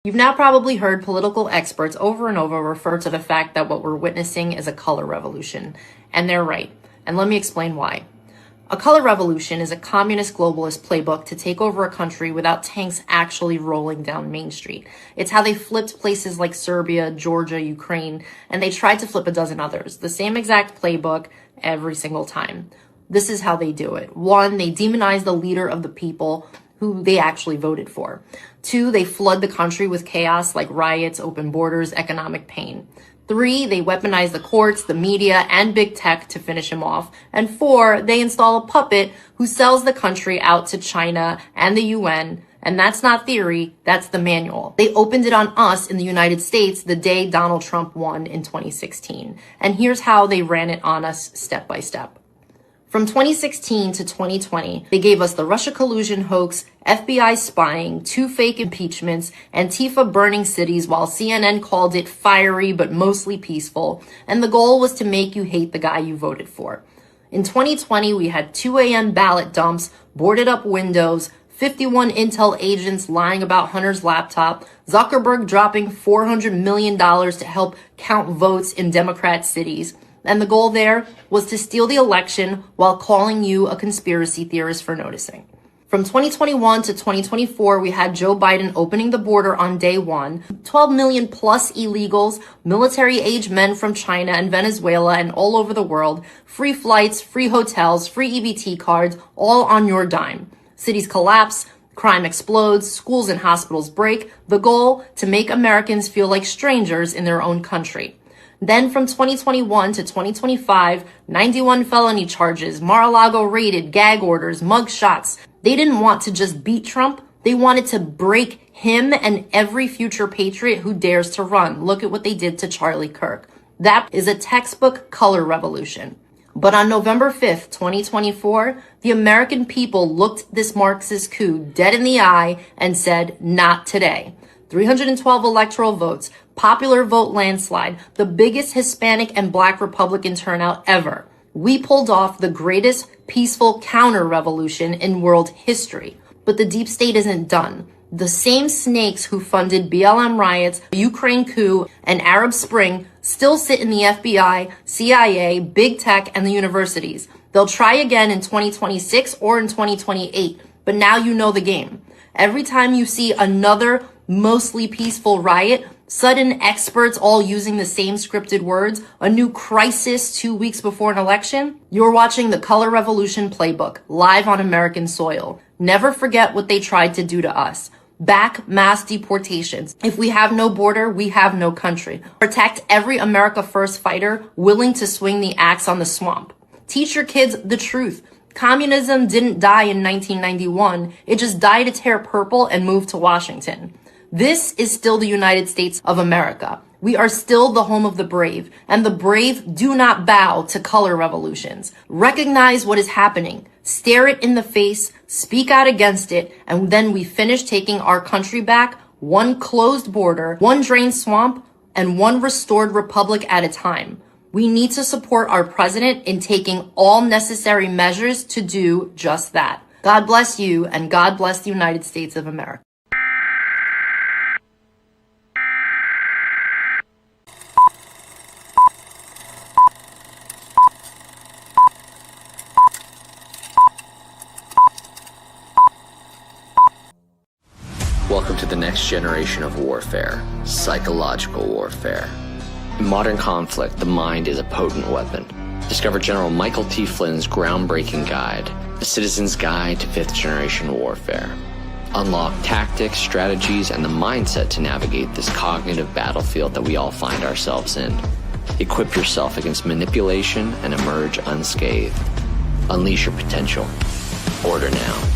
You've now probably heard political experts over and over refer to the fact that what we're witnessing is a color revolution. And they're right. And let me explain why. A color revolution is a communist globalist playbook to take over a country without tanks actually rolling down Main Street. It's how they flipped places like Serbia, Georgia, Ukraine, and they tried to flip a dozen others. The same exact playbook every single time. This is how they do it. 1, they demonize the leader of the people who they actually voted for. 2, they flood the country with chaos like riots, open borders, economic pain. 3, they weaponize the courts, the media, and big tech to finish him off. And 4, they install a puppet who sells the country out to China and the UN. And that's not theory, that's the manual. They opened it on us in the United States the day Donald Trump won in 2016. And here's how they ran it on us step by step. From 2016 to 2020, they gave us the Russia collusion hoax, FBI spying, 2 fake impeachments, Antifa burning cities while CNN called it fiery but mostly peaceful, and the goal was to make you hate the guy you voted for. In 2020, we had 2 a.m. ballot dumps, boarded up windows, 51 Intel agents lying about Hunter's laptop, Zuckerberg dropping $400 million to help count votes in Democrat cities. And the goal there was to steal the election while calling you a conspiracy theorist for noticing. From 2021 to 2024, we had Joe Biden opening the border on day 1, 12 million plus illegals, military-age men from China and Venezuela and all over the world, free flights, free hotels, free EBT cards, all on your dime. Cities collapse, crime explodes, schools and hospitals break. The goal, to make Americans feel like strangers in their own country. Then from 2021 to 2025, 91 felony charges, Mar-a-Lago raided, gag orders, mug shots. They didn't want to just beat Trump. They wanted to break him and every future patriot who dares to run. Look at what they did to Charlie Kirk. That is a textbook color revolution. But on November 5th, 2024, the American people looked this Marxist coup dead in the eye and said, not today. 312 electoral votes, popular vote landslide, the biggest Hispanic and Black Republican turnout ever. We pulled off the greatest peaceful counter-revolution in world history. But the deep state isn't done. The same snakes who funded BLM riots, Ukraine coup, and Arab Spring still sit in the FBI, CIA, big tech, and the universities. They'll try again in 2026 or in 2028, but now you know the game. Every time you see another mostly peaceful riot, sudden experts all using the same scripted words, a new crisis 2 weeks before an election, you're watching the Color Revolution playbook live on American soil. Never forget what they tried to do to us. Back mass deportations. If we have no border, we have no country. Protect every America First fighter willing to swing the axe on the swamp. Teach your kids the truth. Communism didn't die in 1991. It just died a tear purple and moved to Washington. This is still the United States of America. We are still the home of the brave, and the brave do not bow to color revolutions. Recognize what is happening, stare it in the face, speak out against it, and then we finish taking our country back, one closed border, one drained swamp, and one restored republic at a time. We need to support our president in taking all necessary measures to do just that. God bless you, and God bless the United States of America. Welcome to the next generation of warfare, psychological warfare. In modern conflict, the mind is a potent weapon. Discover General Michael T. Flynn's groundbreaking guide, The Citizen's Guide to Fifth Generation Warfare. Unlock tactics, strategies, and the mindset to navigate this cognitive battlefield that we all find ourselves in. Equip yourself against manipulation and emerge unscathed. Unleash your potential. Order now.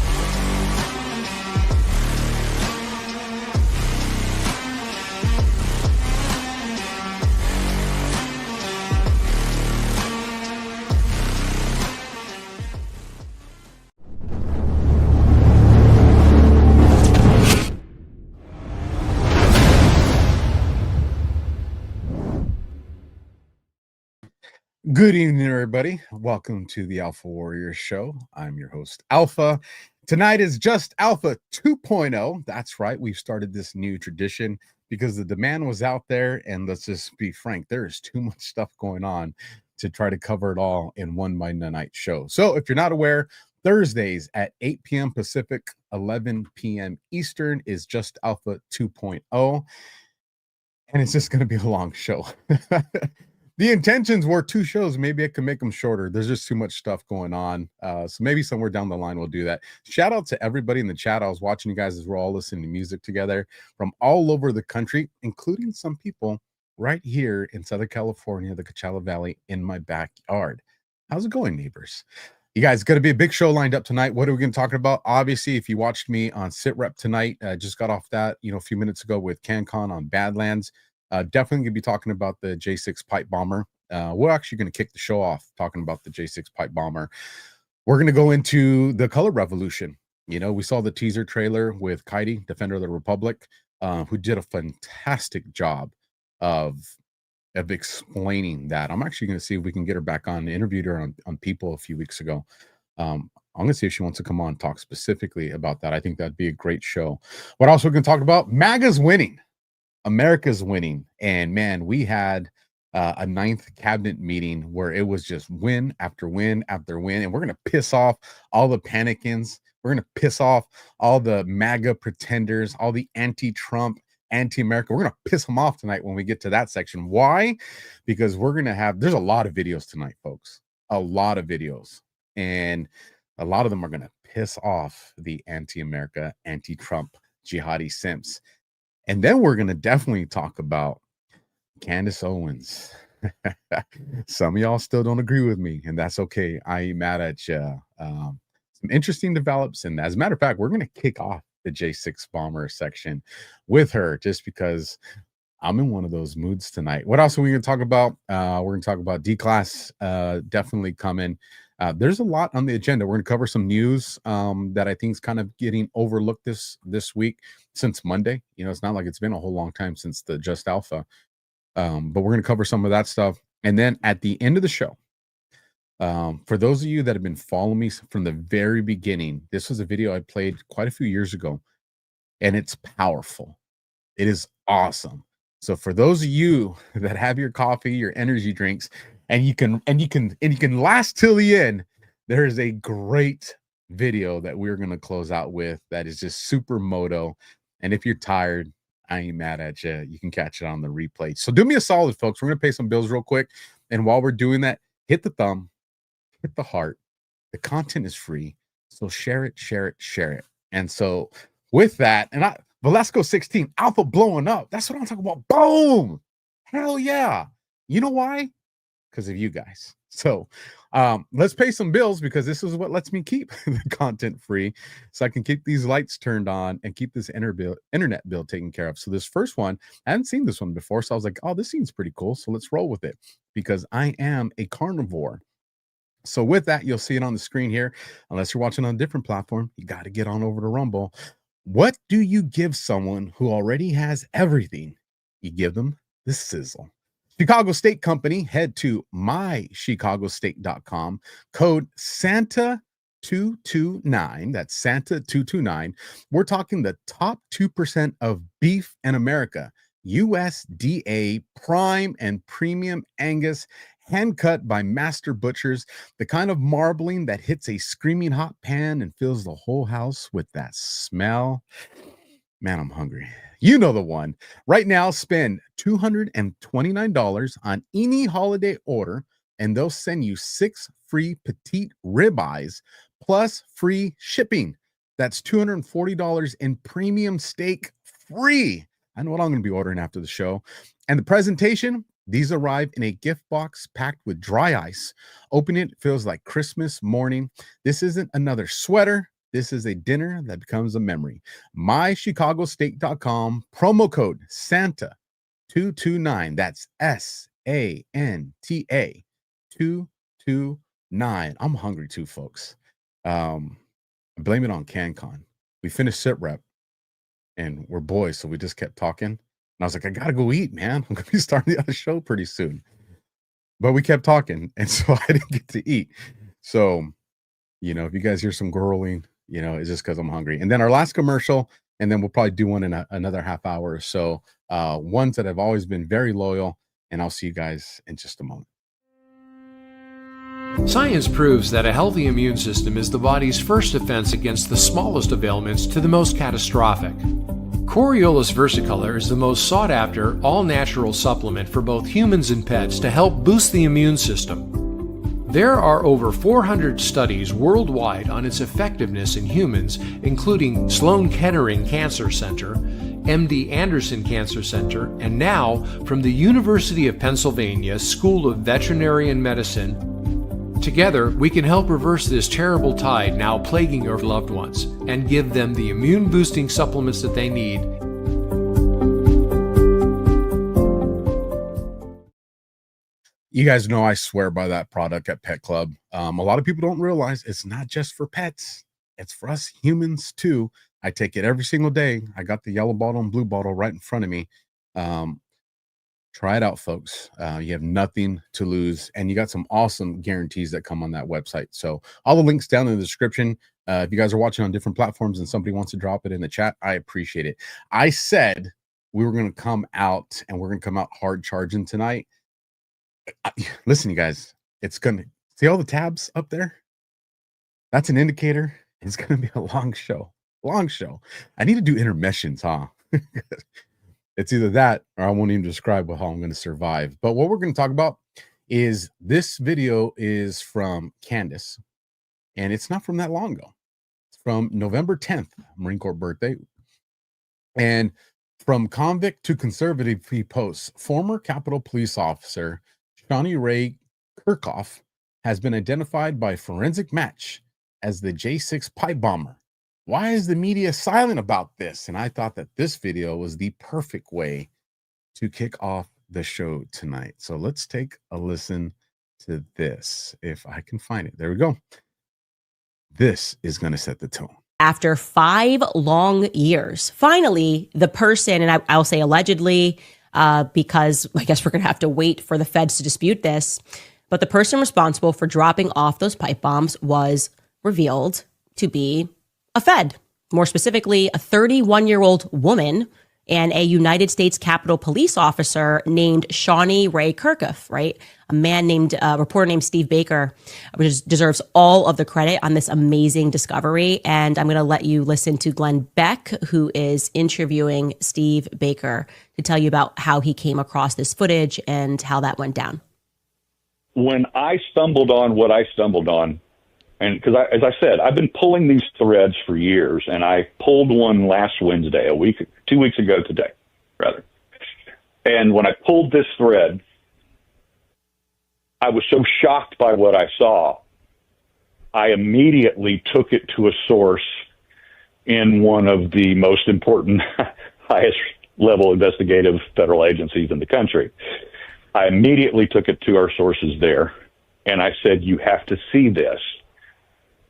Good evening, everybody. Welcome to the AlphaWarrior Show. I'm your host, Alpha. Tonight is Just Alpha 2.0. That's right. We've started this new tradition because the demand was out there. And let's just be frank, there is too much stuff going on to try to cover it all in one Monday night show. So if you're not aware, Thursdays at 8 p.m. Pacific, 11 p.m. Eastern is Just Alpha 2.0. And it's just going to be a long show. The intentions were 2 shows. Maybe I can make them shorter. There's just too much stuff going on. So maybe somewhere down the line we'll do that. Shout out to everybody in the chat. I was watching you guys as we're all listening to music together from all over the country, including some people right here in Southern California, the Coachella Valley, in my backyard. How's it going, neighbors? You guys, going to be a big show lined up tonight. What are we going to talk about? Obviously, if you watched me on Sit Rep tonight, just got off that, a few minutes ago with CanCon on Badlands. Definitely going to be talking about the J6 pipe bomber. We're actually going to kick the show off talking about the J6 pipe bomber. We're going to go into the color revolution. We saw the teaser trailer with Kaidi, Defender of the Republic, who did a fantastic job of explaining that. I'm actually going to see if we can get her back on. I interviewed her on People a few weeks ago. I'm going to see if she wants to come on and talk specifically about that. I think that'd be a great show. What else we're going to talk about? Maga's winning. America's winning. And man, we had a 9th cabinet meeting where it was just win after win after win. And we're going to piss off all the panicans. We're going to piss off all the MAGA pretenders, all the anti-Trump, anti-America. We're going to piss them off tonight when we get to that section. Why? Because we're going to have, there's a lot of videos tonight, folks. A lot of videos. And a lot of them are going to piss off the anti-America, anti-Trump, jihadi simps. And then we're going to definitely talk about Candace Owens. Some of y'all still don't agree with me, and that's okay. I ain't mad at you. Some interesting develops. And as a matter of fact, we're going to kick off the J6 bomber section with her just because I'm in one of those moods tonight. What else are we going to talk about? We're going to talk about Declas definitely coming. There's a lot on the agenda. We're going to cover some news that I think is kind of getting overlooked this week since Monday. It's not like it's been a whole long time since the Just Alpha. But we're going to cover some of that stuff. And then at the end of the show, for those of you that have been following me from the very beginning, this was a video I played quite a few years ago, and it's powerful. It is awesome. So for those of you that have your coffee, your energy drinks, and you can last till the end, there is a great video that we're going to close out with that is just super moto. And if you're tired, I ain't mad at you. You can catch it on the replay. So do me a solid, folks. We're going to pay some bills real quick. And while we're doing that, hit the thumb, hit the heart. The content is free. So share it, share it, share it. And so with that, Velasco 16, Alpha blowing up. That's what I'm talking about. Boom. Hell yeah. You know why? Because of you guys. So let's pay some bills because this is what lets me keep the content free so I can keep these lights turned on and keep this internet bill taken care of. So this first one, I hadn't seen this one before. So I was like, oh, this seems pretty cool. So let's roll with it because I am a carnivore. So with that, you'll see it on the screen here. Unless you're watching on a different platform, you got to get on over to Rumble. What do you give someone who already has everything? You give them the sizzle. Chicago State Company, head to mychicagostate.com, code Santa229. That's Santa229. We're talking the top 2% of beef in America. USDA prime and premium Angus, hand cut by master butchers, the kind of marbling that hits a screaming hot pan and fills the whole house with that smell. Man, I'm hungry. You know the one. Right now, spend $229 on any holiday order, and they'll send you 6 free petite ribeyes plus free shipping. That's $240 in premium steak free. I know what I'm going to be ordering after the show. And the presentation, these arrive in a gift box packed with dry ice. Opening it feels like Christmas morning. This isn't another sweater. This is a dinner that becomes a memory. mychicagostate.com, promo code Santa229. That's SANTA 229. I'm hungry too, folks. I blame it on CanCon. We finished sit rep and we're boys, so we just kept talking. And I was like, I gotta go eat, man. I'm gonna be starting the other show pretty soon. But we kept talking, and so I didn't get to eat. So, if you guys hear some growling, You know, it's just because I'm hungry. And then our last commercial, and then we'll probably do one in another half hour or so. Ones that have always been very loyal, and I'll see you guys in just a moment. Science proves that a healthy immune system is the body's first defense against the smallest of ailments to the most catastrophic. Coriolus versicolor is the most sought-after, all-natural supplement for both humans and pets to help boost the immune system. There are over 400 studies worldwide on its effectiveness in humans, including Sloan Kettering Cancer Center, MD Anderson Cancer Center, and now from the University of Pennsylvania School of Veterinary Medicine. Together, we can help reverse this terrible tide now plaguing your loved ones and give them the immune-boosting supplements that they need. You guys know I swear by that product at Pet Club. A lot of people don't realize it's not just for pets. It's for us humans too. I take it every single day. I got the yellow bottle and blue bottle right in front of me. Try it out, folks. You have nothing to lose, and you got some awesome guarantees that come on that website. So all the links down in the description. If you guys are watching on different platforms and somebody wants to drop it in the chat, I appreciate it. I said we were going to come out, and we're going to come out hard charging tonight. Listen, you guys, it's going to see all the tabs up there. That's an indicator. It's going to be a long show. Long show. I need to do intermissions, huh? It's either that or I won't even describe how I'm going to survive. But what we're going to talk about is this video is from Candace, and it's not from that long ago. It's from November 10th, Marine Corps birthday. And from convict to conservative, he posts, former Capitol Police officer Shawnee Ray Kirchhoff has been identified by Forensic Match as the J6 pipe bomber. Why is the media silent about this? And I thought that this video was the perfect way to kick off the show tonight. So let's take a listen to this. If I can find it. There we go. This is going to set the tone. After 5 long years, finally, the person, and I'll say allegedly, because I guess we're going to have to wait for the feds to dispute this, but the person responsible for dropping off those pipe bombs was revealed to be a Fed, more specifically, a 31-year-old woman and a United States Capitol Police officer named Shawnee Ray Kirchhoff, right? A reporter named Steve Baker, which deserves all of the credit on this amazing discovery. And I'm going to let you listen to Glenn Beck, who is interviewing Steve Baker, to tell you about how he came across this footage and how that went down. When I stumbled on what I stumbled on, and because as I said, I've been pulling these threads for years, and I pulled one last Wednesday, 2 weeks ago today, rather. And when I pulled this thread, I was so shocked by what I saw, I immediately took it to a source in one of the most important, highest level investigative federal agencies in the country. I immediately took it to our sources there, and I said, you have to see this.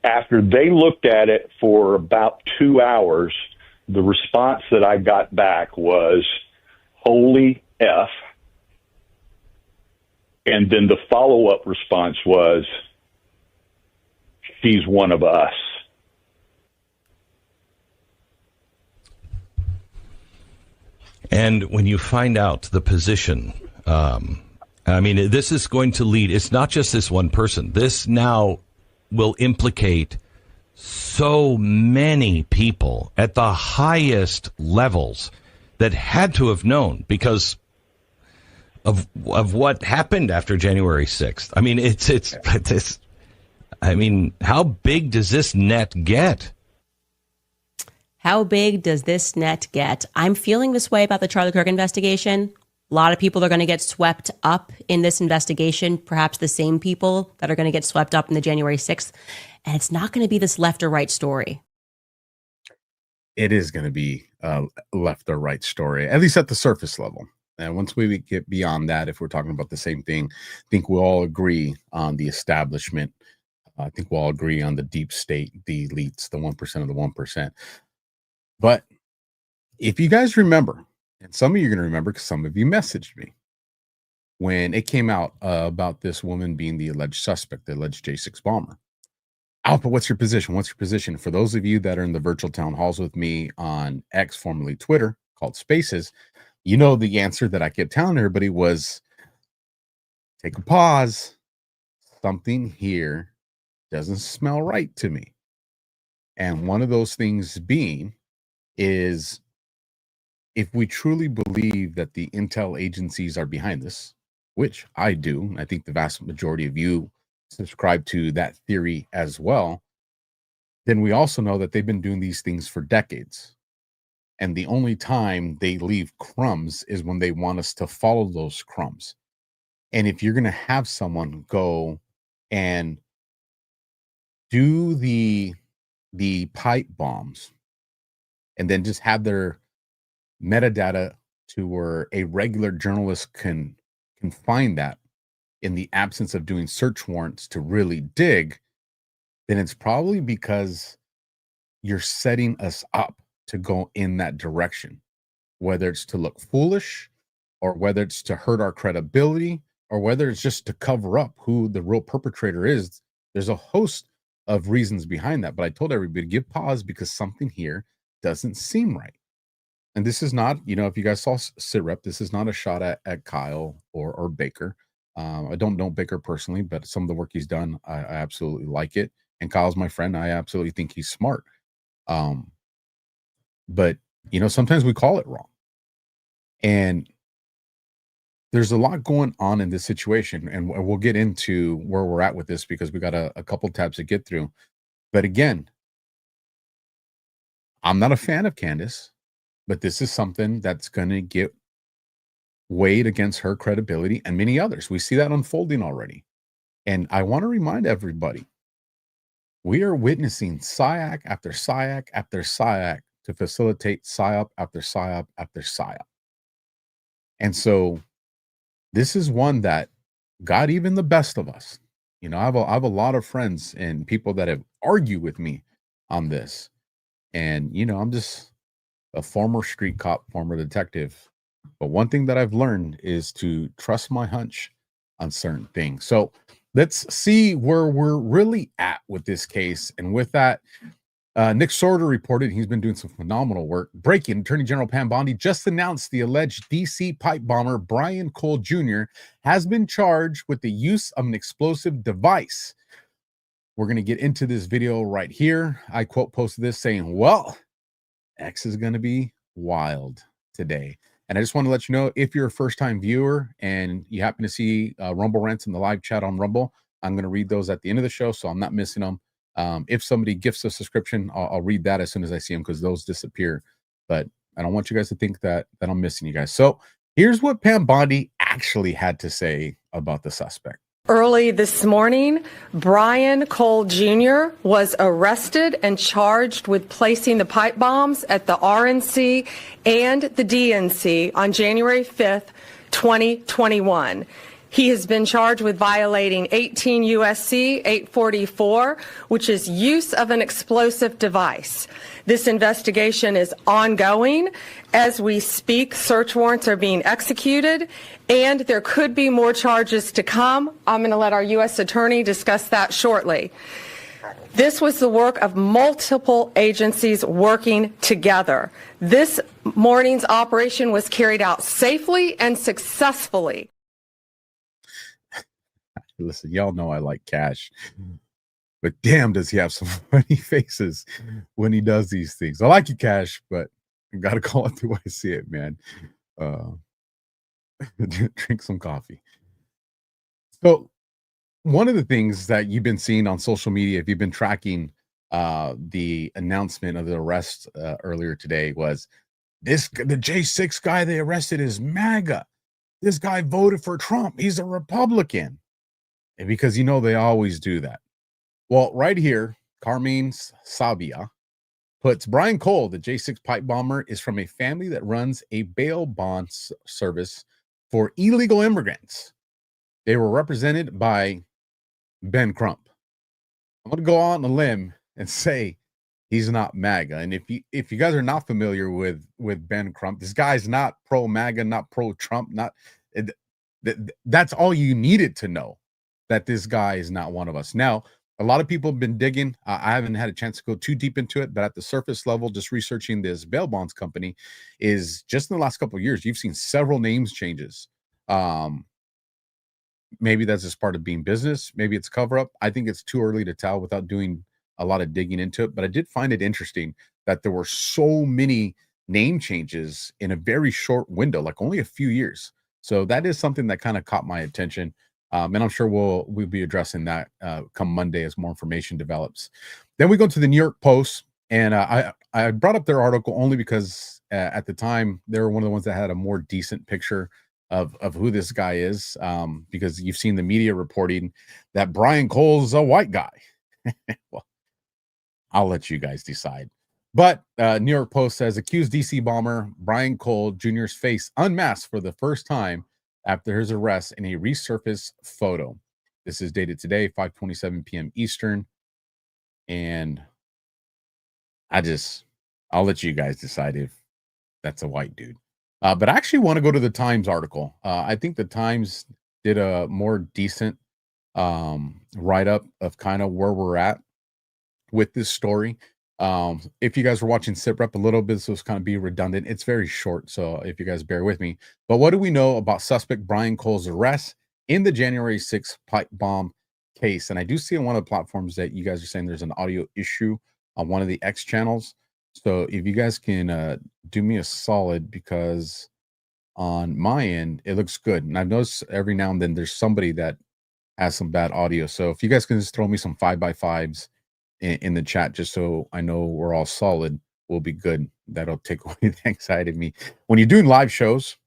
After they looked at it for about 2 hours, the response that I got back was, holy F. And then the follow-up response was, she's one of us. And when you find out the position, I mean, this is going to lead, it's not just this one person. This now will implicate so many people at the highest levels that had to have known because of what happened after January 6th. I mean, it's I mean, how big does this net get? How big does this net get? I'm feeling this way about the Charlie Kirk investigation. A lot of people are going to get swept up in this investigation, perhaps the same people that are going to get swept up in the January 6th. And it's not going to be this left or right story. It is going to be a left or right story, at least at the surface level. And once we get beyond that, if we're talking about the same thing, I think we'll all agree on the establishment. I think we'll all agree on the deep state, the elites, the 1% of the 1%. But if you guys remember, and some of you are going to remember because some of you messaged me when it came out about this woman being the alleged suspect, the alleged J6 bomber. Alpha, what's your position? What's your position? For those of you that are in the virtual town halls with me on X, formerly Twitter, called Spaces, you know the answer that I kept telling everybody was, take a pause. Something here doesn't smell right to me. And one of those things being is, if we truly believe that the intel agencies are behind this, which I do, I think the vast majority of you subscribe to that theory as well, then we also know that they've been doing these things for decades. And the only time they leave crumbs is when they want us to follow those crumbs. And if you're going to have someone go and do the pipe bombs and then just have their metadata to where a regular journalist can find that in the absence of doing search warrants to really dig, then it's probably because you're setting us up to go in that direction, whether it's to look foolish or whether it's to hurt our credibility or whether it's just to cover up who the real perpetrator is. There's a host of reasons behind that, but I told everybody, give pause, because something here doesn't seem right. And this is not, if you guys saw SITREP, this is not a shot at Kyle or Baker. I don't know Baker personally, but some of the work he's done, I absolutely like it. And Kyle's my friend. I absolutely think he's smart. But, sometimes we call it wrong. And there's a lot going on in this situation. And we'll get into where we're at with this because we got a couple tabs to get through. But again, I'm not a fan of Candace, but this is something that's going to get weighed against her credibility and many others. We see that unfolding already. And I want to remind everybody, we are witnessing SIAC after SIAC after SIAC to facilitate PSYOP after PSYOP after PSYOP. And so this is one that got even the best of us. I have a lot of friends and people that have argued with me on this. And, I'm just a former street cop, former detective. But one thing that I've learned is to trust my hunch on certain things. So let's see where we're really at with this case. And with that, Nick Sorter reported he's been doing some phenomenal work. Breaking, Attorney General Pam Bondi just announced the alleged DC pipe bomber Brian Cole Jr. has been charged with the use of an explosive device. We're going to get into this video right here. I quote posted this saying, well, X is going to be wild today. And I just want to let you know, if you're a first-time viewer and you happen to see Rumble Rants in the live chat on Rumble, I'm going to read those at the end of the show, so I'm not missing them. If somebody gifts a subscription, I'll read that as soon as I see them because those disappear. But I don't want you guys to think that I'm missing you guys. So here's what Pam Bondi actually had to say about the suspect. Early this morning, Brian Cole Jr. was arrested and charged with placing the pipe bombs at the RNC and the DNC on January 5th, 2021. He has been charged with violating 18 U.S.C. 844, which is use of an explosive device. This investigation is ongoing. As we speak, search warrants are being executed, and there could be more charges to come. I'm going to let our U.S. Attorney discuss that shortly. This was the work of multiple agencies working together. This morning's operation was carried out safely and successfully. Listen, y'all know I like Cash, but damn, does he have some funny faces when he does these things. I like you, Cash, but I gotta call it the way I see it, man. Drink some coffee. So one of the things that you've been seeing on social media, if you've been tracking the announcement of the arrest earlier today, was the J6 guy they arrested is MAGA. This guy voted for Trump. He's a Republican. And because they always do that. Well, right here, Carmine Sabia puts Brian Cole, the J6 pipe bomber, is from a family that runs a bail bond service for illegal immigrants. They were represented by Ben Crump. I'm going to go on a limb and say he's not MAGA. And if you guys are not familiar with Ben Crump, this guy's not pro MAGA, not pro Trump, that's all you needed to know, that this guy is not one of us. Now, A lot of people have been digging. I haven't had a chance to go too deep into it, but at the surface level, just researching this bail bonds company is just in the last couple of years, you've seen several names changes. Um, Maybe that's just part of being business. Maybe it's cover up. I think it's too early to tell without doing a lot of digging into it. But I did find it interesting that there were so many name changes in a very short window, like only a few years. So that is something that kind of caught my attention. And I'm sure we'll be addressing that come Monday as more information develops. Then we go to the New York Post, and I brought up their article only because at the time they were one of the ones that had a more decent picture of who this guy is, because you've seen the media reporting that Brian Cole's a white guy. Well, I'll let you guys decide. But New York Post says accused DC bomber Brian Cole Jr.'s face unmasked for the first time after his arrest in a resurfaced photo. This is dated today, 5:27 p.m. Eastern. And I'll let you guys decide if that's a white dude. But I actually want to go to the Times article. I think the Times did a more decent write-up of kind of where we're at with this story. If you guys were watching SIPREP a little bit, this was kind of be redundant. It's very short, so if you guys bear with me. But what do we know about suspect Brian Cole's arrest in the January 6th pipe bomb case? And I do see on one of the platforms that you guys are saying there's an audio issue on one of the X channels. So if you guys can do me a solid, because on my end, it looks good. And I've noticed every now and then there's somebody that has some bad audio. So if you guys can just throw me some 5x5s in the chat, just so I know we're all solid, we'll be good. That'll take away the anxiety of me. When you're doing live shows,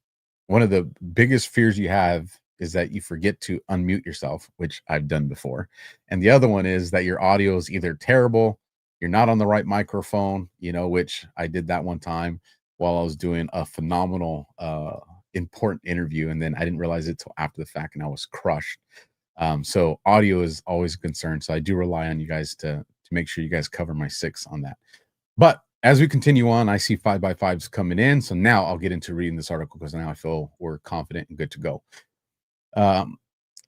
one of the biggest fears you have is that you forget to unmute yourself, which I've done before. And the other one is that your audio is either terrible, you're not on the right microphone, which I did that one time while I was doing a phenomenal, important interview. And then I didn't realize it till after the fact and I was crushed. So audio is always a concern. So I do rely on you guys to make sure you guys cover my 6 on that. But as we continue on, I see 5x5s coming in. So now I'll get into reading this article because now I feel we're confident and good to go.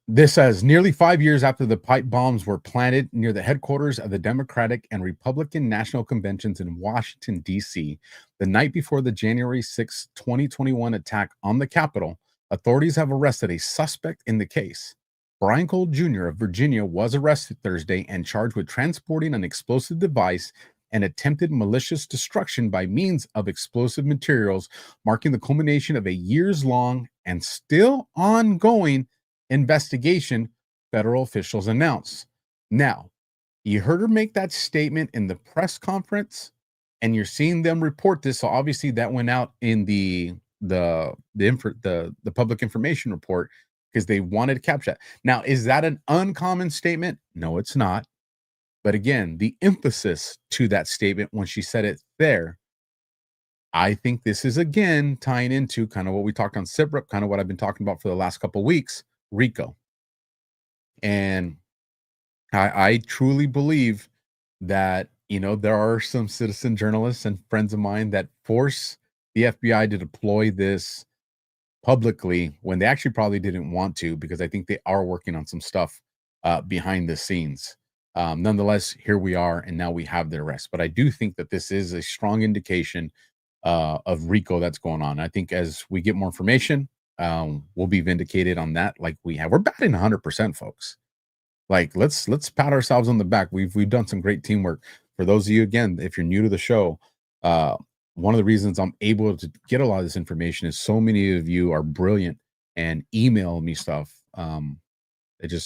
This says nearly 5 years after the pipe bombs were planted near the headquarters of the Democratic and Republican National Conventions in Washington, D.C., the night before the January 6, 2021 attack on the Capitol, authorities have arrested a suspect in the case. Brian Cole Jr. of Virginia was arrested Thursday and charged with transporting an explosive device and attempted malicious destruction by means of explosive materials, marking the culmination of a years-long and still ongoing investigation, federal officials announced. Now, you heard her make that statement in the press conference, and you're seeing them report this. So obviously that went out in the public information report because they wanted to capture that. Now, is that an uncommon statement? No, it's not. But again, the emphasis to that statement when she said it there, I think this is again tying into kind of what we talked on SIPREP, kind of what I've been talking about for the last couple of weeks, RICO. And I truly believe that, there are some citizen journalists and friends of mine that force the FBI to deploy this publicly when they actually probably didn't want to, because I think they are working on some stuff behind the scenes. Nonetheless, here we are, and now we have their arrest. But I do think that this is a strong indication of RICO that's going on. I think as we get more information, we'll be vindicated on that. Like we have, we're batting 100%, folks. Like let's pat ourselves on the back. We've done some great teamwork. For those of you, again, if you're new to the show, one of the reasons I'm able to get a lot of this information is so many of you are brilliant and email me stuff. I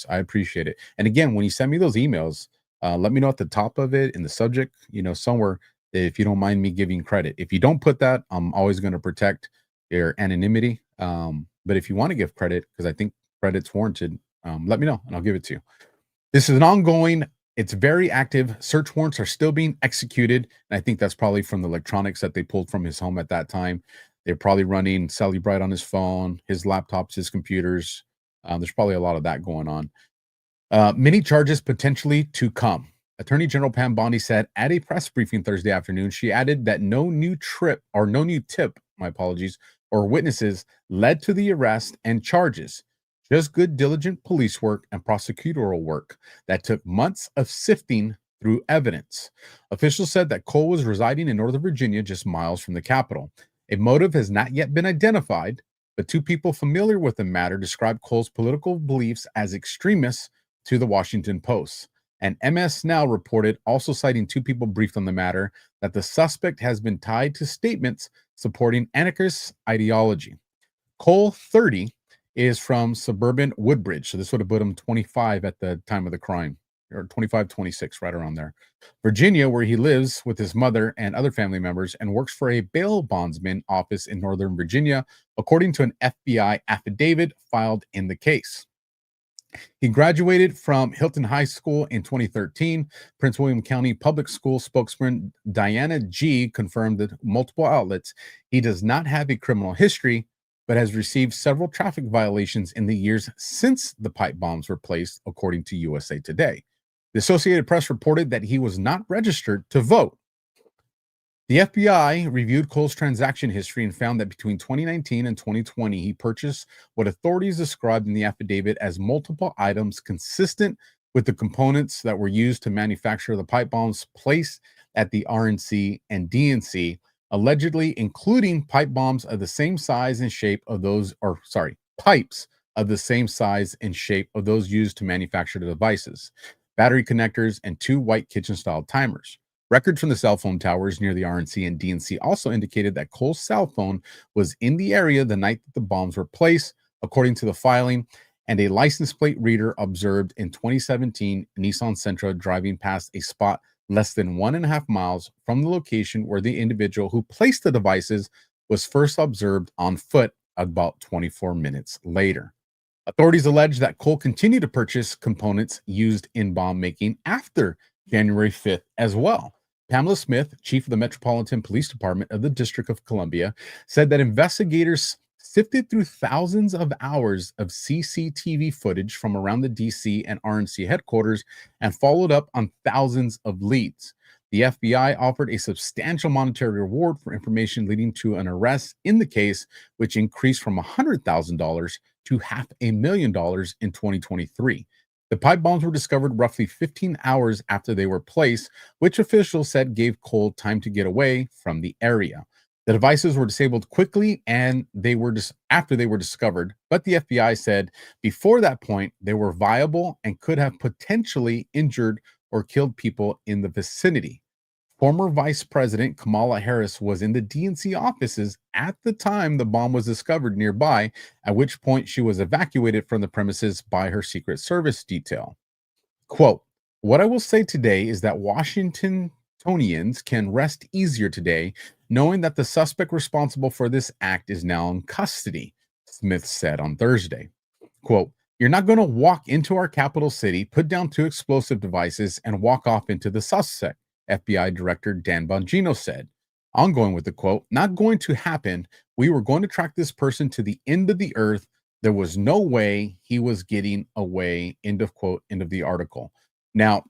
appreciate it. And again, when you send me those emails, let me know at the top of it in the subject, somewhere, if you don't mind me giving credit. If you don't put that, I'm always going to protect your anonymity. But if you want to give credit, because I think credit's warranted, let me know and I'll give it to you. This is an ongoing, it's very active. Search warrants are still being executed. And I think that's probably from the electronics that they pulled from his home at that time. They're probably running Sally Bright on his phone, his laptops, his computers. There's probably a lot of that going on. Many charges potentially to come. Attorney General Pam Bondi said at a press briefing Thursday afternoon, she added that no new tip, or witnesses led to the arrest and charges. Just good, diligent police work and prosecutorial work that took months of sifting through evidence. Officials said that Cole was residing in Northern Virginia, just miles from the capital. A motive has not yet been identified, but two people familiar with the matter described Cole's political beliefs as extremists to the Washington Post. And MS Now reported, also citing two people briefed on the matter, that the suspect has been tied to statements supporting anarchist ideology. Cole, 30, is from suburban Woodbridge. So this would have put him 25 at the time of the crime, or 25, 26, right around there. Virginia, where he lives with his mother and other family members and works for a bail bondsman office in Northern Virginia, according to an FBI affidavit filed in the case. He graduated from Hilton High School in 2013. Prince William County Public School spokesman Diana G. confirmed that multiple outlets he does not have a criminal history, but has received several traffic violations in the years since the pipe bombs were placed, according to USA Today. The Associated Press reported that he was not registered to vote. The FBI reviewed Cole's transaction history and found that between 2019 and 2020, he purchased what authorities described in the affidavit as multiple items consistent with the components that were used to manufacture the pipe bombs placed at the RNC and DNC, allegedly including pipe bombs of the same size and shape of those, pipes of the same size and shape of those used to manufacture the devices, battery connectors, and two white kitchen-style timers. Records from the cell phone towers near the RNC and DNC also indicated that Cole's cell phone was in the area the night that the bombs were placed, according to the filing, and a license plate reader observed in 2017 Nissan Sentra driving past a spot less than 1.5 miles from the location where the individual who placed the devices was first observed on foot about 24 minutes later. Authorities allege that Cole continued to purchase components used in bomb making after January 5th as well. Pamela Smith, chief of the Metropolitan Police Department of the District of Columbia, said that investigators sifted through thousands of hours of CCTV footage from around the DC and RNC headquarters and followed up on thousands of leads. The FBI offered a substantial monetary reward for information leading to an arrest in the case, which increased from $100,000 to $500,000 in 2023. The pipe bombs were discovered roughly 15 hours after they were placed, which officials said gave Cole time to get away from the area. The devices were disabled quickly and after they were discovered, but the FBI said before that point they were viable and could have potentially injured or killed people in the vicinity. Former Vice President Kamala Harris was in the DNC offices at the time the bomb was discovered nearby, at which point she was evacuated from the premises by her Secret Service detail. Quote, "What I will say today is that Washingtonians can rest easier today, knowing that the suspect responsible for this act is now in custody," Smith said on Thursday. Quote, "You're not going to walk into our capital city, put down two explosive devices, and walk off into the suspect," FBI Director Dan Bongino said. Ongoing with the quote, "Not going to happen. We were going to track this person to the end of the earth. There was no way he was getting away," end of quote, end of the article. Now,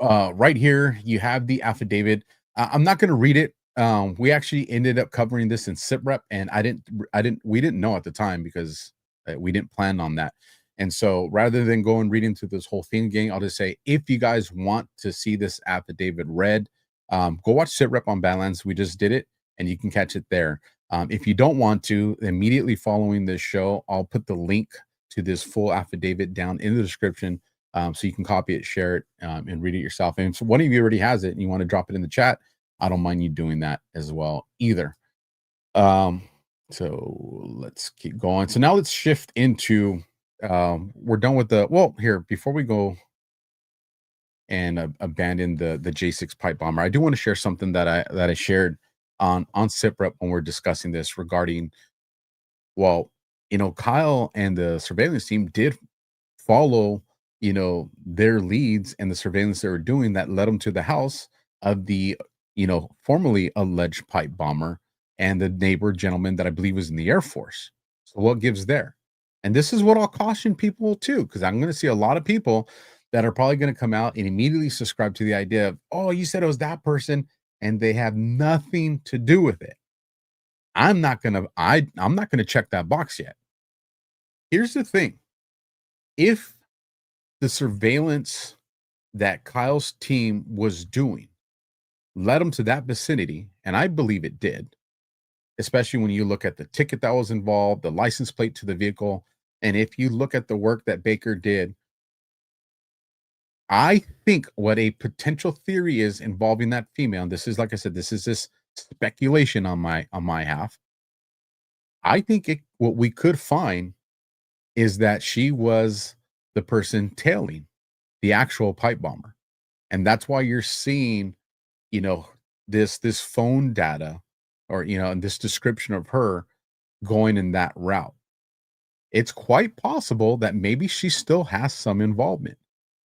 right here, you have the affidavit. I'm not going to read it. We actually ended up covering this in SITREP, and we didn't know at the time because we didn't plan on that. And so rather than go and read into this whole thing again, I'll just say, if you guys want to see this affidavit read, go watch SITREP on Badlands. We just did it and you can catch it there. If you don't want to, immediately following this show, I'll put the link to this full affidavit down in the description, so you can copy it, share it, and read it yourself. And if one of you already has it and you want to drop it in the chat, I don't mind you doing that as well either. So let's keep going. So now let's shift into, we're done with before we go and abandon the J6 pipe bomber, I do want to share something that I shared on SITREP when we're discussing this regarding, Kyle and the surveillance team did follow, their leads and the surveillance they were doing that led them to the house of the, formerly alleged pipe bomber and the neighbor gentleman that I believe was in the Air Force. So what gives there? And this is what I'll caution people too, because I'm going to see a lot of people that are probably going to come out and immediately subscribe to the idea of, oh, you said it was that person, and they have nothing to do with it. I'm not going to check that box yet. here's the thing. If the surveillance that Kyle's team was doing led them to that vicinity, and I believe it did, especially when you look at the ticket that was involved, the license plate to the vehicle, and if you look at the work that Baker did, I think what a potential theory is involving that female, and this is, like I said, this speculation on my half. I think what we could find is that she was the person tailing the actual pipe bomber. And that's why you're seeing, this phone data or, and this description of her going in that route. It's quite possible that maybe she still has some involvement.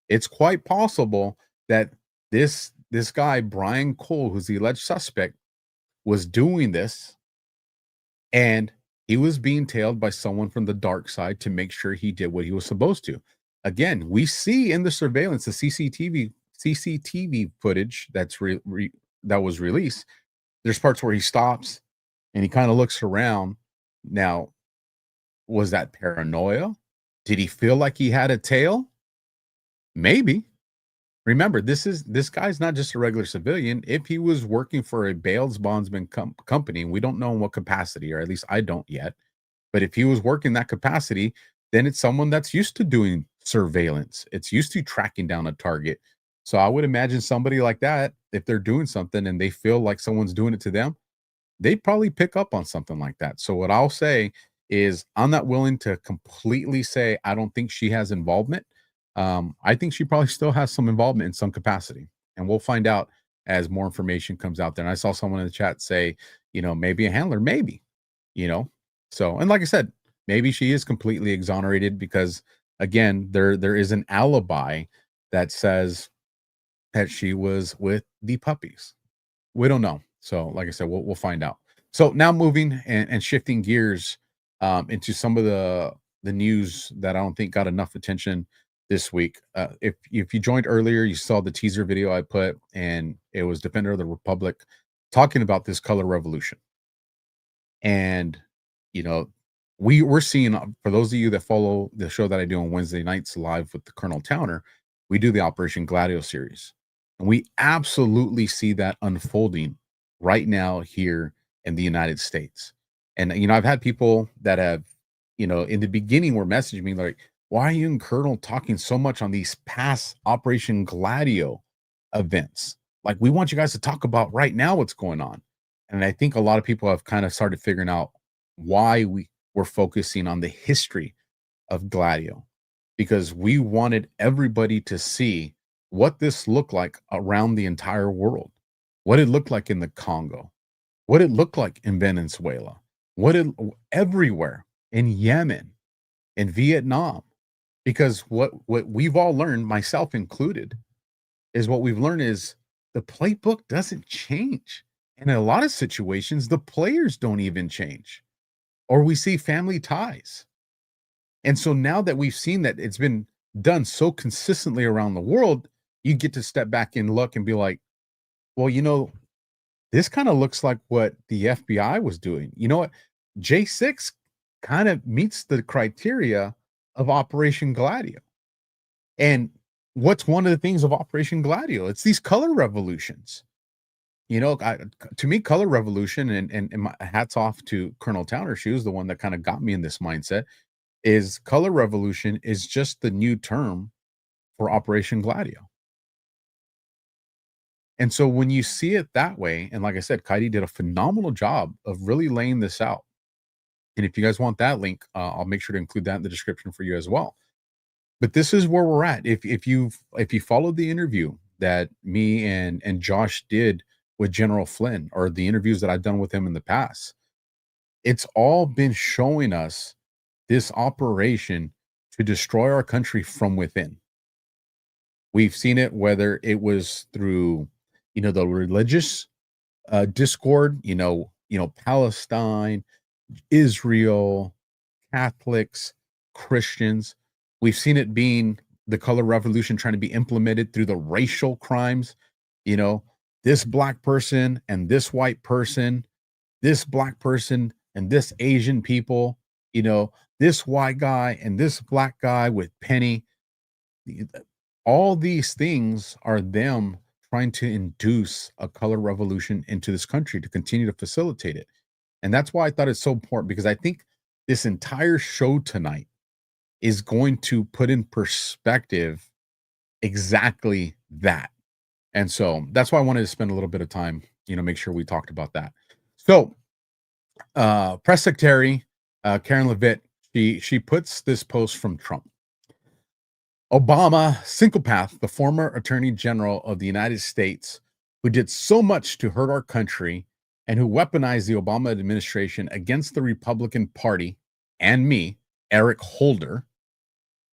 It's quite possible that this guy, Brian Cole, who's the alleged suspect, was doing this and he was being tailed by someone from the dark side to make sure he did what he was supposed to. Again, we see in the surveillance, the CCTV footage that was released. There's parts where he stops and he kind of looks around. Now, was that paranoia? Did he feel like he had a tail? Maybe. Remember, this guy's not just a regular civilian. If he was working for a bail bondsman company, we don't know in what capacity, or at least I don't yet. But if he was working that capacity, then it's someone that's used to doing surveillance. It's used to tracking down a target. So I would imagine somebody like that, if they're doing something and they feel like someone's doing it to them, they'd probably pick up on something like that. So what I'll say is I'm not willing to completely say I don't think she has involvement. I think she probably still has some involvement in some capacity, and we'll find out as more information comes out there. And I saw someone in the chat say, maybe a handler, maybe, so, and like I said, maybe she is completely exonerated because again, there is an alibi that says that she was with the puppies. We don't know. So like I said, we'll find out. So now moving and shifting gears into some of the news that I don't think got enough attention this week. If you joined earlier, you saw the teaser video I put, and it was Defender of the Republic talking about this color revolution. And, we're seeing, for those of you that follow the show that I do on Wednesday nights live with the Colonel Towner, we do the Operation Gladio series. And we absolutely see that unfolding right now here in the United States. And, I've had people that have, in the beginning were messaging me like, why are you and Colonel talking so much on these past Operation Gladio events? Like, we want you guys to talk about right now what's going on. And I think a lot of people have kind of started figuring out why we're focusing on the history of Gladio, because we wanted everybody to see what this looked like around the entire world, what it looked like in the Congo, what it looked like in Venezuela, everywhere, in Yemen, in Vietnam. Because what we've all learned, myself included, is what we've learned is the playbook doesn't change. And in a lot of situations, the players don't even change. Or we see family ties. And so now that we've seen that it's been done so consistently around the world, you get to step back and look and be like, well, this kind of looks like what the FBI was doing. You know what? J6 kind of meets the criteria of Operation Gladio. And what's one of the things of Operation Gladio? It's these color revolutions. To me, color revolution, and my hats off to Colonel Towner, she was the one that kind of got me in this mindset, is color revolution is just the new term for Operation Gladio. And so when you see it that way, and like I said, Kaidi did a phenomenal job of really laying this out. And if you guys want that link, I'll make sure to include that in the description for you as well. But this is where we're at. If you followed the interview that me and Josh did with General Flynn, or the interviews that I've done with him in the past, it's all been showing us this operation to destroy our country from within. We've seen it, whether it was through, the religious discord, Palestine, Israel, Catholics, Christians. We've seen it being the color revolution trying to be implemented through the racial crimes. This black person and this white person, this black person and this Asian people, This white guy and this black guy with Penny, all these things are them trying to induce a color revolution into this country to continue to facilitate it. And that's why I thought it's so important, because I think this entire show tonight is going to put in perspective exactly that. And so that's why I wanted to spend a little bit of time, make sure we talked about that. So press secretary Karen Levitt, she puts this post from Trump. Obama, psychopath, the former attorney general of the United States, who did so much to hurt our country and who weaponized the Obama administration against the Republican Party and me, Eric Holder,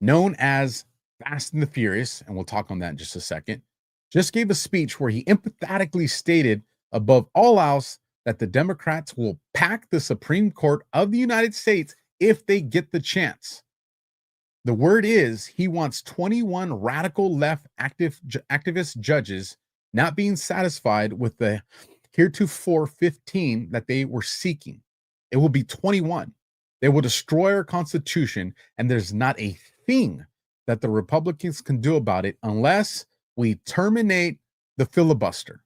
known as Fast and the Furious, and we'll talk on that in just a second, just gave a speech where he empathetically stated above all else that the Democrats will pack the Supreme Court of the United States if they get the chance. The word is he wants 21 radical left activist judges not being satisfied with the heretofore 15 that they were seeking. It will be 21. They will destroy our Constitution, and there's not a thing that the Republicans can do about it unless we terminate the filibuster,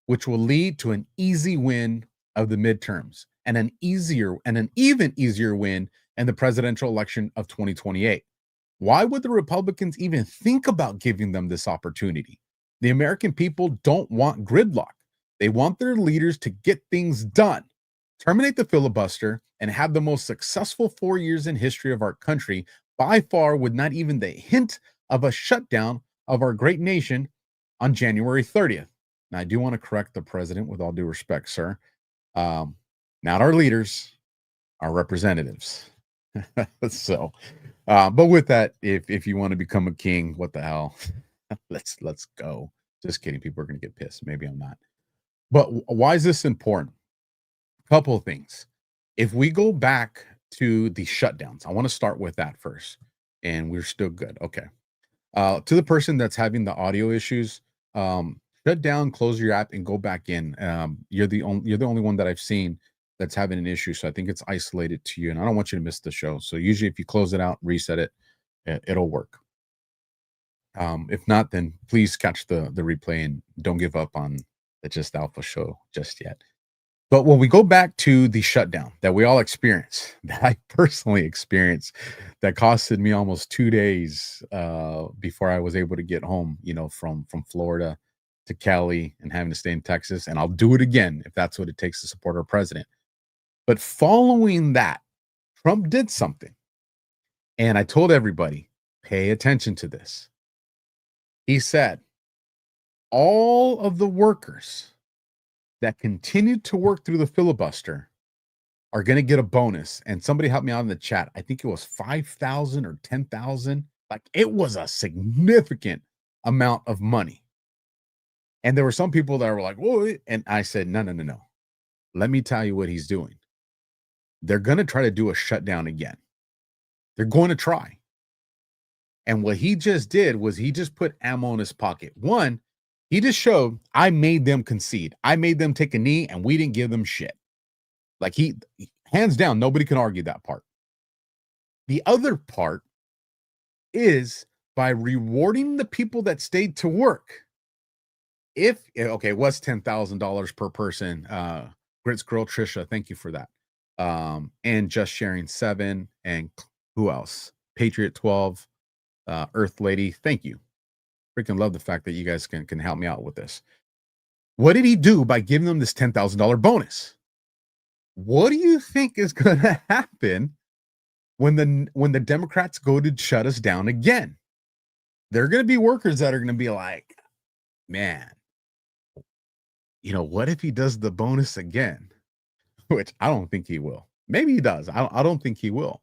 which will lead to an easy win of the midterms and an even easier win in the presidential election of 2028. Why would the Republicans even think about giving them this opportunity? The American people don't want gridlock. They want their leaders to get things done, terminate the filibuster, and have the most successful 4 years in history of our country, by far with not even the hint of a shutdown of our great nation on January 30th. Now, I do want to correct the president with all due respect, sir. Not our leaders, our representatives. So, but with that, if you want to become a king, what the hell? let's go. Just kidding. People are going to get pissed. Maybe I'm not. But why is this important? A couple of things. If we go back to the shutdowns, I want to start with that first. And we're still good. Okay. To the person that's having the audio issues, shut down, close your app, and go back in. You're the only one that I've seen that's having an issue. So I think it's isolated to you, and I don't want you to miss the show. So usually if you close it out, reset it, it'll work. If not, then please catch the replay and don't give up on the Just Alpha show just yet. But when we go back to the shutdown that we all experienced, that I personally experienced, that costed me almost 2 days before I was able to get home, from Florida to Cali and having to stay in Texas. And I'll do it again if that's what it takes to support our president. But following that, Trump did something. And I told everybody, pay attention to this. He said, all of the workers that continued to work through the filibuster are going to get a bonus. And somebody helped me out in the chat. I think it was 5,000 or 10,000. Like, it was a significant amount of money. And there were some people that were like, whoa. And I said, no. Let me tell you what he's doing. They're going to try to do a shutdown again. They're going to try. And what he just did was he just put ammo in his pocket. One, he just showed, I made them concede. I made them take a knee, and we didn't give them shit. Like, hands down, nobody can argue that part. The other part is by rewarding the people that stayed to work. It was $10,000 per person. Grits Girl Trisha, thank you for that. And Just Sharing 7, and who else? Patriot 12, Earth Lady, thank you. Freaking love the fact that you guys can help me out with this. What did he do by giving them this $10,000 bonus? What do you think is going to happen when the Democrats go to shut us down again? There are going to be workers that are going to be like, man, what if he does the bonus again? Which I don't think he will. Maybe he does. I don't think he will.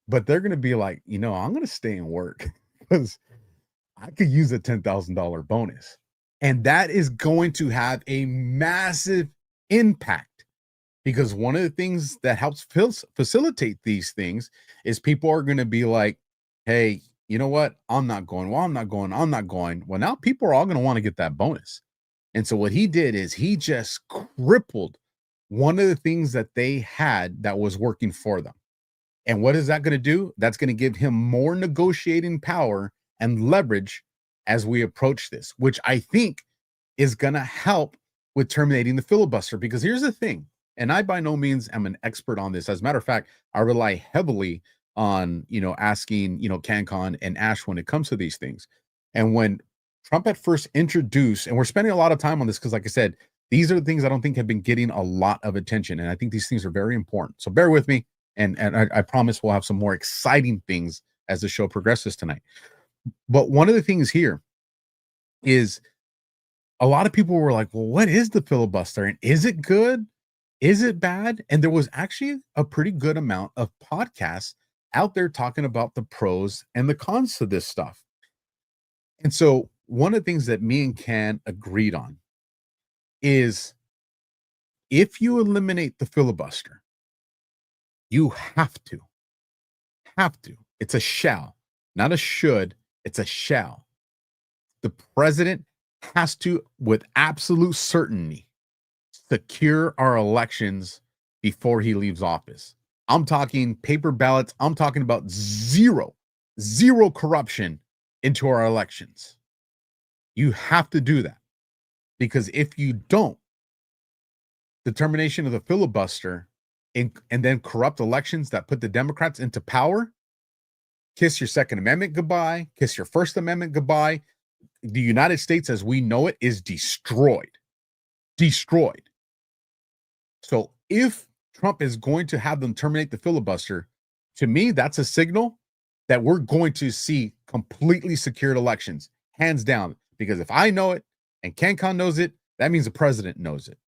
But they're going to be like, I'm going to stay and work because I could use a $10,000 bonus. And that is going to have a massive impact, because one of the things that helps facilitate these things is people are going to be like, hey, you know what? I'm not going. Well, I'm not going. I'm not going. Well, now people are all going to want to get that bonus. And so what he did is he just crippled one of the things that they had that was working for them. And what is that going to do? That's going to give him more negotiating power and leverage as we approach this, which I think is going to help with terminating the filibuster. Because here's the thing, and I by no means am an expert on this. As a matter of fact, I rely heavily on, asking, CanCon and Ash when it comes to these things. And when Trump at first introduced, and we're spending a lot of time on this because, like I said, these are the things I don't think have been getting a lot of attention. And I think these things are very important. So bear with me. And I promise we'll have some more exciting things as the show progresses tonight. But one of the things here is a lot of people were like, well, what is the filibuster? And is it good? Is it bad? And there was actually a pretty good amount of podcasts out there talking about the pros and the cons to this stuff. And so one of the things that me and Can agreed on is if you eliminate the filibuster, you have to. It's a shall, not a should. It's a shall. The president has to, with absolute certainty, secure our elections before he leaves office. I'm talking paper ballots. I'm talking about zero corruption into our elections. You have to do that, because if you don't, the termination of the filibuster and then corrupt elections that put the Democrats into power, kiss your Second Amendment goodbye, kiss your First Amendment goodbye. The United States as we know it is destroyed. So if Trump is going to have them terminate the filibuster, to me, that's a signal that we're going to see completely secured elections, hands down. Because if I know it and CanCon knows it, that means the president knows it.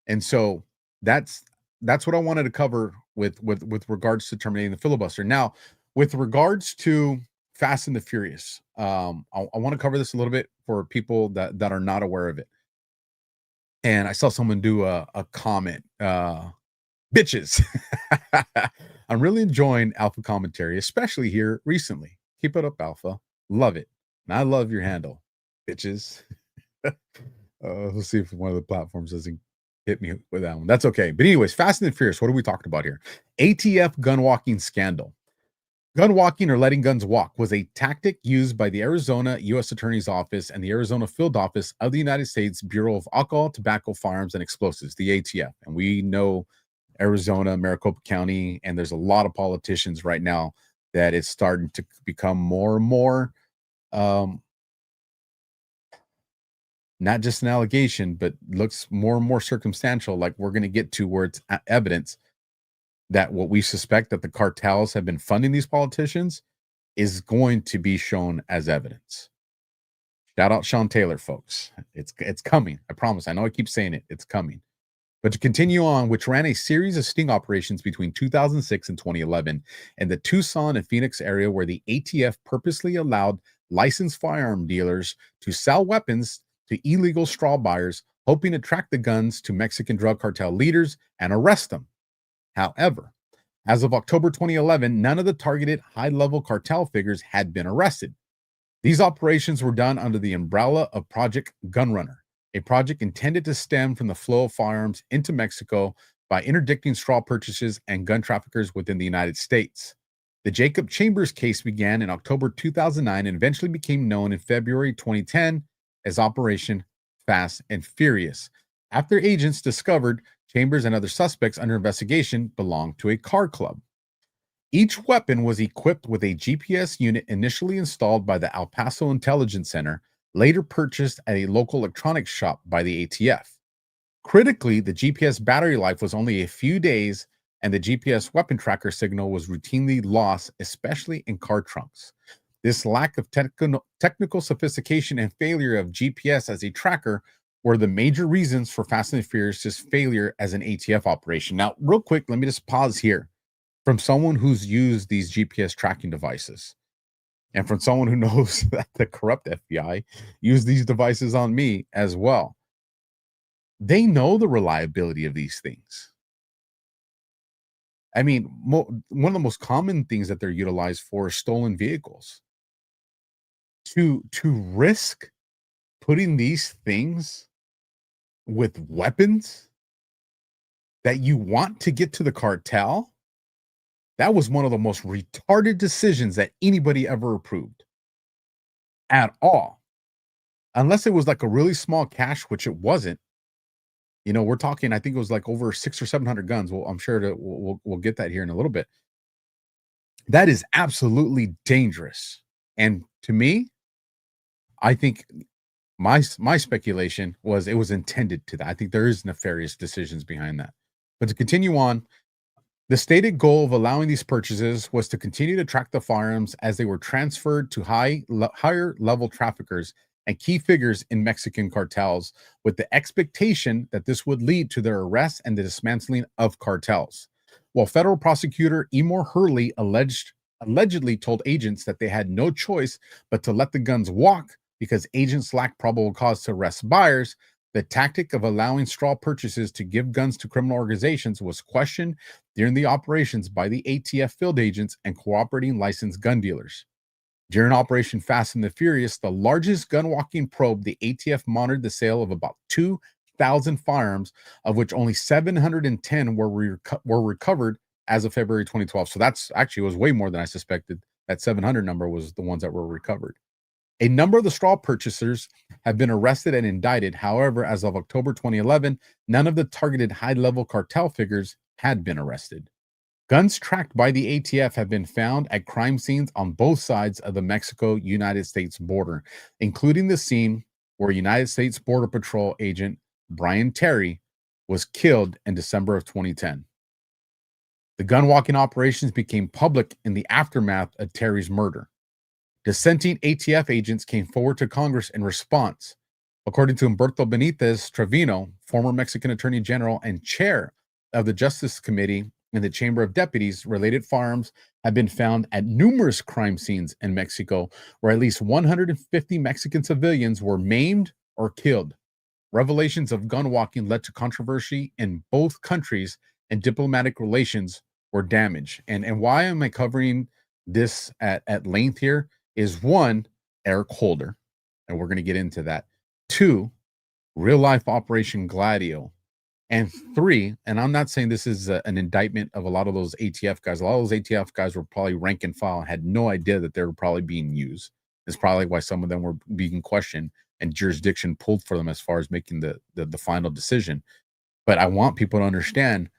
And so that's what I wanted to cover with regards to terminating the filibuster. Now, with regards to Fast and the Furious, I want to cover this a little bit for people that are not aware of it. And I saw someone do a comment, bitches. I'm really enjoying Alpha commentary, especially here recently. Keep it up, Alpha. Love it. And I love your handle, bitches. We'll see if one of the platforms doesn't hit me with that one. That's okay. But anyways, Fast and the Furious, what are we talking about here? ATF gun walking scandal. Gun walking, or letting guns walk, was a tactic used by the Arizona U.S. Attorney's Office and the Arizona Field Office of the United States Bureau of Alcohol, Tobacco, Firearms, and Explosives, the ATF. And we know Arizona, Maricopa County, and there's a lot of politicians right now that it's starting to become more and more, not just an allegation, but looks more and more circumstantial, like we're going to get to, where it's evidence that what we suspect that the cartels have been funding these politicians is going to be shown as evidence. Shout out Sean Taylor, folks. It's coming. I promise. I know I keep saying it. It's coming. But to continue on, which ran a series of sting operations between 2006 and 2011 in the Tucson and Phoenix area, where the ATF purposely allowed licensed firearm dealers to sell weapons to illegal straw buyers, hoping to track the guns to Mexican drug cartel leaders and arrest them. However, as of October 2011, none of the targeted high-level cartel figures had been arrested. These operations were done under the umbrella of Project Gunrunner, a project intended to stem from the flow of firearms into Mexico by interdicting straw purchases and gun traffickers within the United States. The Jacob Chambers case began in October 2009 and eventually became known in February 2010 as Operation Fast and Furious, after agents discovered Chambers and other suspects under investigation belonged to a car club. Each weapon was equipped with a GPS unit initially installed by the El Paso Intelligence Center, later purchased at a local electronics shop by the ATF. Critically, the GPS battery life was only a few days, and the GPS weapon tracker signal was routinely lost, especially in car trunks. This lack of technical sophistication and failure of GPS as a tracker were the major reasons for Fast and Furious's failure as an ATF operation. Now, real quick, let me just pause here. From someone who's used these GPS tracking devices, and from someone who knows that the corrupt FBI used these devices on me as well, they know the reliability of these things. I mean, one of the most common things that they're utilized for is stolen vehicles. To risk putting these things with weapons that you want to get to the cartel, That was one of the most retarded decisions that anybody ever approved at all. Unless it was like a really small cache, which it wasn't. You know, we're talking, I think it was like over 600 or 700 guns. Well, I'm sure that we'll get that here in a little bit. That is absolutely dangerous. And to me, I think my speculation was it was intended to that. I think there is nefarious decisions behind that. But to continue on, the stated goal of allowing these purchases was to continue to track the firearms as they were transferred to higher level traffickers and key figures in Mexican cartels, with the expectation that this would lead to their arrest and the dismantling of cartels. While federal prosecutor Emor Hurley allegedly told agents that they had no choice but to let the guns walk because agents lacked probable cause to arrest buyers, the tactic of allowing straw purchases to give guns to criminal organizations was questioned during the operations by the ATF field agents and cooperating licensed gun dealers. During Operation Fast and the Furious, the largest gun-walking probe, the ATF monitored the sale of about 2,000 firearms, of which only 710 were recovered as of February 2012. So that's actually was way more than I suspected. That 700 number was the ones that were recovered. A number of the straw purchasers have been arrested and indicted. However, as of October 2011, none of the targeted high-level cartel figures had been arrested. Guns tracked by the ATF have been found at crime scenes on both sides of the Mexico-United States border, including the scene where United States Border Patrol agent Brian Terry was killed in December of 2010. The gun-walking operations became public in the aftermath of Terry's murder. Dissenting ATF agents came forward to Congress in response. According to Humberto Benitez Trevino, former Mexican Attorney General and chair of the Justice Committee in the Chamber of Deputies, related firearms have been found at numerous crime scenes in Mexico, where at least 150 Mexican civilians were maimed or killed. Revelations of gun walking led to controversy in both countries, and diplomatic relations were damaged. And why am I covering this at length here? Is one, Eric Holder, and we're going to get into that. Two, real life Operation Gladio. And three, and I'm not saying this is an indictment of a lot of those ATF guys. A lot of those ATF guys were probably rank and file, had no idea that they were probably being used. It's probably why some of them were being questioned and jurisdiction pulled for them as far as making the final decision. But I want people to understand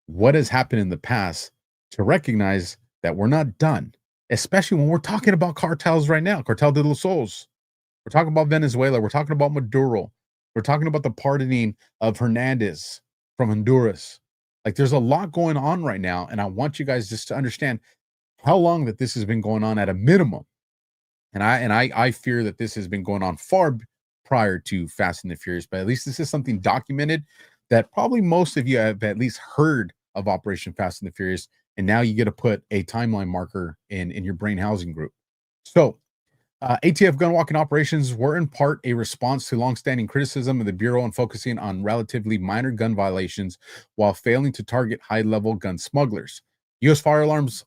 what has happened in the past to recognize that we're not done, especially when we're talking about cartels right now, Cartel de los Soles. We're talking about Venezuela. We're talking about Maduro. We're talking about the pardoning of Hernandez from Honduras. Like, there's a lot going on right now, and I want you guys just to understand how long that this has been going on at a minimum. And I fear that this has been going on far prior to Fast and the Furious, but at least this is something documented that probably most of you have at least heard of Operation Fast and the Furious, and now you get to put a timeline marker in your brain housing group. So ATF gun walking operations were in part a response to longstanding criticism of the Bureau in focusing on relatively minor gun violations while failing to target high-level gun smugglers. U.S. firearms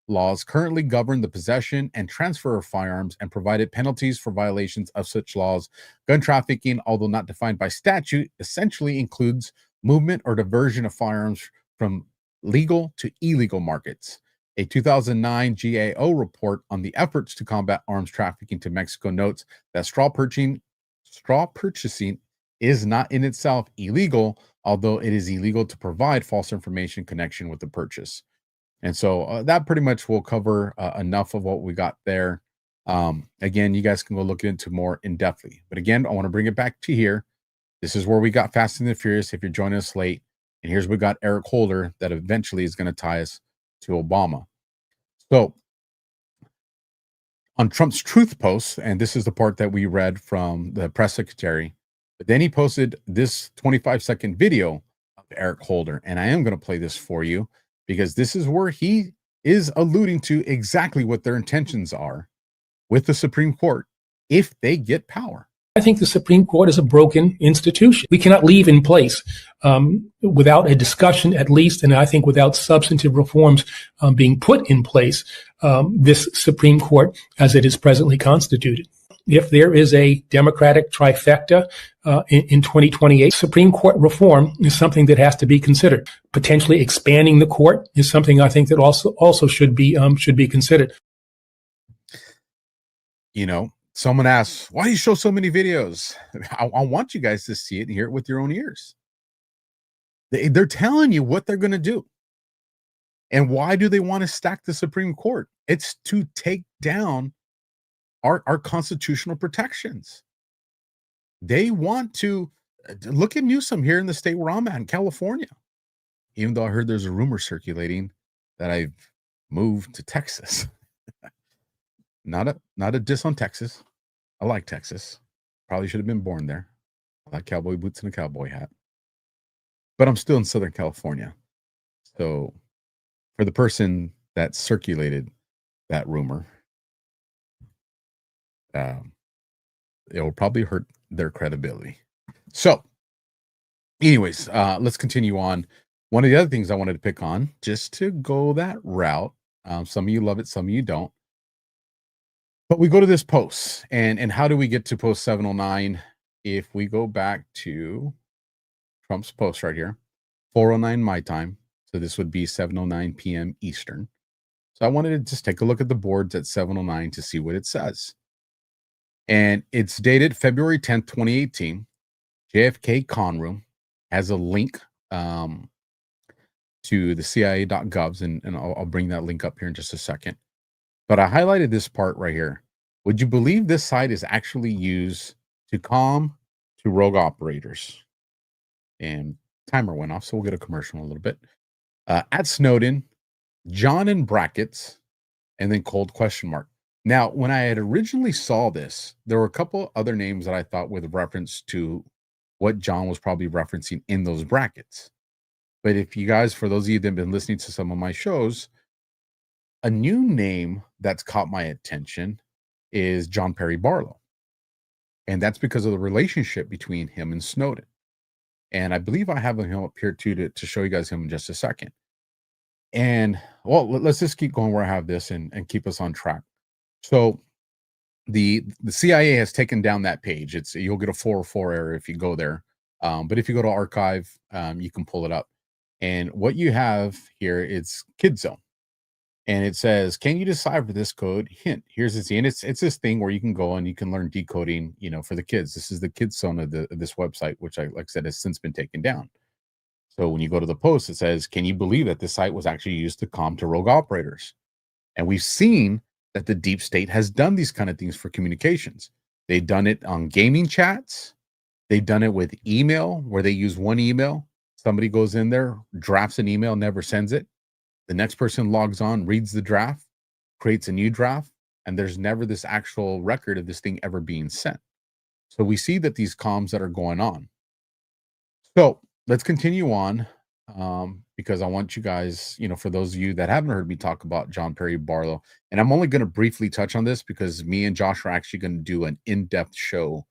laws currently govern the possession and transfer of firearms and provided penalties for violations of such laws. Gun trafficking, although not defined by statute, essentially includes movement or diversion of firearms from legal to illegal markets. A 2009 GAO report on the efforts to combat arms trafficking to Mexico notes that straw purchasing is not in itself illegal, although it is illegal to provide false information in connection with the purchase. And so that pretty much will cover enough of what we got there. Again, you guys can go look into more in-depthly. But again, I want to bring it back to here. This is where we got Fast and the Furious if you're joining us late. And here's we got Eric Holder that eventually is going to tie us to Obama. So on Trump's truth post, and this is the part that we read from the press secretary, but then he posted this 25-second video of Eric Holder. And I am going to play this for you because this is where he is alluding to exactly what their intentions are with the Supreme Court if they get power. I think the Supreme Court is a broken institution. We cannot leave in place without a discussion, at least, and I think without substantive reforms being put in place, this Supreme Court as it is presently constituted. if there is a Democratic trifecta in 2028, Supreme Court reform is something that has to be considered. Potentially expanding the court is something I think that also should be considered. You know, someone asks, why do you show so many videos? I want you guys to see it and hear it with your own ears. They're telling you what they're going to do. And why do they want to stack the Supreme Court? It's to take down our constitutional protections. They want to look at Newsom here in the state where I'm at in California. Even though I heard there's a rumor circulating that I've moved to Texas. Not a diss on Texas. I like Texas. Probably should have been born there. I like cowboy boots and a cowboy hat. But I'm still in Southern California. So for the person that circulated that rumor, it will probably hurt their credibility. So anyways, let's continue on. One of the other things I wanted to pick on, just to go that route, some of you love it, some of you don't. But we go to this post, and how do we get to post 709? If we go back to Trump's post right here, 4:09 my time. So this would be 7:09 p.m. Eastern. So I wanted to just take a look at the boards at 7:09 to see what it says. And it's dated February 10th, 2018. JFK Conroom has a link to the CIA.govs, and I'll bring that link up here in just a second. But I highlighted this part right here. Would you believe this site is actually used to calm to rogue operators? And timer went off, so we'll get a commercial in a little bit. At Snowden, John in brackets, and then cold question mark. Now, when I had originally saw this, there were a couple other names that I thought with reference to what John was probably referencing in those brackets. But if you guys, for those of you that have been listening to some of my shows, a new name that's caught my attention is John Perry Barlow. And that's because of the relationship between him and Snowden. And I believe I have him up here too to show you guys him in just a second. And well, let's just keep going where I have this and keep us on track. So the CIA has taken down that page. You'll get a 404 error if you go there. But if you go to archive, you can pull it up. And what you have here is Kid Zone. And it says, can you decipher this code? Hint, here's the and it's this thing where you can go and you can learn decoding, for the kids. This is the Kid Zone of this website, which like I said, has since been taken down. So when you go to the post, it says, can you believe that this site was actually used to calm to rogue operators? And we've seen that the deep state has done these kind of things for communications. They've done it on gaming chats. They've done it with email, where they use one email. Somebody goes in there, drafts an email, never sends it. The next person logs on, reads the draft, creates a new draft, and there's never this actual record of this thing ever being sent. So we see that these comms that are going on. So let's continue on, because I want you guys, for those of you that haven't heard me talk about John Perry Barlow, and I'm only going to briefly touch on this because me and Josh are actually going to do an in-depth show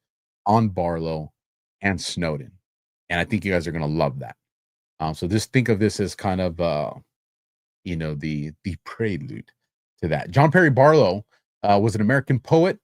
on Barlow and Snowden. And I think you guys are going to love that. So just think of this as kind of, the prelude to that. John Perry Barlow was an American poet,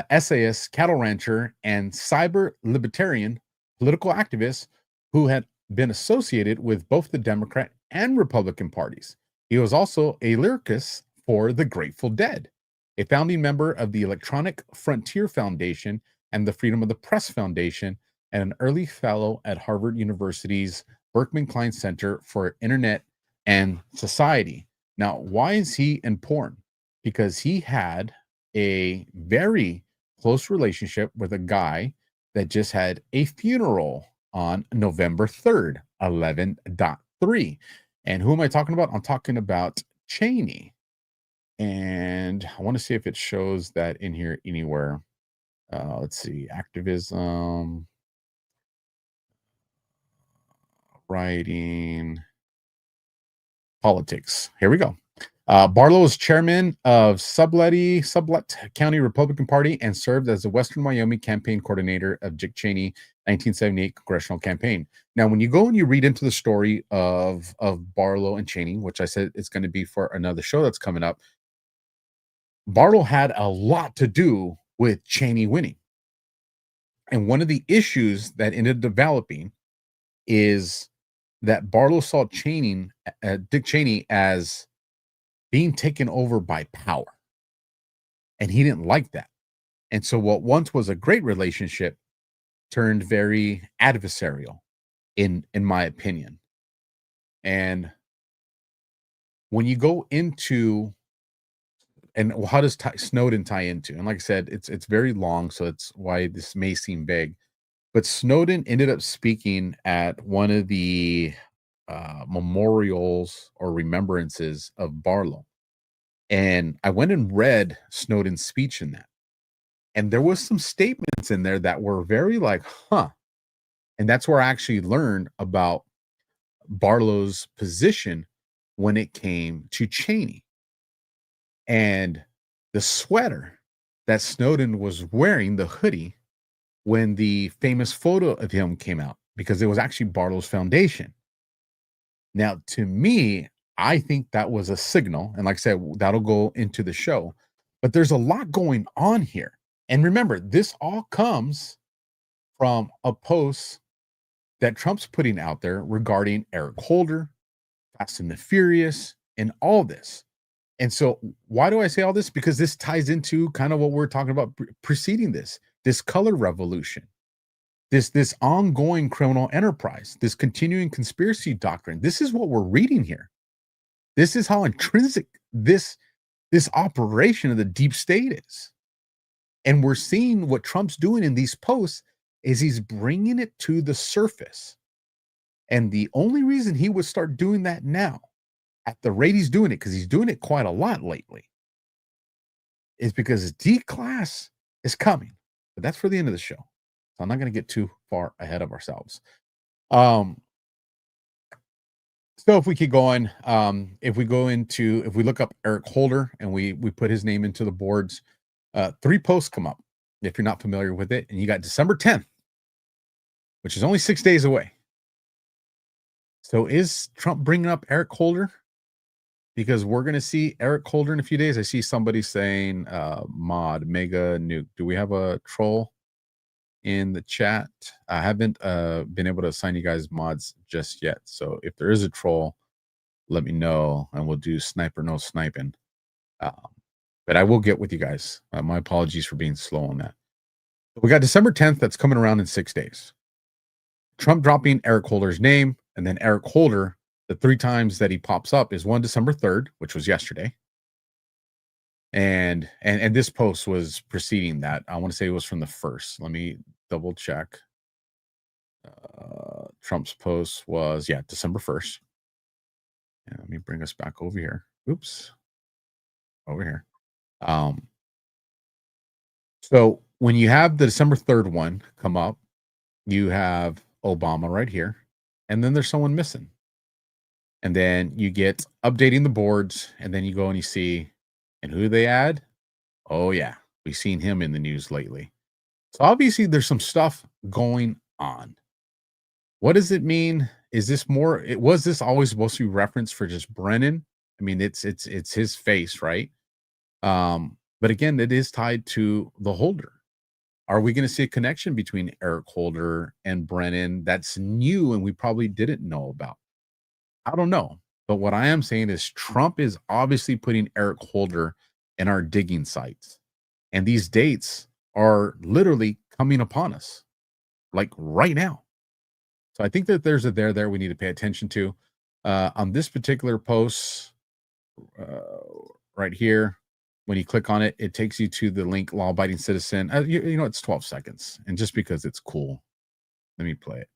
essayist, cattle rancher, and cyber libertarian political activist who had been associated with both the Democrat and Republican parties. He was also a lyricist for the Grateful Dead, a founding member of the Electronic Frontier Foundation and the Freedom of the Press Foundation, and an early fellow at Harvard University's Berkman Klein Center for Internet and Society. Now, why is he important? Because he had a very close relationship with a guy that just had a funeral on November 3rd, 11.3. And who am I talking about? I'm talking about Cheney. And I want to see if it shows that in here anywhere. Let's see, activism, writing, politics. Here we go. Barlow is chairman of Sublette County Republican Party and served as the Western Wyoming campaign coordinator of Dick Cheney 1978 congressional campaign. Now, when you go and you read into the story of Barlow and Cheney, which I said it's going to be for another show that's coming up, Barlow had a lot to do with Cheney winning. And one of the issues that ended up developing is that Barlow saw Dick Cheney as being taken over by power. And he didn't like that. And so what once was a great relationship turned very adversarial, in my opinion. And when you go into, and how does Snowden tie into? And like I said, it's very long, so it's why this may seem vague. But Snowden ended up speaking at one of the memorials or remembrances of Barlow. And I went and read Snowden's speech in that. And there was some statements in there that were very like, huh. And that's where I actually learned about Barlow's position when it came to Cheney. And the sweater that Snowden was wearing, the hoodie, when the famous photo of him came out, because it was actually Barlow's foundation. Now, to me, I think that was a signal. And like I said, that'll go into the show. But there's a lot going on here. And remember, this all comes from a post that Trump's putting out there regarding Eric Holder, Fast and the Furious, and all this. And so why do I say all this? Because this ties into kind of what we're talking about preceding this color revolution, this ongoing criminal enterprise, this continuing conspiracy doctrine. This is what we're reading here. This is how intrinsic this operation of the deep state is. And we're seeing what Trump's doing in these posts is he's bringing it to the surface. And the only reason he would start doing that now, at the rate he's doing it, because he's doing it quite a lot lately, is because Declas is coming. But that's for the end of the show. So I'm not going to get too far ahead of ourselves. So if we keep going, if we look up Eric Holder and we put his name into the boards, 3 posts come up if you're not familiar with it. And you got December 10th, which is only 6 days away. So is Trump bringing up Eric Holder? Because we're going to see Eric Holder in a few days. I see somebody saying mod mega nuke. Do we have a troll in the chat? I haven't been able to assign you guys mods just yet. So if there is a troll, let me know and we'll do sniper no sniping. But I will get with you guys. My apologies for being slow on that. We got December 10th. That's coming around in 6 days. Trump dropping Eric Holder's name, and then Eric Holder, the 3 times that he pops up is one December 3rd, which was yesterday. And this post was preceding that. I want to say it was from the 1st. Let me double check. Trump's post was, December 1st. And let me bring us back over here. Oops. Over here. So when you have the December 3rd one come up, you have Obama right here, and then there's someone missing. And then you get updating the boards, and then you go and you see, and who they add? Oh yeah, we've seen him in the news lately. So obviously there's some stuff going on. What does it mean? Is this more? Was this always supposed to be referenced for just Brennan? I mean, it's his face, right? But again, it is tied to the Holder. Are we going to see a connection between Eric Holder and Brennan that's new and we probably didn't know about? I don't know. But what I am saying is Trump is obviously putting Eric Holder in our digging sites. And these dates are literally coming upon us, like right now. So I think that there's a there we need to pay attention to. On this particular post, right here, when you click on it, it takes you to the link law-abiding citizen. You know, it's 12 seconds. And just because it's cool, let me play it.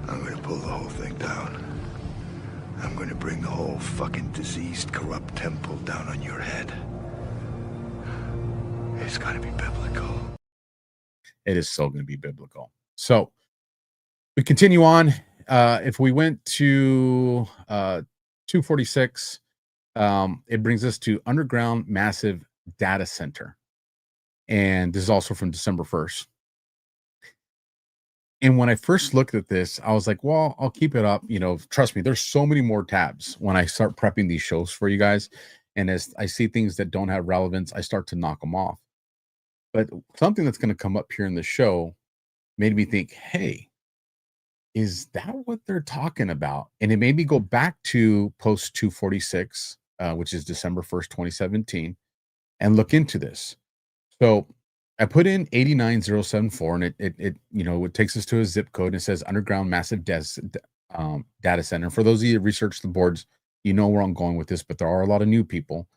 I'm going to pull the whole thing down. I'm going to bring the whole fucking diseased, corrupt temple down on your head. It's got to be biblical. It is so going to be biblical. So we continue on. If we went to 246, it brings us to underground massive data center. And this is also from December 1st. And when I first looked at this, I was like, well, I'll keep it up. You know, trust me, there's so many more tabs when I start prepping these shows for you guys. And as I see things that don't have relevance, I start to knock them off. But something that's going to come up here in the show made me think, hey, is that what they're talking about? And it made me go back to post 246, which is December 1st, 2017, and look into this. So I put in 89074, and it takes us to a zip code, and it says underground massive data center. For those of you that research the boards, you know where I'm going with this, but there are a lot of new people.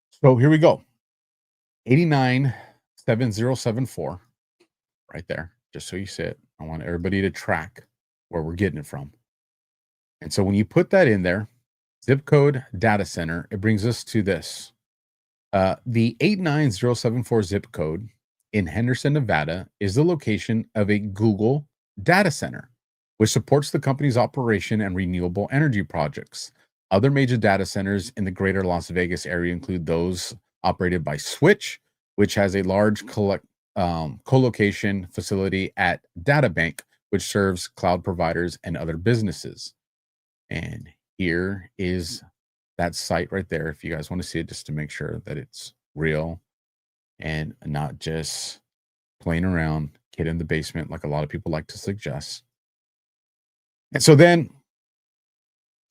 So here we go. 897074, right there, just so you see it. I want everybody to track where we're getting it from. And so when you put that in there, zip code data center, it brings us to this. The 89074 zip code in Henderson, Nevada is the location of a Google data center, which supports the company's operation and renewable energy projects. Other major data centers in the greater Las Vegas area include those operated by Switch, which has a large co-location facility at DataBank, which serves cloud providers and other businesses. And here is that site right there, if you guys want to see it, just to make sure that it's real and not just playing around, kid in the basement, like a lot of people like to suggest. And so then,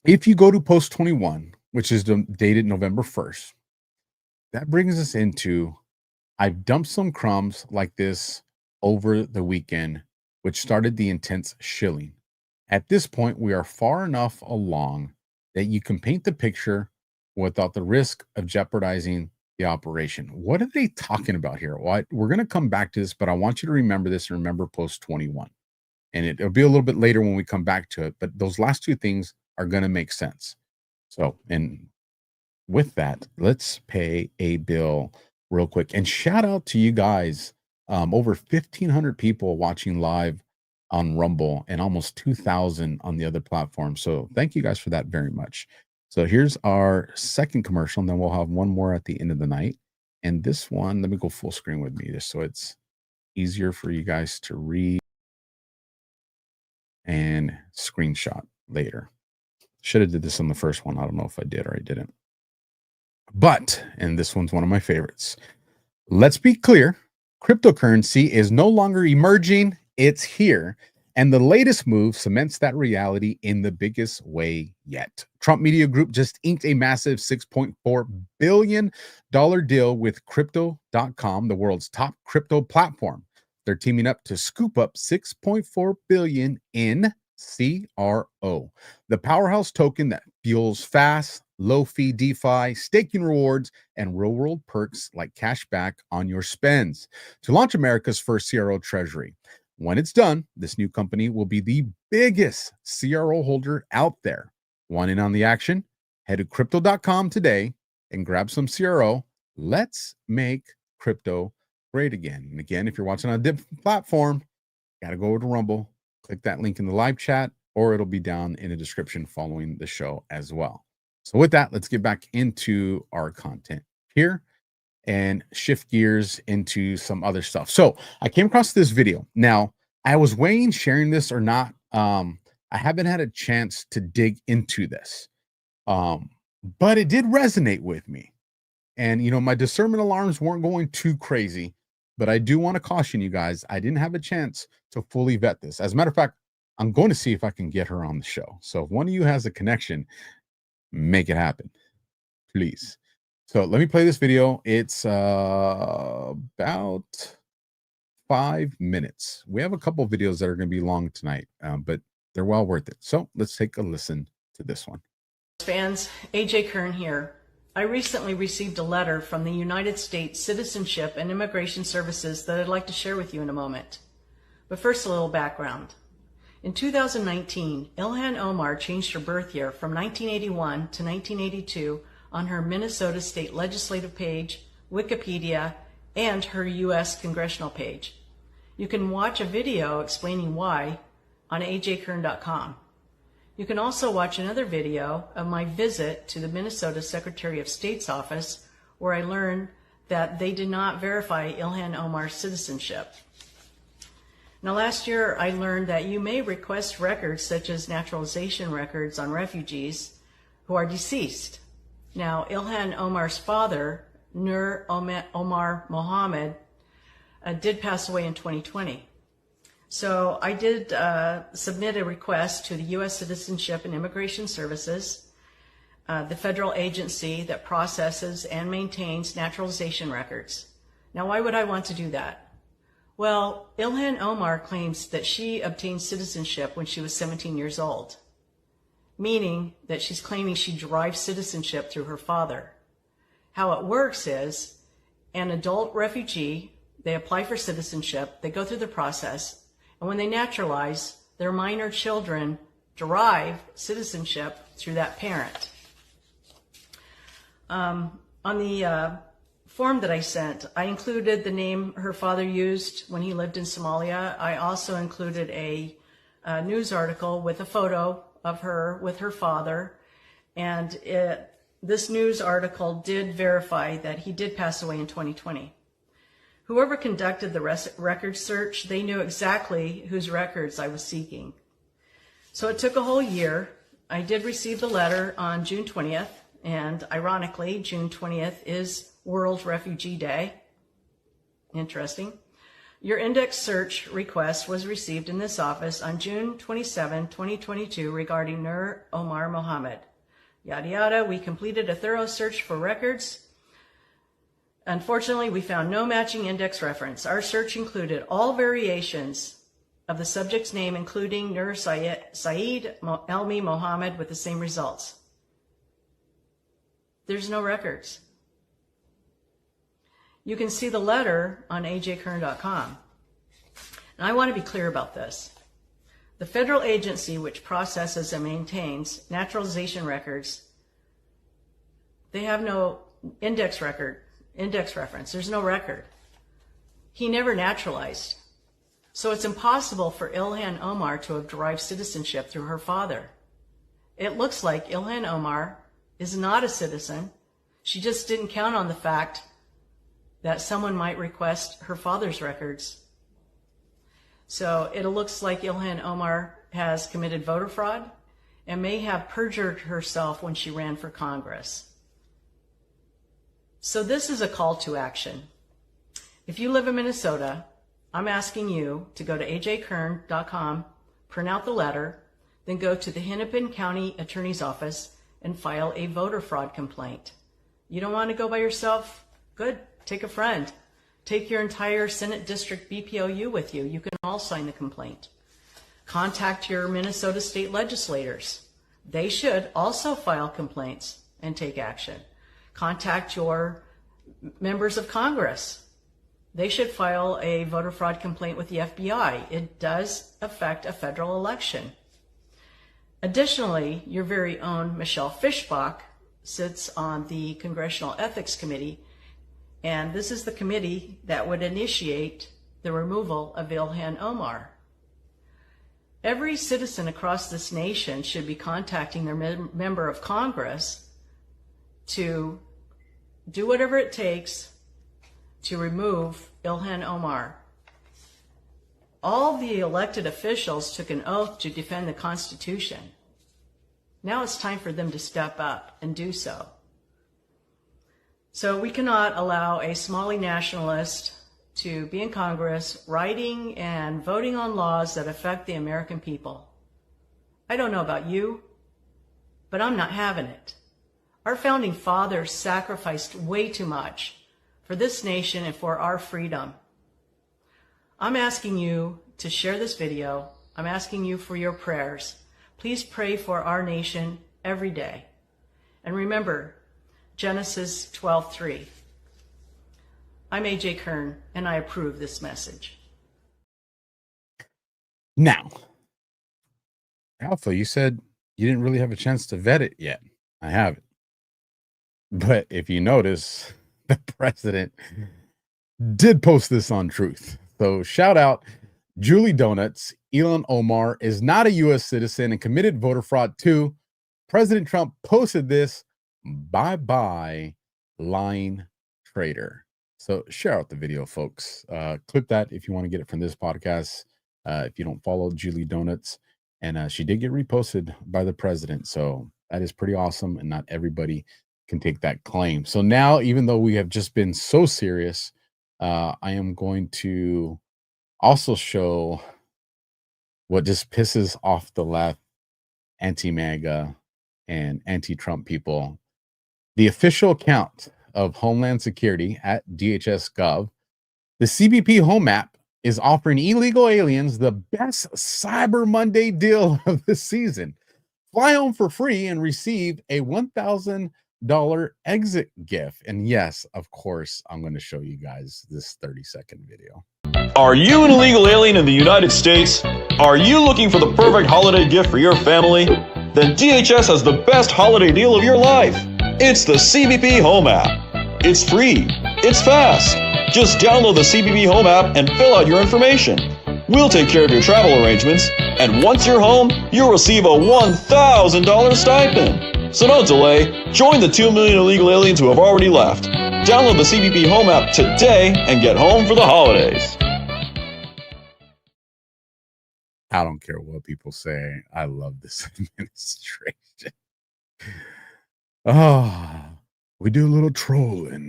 if you go to post 21, which is dated November 1st, that brings us into, I've dumped some crumbs like this over the weekend, which started the intense shilling. At this point, we are far enough along that you can paint the picture without the risk of jeopardizing the operation. What are they talking about here? Well, we're going to come back to this, but I want you to remember this and remember post 21. And it'll be a little bit later when we come back to it, but those last two things are going to make sense. So, and with that, let's pay a bill real quick. And shout out to you guys. Over 1,500 people watching live on Rumble and almost 2,000 on the other platforms. So thank you guys for that very much. So here's our second commercial, and then we'll have one more at the end of the night. And this one, let me go full screen with me just so it's easier for you guys to read and screenshot later. Should have did this on the first one. I don't know if I did or I didn't. But, and this one's one of my favorites. Let's be clear. Cryptocurrency is no longer emerging. It's here. And the latest move cements that reality in the biggest way yet. Trump Media Group just inked a massive $6.4 billion deal with Crypto.com, the world's top crypto platform. They're teaming up to scoop up $6.4 billion in CRO, the powerhouse token that fuels fast, low-fee DeFi, staking rewards, and real-world perks like cash back on your spends to launch America's first CRO treasury. When it's done, this new company will be the biggest CRO holder out there. Want in on the action? Head to Crypto.com today and grab some CRO. Let's make crypto great again. And again, if you're watching on a different platform, got to go over to Rumble, click that link in the live chat, or it'll be down in the description following the show as well. So with that, let's get back into our content here and shift gears into some other stuff. So I came across this video. Now, I was weighing sharing this or not. I haven't had a chance to dig into this, but it did resonate with me. And, my discernment alarms weren't going too crazy, but I do want to caution you guys, I didn't have a chance to fully vet this. As a matter of fact, I'm going to see if I can get her on the show. So if one of you has a connection, make it happen, please. So let me play this video. It's about 5 minutes. We have a couple of videos that are going to be long tonight, but they're well worth it. So let's take a listen to this one. Fans, AJ Kern here. I recently received a letter from the United States Citizenship and Immigration Services that I'd like to share with you in a moment. But first, a little background. In 2019, Ilhan Omar changed her birth year from 1981 to 1982 on her Minnesota State Legislative page, Wikipedia, and her U.S. Congressional page. You can watch a video explaining why on ajkern.com. You can also watch another video of my visit to the Minnesota Secretary of State's office, where I learned that they did not verify Ilhan Omar's citizenship. Now, last year I learned that you may request records such as naturalization records on refugees who are deceased. Now, Ilhan Omar's father, Nur Omar Mohammed, did pass away in 2020. So I did submit a request to the U.S. Citizenship and Immigration Services, the federal agency that processes and maintains naturalization records. Now, why would I want to do that? Well, Ilhan Omar claims that she obtained citizenship when she was 17 years old, meaning that she's claiming she derived citizenship through her father. How it works is an adult refugee, they apply for citizenship, they go through the process, and when they naturalize, their minor children derive citizenship through that parent. On the form that I sent, I included the name her father used when he lived in Somalia. I also included a news article with a photo of her with her father, and this news article did verify that he did pass away in 2020. Whoever conducted the record search, they knew exactly whose records I was seeking. So it took a whole year. I did receive the letter on June 20th, and ironically, June 20th is World Refugee Day. Interesting. Your index search request was received in this office on June 27, 2022 regarding Nur Omar Mohammed. Yada yada, we completed a thorough search for records. Unfortunately, we found no matching index reference. Our search included all variations of the subject's name, including Nur Saeed Elmi Mohammed, with the same results. There's no records. You can see the letter on ajkern.com. And I want to be clear about this. The federal agency which processes and maintains naturalization records, they have no index reference. There's no record. He never naturalized. So it's impossible for Ilhan Omar to have derived citizenship through her father. It looks like Ilhan Omar is not a citizen. She just didn't count on the fact that someone might request her father's records. So it looks like Ilhan Omar has committed voter fraud and may have perjured herself when she ran for Congress. So this is a call to action. If you live in Minnesota, I'm asking you to go to ajkern.com, print out the letter, then go to the Hennepin County Attorney's Office and file a voter fraud complaint. You don't want to go by yourself? Good. Take a friend. Take your entire Senate District BPOU with you. You can all sign the complaint. Contact your Minnesota state legislators. They should also file complaints and take action. Contact your members of Congress. They should file a voter fraud complaint with the FBI. It does affect a federal election. Additionally, your very own Michelle Fischbach sits on the Congressional Ethics Committee, and this is the committee that would initiate the removal of Ilhan Omar. Every citizen across this nation should be contacting their member of Congress to do whatever it takes to remove Ilhan Omar. All the elected officials took an oath to defend the Constitution. Now it's time for them to step up and do so. So we cannot allow a Somali nationalist to be in Congress writing and voting on laws that affect the American people. I don't know about you, but I'm not having it. Our founding fathers sacrificed way too much for this nation and for our freedom. I'm asking you to share this video. I'm asking you for your prayers. Please pray for our nation every day. And remember, Genesis 12:3. I'm AJ Kern, and I approve this message. Now, Alpha, you said you didn't really have a chance to vet it yet. I haven't. But if you notice, the president did post this on Truth. So shout out Julie Donuts. Ilhan Omar is not a U.S. citizen and committed voter fraud too. President Trump posted this. Bye-bye, lying traitor. So share out the video, folks. Clip that if you want to get it from this podcast. If you don't follow Julie Donuts. And she did get reposted by the president. So that is pretty awesome. And not everybody can take that claim. So now, even though we have just been so serious, I am going to also show what just pisses off the left, anti-MAGA, and anti-Trump people. The official account of Homeland Security at DHS.gov, the CBP Home app is offering illegal aliens the best Cyber Monday deal of the season. Fly home for free and receive a $1,000 exit gift. And yes, of course, I'm going to show you guys this 30-second video. Are you an illegal alien in the United States? Are you looking for the perfect holiday gift for your family? Then DHS has the best holiday deal of your life. It's the CBP Home app. It's free. It's fast. Just download the CBP Home app and fill out your information. We'll take care of your travel arrangements, and once you're home, you'll receive a $1,000 stipend. So don't delay. Join the 2 million illegal aliens who have already left. Download the CBP Home app today and get home for the holidays. I don't care what people say. I love this administration. Oh, we do a little trolling.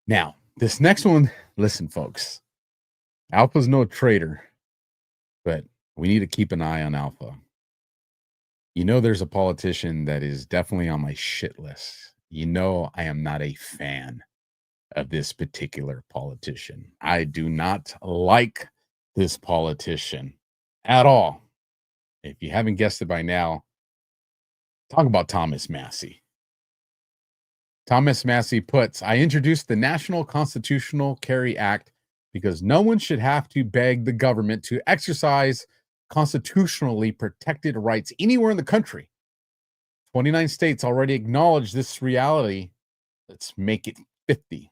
Now, this next one, listen, folks. Alpha's no traitor, but we need to keep an eye on Alpha. You know, there's a politician that is definitely on my shit list. You know, I am not a fan of this particular politician. I do not like this politician at all. If you haven't guessed it by now, talk about Thomas Massie. Thomas Massie puts, I introduced the National Constitutional Carry Act because no one should have to beg the government to exercise constitutionally protected rights anywhere in the country. 29 states already acknowledge this reality. Let's make it 50.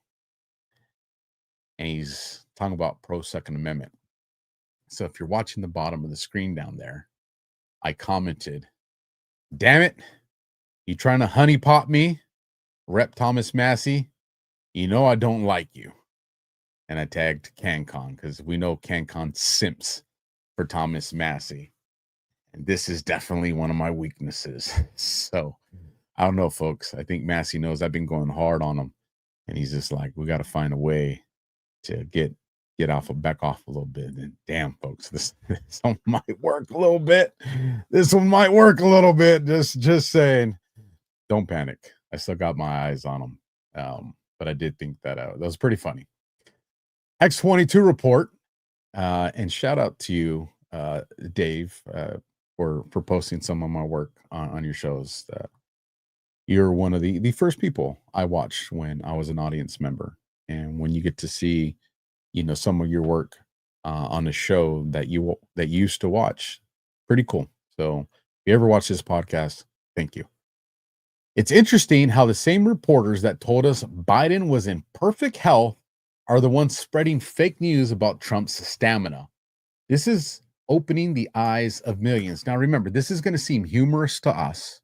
And he's talking about pro-Second Amendment. So if you're watching the bottom of the screen down there, I commented, damn it, you trying to honeypot me, Rep. Thomas Massie? You know I don't like you. And I tagged CanCon because we know CanCon simps for Thomas Massie. And this is definitely one of my weaknesses. So I don't know, folks. I think Massie knows I've been going hard on him. And he's just like, we got to find a way to get Alpha back off a little bit. And damn, folks, this one might work a little bit. Just saying. Don't panic. I still got my eyes on him. But I did think that was pretty funny. X22 report. And shout out to you, Dave, for posting some of my work on your shows. You're one of the first people I watched when I was an audience member. And when you get to see, some of your work on a show that you used to watch, pretty cool. So if you ever watch this podcast, thank you. It's interesting how the same reporters that told us Biden was in perfect health are the ones spreading fake news about Trump's stamina. This is opening the eyes of millions. Now, remember, this is going to seem humorous to us.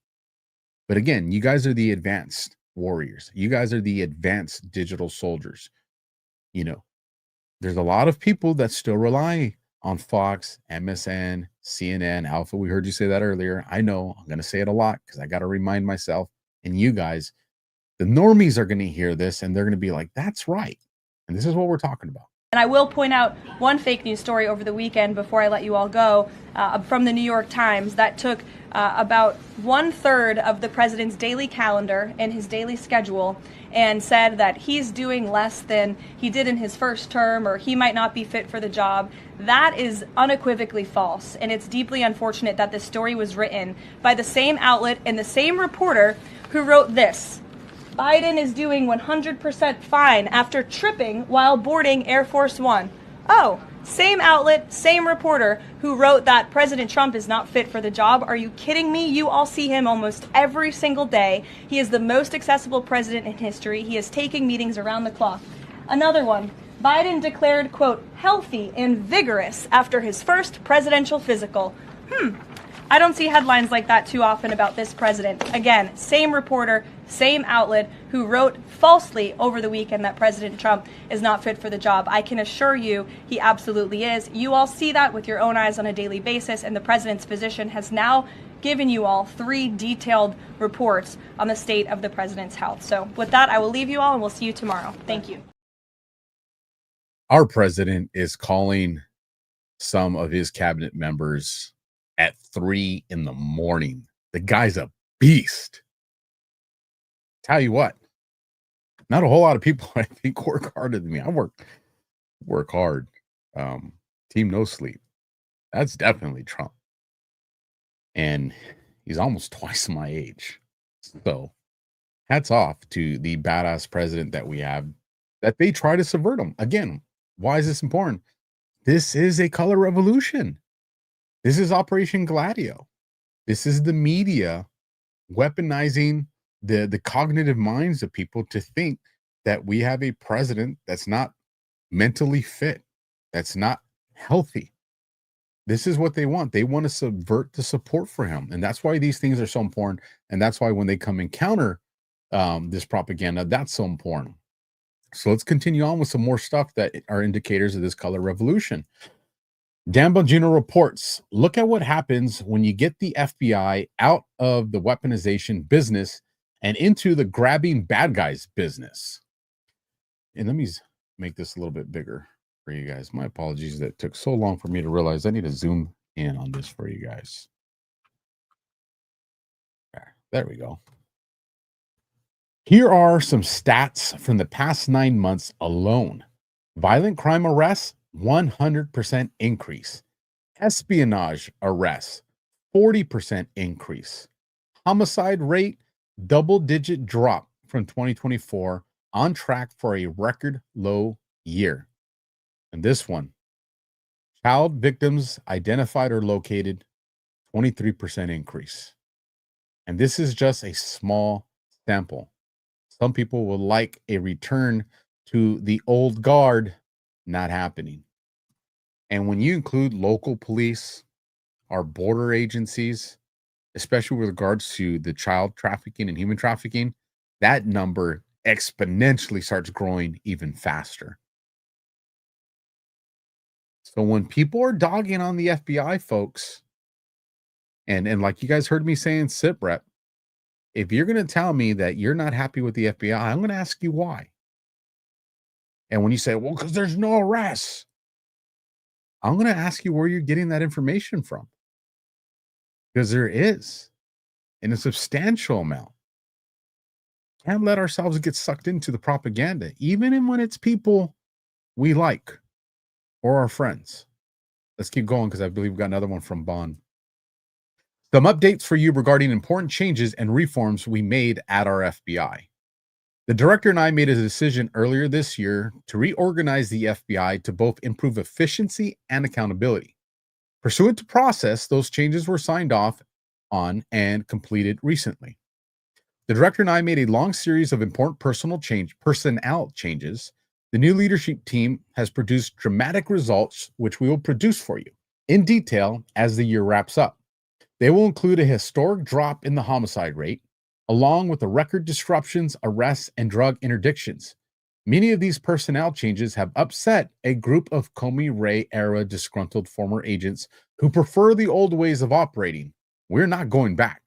But again, you guys are the advanced warriors. You guys are the advanced digital soldiers. There's a lot of people that still rely on Fox, MSN, CNN, Alpha. We heard you say that earlier. I know I'm going to say it a lot because I got to remind myself and you guys, the normies are going to hear this and they're going to be like, that's right. And this is what we're talking about. And I will point out one fake news story over the weekend before I let you all go from the New York Times that took about 1/3 of the president's daily calendar and his daily schedule and said that he's doing less than he did in his first term or he might not be fit for the job. That is unequivocally false. And it's deeply unfortunate that this story was written by the same outlet and the same reporter who wrote this. Biden is doing 100% fine after tripping while boarding Air Force One. Oh, same outlet, same reporter who wrote that President Trump is not fit for the job. Are you kidding me? You all see him almost every single day. He is the most accessible president in history. He is taking meetings around the clock. Another one. Biden declared, quote, healthy and vigorous after his first presidential physical. I don't see headlines like that too often about this president. Again, same reporter, same outlet who wrote falsely over the weekend that President Trump is not fit for the job. I can assure you he absolutely is. You all see that with your own eyes on a daily basis, and the president's physician has now given you all 3 detailed reports on the state of the president's health. So with that, I will leave you all and we'll see you tomorrow. Thank you. Our president is calling some of his cabinet members at 3 a.m. The guy's a beast. Tell you what, not a whole lot of people I think work harder than me. I work hard. Team no sleep. That's definitely Trump. And he's almost twice my age. So hats off to the badass president that we have, that they try to subvert him. Again, why is this important? This is a color revolution. This is Operation Gladio. This is the media weaponizing the cognitive minds of people to think that we have a president that's not mentally fit, that's not healthy. This is what they want. They want to subvert the support for him. And that's why these things are so important. And that's why when they come and counter this propaganda, that's so important. So let's continue on with some more stuff that are indicators of this color revolution. Dan Bongino reports, look at what happens when you get the FBI out of the weaponization business and into the grabbing bad guys business. And let me make this a little bit bigger for you guys. My apologies that it took so long for me to realize I need to zoom in on this for you guys. There we go. Here are some stats from the past 9 months alone. Violent crime arrests, 100% increase. Espionage arrests, 40% increase. Homicide rate, double-digit drop from 2024, on track for a record low year. And this one, child victims identified or located, 23% increase. And this is just a small sample. Some people would like a return to the old guard, not happening. And when you include local police, our border agencies, especially with regards to the child trafficking and human trafficking, that number exponentially starts growing even faster. So when people are dogging on the FBI, folks, and like you guys heard me saying, SIPREP, if you're going to tell me that you're not happy with the FBI, I'm going to ask you why. And when you say, well, because there's no arrests, I'm going to ask you where you're getting that information from. Because there is, in a substantial amount. Can't let ourselves get sucked into the propaganda, even when it's people we like or our friends. Let's keep going because I believe we've got another one from Bond. Some updates for you regarding important changes and reforms we made at our FBI. The director and I made a decision earlier this year to reorganize the FBI to both improve efficiency and accountability. Pursuant to process, those changes were signed off on and completed recently. The director and I made a long series of important personnel changes. The new leadership team has produced dramatic results, which we will produce for you in detail as the year wraps up. They will include a historic drop in the homicide rate, along with the record disruptions, arrests, and drug interdictions. Many of these personnel changes have upset a group of Comey Ray era disgruntled former agents who prefer the old ways of operating. We're not going back.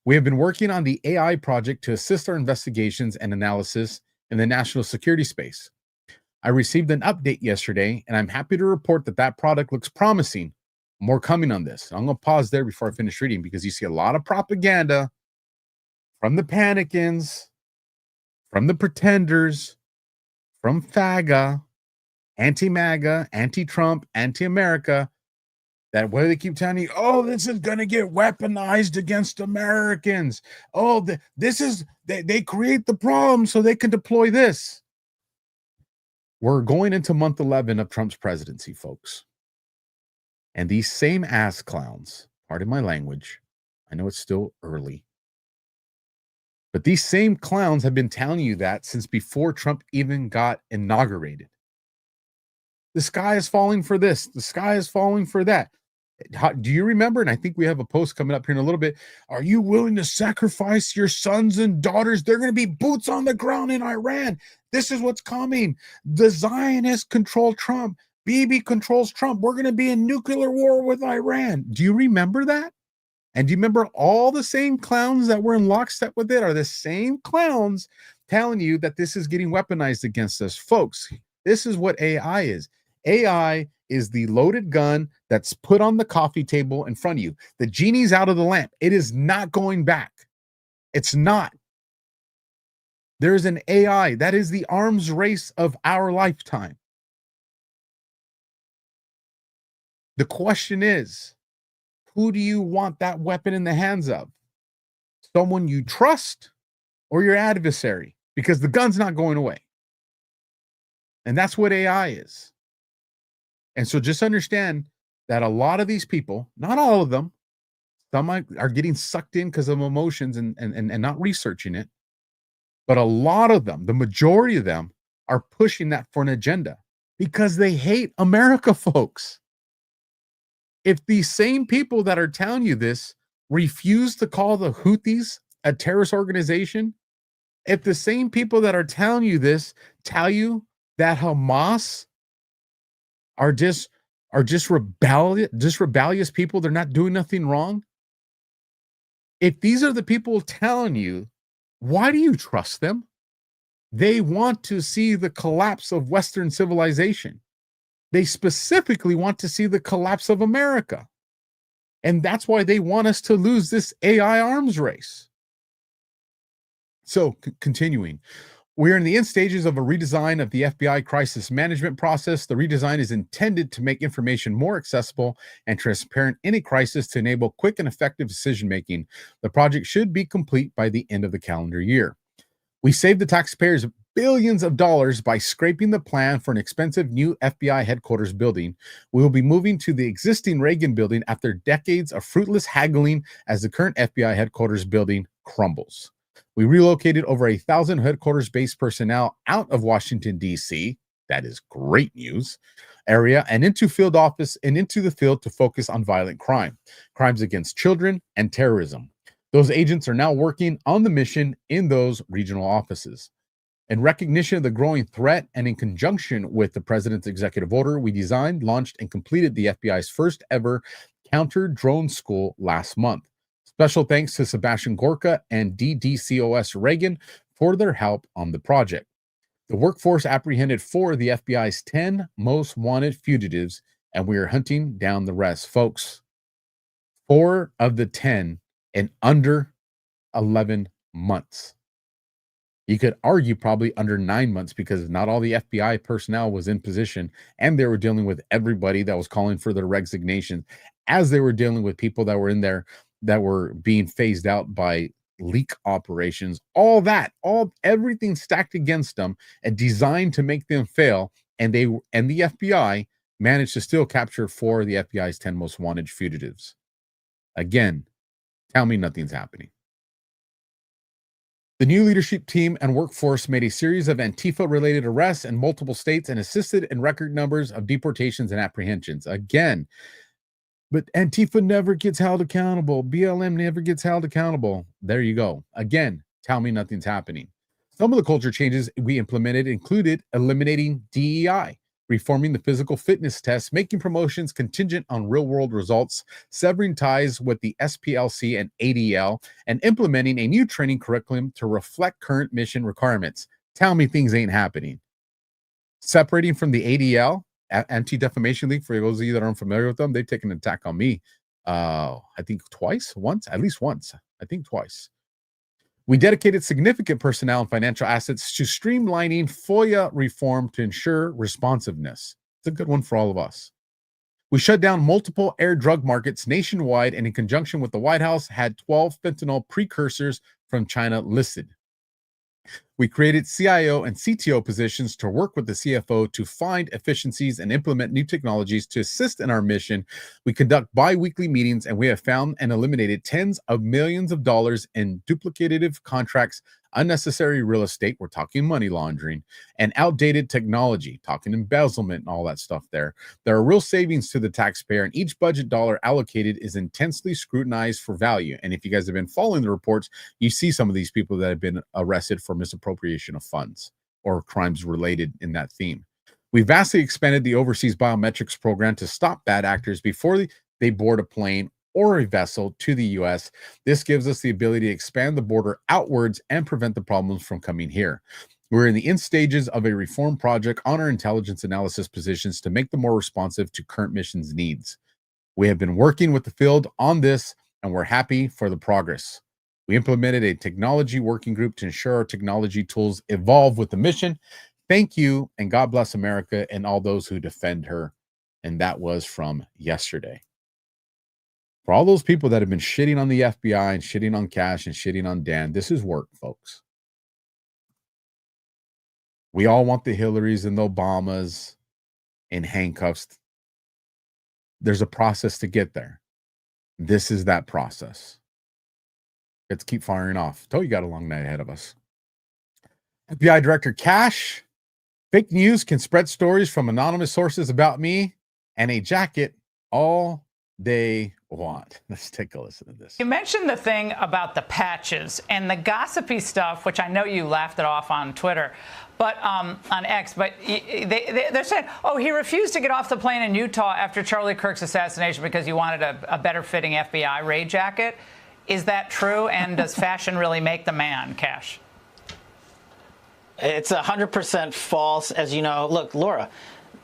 We have been working on the AI project to assist our investigations and analysis in the national security space. I received an update yesterday, and I'm happy to report that that product looks promising. More coming on this. I'm going to pause there before I finish reading because you see a lot of propaganda from the panicans, from the pretenders, from FAGA, anti-MAGA, anti-Trump, anti-America, that where they keep telling you, oh, this is going to get weaponized against Americans. Oh, they create the problem so they can deploy this. We're going into month 11 of Trump's presidency, folks. And these same ass clowns, pardon my language, I know it's still early, but these same clowns have been telling you that since before Trump even got inaugurated. The sky is falling for this. The sky is falling for that. Do you remember? And I think we have a post coming up here in a little bit. Are you willing to sacrifice your sons and daughters? They're going to be boots on the ground in Iran. This is what's coming. The Zionists control Trump. Bibi controls Trump. We're going to be in nuclear war with Iran. Do you remember that? And do you remember all the same clowns that were in lockstep with it are the same clowns telling you that this is getting weaponized against us? Folks, this is what AI is. AI is the loaded gun that's put on the coffee table in front of you. The genie's out of the lamp. It is not going back. It's not. There's an AI. That is the arms race of our lifetime. The question is, who do you want that weapon in the hands of? Someone you trust or your adversary? Because the gun's not going away. And that's what AI is. And so just understand that a lot of these people, not all of them, some are getting sucked in because of emotions and not researching it. But a lot of them, the majority of them, are pushing that for an agenda because they hate America, folks. If these same people that are telling you this refuse to call the Houthis a terrorist organization, if the same people that are telling you this tell you that Hamas are just rebellious people, they're not doing nothing wrong. If these are the people telling you, why do you trust them? They want to see the collapse of Western civilization. They specifically want to see the collapse of America. And that's why they want us to lose this AI arms race. So, continuing. We're in the end stages of a redesign of the FBI crisis management process. The redesign is intended to make information more accessible and transparent in a crisis to enable quick and effective decision-making. The project should be complete by the end of the calendar year. We saved the taxpayers billions of dollars by scraping the plan for an expensive new FBI headquarters building. We will be moving to the existing Reagan building after decades of fruitless haggling as the current FBI headquarters building crumbles. We relocated over 1,000 headquarters-based personnel out of Washington, D.C. That is great news. Area and into field office and into the field to focus on violent crime, crimes against children, and terrorism. Those agents are now working on the mission in those regional offices. In recognition of the growing threat and in conjunction with the president's executive order, we designed, launched, and completed the FBI's first ever counter-drone school last month. Special thanks to Sebastian Gorka and DDCOS Reagan for their help on the project. The workforce apprehended 4 of the FBI's 10 most wanted fugitives, and we are hunting down the rest. Folks, 4 of the 10 in under 11 months. You could argue probably under 9 months because not all the FBI personnel was in position, and they were dealing with everybody that was calling for their resignation as they were dealing with people that were in there that were being phased out by leak operations, everything stacked against them and designed to make them fail. And the FBI managed to still capture 4 of the FBI's 10 most wanted fugitives. Again, tell me nothing's happening. The new leadership team and workforce made a series of Antifa-related arrests in multiple states and assisted in record numbers of deportations and apprehensions. Again, but Antifa never gets held accountable. BLM never gets held accountable. There you go. Again, tell me nothing's happening. Some of the culture changes we implemented included eliminating DEI, reforming the physical fitness test, making promotions contingent on real-world results, severing ties with the SPLC and ADL, and implementing a new training curriculum to reflect current mission requirements. Tell me things ain't happening. Separating from the ADL, Anti-Defamation League, for those of you that are unfamiliar with them, they've taken an attack on me. I think twice. I think twice. We dedicated significant personnel and financial assets to streamlining FOIA reform to ensure responsiveness. It's a good one for all of us. We shut down multiple air drug markets nationwide, and in conjunction with the White House, had 12 fentanyl precursors from China listed. We created CIO and CTO positions to work with the CFO to find efficiencies and implement new technologies to assist in our mission. We conduct bi-weekly meetings, and we have found and eliminated tens of millions of dollars in duplicative contracts, unnecessary real estate, we're talking money laundering, and outdated technology, talking embezzlement and all that stuff there. There are real savings to the taxpayer, and each budget dollar allocated is intensely scrutinized for value. And if you guys have been following the reports, you see some of these people that have been arrested for misappropriation of funds or crimes related in that theme. We vastly expanded the overseas biometrics program to stop bad actors before they board a plane or a vessel to the U.S. This gives us the ability to expand the border outwards and prevent the problems from coming here. We're in the end stages of a reform project on our intelligence analysis positions to make them more responsive to current missions needs. We have been working with the field on this, and we're happy for the progress. We implemented a technology working group to ensure our technology tools evolve with the mission. Thank you, and God bless America and all those who defend her. And that was from yesterday. For all those people that have been shitting on the FBI and shitting on Cash and shitting on Dan, this is work, folks. We all want the Hillarys and the Obamas in handcuffs. There's a process to get there. This is that process. Let's keep firing off. Told you got a long night ahead of us. FBI Director Cash. Fake news can spread stories from anonymous sources about me and a jacket all they want. Let's take a listen to this. You mentioned the thing about the patches and the gossipy stuff, which I know you laughed it off on Twitter, but on X. But they're saying, oh, he refused to get off the plane in Utah after Charlie Kirk's assassination because he wanted a better fitting FBI raid jacket. Is that true? And does fashion really make the man, Cash? It's 100% false. As you know, look, Laura,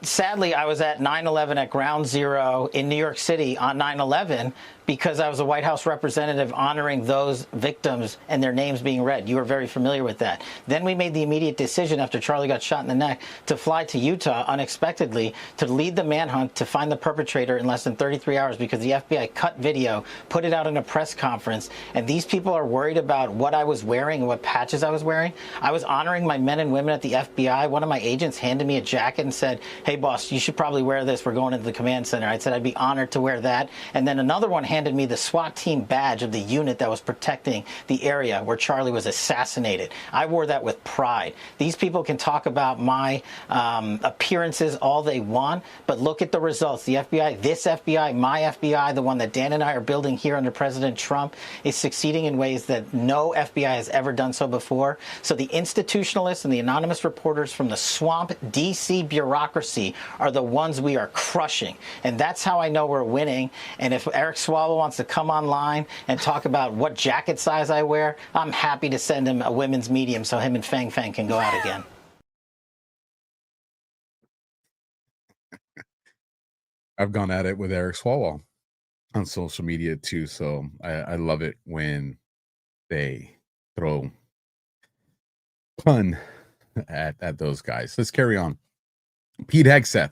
sadly, I was at 9/11 at Ground Zero in New York City on 9/11 because I was a White House representative honoring those victims and their names being read. You were very familiar with that. Then we made the immediate decision after Charlie got shot in the neck to fly to Utah unexpectedly to lead the manhunt to find the perpetrator in less than 33 hours because the FBI cut video, put it out in a press conference, and these people are worried about what I was wearing and what patches I was wearing. I was honoring my men and women at the FBI. One of my agents handed me a jacket and said, hey, boss, you should probably wear this. We're going into the command center. I said I'd be honored to wear that. And then another one handed me the SWAT team badge of the unit that was protecting the area where Charlie was assassinated. I wore that with pride. These people can talk about my appearances all they want, but look at the results. The FBI, this FBI, my FBI, the one that Dan and I are building here under President Trump, is succeeding in ways that no FBI has ever done so before. So the institutionalists and the anonymous reporters from the swamp DC bureaucracy are the ones we are crushing. And that's how I know we're winning. And if Eric Swalwell wants to come online and talk about what jacket size I wear, I'm happy to send him a women's medium so him and Fang Fang can go out again. I've gone at it with Eric Swalwell on social media too, so I love it when they throw pun at those guys. Let's carry on. Pete Hegseth,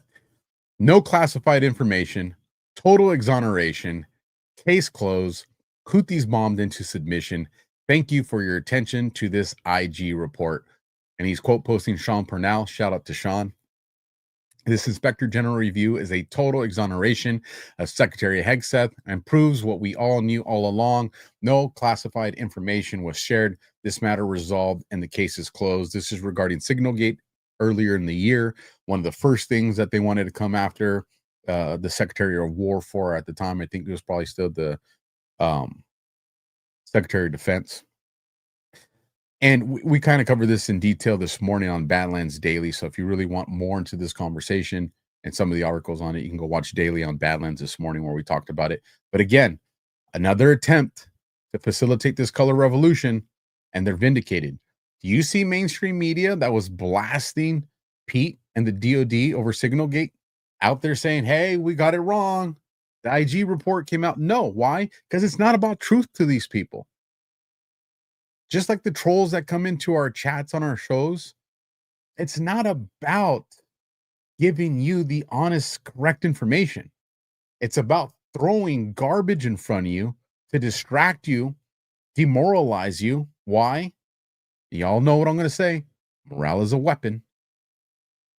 no classified information, total exoneration, case closed, Houthis bombed into submission. Thank you for your attention to this IG report. And he's quote posting Sean Purnell. Shout out to Sean. This Inspector General review is a total exoneration of Secretary Hegseth and proves what we all knew all along. No classified information was shared. This matter resolved and the case is closed. This is regarding Signalgate earlier in the year. One of the first things that they wanted to come after the Secretary of War for at the time, I think it was probably still the Secretary of Defense. And we kind of covered this in detail this morning on Badlands Daily. So if you really want more into this conversation and some of the articles on it, you can go watch Daily on Badlands this morning where we talked about it. But again, another attempt to facilitate this color revolution, and they're vindicated. Do you see mainstream media that was blasting Pete and the DOD over Signalgate out there saying, hey, we got it wrong? The IG report came out. No. Why? Because it's not about truth to these people. Just like the trolls that come into our chats on our shows, it's not about giving you the honest, correct information. It's about throwing garbage in front of you to distract you, demoralize you. Why? Y'all know what I'm going to say. Morale is a weapon.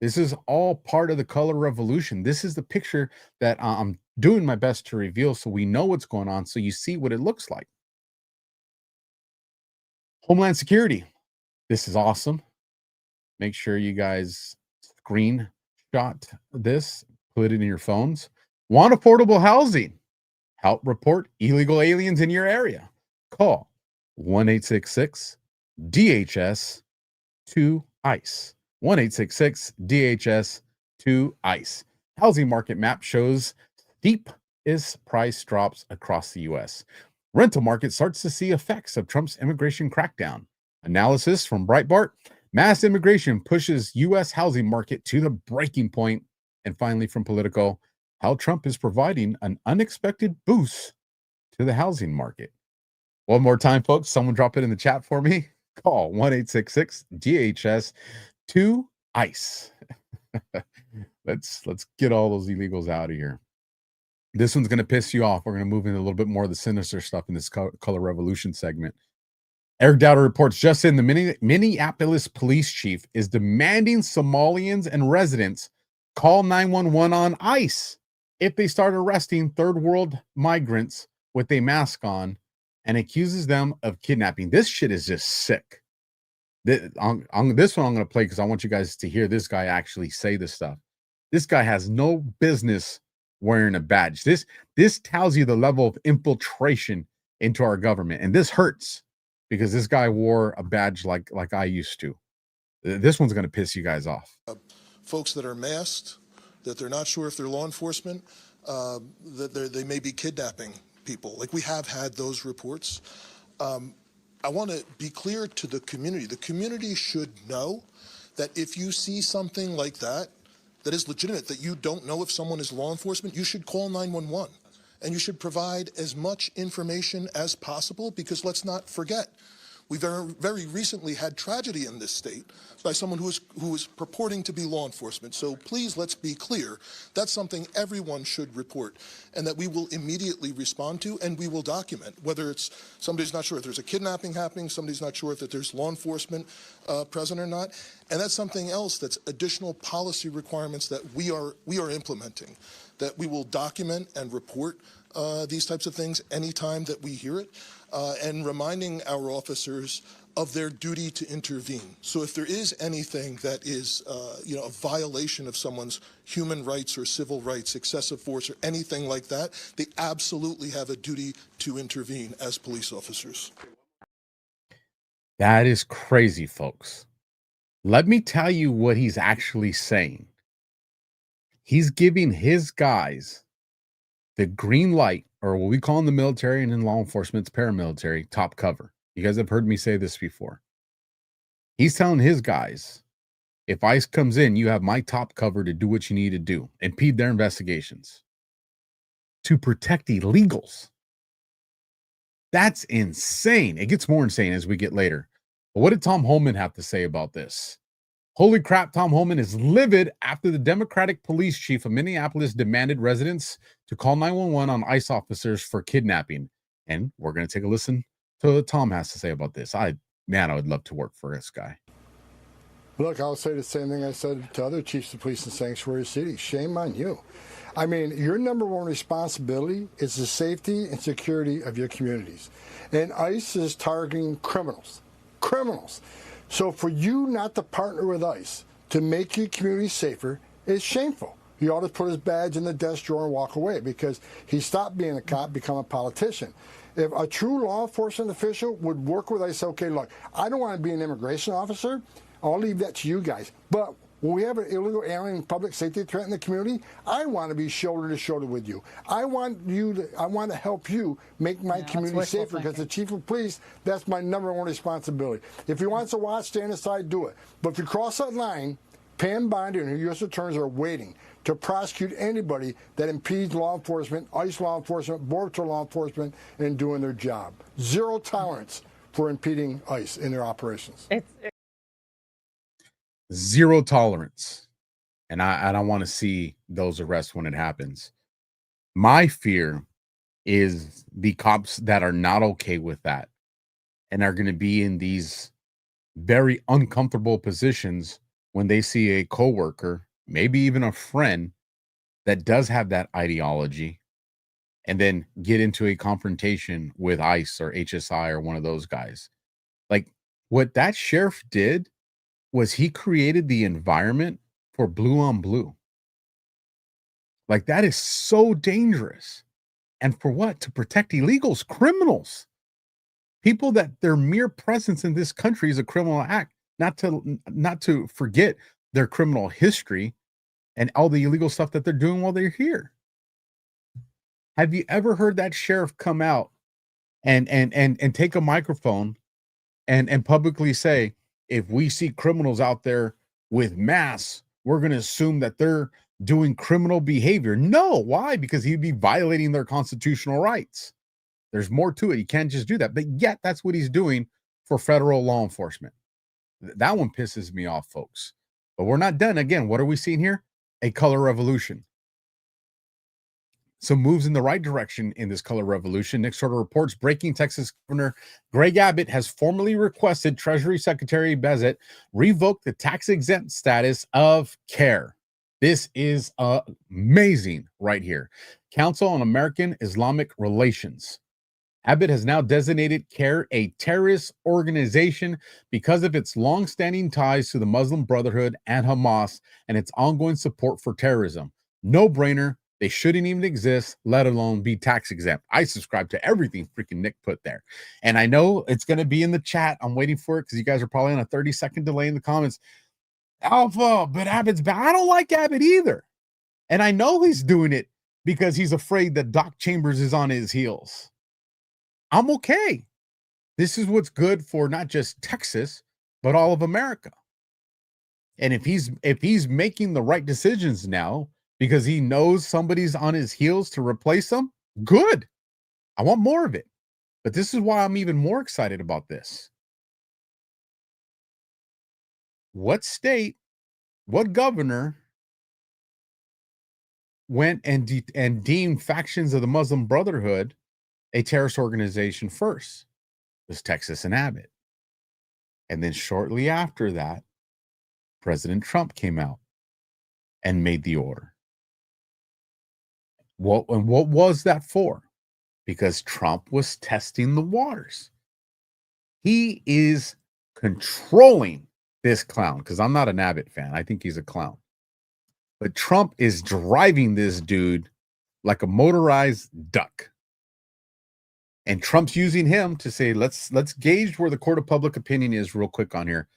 This is all part of the color revolution. This is the picture that I'm doing my best to reveal so we know what's going on, so you see what it looks like. Homeland Security. This is awesome. Make sure you guys screenshot this, put it in your phones. Want affordable housing? Help report illegal aliens in your area. Call 1-866-DHS-2-ICE. 1-866-DHS-2-ICE. Housing market map shows steep as price drops across the U.S. Rental market starts to see effects of Trump's immigration crackdown. Analysis from Breitbart: mass immigration pushes U.S. housing market to the breaking point. And finally, from Politico, how Trump is providing an unexpected boost to the housing market. One more time, folks. Someone drop it in the chat for me. Call 1-866-GHS-2-ICE. Let's get all those illegals out of here. This one's going to piss you off. We're going to move into a little bit more of the sinister stuff in this color revolution segment. Eric Dowder reports just in, the Minneapolis police chief is demanding Somalians and residents call 911 on ICE if they start arresting third world migrants with a mask on, and accuses them of kidnapping. This shit is just sick. This one I'm going to play because I want you guys to hear this guy actually say this stuff. This guy has no business wearing a badge. This tells you the level of infiltration into our government, and this hurts because this guy wore a badge like I used to. This one's going to piss you guys off. Folks that are masked, that they're not sure if they're law enforcement, that they may be kidnapping people. Like, we have had those reports. I want to be clear to the community. The community should know that if you see something like that is legitimate, that you don't know if someone is law enforcement, you should call 911. And you should provide as much information as possible, because let's not forget, we very recently had tragedy in this state by someone who was purporting to be law enforcement. So please, let's be clear. That's something everyone should report, and that we will immediately respond to, and we will document, whether it's somebody's not sure if there's a kidnapping happening, somebody's not sure if there's law enforcement present or not. And that's something else, that's additional policy requirements that we are implementing, that we will document and report these types of things anytime that we hear it, and reminding our officers of their duty to intervene. So if there is anything that is a violation of someone's human rights or civil rights, excessive force or anything like that, they absolutely have a duty to intervene as police officers. That is crazy, folks. Let me tell you what he's actually saying. He's giving his guys the green light, or what we call in the military and in law enforcement, it's paramilitary, top cover. You guys have heard me say this before. He's telling his guys, if ICE comes in, you have my top cover to do what you need to do, impede their investigations, to protect illegals. That's insane. It gets more insane as we get later. But what did Tom Homan have to say about this? Holy crap, Tom Homan is livid after the Democratic police chief of Minneapolis demanded residents to call 911 on ICE officers for kidnapping. And we're going to take a listen to what Tom has to say about this. I would love to work for this guy. Look, I'll say the same thing I said to other chiefs of police in sanctuary cities. Shame on you. I mean, your number one responsibility is the safety and security of your communities. And ICE is targeting criminals. Criminals. So for you not to partner with ICE to make your community safer is shameful. He ought to put his badge in the desk drawer and walk away, because he stopped being a cop, become a politician. If a true law enforcement official would work with ICE, okay, look, I don't want to be an immigration officer. I'll leave that to you guys. But when we have an illegal alien public safety threat in the community, I want to be shoulder to shoulder with you. I want to help you make my community safer, because the chief of police, that's my number one responsibility. If he wants to watch, stand aside, do it. But if you cross that line, Pam Bondi and her U.S. attorneys are waiting to prosecute anybody that impedes law enforcement, ICE law enforcement, Border Patrol law enforcement in doing their job. Zero tolerance for impeding ICE in their operations. Zero tolerance. And I don't want to see those arrests when it happens. My fear is the cops that are not okay with that and are going to be in these very uncomfortable positions when they see a coworker, maybe even a friend, that does have that ideology, and then get into a confrontation with ICE or HSI or one of those guys. Like, what that sheriff did was he created the environment for blue on blue. Like, that is so dangerous. And for what? To protect illegals, criminals, people that their mere presence in this country is a criminal act, not to forget their criminal history and all the illegal stuff that they're doing while they're here. Have you ever heard that sheriff come out and take a microphone and publicly say, if we see criminals out there with masks, we're going to assume that they're doing criminal behavior? No. Why? Because he'd be violating their constitutional rights. There's more to it. You can't just do that. But yet that's what he's doing for federal law enforcement. That one pisses me off, folks. But we're not done. Again, what are we seeing here? A color revolution. Some moves in the right direction in this color revolution. Next order reports breaking. Texas Governor Greg Abbott has formally requested Treasury Secretary Bezos revoke the tax-exempt status of CARE. This is amazing right here. Council on American Islamic Relations. Abbott has now designated CARE a terrorist organization because of its long-standing ties to the Muslim Brotherhood and Hamas and its ongoing support for terrorism. No-brainer. They shouldn't even exist, let alone be tax exempt. I subscribe to everything freaking Nick put there. And I know it's going to be in the chat. I'm waiting for it because you guys are probably on a 30-second delay in the comments. Alpha, but Abbott's bad. I don't like Abbott either. And I know he's doing it because he's afraid that Doc Chambers is on his heels. I'm okay. This is what's good for not just Texas, but all of America. And if he's making the right decisions now, because he knows somebody's on his heels to replace him, good. I want more of it. But this is why I'm even more excited about this. What state, what governor went and deemed factions of the Muslim Brotherhood a terrorist organization first? It was Texas and Abbott. And then shortly after that, President Trump came out and made the order. What was that for? Because Trump was testing the waters. He is controlling this clown, because I'm not an Abbott fan. I think he's a clown. But Trump is driving this dude like a motorized duck. And Trump's using him to say, let's gauge where the court of public opinion is real quick on here.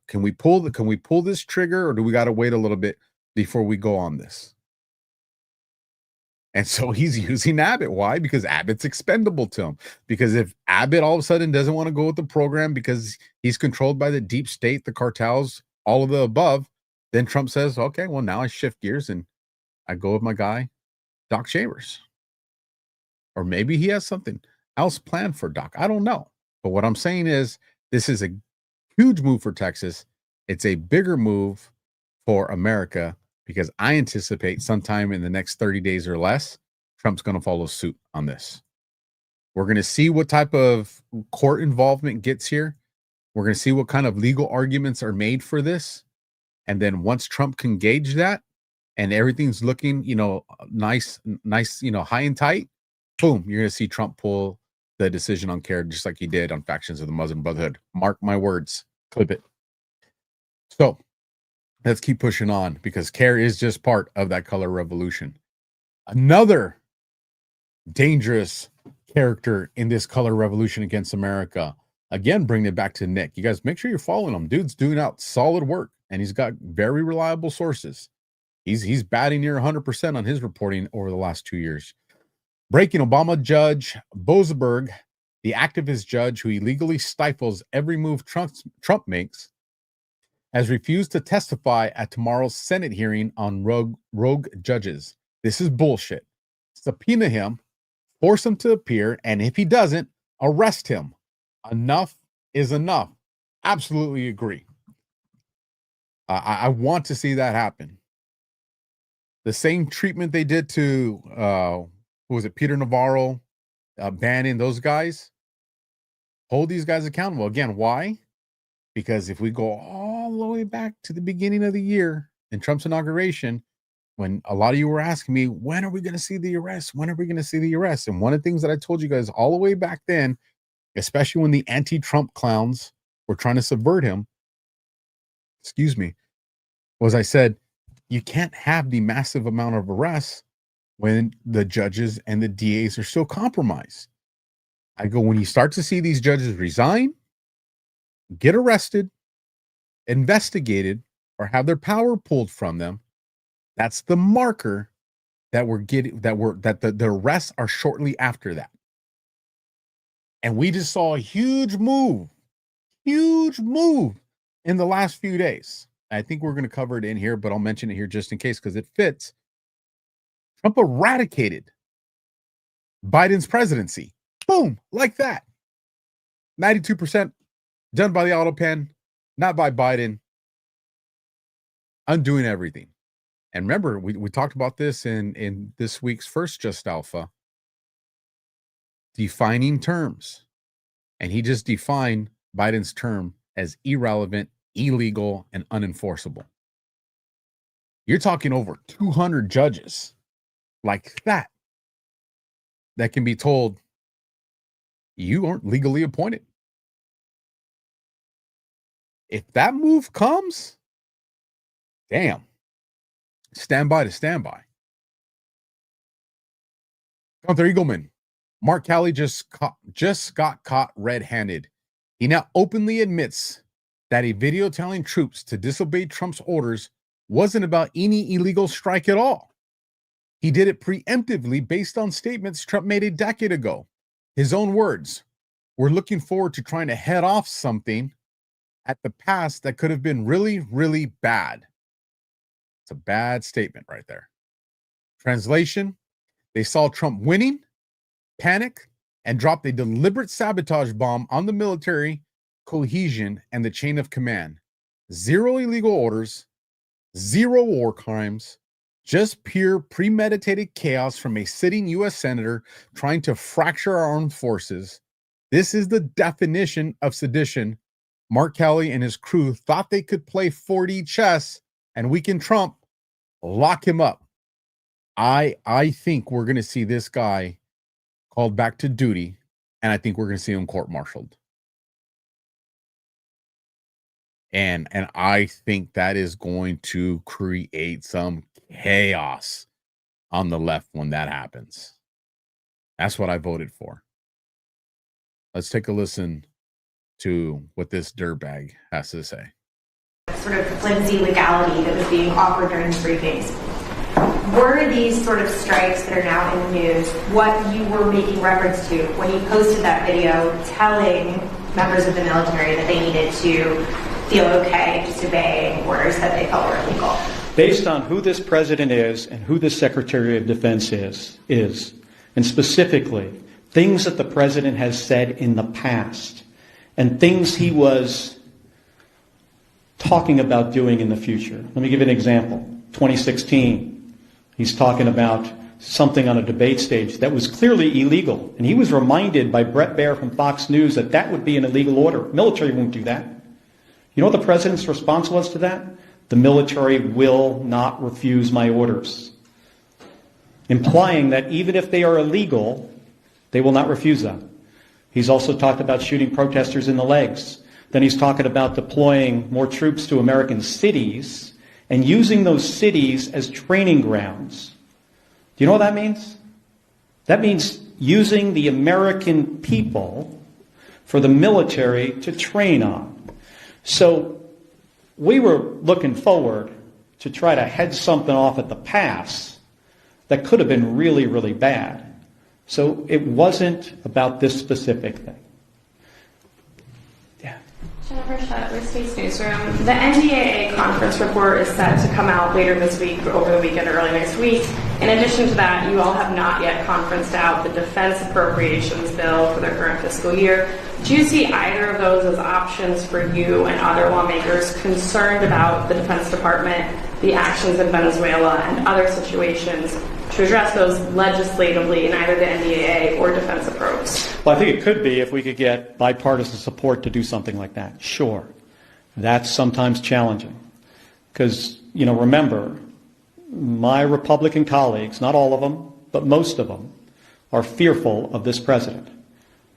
Can we pull this trigger, or do we got to wait a little bit before we go on this? And so he's using Abbott. Why? Because Abbott's expendable to him. Because if Abbott all of a sudden doesn't want to go with the program because he's controlled by the deep state, the cartels, all of the above, then Trump says, okay, well, now I shift gears and I go with my guy, Doc Chambers. Or maybe he has something else planned for Doc. I don't know. But what I'm saying is this is a huge move for Texas. It's a bigger move for America, because I anticipate sometime in the next 30 days or less, Trump's going to follow suit on this. We're going to see what type of court involvement gets here. We're going to see what kind of legal arguments are made for this. And then once Trump can gauge that and everything's looking, nice, high and tight, boom, you're going to see Trump pull the decision on CARE just like he did on factions of the Muslim Brotherhood. Mark my words. Clip it. So let's keep pushing on, because CARE is just part of that color revolution. Another dangerous character in this color revolution against America. Again, bringing it back to Nick. You guys make sure you're following him. Dude's doing out solid work, and he's got very reliable sources. He's batting near 100% on his reporting over the last 2 years. Breaking: Obama judge Boasberg, the activist judge who illegally stifles every move Trump makes, has refused to testify at tomorrow's Senate hearing on rogue judges. This is bullshit. Subpoena him, force him to appear, and if he doesn't, arrest him. Enough is enough. Absolutely agree. I want to see that happen. The same treatment they did to, who was it, Peter Navarro, Bannon, those guys. Hold these guys accountable. Again, why? Because if we go all the way back to the beginning of the year in Trump's inauguration, when a lot of you were asking me, when are we going to see the arrest? When are we going to see the arrest? And one of the things that I told you guys all the way back then, especially when the anti-Trump clowns were trying to subvert him, was I said, you can't have the massive amount of arrests when the judges and the DAs are still compromised. I go, when you start to see these judges resign, get arrested, investigated, or have their power pulled from them, that's the marker that the arrests are shortly after that. And we just saw a huge move in the last few days. I think we're going to cover it in here, but I'll mention it here just in case because it fits. Trump eradicated Biden's presidency. Boom, like that. 92% done by the auto pen, not by Biden. Undoing everything. And remember, we talked about this in this week's First Just Alpha. Defining terms. And he just defined Biden's term as irrelevant, illegal, and unenforceable. You're talking over 200 judges like that can be told you aren't legally appointed. If that move comes, damn, stand by. Gunther Eagleman, Mark Kelly just got caught red-handed. He now openly admits that a video telling troops to disobey Trump's orders wasn't about any illegal strike at all. He did it preemptively based on statements Trump made a decade ago. His own words, "We're looking forward to trying to head off something at the past that could have been really, really bad." It's a bad statement right there. Translation, they saw Trump winning, panic, and dropped a deliberate sabotage bomb on the military cohesion and the chain of command. Zero illegal orders, zero war crimes, just pure premeditated chaos from a sitting U.S. senator trying to fracture our armed forces. This is the definition of sedition. Mark Kelly and his crew thought they could play 4D chess and weaken Trump. Lock him up. I think we're going to see this guy called back to duty, and I think we're going to see him court-martialed. And I think that is going to create some chaos on the left when that happens. That's what I voted for. Let's take a listen to what this dirtbag has to say. Sort of flimsy legality that was being offered during the briefings. Were these sort of strikes that are now in the news what you were making reference to when you posted that video telling members of the military that they needed to feel okay just obeying orders that they felt were illegal? Based on who this president is and who the Secretary of Defense is, and specifically things that the president has said in the past and things he was talking about doing in the future. Let me give you an example. 2016, he's talking about something on a debate stage that was clearly illegal. And he was reminded by Brett Baer from Fox News that that would be an illegal order. Military won't do that. You know what the president's response was to that? The military will not refuse my orders. Implying that even if they are illegal, they will not refuse them. He's also talked about shooting protesters in the legs. Then he's talking about deploying more troops to American cities and using those cities as training grounds. Do you know what that means? That means using the American people for the military to train on. So we were looking forward to try to head something off at the pass that could have been really, really bad. So it wasn't about this specific thing. Jennifer Shutt with Space Newsroom. The NDAA conference report is set to come out later this week, over the weekend, or early next week. In addition to that, you all have not yet conferenced out the defense appropriations bill for the current fiscal year. Do you see either of those as options for you and other lawmakers concerned about the Defense Department, the actions in Venezuela, and other situations to address those legislatively in either the NDAA or defense approach? Well, I think it could be if we could get bipartisan support to do something like that. Sure. That's sometimes challenging. Because, remember, my Republican colleagues, not all of them, but most of them, are fearful of this president.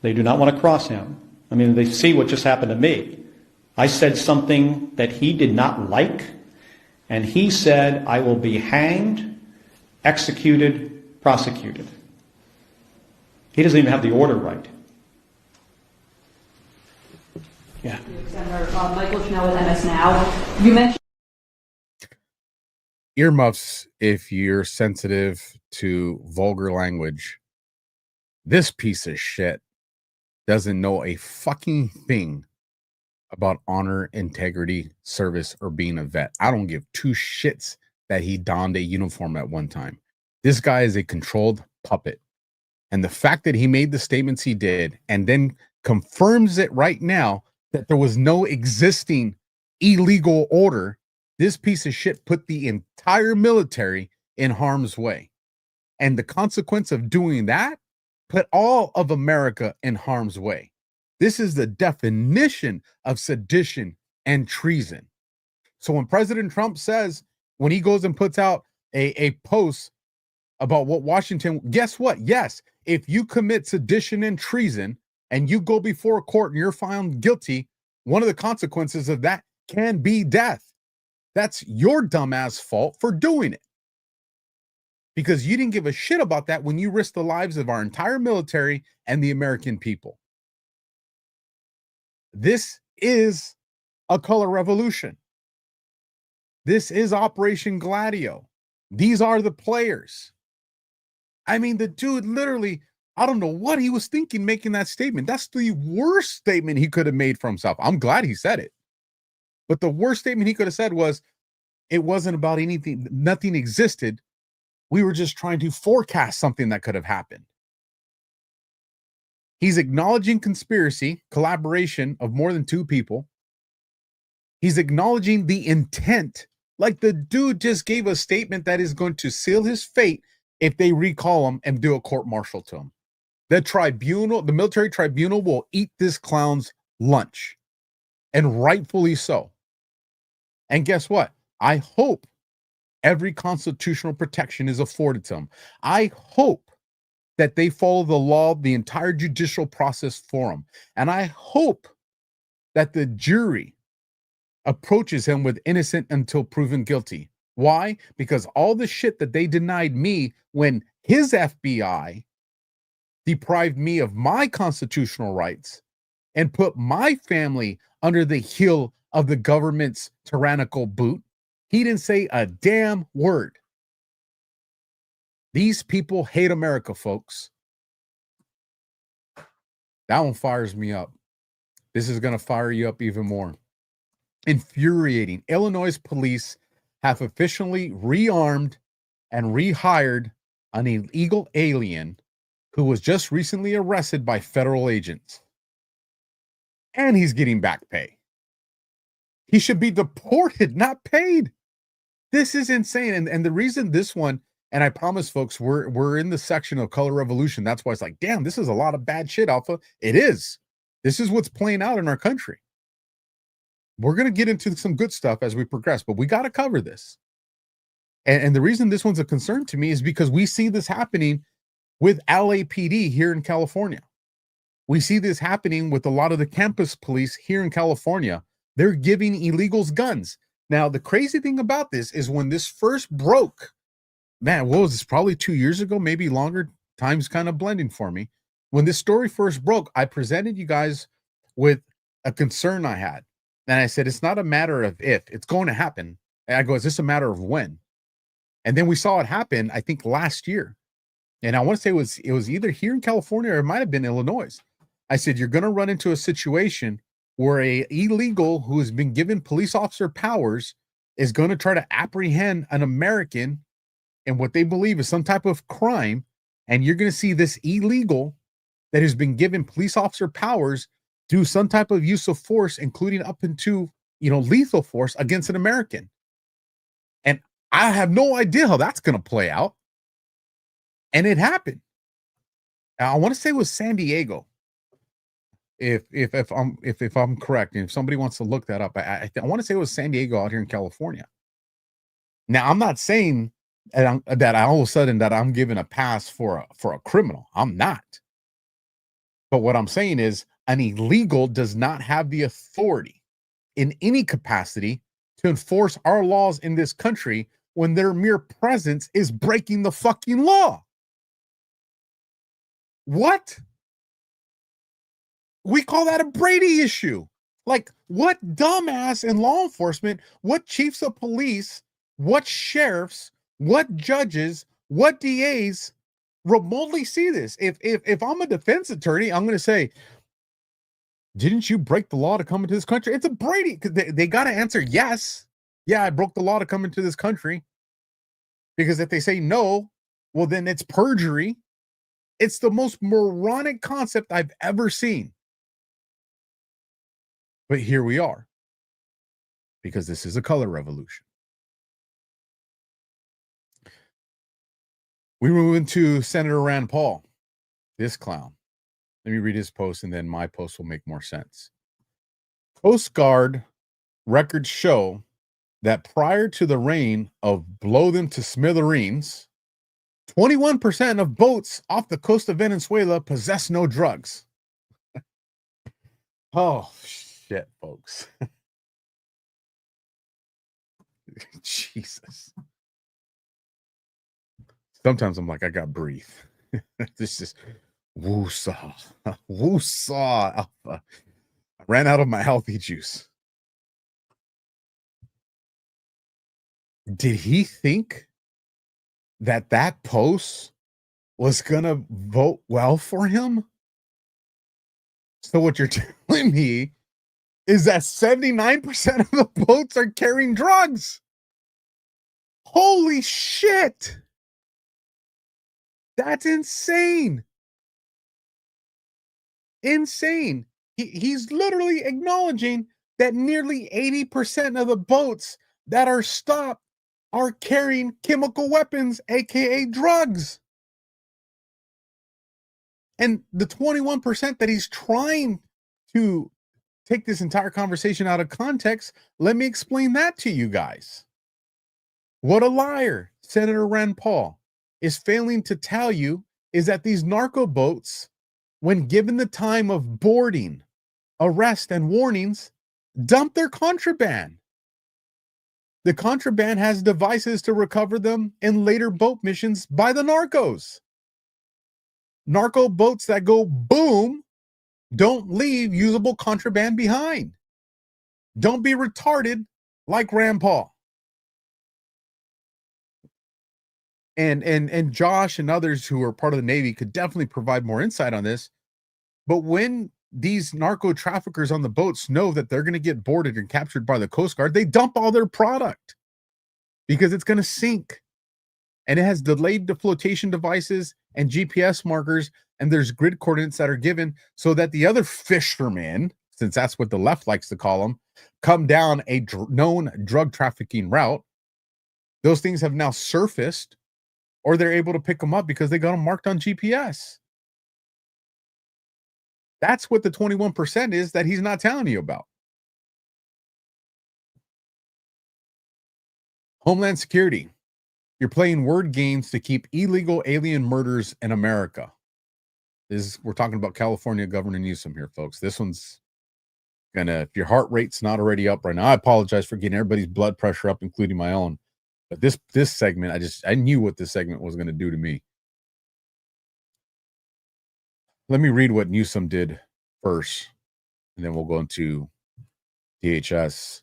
They do not want to cross him. I mean, they see what just happened to me. I said something that he did not like, and he said, I will be hanged, executed, prosecuted. He doesn't even have the order right. Yeah. Senator Michael Chanel with MS Now. You mentioned earmuffs if you're sensitive to vulgar language. This piece of shit doesn't know a fucking thing about honor, integrity, service, or being a vet. I don't give two shits that he donned a uniform at one time. This guy is a controlled puppet. And the fact that he made the statements he did and then confirms it right now that there was no existing illegal order, this piece of shit put the entire military in harm's way. And the consequence of doing that put all of America in harm's way. This is the definition of sedition and treason. So when President Trump says, when he goes and puts out a post about what Washington, guess what? Yes, if you commit sedition and treason and you go before a court and you're found guilty, one of the consequences of that can be death. That's your dumbass fault for doing it. Because you didn't give a shit about that when you risked the lives of our entire military and the American people. This is a color revolution. This is Operation Gladio. These are the players. I mean, the dude literally, I don't know what he was thinking making that statement. That's the worst statement he could have made for himself. I'm glad he said it. But the worst statement he could have said was, it wasn't about anything. Nothing existed. We were just trying to forecast something that could have happened. He's acknowledging conspiracy, collaboration of more than two people. He's acknowledging the intent. Like the dude just gave a statement that is going to seal his fate if they recall him and do a court martial to him. The tribunal, the military tribunal will eat this clown's lunch. And rightfully so. And guess what? I hope every constitutional protection is afforded to them. I hope that they follow the law, the entire judicial process for them. And I hope that the jury approaches him with innocent until proven guilty. Why? Because all the shit that they denied me when his FBI deprived me of my constitutional rights and put my family under the heel of the government's tyrannical boot, he didn't say a damn word. These people hate America, folks. That one fires me up. This is going to fire you up even more. Infuriating. Illinois police have officially rearmed and rehired an illegal alien who was just recently arrested by federal agents. And he's getting back pay. He should be deported, not paid. This is insane. And the reason this one, and I promise folks, we're in the section of color revolution. That's why it's like, damn, this is a lot of bad shit, Alpha. It is. This is what's playing out in our country. We're going to get into some good stuff as we progress, but we got to cover this. And the reason this one's a concern to me is because we see this happening with LAPD here in California. We see this happening with a lot of the campus police here in California. They're giving illegals guns. Now, the crazy thing about this is when this first broke, man, what was this? Probably 2 years ago, maybe longer. Time's kind of blending for me. When this story first broke, I presented you guys with a concern I had. And I said, it's not a matter of if, it's going to happen. And I go, is this a matter of when? And then we saw it happen, I think, last year. And I want to say it was either here in California or it might have been Illinois. I said, you're going to run into a situation where a illegal who has been given police officer powers is going to try to apprehend an American in what they believe is some type of crime. And you're going to see this illegal that has been given police officer powers do some type of use of force, including up into, lethal force against an American. And I have no idea how that's going to play out. And it happened. I want to say it was San Diego. If I'm correct, and if somebody wants to look that up, I want to say it was San Diego out here in California. Now, I'm not saying that all of a sudden that I'm giving a pass for a criminal. I'm not. But what I'm saying is an illegal does not have the authority in any capacity to enforce our laws in this country when their mere presence is breaking the fucking law. What? We call that a Brady issue. Like, what dumbass in law enforcement, what chiefs of police what sheriffs, what judges, what DAs remotely see this? If I'm a defense attorney, I'm going to say, didn't you break the law to come into this country? It's a Brady. They got to answer yes. Yeah, I broke the law to come into this country. Because if they say no, well, then it's perjury. It's the most moronic concept I've ever seen. But here we are. Because this is a color revolution. We move into Senator Rand Paul, this clown. Let me read his post, and then my post will make more sense. Coast Guard records show that prior to the reign of blow them to smithereens, 21% of boats off the coast of Venezuela possess no drugs. Oh, shit, folks. Jesus. Sometimes I'm like, I got to breathe. This is woo-saw. Woo-saw, Alpha. I ran out of my healthy juice. Did he think that post was going to vote well for him? So what you're telling me is that 79% of the boats are carrying drugs. Holy shit. That's insane. Insane. He's literally acknowledging that nearly 80% of the boats that are stopped are carrying chemical weapons, aka drugs. And the 21% that he's trying to take this entire conversation out of context, let me explain that to you guys. What a liar Senator Rand Paul is failing to tell you is that these narco boats, when given the time of boarding, arrest, and warnings, dump their contraband. The contraband has devices to recover them in later boat missions by the narcos. Narco boats that go boom don't leave usable contraband behind. Don't be retarded like Rand Paul. And Josh and others who are part of the Navy could definitely provide more insight on this. But when these narco traffickers on the boats know that they're going to get boarded and captured by the Coast Guard, they dump all their product because it's going to sink. And it has delayed flotation devices and GPS markers, and there's grid coordinates that are given so that the other fishermen, since that's what the left likes to call them, come down a known drug trafficking route. Those things have now surfaced, or they're able to pick them up because they got them marked on GPS. That's what the 21% is that he's not telling you about. Homeland Security. You're playing word games to keep illegal alien murders in America. We're talking about California Governor Newsom here, folks. This one's gonna, if your heart rate's not already up right now, I apologize for getting everybody's blood pressure up, including my own. But this segment, I knew what this segment was going to do to me. Let me read what Newsom did first, and then we'll go into DHS.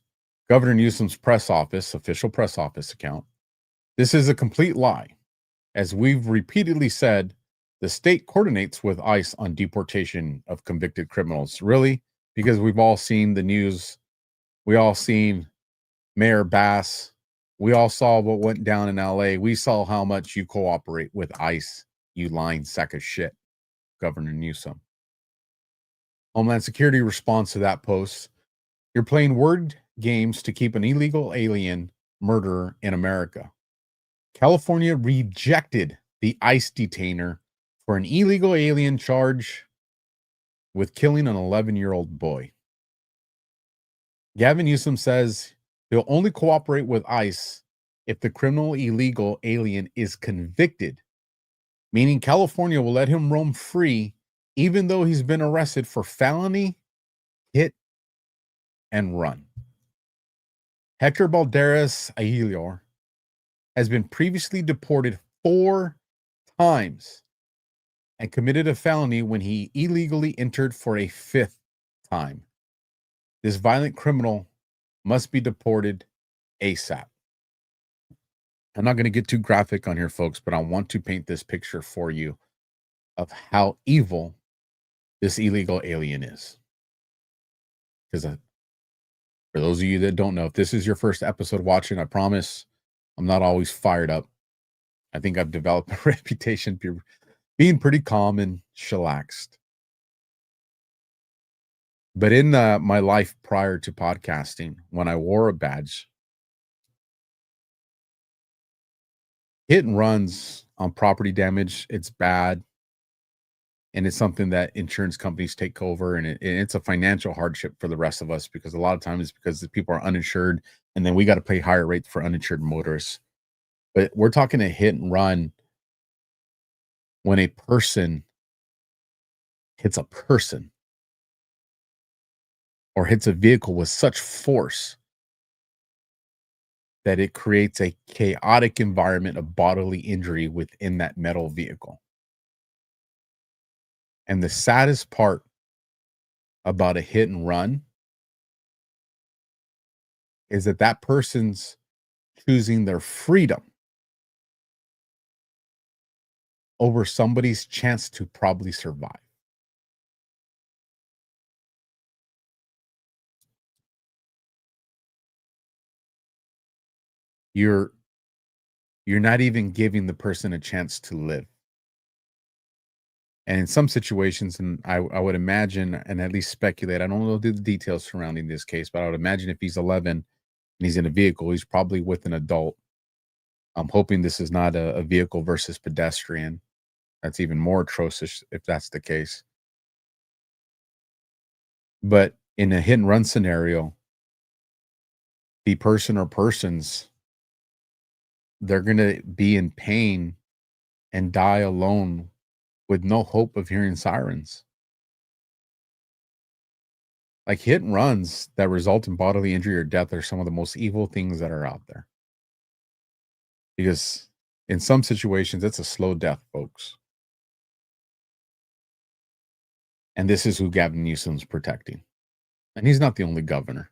Governor Newsom's press office, official press office account. This is a complete lie. As we've repeatedly said, the state coordinates with ICE on deportation of convicted criminals. Really? Because we've all seen the news. We all seen Mayor Bass. We all saw what went down in LA. We saw how much you cooperate with ICE, you lying sack of shit, Governor Newsom. Homeland Security responds to that post. You're playing word games to keep an illegal alien murderer in America. California rejected the ICE detainer for an illegal alien charge with killing an 11-year-old boy. Gavin Newsom says he'll only cooperate with ICE if the criminal illegal alien is convicted, meaning California will let him roam free even though he's been arrested for felony, hit, and run. Hector Balderas Aguilar has been previously deported 4 times and committed a felony when he illegally entered for a 5th time. This violent criminal must be deported ASAP. I'm not going to get too graphic on here, folks, but I want to paint this picture for you of how evil this illegal alien is. Because for those of you that don't know, if this is your first episode watching, I promise I'm not always fired up. I think I've developed a reputation for being pretty calm and chillaxed. But in my life prior to podcasting, when I wore a badge, hit and runs on property damage, it's bad. And it's something that insurance companies take over. And it's a financial hardship for the rest of us, because a lot of times it's because the people are uninsured, and then we got to pay higher rates for uninsured motorists. But we're talking a hit and run when a person hits a person or hits a vehicle with such force that it creates a chaotic environment of bodily injury within that metal vehicle. And the saddest part about a hit and run is that that person's choosing their freedom over somebody's chance to probably survive. You're not even giving the person a chance to live. And in some situations, and I would imagine, and at least speculate, I don't know the details surrounding this case, but I would imagine if he's 11 and he's in a vehicle, he's probably with an adult. I'm hoping this is not a vehicle versus pedestrian. That's even more atrocious if that's the case. But in a hit and run scenario, the person or persons, they're going to be in pain and die alone with no hope of hearing sirens. Like, hit and runs that result in bodily injury or death are some of the most evil things that are out there. Because in some situations, it's a slow death, folks. And this is who Gavin Newsom's protecting. And he's not the only governor.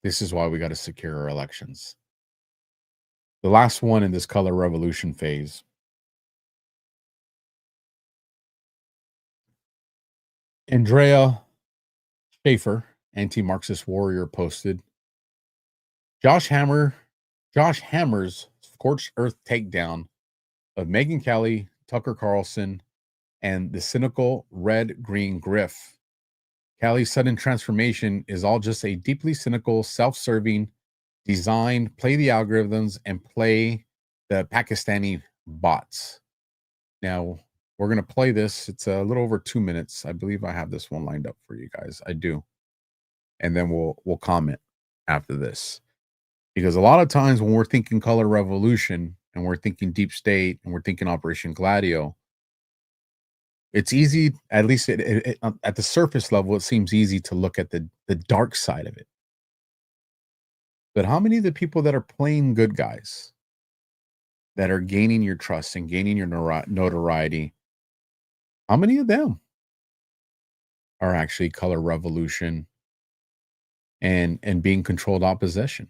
This is why we got to secure our elections. The last one in this color revolution phase. Andrea Schaefer, anti-Marxist warrior, posted, Josh Hammer's scorched earth takedown of Megyn Kelly, Tucker Carlson, and the cynical red-green griff. Kelly's sudden transformation is all just a deeply cynical, self-serving design, play the algorithms, and play the Pakistani bots. Now, we're going to play this. It's a little over 2 minutes. I believe I have this one lined up for you guys. I do. And then we'll comment after this. Because a lot of times when we're thinking color revolution and we're thinking deep state and we're thinking Operation Gladio, it's easy, at least at the surface level, it seems easy to look at the dark side of it. But how many of the people that are playing good guys, that are gaining your trust and gaining your notoriety, how many of them are actually color revolution and being controlled opposition?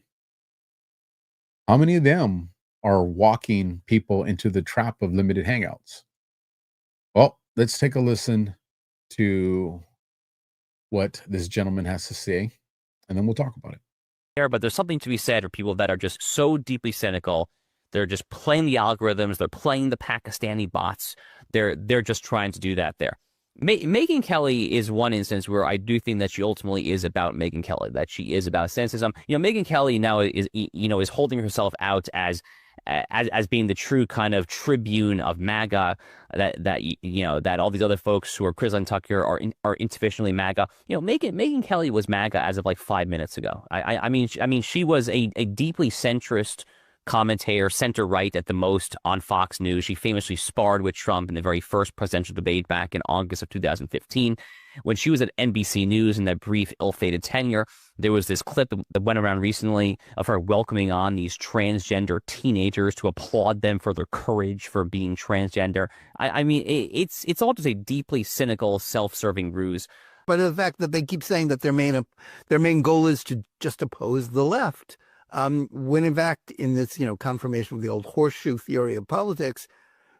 How many of them are walking people into the trap of limited hangouts? Well, let's take a listen to what this gentleman has to say, and then we'll talk about it. But there's something to be said for people that are just so deeply cynical. They're just playing the algorithms. They're playing the Pakistani bots. They're just trying to do that there. Megyn Kelly is one instance where I do think that she ultimately is about Megyn Kelly, that she is about cynicism. Megyn Kelly now is holding herself out as being the true kind of tribune of MAGA, that all these other folks who are criticizing Tucker are insufficiently MAGA. Megyn Kelly was MAGA as of like 5 minutes ago. I mean, she was a deeply centrist commentator, center-right at the most on Fox News. She famously sparred with Trump in the very first presidential debate back in August of 2015. When she was at NBC News in that brief, ill-fated tenure, there was this clip that went around recently of her welcoming on these transgender teenagers to applaud them for their courage for being transgender. I mean, it's all just a deeply cynical, self-serving ruse. But the fact that they keep saying that their main goal is to just oppose the left. when in fact, in this, confirmation of the old horseshoe theory of politics,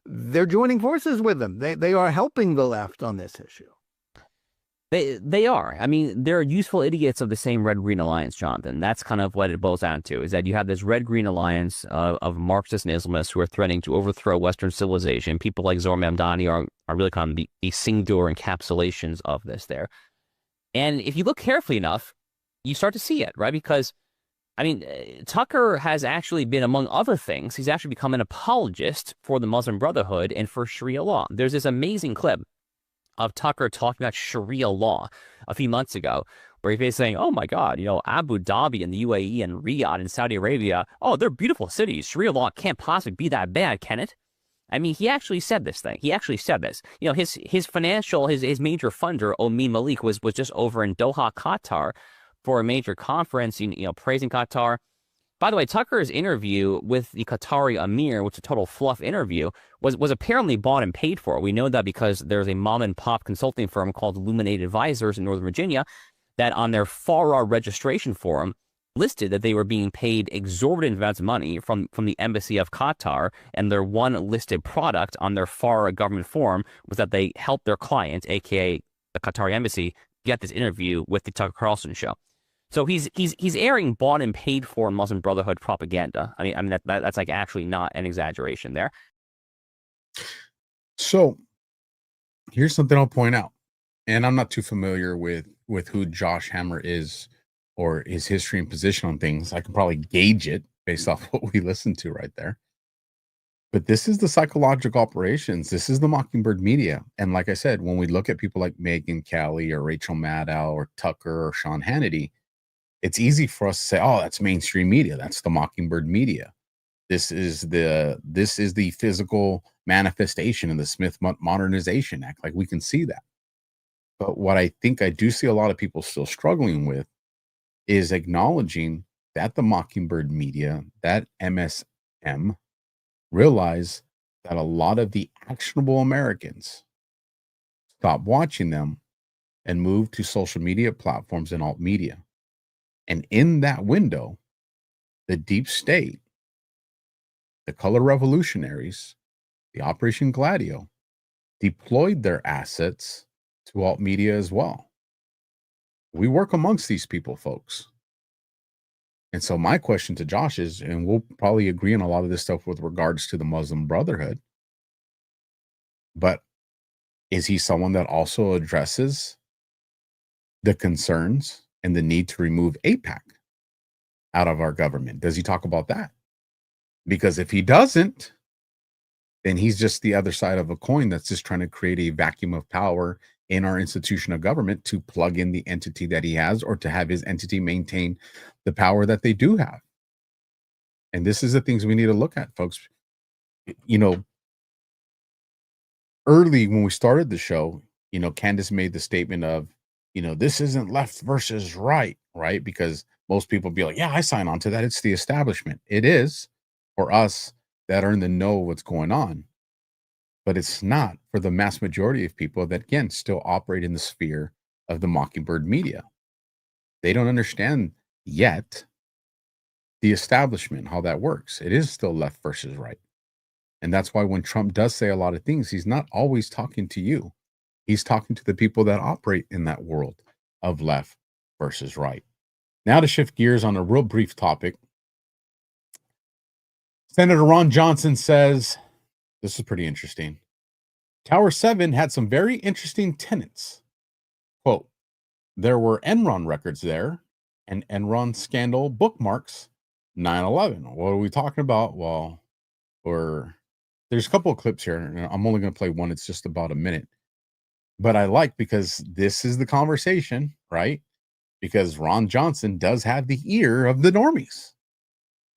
they're joining forces with them. They are helping the left on this issue. They are. I mean, they're useful idiots of the same red-green alliance, Jonathan. That's kind of what it boils down to, is that you have this red-green alliance of Marxists and Islamists who are threatening to overthrow Western civilization. People like Zohar Mamdani are really kind of the singular encapsulations of this there. And if you look carefully enough, you start to see it, right? Because, I mean, Tucker has actually been, among other things, he's actually become an apologist for the Muslim Brotherhood and for Sharia law. There's this amazing clip of Tucker talking about Sharia law a few months ago, where he was saying, oh my God, Abu Dhabi and the UAE and Riyadh and Saudi Arabia, oh, they're beautiful cities. Sharia law can't possibly be that bad, can it? I mean, he actually said this thing. He actually said this. His financial, his major funder, Omi Malik, was just over in Doha, Qatar for a major conference, praising Qatar. By the way, Tucker's interview with the Qatari Emir, which is a total fluff interview, was apparently bought and paid for. We know that because there's a mom-and-pop consulting firm called Illuminate Advisors in Northern Virginia that on their FARA registration form listed that they were being paid exorbitant amounts of money from the Embassy of Qatar, and their one listed product on their FARA government form was that they helped their client, a.k.a. the Qatari Embassy, get this interview with the Tucker Carlson show. So he's airing bought and paid for Muslim Brotherhood propaganda. I mean that's like actually not an exaggeration there. So here's something I'll point out, and I'm not too familiar with who Josh Hammer is or his history and position on things. I can probably gauge it based off what we listened to right there. But this is the psychological operations. This is the Mockingbird media. And like I said, when we look at people like Megyn Kelly or Rachel Maddow or Tucker or Sean Hannity, it's easy for us to say, oh, that's mainstream media. That's the Mockingbird media. This is the physical manifestation of the Smith Modernization Act. Like, we can see that. But what I think I do see a lot of people still struggling with is acknowledging that the Mockingbird media, that MSM, realize that a lot of the actionable Americans stop watching them and move to social media platforms and alt media. And in that window, the deep state, the color revolutionaries, the Operation Gladio, deployed their assets to alt media as well. We work amongst these people, folks. And so my question to Josh is, and we'll probably agree on a lot of this stuff with regards to the Muslim Brotherhood, but is he someone that also addresses the concerns and the need to remove AIPAC out of our government? Does he talk about that? Because if he doesn't, then he's just the other side of a coin that's just trying to create a vacuum of power in our institution of government to plug in the entity that he has, or to have his entity maintain the power that they do have. And this is the things we need to look at, folks. Early when we started the show, Candace made the statement of, this isn't left versus right, right? Because most people be like, yeah, I sign on to that. It's the establishment. It is for us that are in the know what's going on. But it's not for the mass majority of people that, again, still operate in the sphere of the Mockingbird media. They don't understand yet the establishment, how that works. It is still left versus right. And that's why when Trump does say a lot of things, he's not always talking to you. He's talking to the people that operate in that world of left versus right. Now to shift gears on a real brief topic. Senator Ron Johnson says, this is pretty interesting. Tower 7 had some very interesting tenants. Quote, there were Enron records there and Enron scandal bookmarks 9/11. What are we talking about? Well, there's a couple of clips here. I'm only going to play one. It's just about a minute. But I like, because this is the conversation, right? Because Ron Johnson does have the ear of the normies.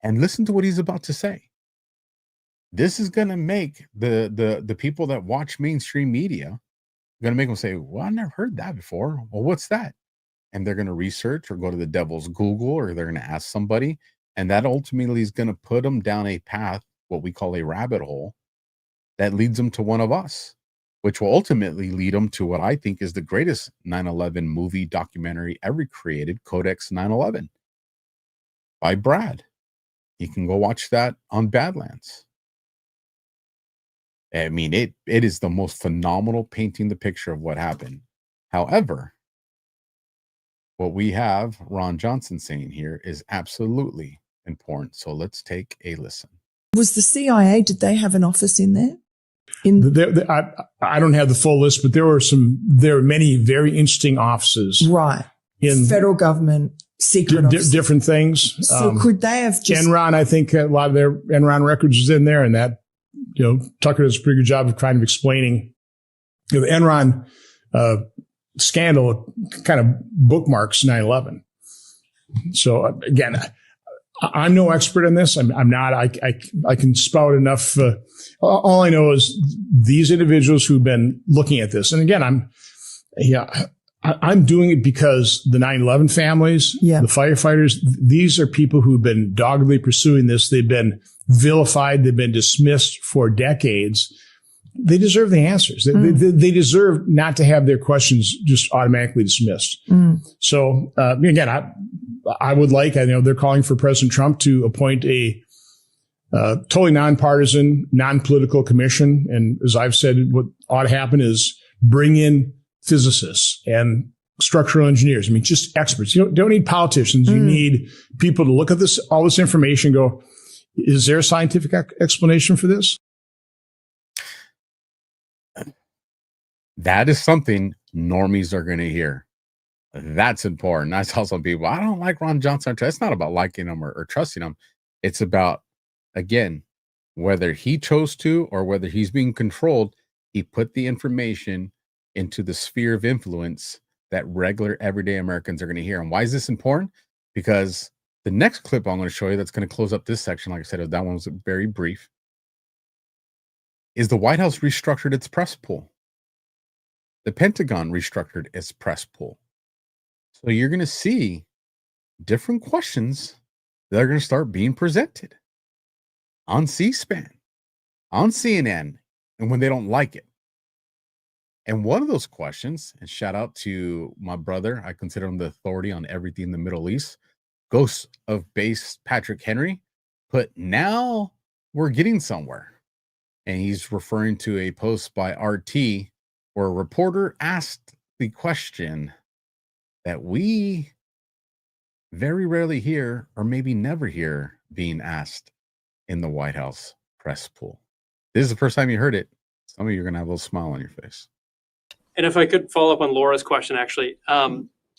And listen to what he's about to say. This is going to make the people that watch mainstream media, going to make them say, well, I never heard that before. Well, what's that? And they're going to research or go to the devil's Google, or they're going to ask somebody. And that ultimately is going to put them down a path, what we call a rabbit hole, that leads them to one of us, which will ultimately lead them to what I think is the greatest 9/11 movie documentary ever created, Codex 9/11. by Brad. You can go watch that on Badlands. I mean, it is the most phenomenal painting the picture of what happened. However, what we have Ron Johnson saying here is absolutely important. So let's take a listen. Was the CIA, did they have an office in there? I don't have the full list, but there are many very interesting offices. Right. In federal government, secret offices. Different things. So could they have just... Enron, I think a lot of their Enron records is in there, and that, Tucker does a pretty good job of kind of explaining the Enron scandal kind of bookmarks 9/11. So again, I'm no expert in this. I'm not. I can spout enough. All I know is these individuals who've been looking at this, and again, I'm doing it because the 9/11 families, the firefighters, these are people who've been doggedly pursuing this. They've been vilified. They've been dismissed for decades. They deserve the answers. They deserve not to have their questions just automatically dismissed. So again, I would like, I know they're calling for President Trump to appoint a totally nonpartisan, non-political commission. And as I've said, what ought to happen is bring in physicists and structural engineers. I mean, just experts. You don't need politicians. You need people to look at this, all this information, and go, is there a scientific explanation for this? That is something normies are going to hear. That's important. I tell some people, I don't like Ron Johnson. It's not about liking him or trusting him. It's about, again, whether he chose to or whether he's being controlled, he put the information into the sphere of influence that regular everyday Americans are going to hear. And why is this important? Because the next clip I'm going to show you that's going to close up this section, like I said, that one was very brief, is the White House restructured its press pool. The Pentagon restructured its press pool. So you're going to see different questions that are going to start being presented on C-SPAN, on CNN, and when they don't like it. And one of those questions, and shout out to my brother, I consider him the authority on everything in the Middle East, Ghost of Base Patrick Henry, put, now we're getting somewhere. And he's referring to a post by RT where a reporter asked the question that we very rarely hear, or maybe never hear, being asked in the White House press pool. This is the first time you heard it. Some of you are going to have a little smile on your face. And if I could follow up on Laura's question, actually,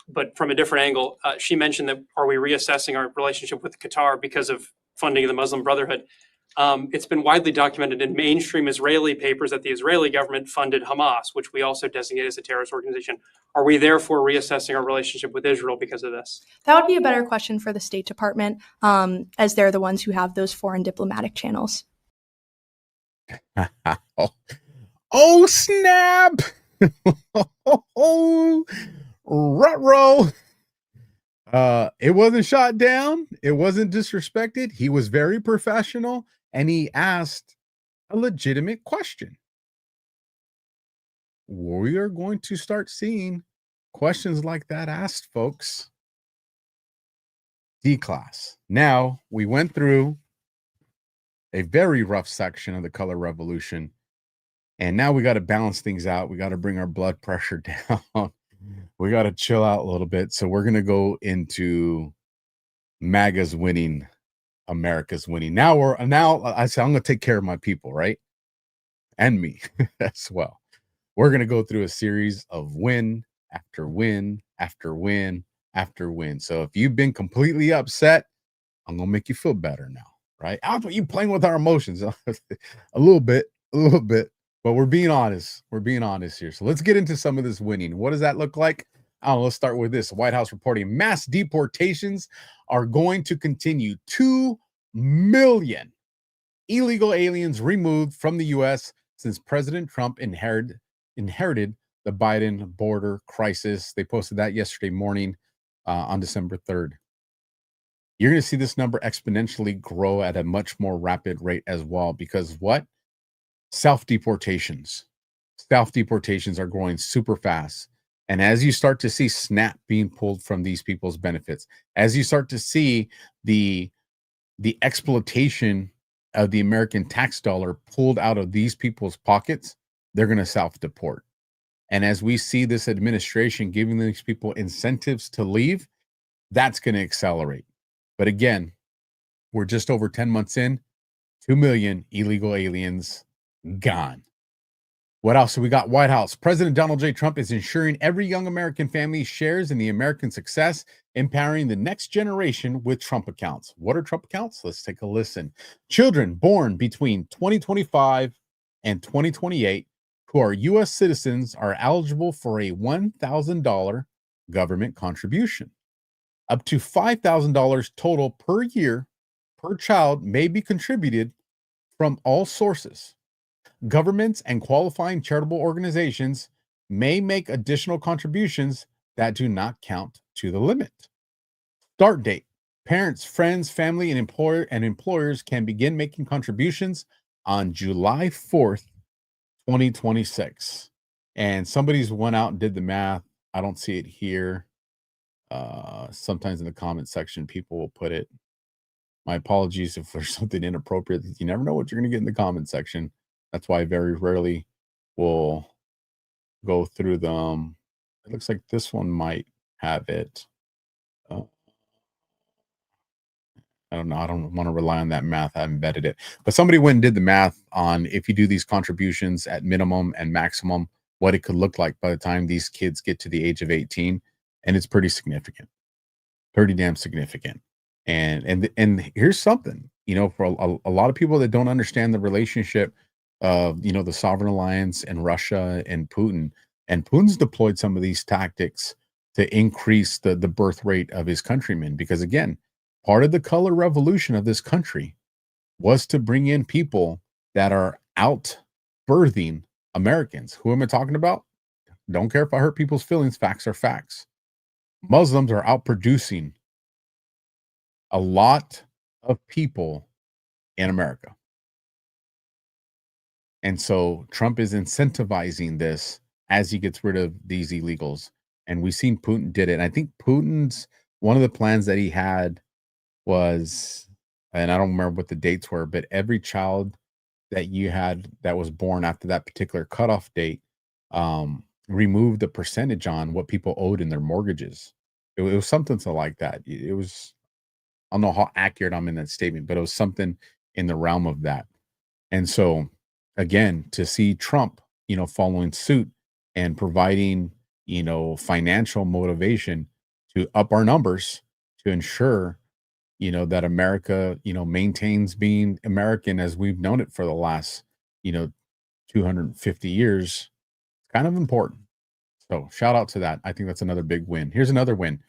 but from a different angle, she mentioned that, are we reassessing our relationship with Qatar because of funding of the Muslim Brotherhood? It's been widely documented in mainstream Israeli papers that the Israeli government funded Hamas, which we also designate as a terrorist organization. Are we therefore reassessing our relationship with Israel because of this? That would be a better question for the State Department, as they're the ones who have those foreign diplomatic channels. Oh, snap! Oh, ruh-roh. It wasn't shot down. It wasn't disrespected. He was very professional, and he asked a legitimate question. We are going to start seeing questions like that asked, folks. Declas. Now, we went through a very rough section of the color revolution, and now we got to balance things out. We got to bring our blood pressure down. We got to chill out a little bit. So we're going to go into MAGA's winning, America's winning. Now I say I'm going to take care of my people, right? And me as well. We're going to go through a series of win after win after win after win. So if you've been completely upset, I'm going to make you feel better now, right? You playing with our emotions a little bit. But we're being honest. We're being honest here. So let's get into some of this winning. What does that look like? Let's start with this. White House reporting mass deportations are going to continue. 2 million illegal aliens removed from the U.S. since President Trump inherited the Biden border crisis. They posted that yesterday morning on December 3rd. You're going to see this number exponentially grow at a much more rapid rate as well, because what? Self-deportations are growing super fast. And as you start to see SNAP being pulled from these people's benefits, as you start to see the exploitation of the American tax dollar pulled out of these people's pockets, they're going to self-deport. And as we see this administration giving these people incentives to leave, that's going to accelerate. But again, we're just over 10 months in, 2 million illegal aliens gone. What else? So we got White House. President Donald J. Trump is ensuring every young American family shares in the American success, empowering the next generation with Trump accounts. What are Trump accounts? Let's take a listen. Children born between 2025 and 2028 who are U.S. citizens are eligible for a $1,000 government contribution. Up to $5,000 total per year per child may be contributed from all sources. Governments and qualifying charitable organizations may make additional contributions that do not count to the limit. Start date. Parents, friends, family, and employers can begin making contributions on July 4th, 2026. And somebody's went out and did the math. I don't see it here. Sometimes in the comment section, people will put it. My apologies if there's something inappropriate. You never know what you're going to get in the comment section. That's why I very rarely will go through them. It looks like this one might have it. I don't know. I don't want to rely on that math. I haven't vetted it. But somebody went and did the math on if you do these contributions at minimum and maximum, what it could look like by the time these kids get to the age of 18. And it's pretty significant. Pretty damn significant. And here's something, for a lot of people that don't understand the relationship of, the Sovereign Alliance and Russia and Putin's deployed some of these tactics to increase the birth rate of his countrymen. Because again, part of the color revolution of this country was to bring in people that are out birthing Americans. Who am I talking about? Don't care if I hurt people's feelings. Facts are facts. Muslims are out producing a lot of people in America. And so Trump is incentivizing this as he gets rid of these illegals. And we've seen Putin did it. And I think Putin's one of the plans that he had was, and I don't remember what the dates were, but every child that you had that was born after that particular cutoff date, removed the percentage on what people owed in their mortgages. It was something so like that. It was, I don't know how accurate I'm in that statement, but it was something in the realm of that. And so again, to see Trump, following suit and providing, financial motivation to up our numbers to ensure, that America, maintains being American as we've known it for the last, 250 years, kind of important. So shout out to that. I think that's another big win. Here's another win.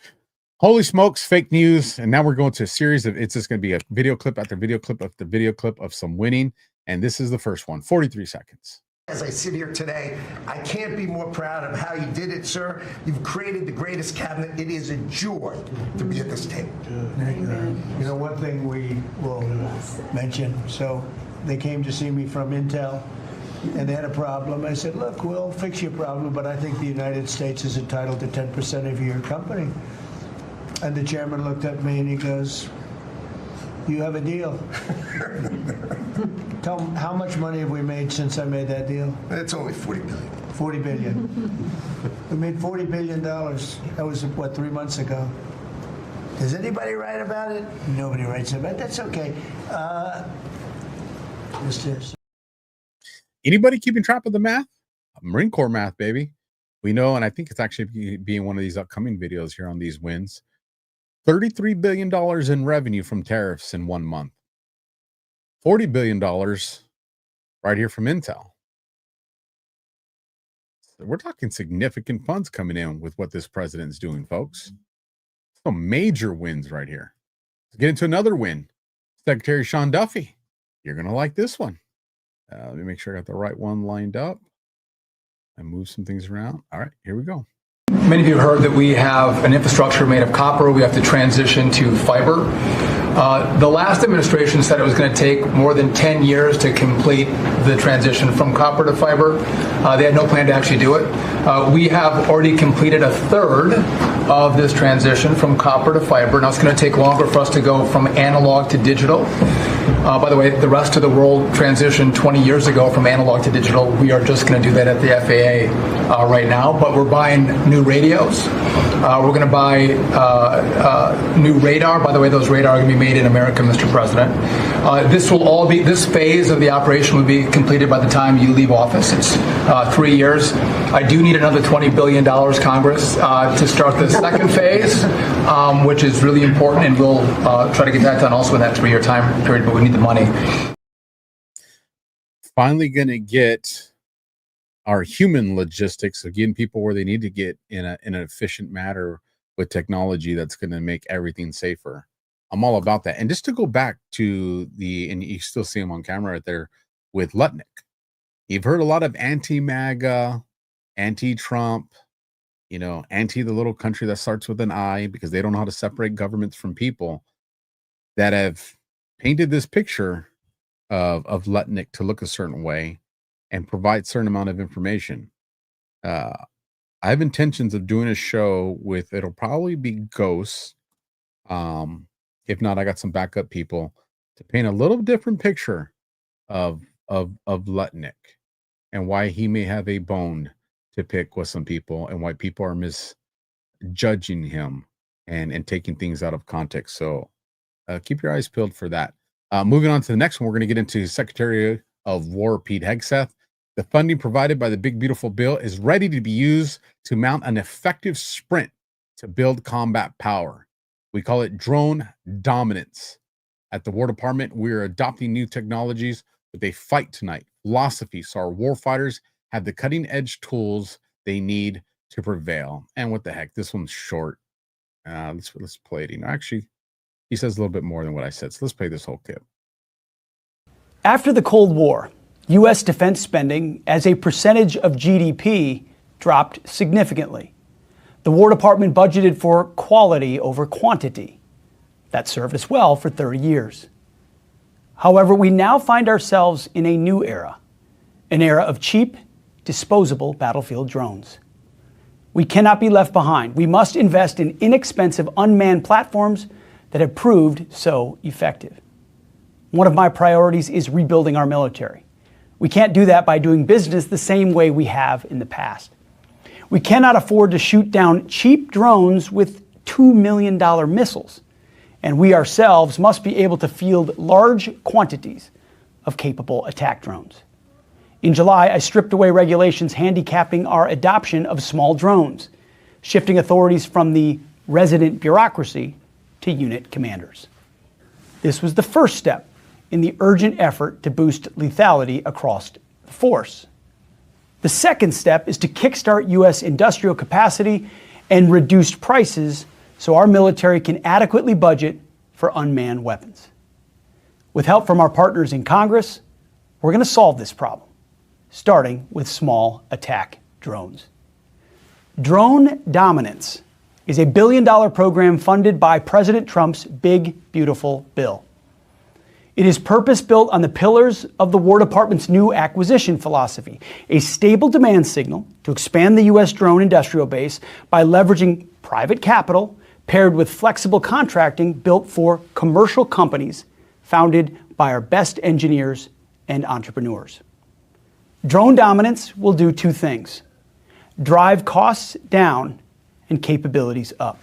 Holy smokes, fake news. And now we're going to a series of, it's just going to be a video clip after video clip after video clip of some winning. And this is the first one, 43 seconds. As I sit here today, I can't be more proud of how you did it, sir. You've created the greatest cabinet. It is a joy to be at this table. One thing we will mention, so they came to see me from Intel, and they had a problem. I said, look, we'll fix your problem, but I think the United States is entitled to 10% of your company. And the chairman looked at me and he goes, you have a deal. Tell them, how much money have we made since I made that deal? It's only $40 billion. $40 billion. We made $40 billion. That was, 3 months ago. Does anybody write about it? Nobody writes about it. That's okay. Anybody keeping track of the math? Marine Corps math, baby. We know, and I think it's actually being one of these upcoming videos here on these wins. $33 billion in revenue from tariffs in 1 month. $40 billion right here from Intel. So we're talking significant funds coming in with what this president's doing, folks. Some major wins right here. Let's get into another win. Secretary Sean Duffy. You're going to like this one. Let me make sure I got the right one lined up. I move some things around. All right, here we go. Many of you have heard that we have an infrastructure made of copper. We have to transition to fiber. The last administration said it was going to take more than 10 years to complete the transition from copper to fiber. They had no plan to actually do it. We have already completed a third of this transition from copper to fiber. Now it's going to take longer for us to go from analog to digital. By the way, the rest of the world transitioned 20 years ago from analog to digital. We are just going to do that at the FAA right now, but we're buying new radios. We're going to buy new radar. By the way, those radar are going to be made in America, Mr. President. This phase of the operation will be completed by the time you leave office. It's 3 years. I do need another $20 billion, Congress, to start the second phase, which is really important, and we'll try to get that done also in that 3-year time period, but we need the money. Finally going to get our human logistics of getting people where they need to get in an efficient manner with technology that's going to make everything safer. I'm all about that. And just to go back to and you still see him on camera right there with Lutnick. You've heard a lot of anti-MAGA, anti-Trump, anti the little country that starts with an I, because they don't know how to separate governments from people, that have painted this picture of Lutnick to look a certain way and provide certain amount of information. I have intentions of doing a show with, it'll probably be ghosts. If not, I got some backup people to paint a little different picture of Lutnick and why he may have a bone to pick with some people and why people are misjudging him and taking things out of context. So keep your eyes peeled for that. Moving on to the next one, we're going to get into Secretary of War Pete Hegseth. The funding provided by the Big Beautiful Bill is ready to be used to mount an effective sprint to build combat power. We call it drone dominance. At the War Department, we're adopting new technologies with a fight tonight philosophy, so our warfighters have the cutting-edge tools they need to prevail. And what the heck, this one's short. Let's play it. Actually, he says a little bit more than what I said, so let's play this whole clip. After the Cold War, U.S. defense spending as a percentage of GDP dropped significantly. The War Department budgeted for quality over quantity. That served us well for 30 years. However, we now find ourselves in a new era, an era of cheap, disposable battlefield drones. We cannot be left behind. We must invest in inexpensive unmanned platforms that have proved so effective. One of my priorities is rebuilding our military. We can't do that by doing business the same way we have in the past. We cannot afford to shoot down cheap drones with $2 million missiles, and we ourselves must be able to field large quantities of capable attack drones. In July, I stripped away regulations handicapping our adoption of small drones, shifting authorities from the resident bureaucracy to unit commanders. This was the first step in the urgent effort to boost lethality across the force. The second step is to kickstart U.S. industrial capacity and reduced prices so our military can adequately budget for unmanned weapons. With help from our partners in Congress, we're going to solve this problem, starting with small attack drones. Drone dominance is a $1 billion program funded by President Trump's Big Beautiful Bill. It is purpose-built on the pillars of the War Department's new acquisition philosophy, a stable demand signal to expand the U.S. drone industrial base by leveraging private capital paired with flexible contracting built for commercial companies founded by our best engineers and entrepreneurs. Drone dominance will do two things: drive costs down and capabilities up.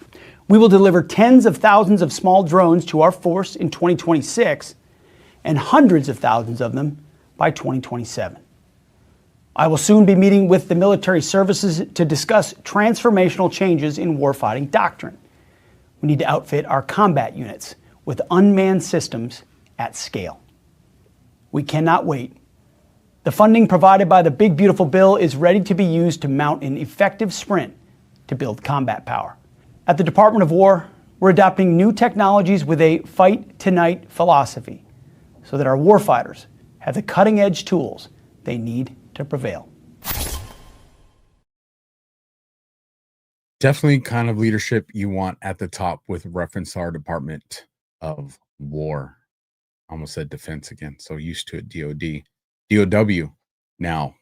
We will deliver tens of thousands of small drones to our force in 2026 and hundreds of thousands of them by 2027. I will soon be meeting with the military services to discuss transformational changes in warfighting doctrine. We need to outfit our combat units with unmanned systems at scale. We cannot wait. The funding provided by the Big Beautiful Bill is ready to be used to mount an effective sprint to build combat power. At the Department of War, we're adopting new technologies with a fight tonight philosophy so that our warfighters have the cutting-edge tools they need to prevail. Definitely kind of leadership you want at the top with reference to our Department of War. Almost said defense again. So used to it. DOW. Now,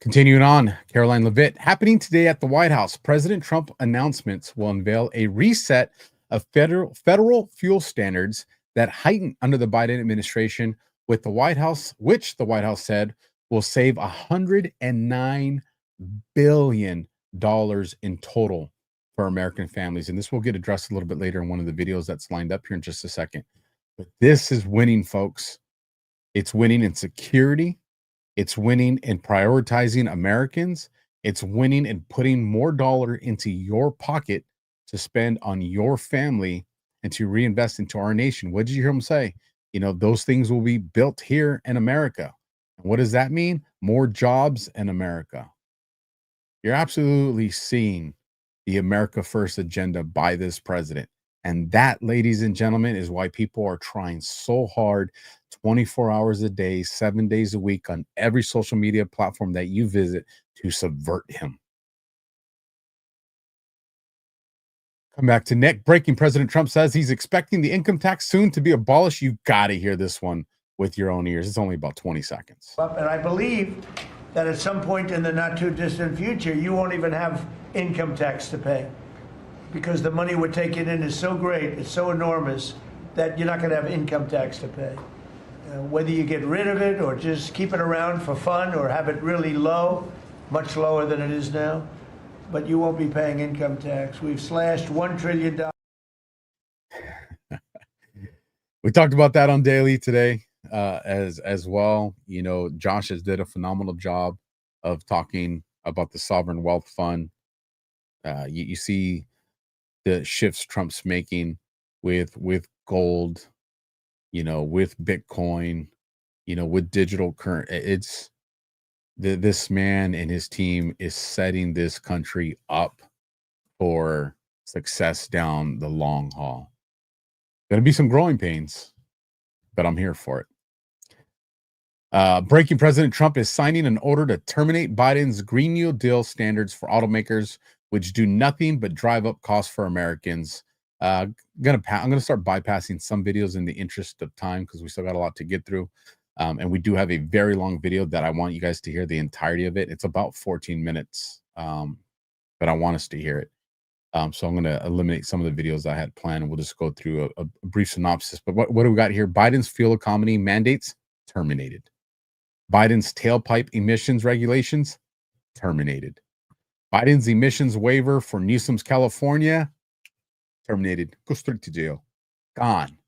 continuing on, Caroline Levitt. Happening today at the White House, President Trump announcements will unveil a reset of federal fuel standards that heighten under the Biden administration, with the White House, which the White House said will save $109 billion in total for American families. And this will get addressed a little bit later in one of the videos that's lined up here in just a second. But this is winning, folks. It's winning in security. It's winning in prioritizing Americans. It's winning in putting more dollar into your pocket to spend on your family and to reinvest into our nation. What did you hear him say? You know, those things will be built here in America. And what does that mean? More jobs in America. You're absolutely seeing the America First agenda by this president. And that, ladies and gentlemen, is why people are trying so hard 24 hours a day, 7 days a week on every social media platform that you visit to subvert him. Come back to Nick. Breaking. President Trump says he's expecting the income tax soon to be abolished. You got to hear this one with your own ears. It's only about 20 seconds. And I believe that at some point in the not too distant future, you won't even have income tax to pay, because the money we're taking in is so great, it's so enormous, that you're not going to have income tax to pay. Whether you get rid of it or just keep it around for fun or have it really low, much lower than it is now, but you won't be paying income tax. We've slashed $1 trillion. We talked about that on Daily today as well. You know, Josh has did a phenomenal job of talking about the sovereign wealth fund. You see the shifts Trump's making with gold, you know, with Bitcoin, you know, with digital currency. It's this man and his team is setting this country up for success down the long haul. Going to be some growing pains, but I'm here for it. Breaking. President Trump is signing an order to terminate Biden's Green New Deal standards for automakers, which do nothing but drive up costs for Americans. I'm going to start bypassing some videos in the interest of time because we still got a lot to get through. And we do have a very long video that I want you guys to hear the entirety of it. It's about 14 minutes, but I want us to hear it. So I'm going to eliminate some of the videos I had planned, and we'll just go through a brief synopsis. But what do we got here? Biden's fuel economy mandates terminated. Biden's tailpipe emissions regulations terminated. Biden's emissions waiver for Newsom's California terminated. Go straight to jail. Gone.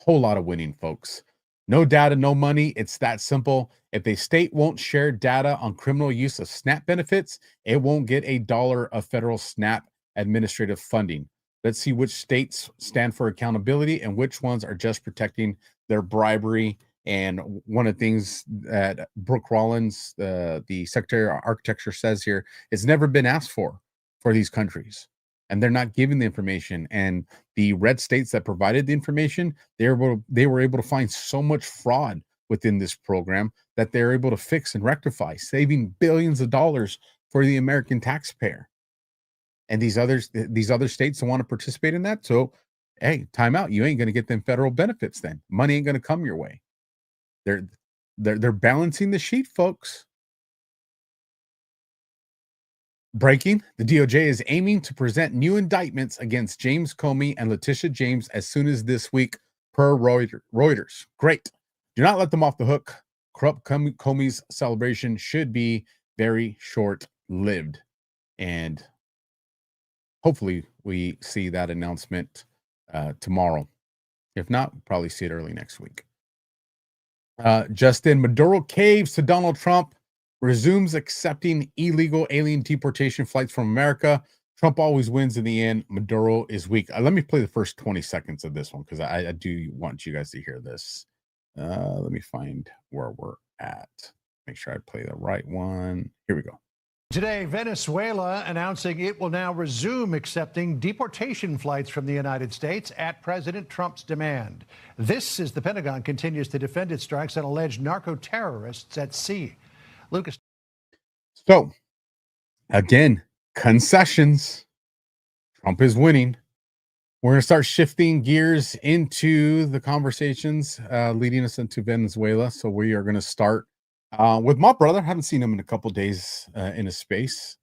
Whole lot of winning, folks. No data, no money. It's that simple. If a state won't share data on criminal use of SNAP benefits, it won't get $1 of federal SNAP administrative funding. Let's see which states stand for accountability and which ones are just protecting their bribery. And one of the things that Brooke Rollins, the Secretary of Architecture, says here, it's never been asked for these countries. And they're not giving the information. And the red states that provided the information, they were able to find so much fraud within this program that they're able to fix and rectify, saving billions of dollars for the American taxpayer. And these other states don't want to participate in that. So, hey, time out. You ain't going to get them federal benefits then. Money ain't going to come your way. They're balancing the sheet, folks. Breaking. The DOJ is aiming to present new indictments against James Comey and Letitia James as soon as this week, per Reuters. Great. Do not let them off the hook. Corrupt Comey's celebration should be very short-lived. And hopefully we see that announcement tomorrow. If not, we'll probably see it early next week. Justin, Maduro caves to Donald Trump, resumes accepting illegal alien deportation flights from America. Trump always wins in the end. Maduro is weak. Let me play the first 20 seconds of this one because I do want you guys to hear this. Let me find where we're at. Make sure I play the right one. Here we go. Today, Venezuela announcing it will now resume accepting deportation flights from the United States at President Trump's demand. This as the Pentagon continues to defend its strikes on alleged narco-terrorists at sea. Lucas. So, again, concessions. Trump is winning. We're going to start shifting gears into the conversations leading us into Venezuela. So we are going to start with my brother. Haven't seen him in a couple days in a space.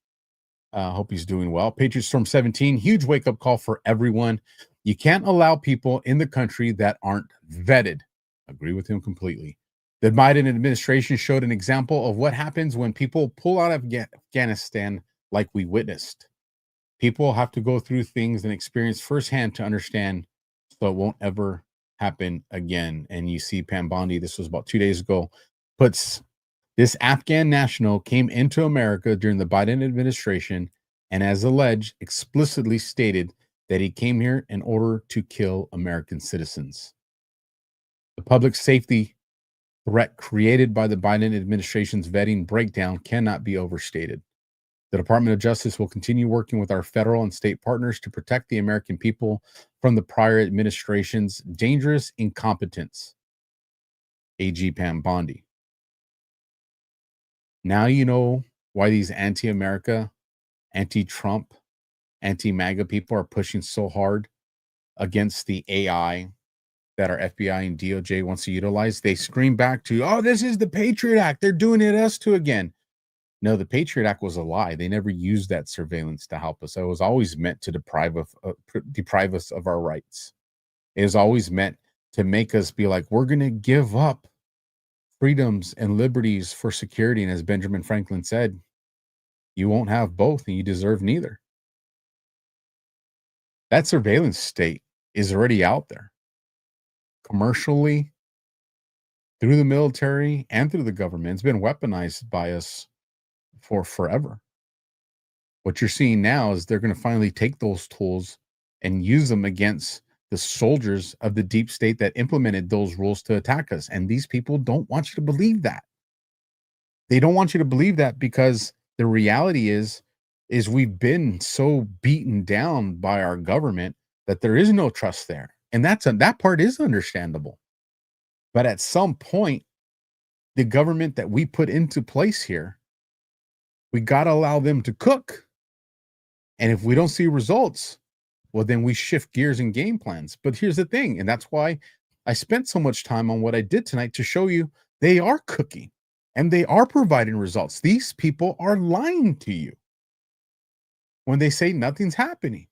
Hope he's doing well. Patriot Storm 17, huge wake-up call for everyone. You can't allow people in the country that aren't vetted. Agree with him completely. The Biden administration showed an example of what happens when people pull out of Afghanistan like we witnessed. People have to go through things and experience firsthand to understand, so it won't ever happen again. And you see Pam Bondi, this was about 2 days ago, puts this Afghan national came into America during the Biden administration and, as alleged, explicitly stated that he came here in order to kill American citizens. The public safety threat created by the Biden administration's vetting breakdown cannot be overstated. The Department of Justice will continue working with our federal and state partners to protect the American people from the prior administration's dangerous incompetence. AG Pam Bondi. Now you know why these anti-America, anti-Trump, anti-MAGA people are pushing so hard against the AI that our FBI and DOJ wants to utilize. They scream back to, oh, this is the Patriot Act. They're doing it us too again. No, the Patriot Act was a lie. They never used that surveillance to help us. It was always meant to deprive us of our rights. It was always meant to make us be like, we're going to give up freedoms and liberties for security. And as Benjamin Franklin said, you won't have both and you deserve neither. That surveillance state is already out there. Commercially, through the military, and through the government. It's been weaponized by us for forever. What you're seeing now is they're going to finally take those tools and use them against the soldiers of the deep state that implemented those rules to attack us. And these people don't want you to believe that. They don't want you to believe that because the reality is we've been so beaten down by our government that there is no trust there. And that part is understandable. But at some point, the government that we put into place here, we got to allow them to cook. And if we don't see results, well, then we shift gears and game plans. But here's the thing, and that's why I spent so much time on what I did tonight to show you they are cooking and they are providing results. These people are lying to you when they say nothing's happening.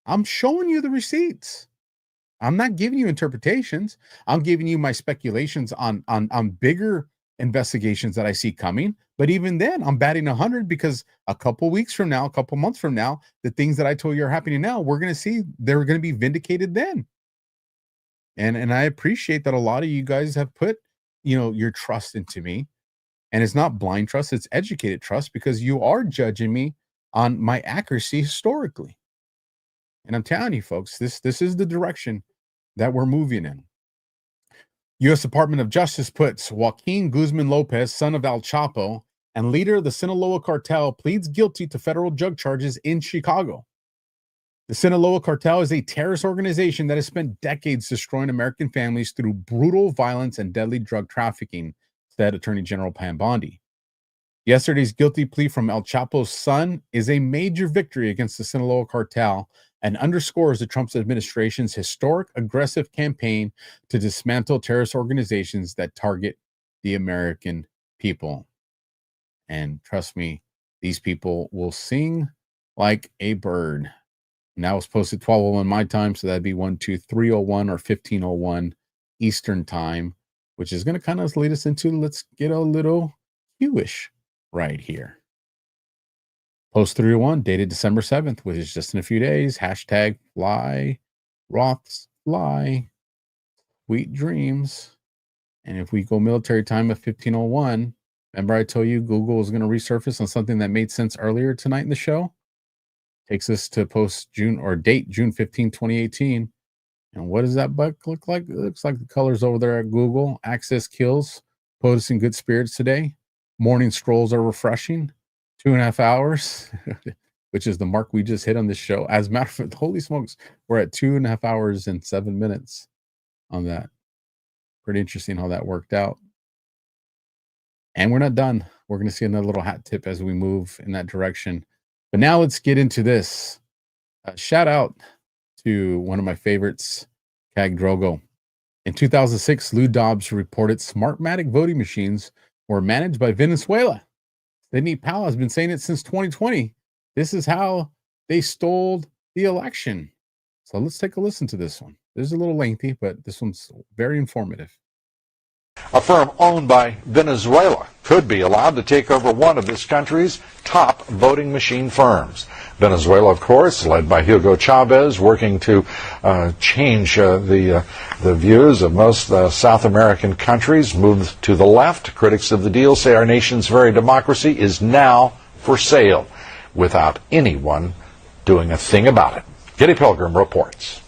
I'm showing you the receipts. I'm not giving you interpretations. I'm giving you my speculations on bigger investigations that I see coming. But even then, I'm batting 100 because a couple weeks from now, a couple months from now, the things that I told you are happening now, we're going to see they're going to be vindicated then. And I appreciate that a lot of you guys have put, your trust into me. And it's not blind trust, it's educated trust because you are judging me on my accuracy historically. And I'm telling you, folks, this is the direction that we're moving in. U.S. Department of Justice puts Joaquin Guzman Lopez, son of El Chapo, and leader of the Sinaloa cartel, pleads guilty to federal drug charges in Chicago. The Sinaloa cartel is a terrorist organization that has spent decades destroying American families through brutal violence and deadly drug trafficking, said Attorney General Pam Bondi. Yesterday's guilty plea from El Chapo's son is a major victory against the Sinaloa cartel and underscores the Trump administration's historic aggressive campaign to dismantle terrorist organizations that target the American people. And trust me, these people will sing like a bird. Now it's posted 12:01 my time, so that'd be 3:01 or 15:01 Eastern time, which is going to kind of lead us into, let's get a little Jewish right here. Post 301, dated December 7th, which is just in a few days. Hashtag fly, Roths fly, sweet dreams. And if we go military time at 15:01, remember I told you Google was going to resurface on something that made sense earlier tonight in the show? Takes us to post June or date June 15, 2018. And what does that bug look like? It looks like the colors over there at Google. Access kills, POTUS in good spirits today. Morning strolls are refreshing. 2.5 hours, which is the mark we just hit on this show. As a matter of fact, holy smokes, we're at 2.5 hours and 7 minutes on that. Pretty interesting how that worked out. And we're not done. We're going to see another little hat tip as we move in that direction. But now let's get into this. Shout out to one of my favorites, Cag Drogo. In 2006, Lou Dobbs reported Smartmatic voting machines were managed by Venezuela. Sidney Powell has been saying it since 2020. This is how they stole the election. So let's take a listen to this one. This is a little lengthy, but this one's very informative. A firm owned by Venezuela could be allowed to take over one of this country's top voting machine firms. Venezuela, of course, led by Hugo Chavez, working to change the views of most South American countries, moved to the left. Critics of the deal say our nation's very democracy is now for sale without anyone doing a thing about it. Kitty Pilgrim reports.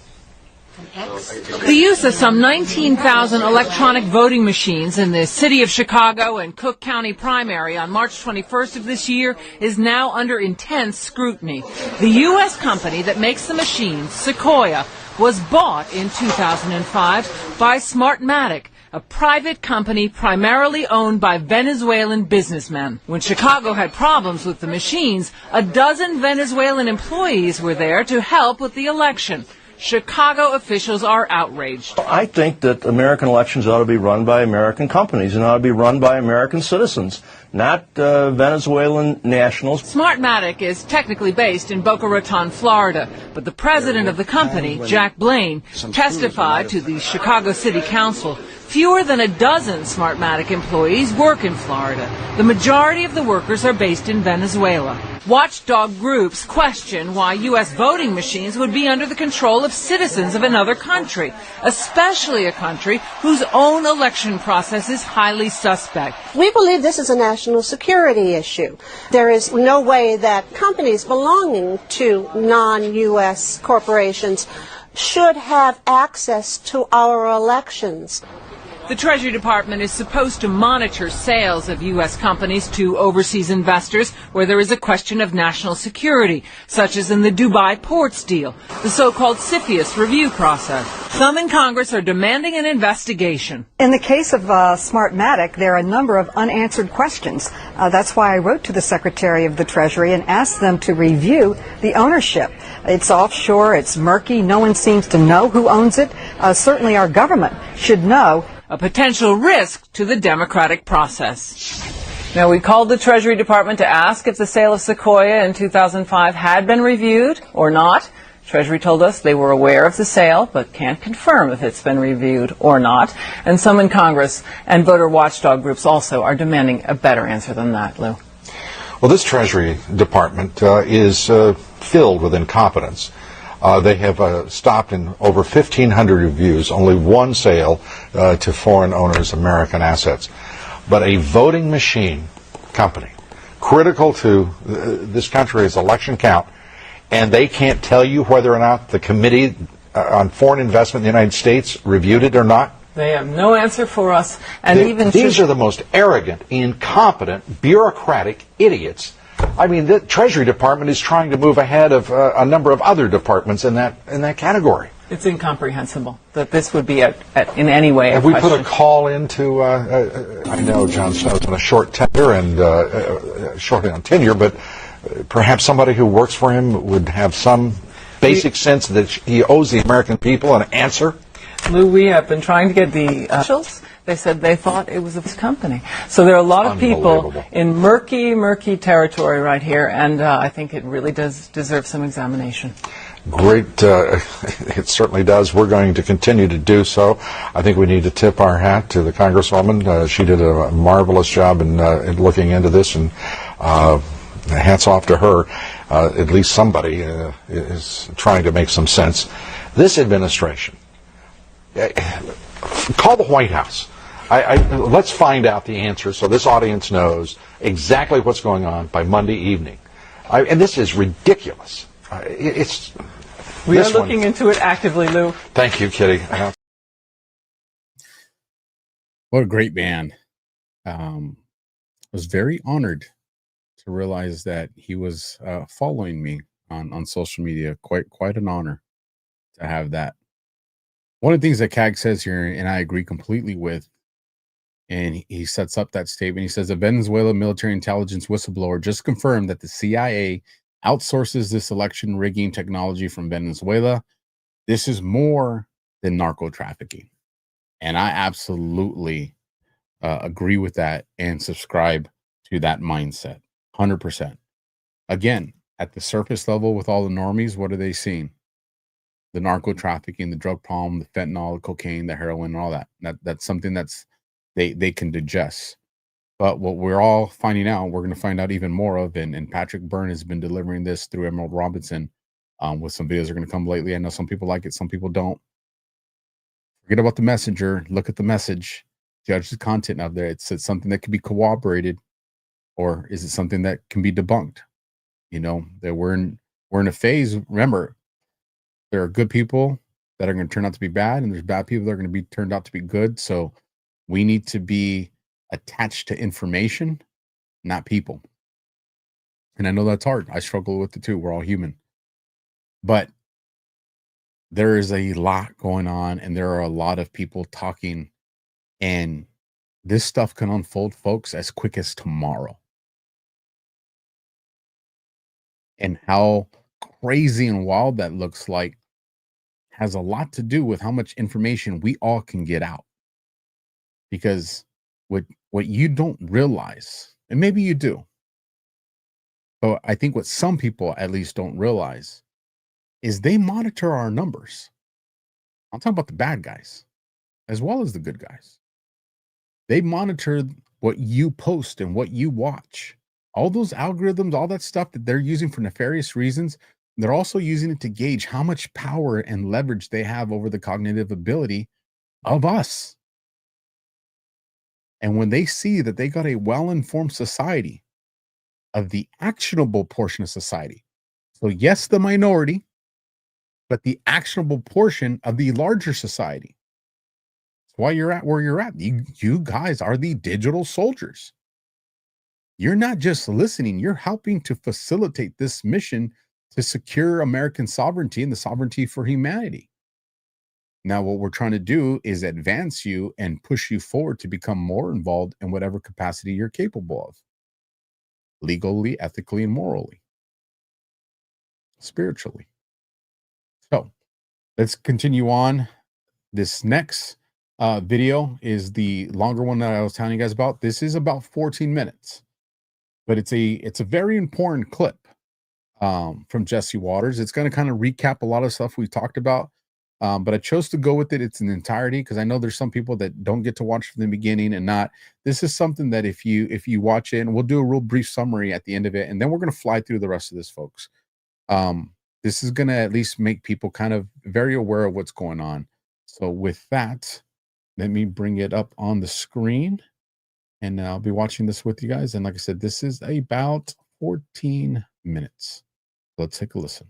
The use of some 19,000 electronic voting machines in the city of Chicago and Cook County primary on March 21st of this year is now under intense scrutiny. The U.S. company that makes the machines, Sequoia, was bought in 2005 by Smartmatic, a private company primarily owned by Venezuelan businessmen. When Chicago had problems with the machines, a dozen Venezuelan employees were there to help with the election. Chicago officials are outraged. I think that American elections ought to be run by American companies and ought to be run by American citizens, not Venezuelan nationals. Smartmatic is technically based in Boca Raton, Florida, but the president of the company, Jack Blaine, testified to the Chicago City Council. Fewer than a dozen Smartmatic employees work in Florida. The majority of the workers are based in Venezuela. Watchdog groups question why U.S. voting machines would be under the control of citizens of another country, especially a country whose own election process is highly suspect. We believe this is a national security issue. There is no way that companies belonging to non-U.S. corporations should have access to our elections. The Treasury Department is supposed to monitor sales of U.S. companies to overseas investors where there is a question of national security, such as in the Dubai ports deal, the so-called CFIUS review process. Some in Congress are demanding an investigation. In the case of Smartmatic, there are a number of unanswered questions. That's why I wrote to the Secretary of the Treasury and asked them to review the ownership. It's offshore, it's murky, no one seems to know who owns it. Certainly our government should know. A potential risk to the democratic process. Now, we called the Treasury Department to ask if the sale of Sequoia in 2005 had been reviewed or not. Treasury told us they were aware of the sale, but can't confirm if it's been reviewed or not. And some in Congress and voter watchdog groups also are demanding a better answer than that, Lou. Well, this Treasury Department is filled with incompetence. They have stopped in over 1,500 reviews, only one sale to foreign owners' American assets. But a voting machine company, critical to this country's election count, and they can't tell you whether or not the Committee on Foreign Investment in the United States reviewed it or not? They have no answer for us. And these are the most arrogant, incompetent, bureaucratic idiots. I mean, the Treasury Department is trying to move ahead of a number of other departments in that category. It's incomprehensible that this would be in any way Have we put a call into, I know John Snow's on a short tenure and shortly on tenure, but perhaps somebody who works for him would have some basic sense that he owes the American people an answer? Lou, we have been trying to get the officials. They said they thought it was this company. So there are a lot of people in murky territory right here, and I think it really does deserve some examination. Great. It certainly does. We're going to continue to do so. I think we need to tip our hat to the Congresswoman. She did a marvelous job in looking into this, and hats off to her. At least somebody is trying to make some sense. This administration, call the White House. Let's find out the answer so this audience knows exactly what's going on by Monday evening. And this is ridiculous. We are looking into it actively, Lou. Thank you, Kitty. What a great band. I was very honored to realize that he was following me on social media. Quite an honor to have that. One of the things that CAG says here, and I agree completely with, and he sets up that statement. He says, a Venezuela military intelligence whistleblower just confirmed that the CIA outsources this election rigging technology from Venezuela. This is more than narco trafficking. And I absolutely agree with that and subscribe to that mindset. 100%. Again, at the surface level with all the normies, what are they seeing? The narco trafficking, the drug problem, the fentanyl, the cocaine, the heroin, and all that. That's something that's they can digest. But what we're all finding out, we're going to find out even more of, and Patrick Byrne has been delivering this through Emerald Robinson with some videos that are going to come lately. I know some people like it, some people don't. Forget about the messenger. Look at the message. Judge the content of there. It's something that can be corroborated, or is it something that can be debunked? You know, that we're in a phase. Remember, there are good people that are going to turn out to be bad, and there's bad people that are going to be turned out to be good. So we need to be attached to information, not people. And I know that's hard. I struggle with it too. We're all human. But there is a lot going on, and there are a lot of people talking, and this stuff can unfold, folks, as quick as tomorrow. And how crazy and wild that looks like has a lot to do with how much information we all can get out. Because what you don't realize, and maybe you do, but I think what some people at least don't realize is they monitor our numbers. I'm talking about the bad guys as well as the good guys. They monitor what you post and what you watch. All those algorithms, all that stuff that they're using for nefarious reasons, they're also using it to gauge how much power and leverage they have over the cognitive ability of us. And when they see that they got a well-informed society of the actionable portion of society, so yes, the minority, but the actionable portion of the larger society. That's why you're at where you're at. You guys are the digital soldiers. You're not just listening, you're helping to facilitate this mission to secure American sovereignty and the sovereignty for humanity. Now, what we're trying to do is advance you and push you forward to become more involved in whatever capacity you're capable of, legally, ethically, and morally, spiritually. So let's continue on. This next video is the longer one that I was telling you guys about. This is about 14 minutes, but it's a very important clip from Jesse Waters. It's going to kind of recap a lot of stuff we talked about. But I chose to go with it. It's in entirety because I know there's some people that don't get to watch from the beginning and not. This is something that if you watch it, and we'll do a real brief summary at the end of it, and then we're going to fly through the rest of this, folks. This is going to at least make people kind of very aware of what's going on. So with that, let me bring it up on the screen, and I'll be watching this with you guys. And like I said, this is about 14 minutes. Let's take a listen.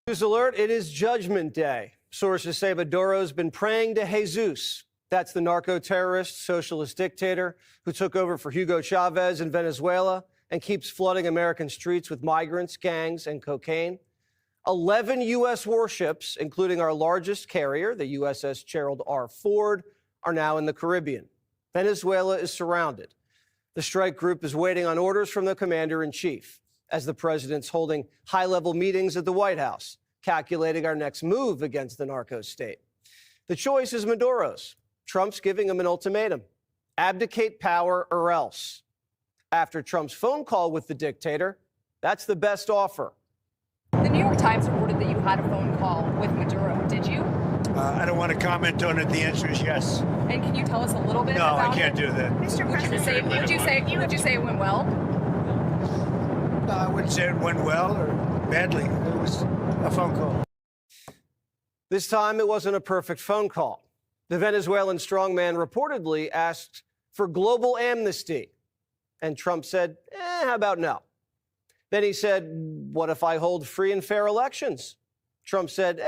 News alert, it is Judgment Day. Sources say Maduro's been praying to Jesus. That's the narco-terrorist, socialist dictator who took over for Hugo Chavez in Venezuela and keeps flooding American streets with migrants, gangs, and cocaine. 11 U.S. warships, including our largest carrier, the USS Gerald R. Ford, are now in the Caribbean. Venezuela is surrounded. The strike group is waiting on orders from the commander-in-chief as the president's holding high-level meetings at the White House, calculating our next move against the narco state. The choice is Maduro's. Trump's giving him an ultimatum: abdicate power or else. After Trump's phone call with the dictator, that's the best offer. The New York Times reported that you had a phone call with Maduro. Did you? I don't want to comment on it. The answer is yes. And can you tell us a little bit No, about I can't do that. Mr. President, would you say it went well? No, I wouldn't say it went well or badly. It was a phone call. This time, it wasn't a perfect phone call. The Venezuelan strongman reportedly asked for global amnesty, and Trump said, how about no? Then he said, what if I hold free and fair elections? Trump said,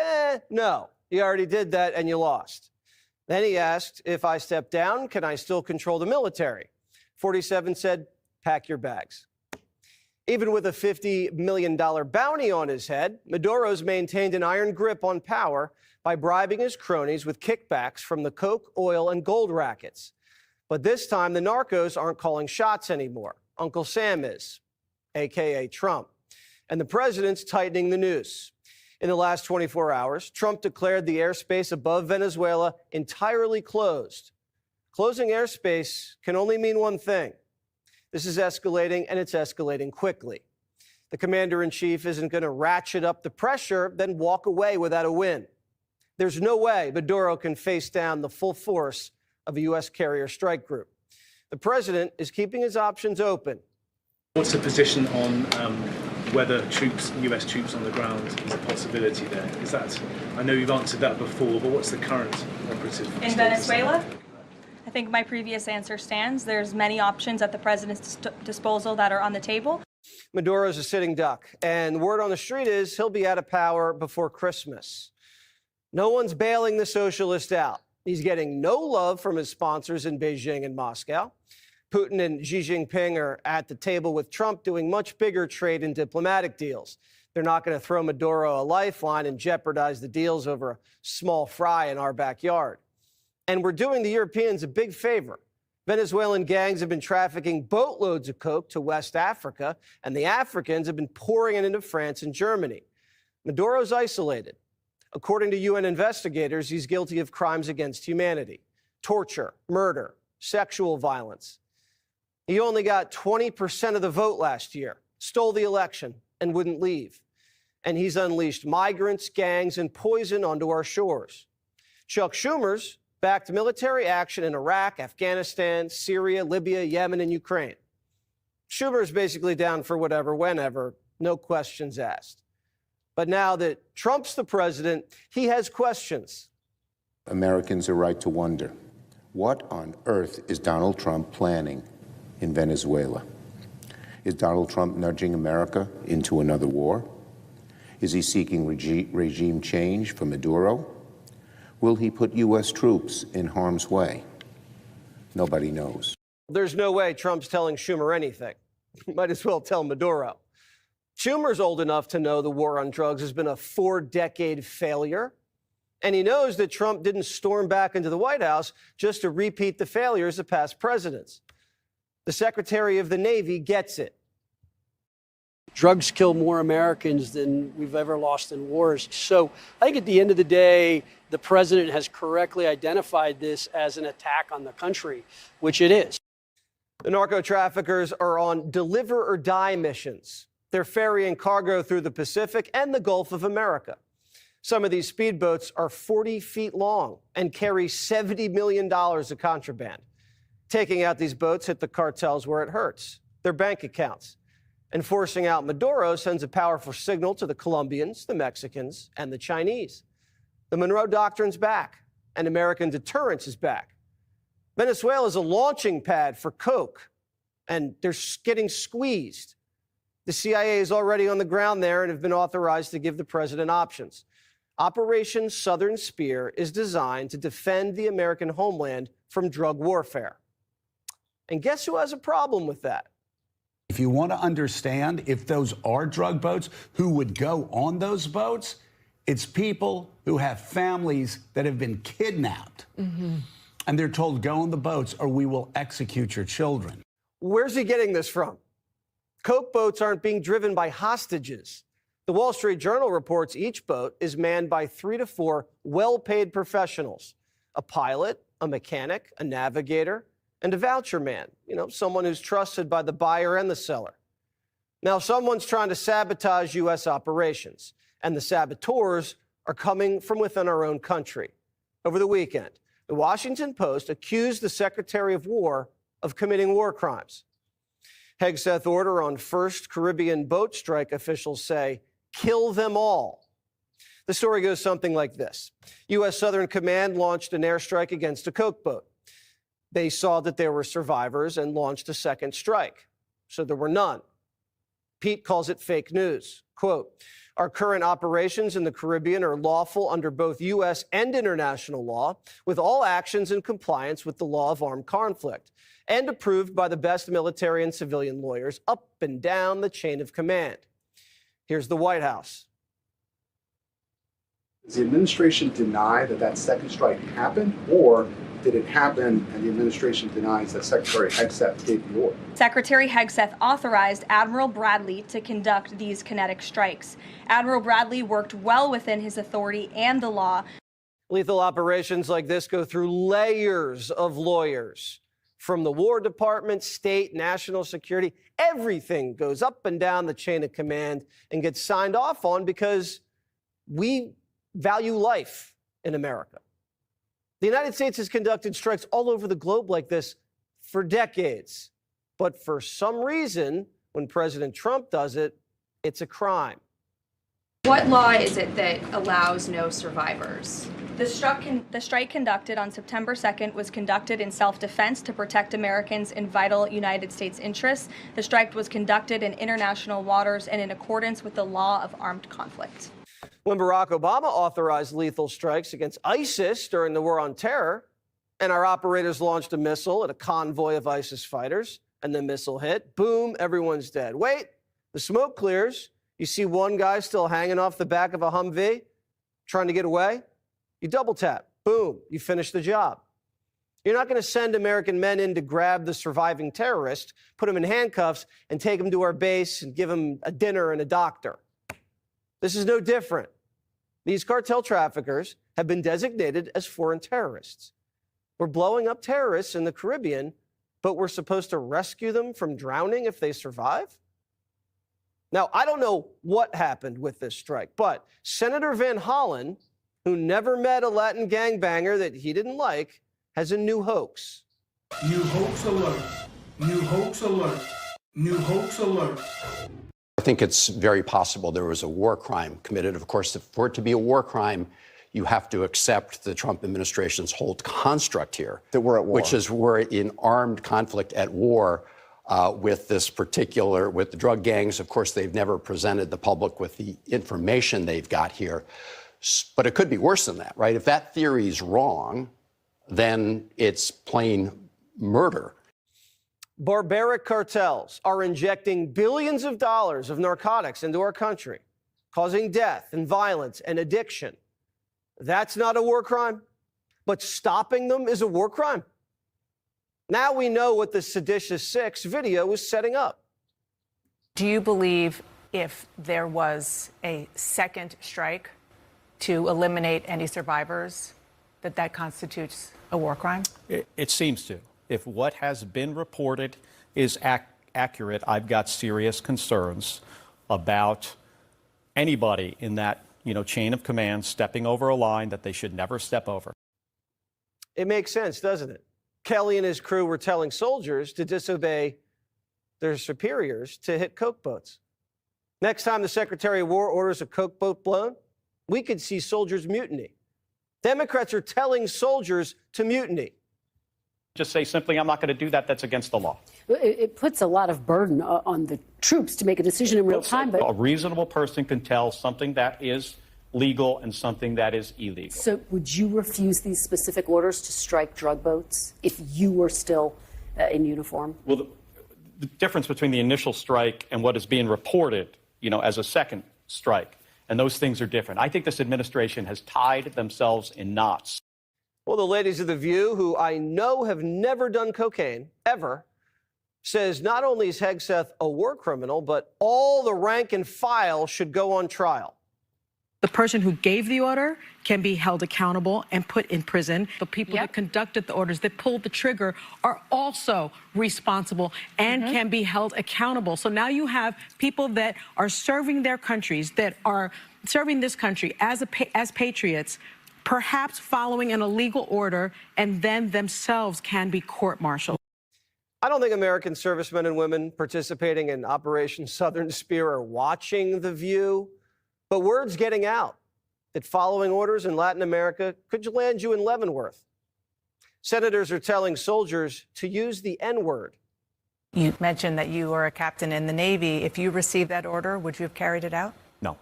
no, you already did that and you lost. Then he asked, if I step down, can I still control the military? 47 said, pack your bags. Even with a $50 million bounty on his head, Maduro's maintained an iron grip on power by bribing his cronies with kickbacks from the coke, oil, and gold rackets. But this time, the narcos aren't calling shots anymore. Uncle Sam is, a.k.a. Trump. And the president's tightening the noose. In the last 24 hours, Trump declared the airspace above Venezuela entirely closed. Closing airspace can only mean one thing. This is escalating, and it's escalating quickly. The commander-in-chief isn't going to ratchet up the pressure, then walk away without a win. There's no way Maduro can face down the full force of a U.S. carrier strike group. The president is keeping his options open. What's the position on whether U.S. troops on the ground is a possibility there? Is that, I know you've answered that before, but what's the current operative in Venezuela? I think my previous answer stands. There's many options at the president's disposal that are on the table. Maduro's a sitting duck, and the word on the street is he'll be out of power before Christmas. No one's bailing the socialist out. He's getting no love from his sponsors in Beijing and Moscow. Putin and Xi Jinping are at the table with Trump doing much bigger trade and diplomatic deals. They're not going to throw Maduro a lifeline and jeopardize the deals over a small fry in our backyard. And we're doing the Europeans a big favor. Venezuelan gangs have been trafficking boatloads of coke to West Africa, and the Africans have been pouring it into France and Germany. Maduro's isolated. According to UN investigators, he's guilty of crimes against humanity, torture, murder, sexual violence. He only got 20% of the vote last year, stole the election, and wouldn't leave. And he's unleashed migrants, gangs, and poison onto our shores. Chuck Schumer's backed military action in Iraq, Afghanistan, Syria, Libya, Yemen, and Ukraine. Schumer's basically down for whatever, whenever, no questions asked. But now that Trump's the president, he has questions. Americans are right to wonder, what on earth is Donald Trump planning in Venezuela? Is Donald Trump nudging America into another war? Is he seeking regime change for Maduro? Will he put U.S. troops in harm's way? Nobody knows. There's no way Trump's telling Schumer anything. Might as well tell Maduro. Schumer's old enough to know the war on drugs has been a 4-decade failure. And he knows that Trump didn't storm back into the White House just to repeat the failures of past presidents. The Secretary of the Navy gets it. Drugs kill more Americans than we've ever lost in wars. So I think at the end of the day, the president has correctly identified this as an attack on the country, which it is. The narco traffickers are on deliver or die missions. They're ferrying cargo through the Pacific and the Gulf of America. Some of these speedboats are 40 feet long and carry $70 million of contraband. Taking out these boats hit the cartels where it hurts, their bank accounts. And forcing out Maduro sends a powerful signal to the Colombians, the Mexicans, and the Chinese. The Monroe Doctrine's back, and American deterrence is back. Venezuela is a launching pad for coke, and they're getting squeezed. The CIA is already on the ground there and have been authorized to give the president options. Operation Southern Spear is designed to defend the American homeland from drug warfare. And guess who has a problem with that? If you want to understand if those are drug boats, who would go on those boats, it's people who have families that have been kidnapped. And they're told, go on the boats or we will execute your children. Where's he getting this from? Coke boats aren't being driven by hostages. The Wall Street Journal reports each boat is manned by 3 to 4 well-paid professionals, a pilot, a mechanic, a navigator, and a voucher man, someone who's trusted by the buyer and the seller. Now, someone's trying to sabotage U.S. operations, and the saboteurs are coming from within our own country. Over the weekend, the Washington Post accused the Secretary of War of committing war crimes. Hegseth order on first Caribbean boat strike, officials say, kill them all. The story goes something like this. U.S. Southern Command launched an airstrike against a coke boat. They saw that there were survivors and launched a second strike. So there were none. Pete calls it fake news. Quote, our current operations in the Caribbean are lawful under both U.S. and international law, with all actions in compliance with the law of armed conflict, and approved by the best military and civilian lawyers up and down the chain of command. Here's the White House. Does the administration deny that that second strike happened, or did it happen? And the administration denies that Secretary Hegseth gave the order. Secretary Hegseth authorized Admiral Bradley to conduct these kinetic strikes. Admiral Bradley worked well within his authority and the law. Lethal operations like this go through layers of lawyers. From the War Department, state, national security, everything goes up and down the chain of command and gets signed off on because we value life in America. The United States has conducted strikes all over the globe like this for decades. But for some reason, when President Trump does it, it's a crime. What law is it that allows no survivors? The strike conducted on September 2nd was conducted in self-defense to protect Americans in vital United States interests. The strike was conducted in international waters and in accordance with the law of armed conflict. When Barack Obama authorized lethal strikes against ISIS during the war on terror, and our operators launched a missile at a convoy of ISIS fighters, and the missile hit, boom, everyone's dead. Wait, the smoke clears. You see one guy still hanging off the back of a Humvee, trying to get away. You double tap, boom, you finish the job. You're not going to send American men in to grab the surviving terrorist, put him in handcuffs, and take him to our base and give him a dinner and a doctor. This is no different. These cartel traffickers have been designated as foreign terrorists. We're blowing up terrorists in the Caribbean, but we're supposed to rescue them from drowning if they survive? Now, I don't know what happened with this strike, but Senator Van Hollen, who never met a Latin gangbanger that he didn't like, has a new hoax. New hoax alert. New hoax alert. New hoax alert. I think it's very possible there was a war crime committed. Of course, for it to be a war crime, you have to accept the Trump administration's whole construct here. That we're at war. Which is we're in armed conflict at war with this particular, with the drug gangs. Of course, they've never presented the public with the information they've got here. But it could be worse than that, right? If that theory is wrong, then it's plain murder. Barbaric cartels are injecting billions of dollars of narcotics into our country, causing death and violence and addiction. That's not a war crime, but stopping them is a war crime. Now we know what the Seditious Six video was setting up. Do you believe if there was a second strike to eliminate any survivors, that constitutes a war crime? It seems to. If what has been reported is accurate, I've got serious concerns about anybody in that chain of command stepping over a line that they should never step over. It makes sense, doesn't it? Kelly and his crew were telling soldiers to disobey their superiors to hit coke boats. Next time the Secretary of War orders a coke boat blown, we could see soldiers mutiny. Democrats are telling soldiers to mutiny. Just say simply, I'm not going to do that. That's against the law. It puts a lot of burden on the troops to make a decision in real time. But a reasonable person can tell something that is legal and something that is illegal. So would you refuse these specific orders to strike drug boats if you were still in uniform? Well, the difference between the initial strike and what is being reported, as a second strike, and those things are different. I think this administration has tied themselves in knots. Well, the ladies of The View, who I know have never done cocaine, ever, says not only is Hegseth a war criminal, but all the rank and file should go on trial. The person who gave the order can be held accountable and put in prison. The people that conducted the orders, that pulled the trigger, are also responsible and can be held accountable. So now you have people that are serving their countries, that are serving this country as patriots, perhaps following an illegal order, and then themselves can be court-martialed. I don't think American servicemen and women participating in Operation Southern Spear are watching The View, but word's getting out that following orders in Latin America could land you in Leavenworth. Senators are telling soldiers to use the N-word. You mentioned that you were a captain in the Navy. If you received that order, would you have carried it out? No.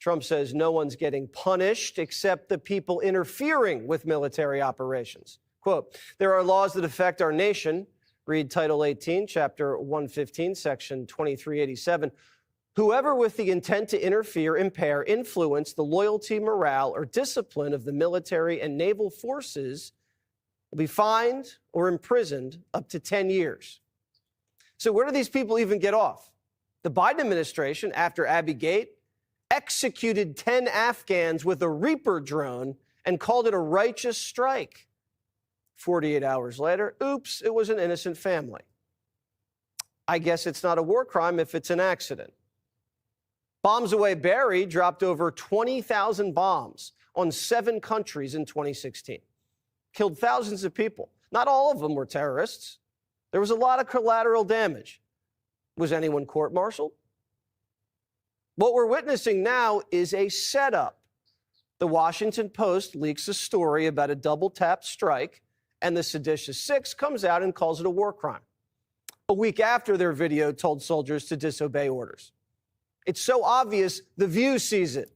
Trump says no one's getting punished except the people interfering with military operations. Quote, there are laws that affect our nation. Read Title 18, Chapter 115, Section 2387. Whoever with the intent to interfere, impair, influence the loyalty, morale, or discipline of the military and naval forces will be fined or imprisoned up to 10 years. So where do these people even get off? The Biden administration, after Abbey Gate, executed 10 Afghans with a Reaper drone and called it a righteous strike. 48 hours later, oops, it was an innocent family. I guess it's not a war crime if it's an accident. Bombs Away Barry dropped over 20,000 bombs on 7 countries in 2016. Killed thousands of people. Not all of them were terrorists. There was a lot of collateral damage. Was anyone court-martialed? What we're witnessing now is a setup. The Washington Post leaks a story about a double-tap strike, and the Seditious Six comes out and calls it a war crime. A week after their video told soldiers to disobey orders. It's so obvious, The View sees it.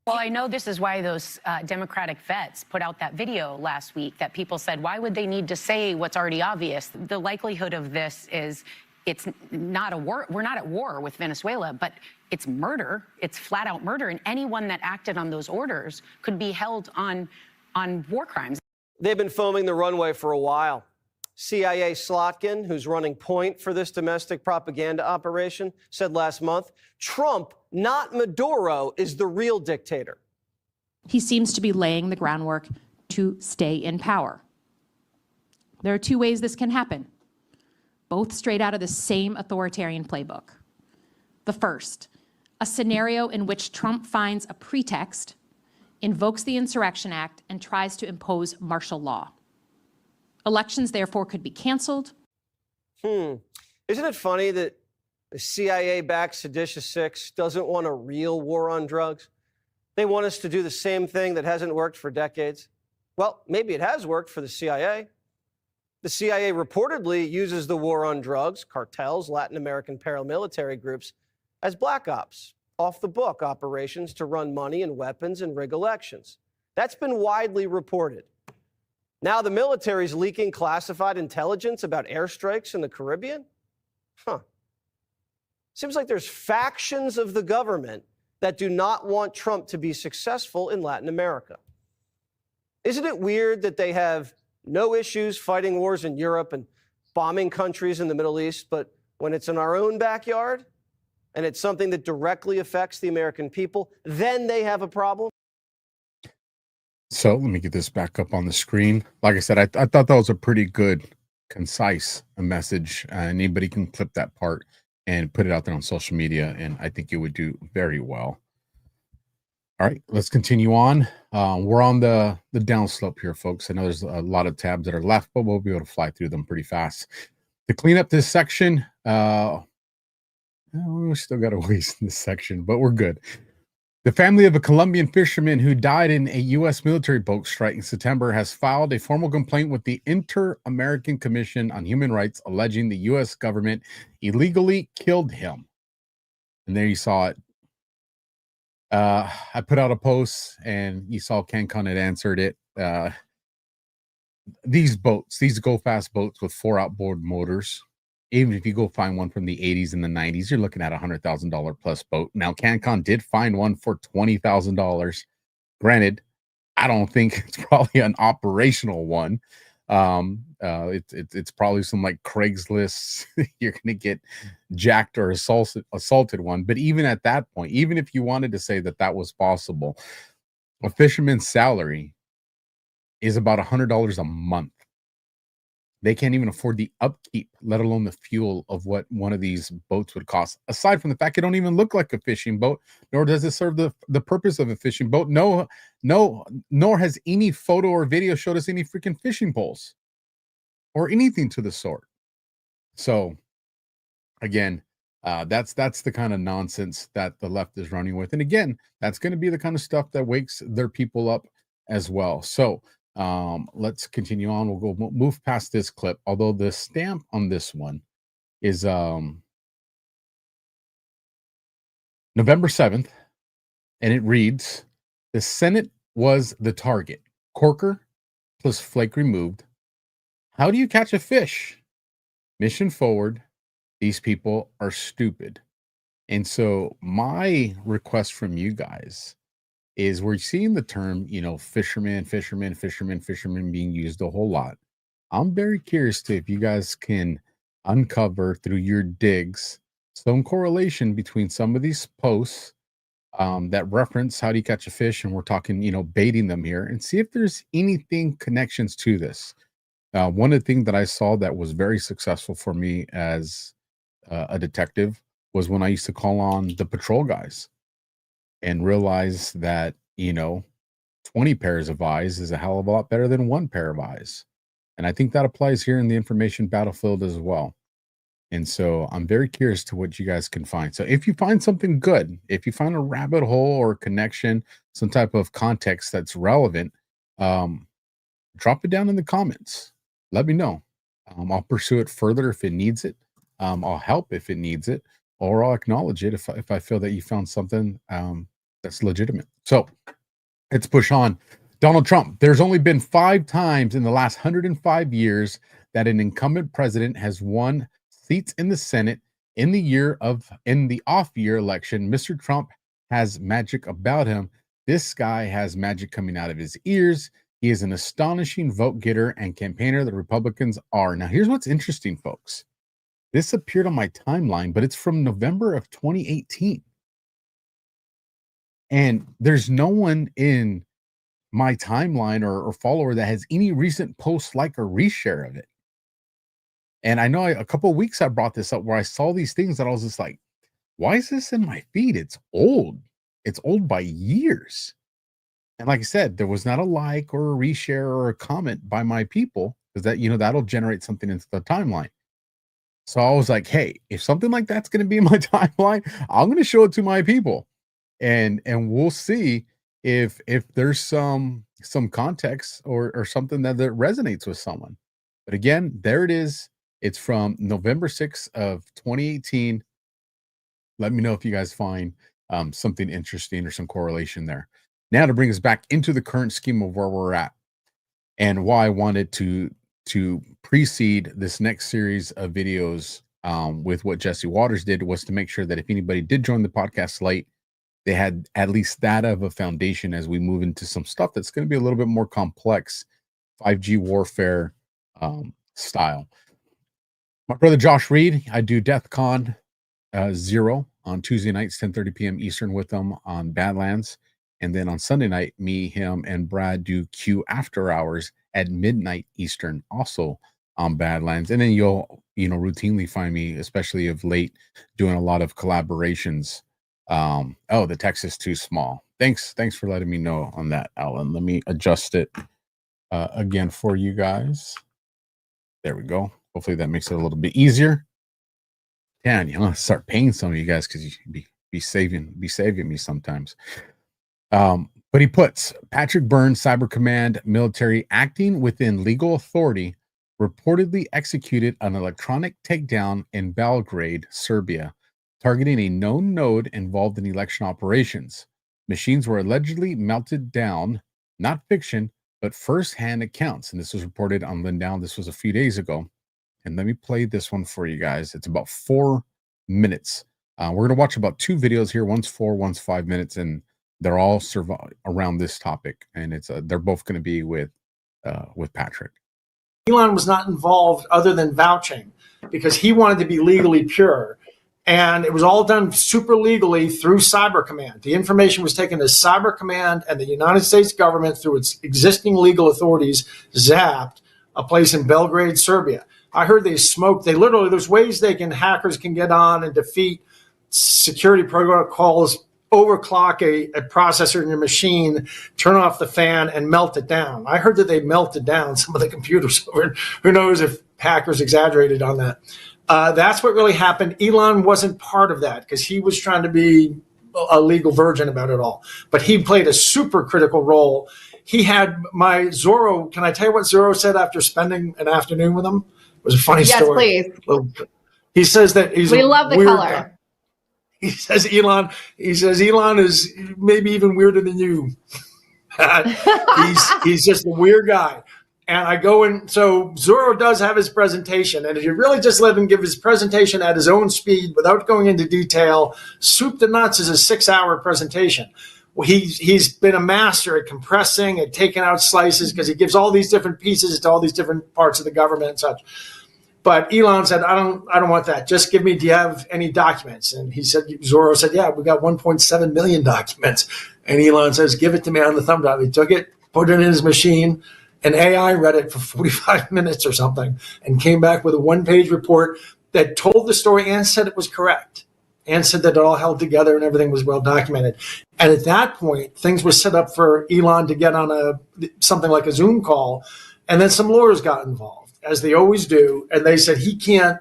Well, I know this is why those Democratic vets put out that video last week that people said, why would they need to say what's already obvious? The likelihood of this is it's not a war. We're not at war with Venezuela, but it's murder. It's flat out murder. And anyone that acted on those orders could be held on war crimes. They've been foaming the runway for a while. CIA Slotkin, who's running point for this domestic propaganda operation, said last month, Trump, not Maduro, is the real dictator. He seems to be laying the groundwork to stay in power. There are 2 ways this can happen, both straight out of the same authoritarian playbook. The first, a scenario in which Trump finds a pretext, invokes the Insurrection Act, and tries to impose martial law. Elections, therefore, could be canceled. Isn't it funny that the CIA-backed Seditious Six doesn't want a real war on drugs? They want us to do the same thing that hasn't worked for decades. Well, maybe it has worked for the CIA. The CIA reportedly uses the war on drugs, cartels, Latin American paramilitary groups, as black ops, off-the-book operations to run money and weapons and rig elections. That's been widely reported. Now the military's leaking classified intelligence about airstrikes in the Caribbean? Seems like there's factions of the government that do not want Trump to be successful in Latin America. Isn't it weird that they have no issues fighting wars in Europe and bombing countries in the Middle East, but when it's in our own backyard and it's something that directly affects the American people, then they have a problem? So let me get this back up on the screen. Like I said, I thought that was a pretty good, concise message. Anybody can clip that part and put it out there on social media, and I think it would do very well. All right, let's continue on. We're on the downslope here, folks. I know there's a lot of tabs that are left, but we'll be able to fly through them pretty fast. To clean up this section, we still got a ways in this section, but we're good. The family of a Colombian fisherman who died in a U.S. military boat strike in September has filed a formal complaint with the Inter-American Commission on Human Rights, alleging the U.S. government illegally killed him. And there you saw it. I put out a post, and you saw CanCon had answered it. These boats, these go-fast boats with 4 outboard motors, even if you go find one from the 80s and the 90s, you're looking at a $100,000 plus boat. Now, CanCon did find one for $20,000. Granted, I don't think it's probably an operational one. It's probably some like Craigslist. You're going to get jacked or assaulted one. But even at that point, even if you wanted to say that that was possible, a fisherman's salary is about $100 a month. They can't even afford the upkeep, let alone the fuel of what one of these boats would cost. Aside from the fact it don't even look like a fishing boat, nor does it serve the purpose of a fishing boat. Nor has any photo or video showed us any freaking fishing poles or anything to the sort. So, again, that's the kind of nonsense that the left is running with. And again, that's going to be the kind of stuff that wakes their people up as well. So, let's continue on. We'll move past this clip, although the stamp on this one is November 7th, and it reads, the Senate was the target. Corker plus flake removed. How do you catch a fish? Mission forward. These people are stupid. And so my request from you guys is we're seeing the term, fisherman being used a whole lot. I'm very curious to if you guys can uncover through your digs some correlation between some of these posts that reference how do you catch a fish, and we're talking, baiting them here, and see if there's anything connections to this. One of the things that I saw that was very successful for me as a detective was when I used to call on the patrol guys and realize that 20 pairs of eyes is a hell of a lot better than one pair of eyes. And I think that applies here in the information battlefield as well. And so I'm very curious to what you guys can find. So if you find something good, if you find a rabbit hole or connection, some type of context that's relevant, drop it down in the comments. Let me know. I'll pursue it further if it needs it. I'll help if it needs it, or I'll acknowledge it if I feel that you found something that's legitimate. So let's push on. Donald Trump. There's only been 5 times in the last 105 years that an incumbent president has won seats in the Senate in the off-year election. Mr. Trump has magic about him. This guy has magic coming out of his ears. He is an astonishing vote getter and campaigner that Republicans are. Now, here's what's interesting, folks. This appeared on my timeline, but it's from November of 2018. And there's no one in my timeline or follower that has any recent post, like, or reshare of it. And I know a couple of weeks I brought this up where I saw these things that I was just like, why is this in my feed? It's old. It's old by years. And like I said, there was not a like or a reshare or a comment by my people, because that, that'll generate something into the timeline. So I was like, hey, if something like that's going to be in my timeline, I'm going to show it to my people, and we'll see if there's some context or something that resonates with someone. But again, there it is. It's from November 6th of 2018. Let me know if you guys find something interesting or some correlation there. Now to bring us back into the current scheme of where we're at, and why I wanted to precede this next series of videos with what Jesse Waters did was to make sure that if anybody did join the podcast late, they had at least that of a foundation as we move into some stuff that's going to be a little bit more complex, 5G warfare style. My brother Josh Reed, I do DEFCON 0 on Tuesday nights, 10:30 p.m. Eastern with them on Badlands. And then on Sunday night, me, him, and Brad do Q After Hours at midnight Eastern, also on Badlands. And then you'll, routinely find me, especially of late, doing a lot of collaborations. The text is too small. Thanks for letting me know on that, Alan. Let me adjust it again for you guys. There we go. Hopefully that makes it a little bit easier. And I'm gonna start paying some of you guys because you be saving me sometimes. But he puts Patrick Burns, Cyber Command military acting within legal authority, reportedly executed an electronic takedown in Belgrade, Serbia, targeting a known node involved in election operations. Machines were allegedly melted down, not fiction, but first-hand accounts. And this was reported on Lindown. This was a few days ago. And let me play this one for you guys. It's about 4 minutes. We're going to watch about 2 videos here. One's 4, one's 5 minutes, and they're all around this topic. And it's they're both going to be with Patrick. Elon was not involved other than vouching because he wanted to be legally pure. And it was all done super legally through Cyber Command. The information was taken to Cyber Command and the United States government through its existing legal authorities, zapped a place in Belgrade, Serbia. I heard they smoked. There's ways hackers can get on and defeat security protocols, overclock a processor in your machine, turn off the fan, and melt it down. I heard that they melted down some of the computers. Who knows if hackers exaggerated on that. That's what really happened. Elon wasn't part of that because he was trying to be a legal virgin about it all. But he played a super critical role. He had my Zorro. Can I tell you what Zorro said after spending an afternoon with him? It was a funny story. Yes, please. He says that we love the color. Guy. He says Elon is maybe even weirder than you. he's just a weird guy. And I go in, so Zorro does have his presentation. And if you really just let him give his presentation at his own speed without going into detail, soup to nuts is a 6-hour presentation. he's been a master at compressing and taking out slices because he gives all these different pieces to all these different parts of the government and such. But Elon said, I don't want that. Just give me, do you have any documents? And he said, Zorro said, yeah, we got 1.7 million documents. And Elon says, give it to me on the thumb drive. He took it, put it in his machine, and AI read it for 45 minutes or something and came back with a one-page report that told the story and said it was correct and said that it all held together and everything was well documented. And at that point, things were set up for Elon to get on something like a Zoom call, and then some lawyers got involved, as they always do, and they said he can't,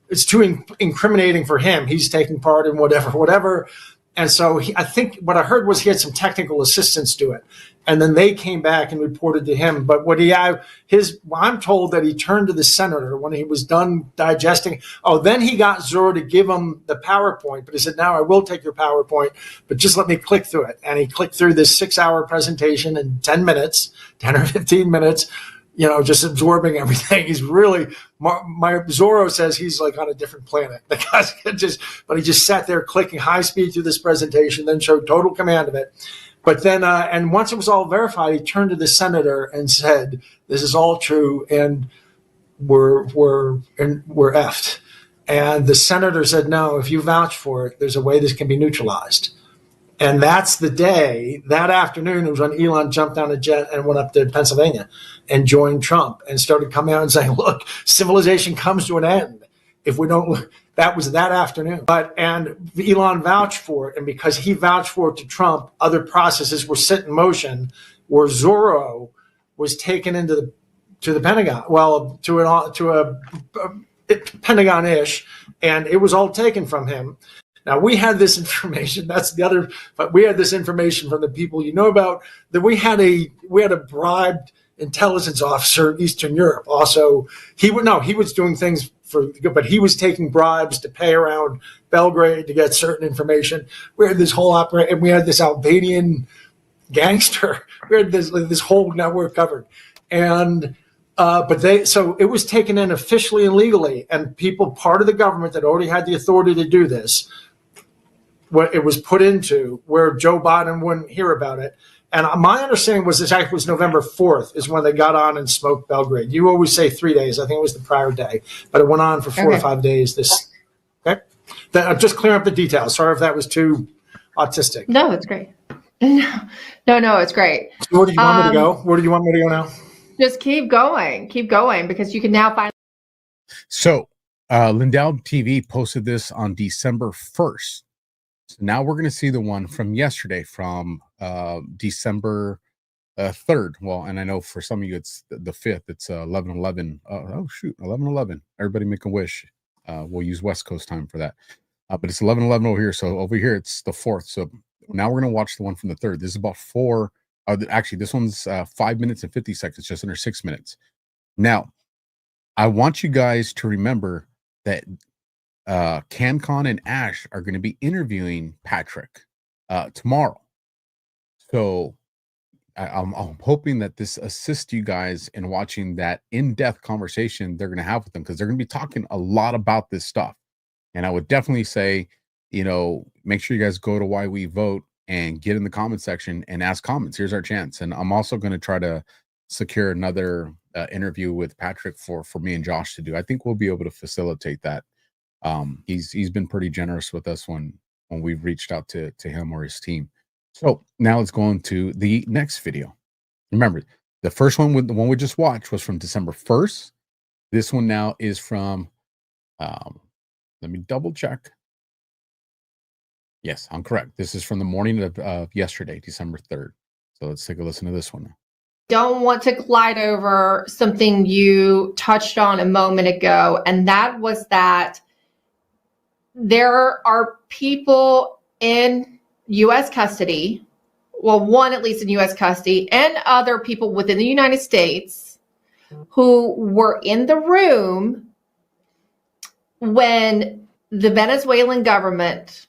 it's too incriminating for him. He's taking part in whatever. And so I think what I heard was he had some technical assistants do it. And then they came back and reported to him. But I'm told that he turned to the senator when he was done digesting. Oh, then he got Zorro to give him the PowerPoint. But he said, now I will take your PowerPoint, but just let me click through it. And he clicked through this 6-hour presentation in 10 or 15 minutes, just absorbing everything. He's really, my Zorro says he's like on a different planet. The guy's but he just sat there clicking high speed through this presentation, then showed total command of it. But then, and once it was all verified, he turned to the senator and said, this is all true, and we're effed. And the senator said, no, if you vouch for it, there's a way this can be neutralized. And that's the day, that afternoon, it was when Elon jumped on a jet and went up to Pennsylvania and joined Trump and started coming out and saying, look, civilization comes to an end if we don't. That was that afternoon. And Elon vouched for it. And because he vouched for it to Trump, other processes were set in motion where Zorro was taken into the Pentagon, to a Pentagon-ish, and it was all taken from him. Now, we had this information. But we had this information from the people about, that we had a bribed intelligence officer in Eastern Europe. Also, he was doing things but he was taking bribes to pay around Belgrade to get certain information. We had this whole operation, and we had this Albanian gangster. We had this whole network covered. And so it was taken in officially and legally, and part of the government that already had the authority to do this, what it was put into where Joe Biden wouldn't hear about it. And my understanding was this actually was November 4th is when they got on and smoked Belgrade. You always say 3 days. I think it was the prior day, but it went on for 4 or 5 days. Okay. I'm just clearing up the details. Sorry if that was too autistic. No, it's great. No, it's great. So where do you want me to go? Where do you want me to go now? Just keep going, because you can now find. So Lindell TV posted this on December 1st. So now we're going to see the one from yesterday, from December 3rd. Well, and I know for some of you it's the 5th. It's 11/11. 11/11. Everybody make a wish. We'll use West Coast time for that. But it's 11/11 over here. So over here it's the 4th. So now we're going to watch the one from the 3rd. This is about actually this one's 5 minutes and 50 seconds, just under 6 minutes. Now, I want you guys to remember that CanCon and Ash are going to be interviewing Patrick tomorrow. So I'm hoping that this assists you guys in watching that in-depth conversation they're going to have with them, because they're going to be talking a lot about this stuff. And I would definitely say, make sure you guys go to Why We Vote and get in the comment section and ask comments. Here's our chance. And I'm also going to try to secure another interview with Patrick for me and Josh to do. I think we'll be able to facilitate that. He's been pretty generous with us when we've reached out to him or his team. So now let's go on to the next video. Remember, the first one, the one we just watched, was from December 1st. This one now is from, let me double check. Yes, I'm correct. This is from the morning of yesterday, December 3rd. So let's take a listen to this one now. Don't want to glide over something you touched on a moment ago, and that was that there are people in U.S. custody, one at least in U.S. custody, and other people within the United States who were in the room when the Venezuelan government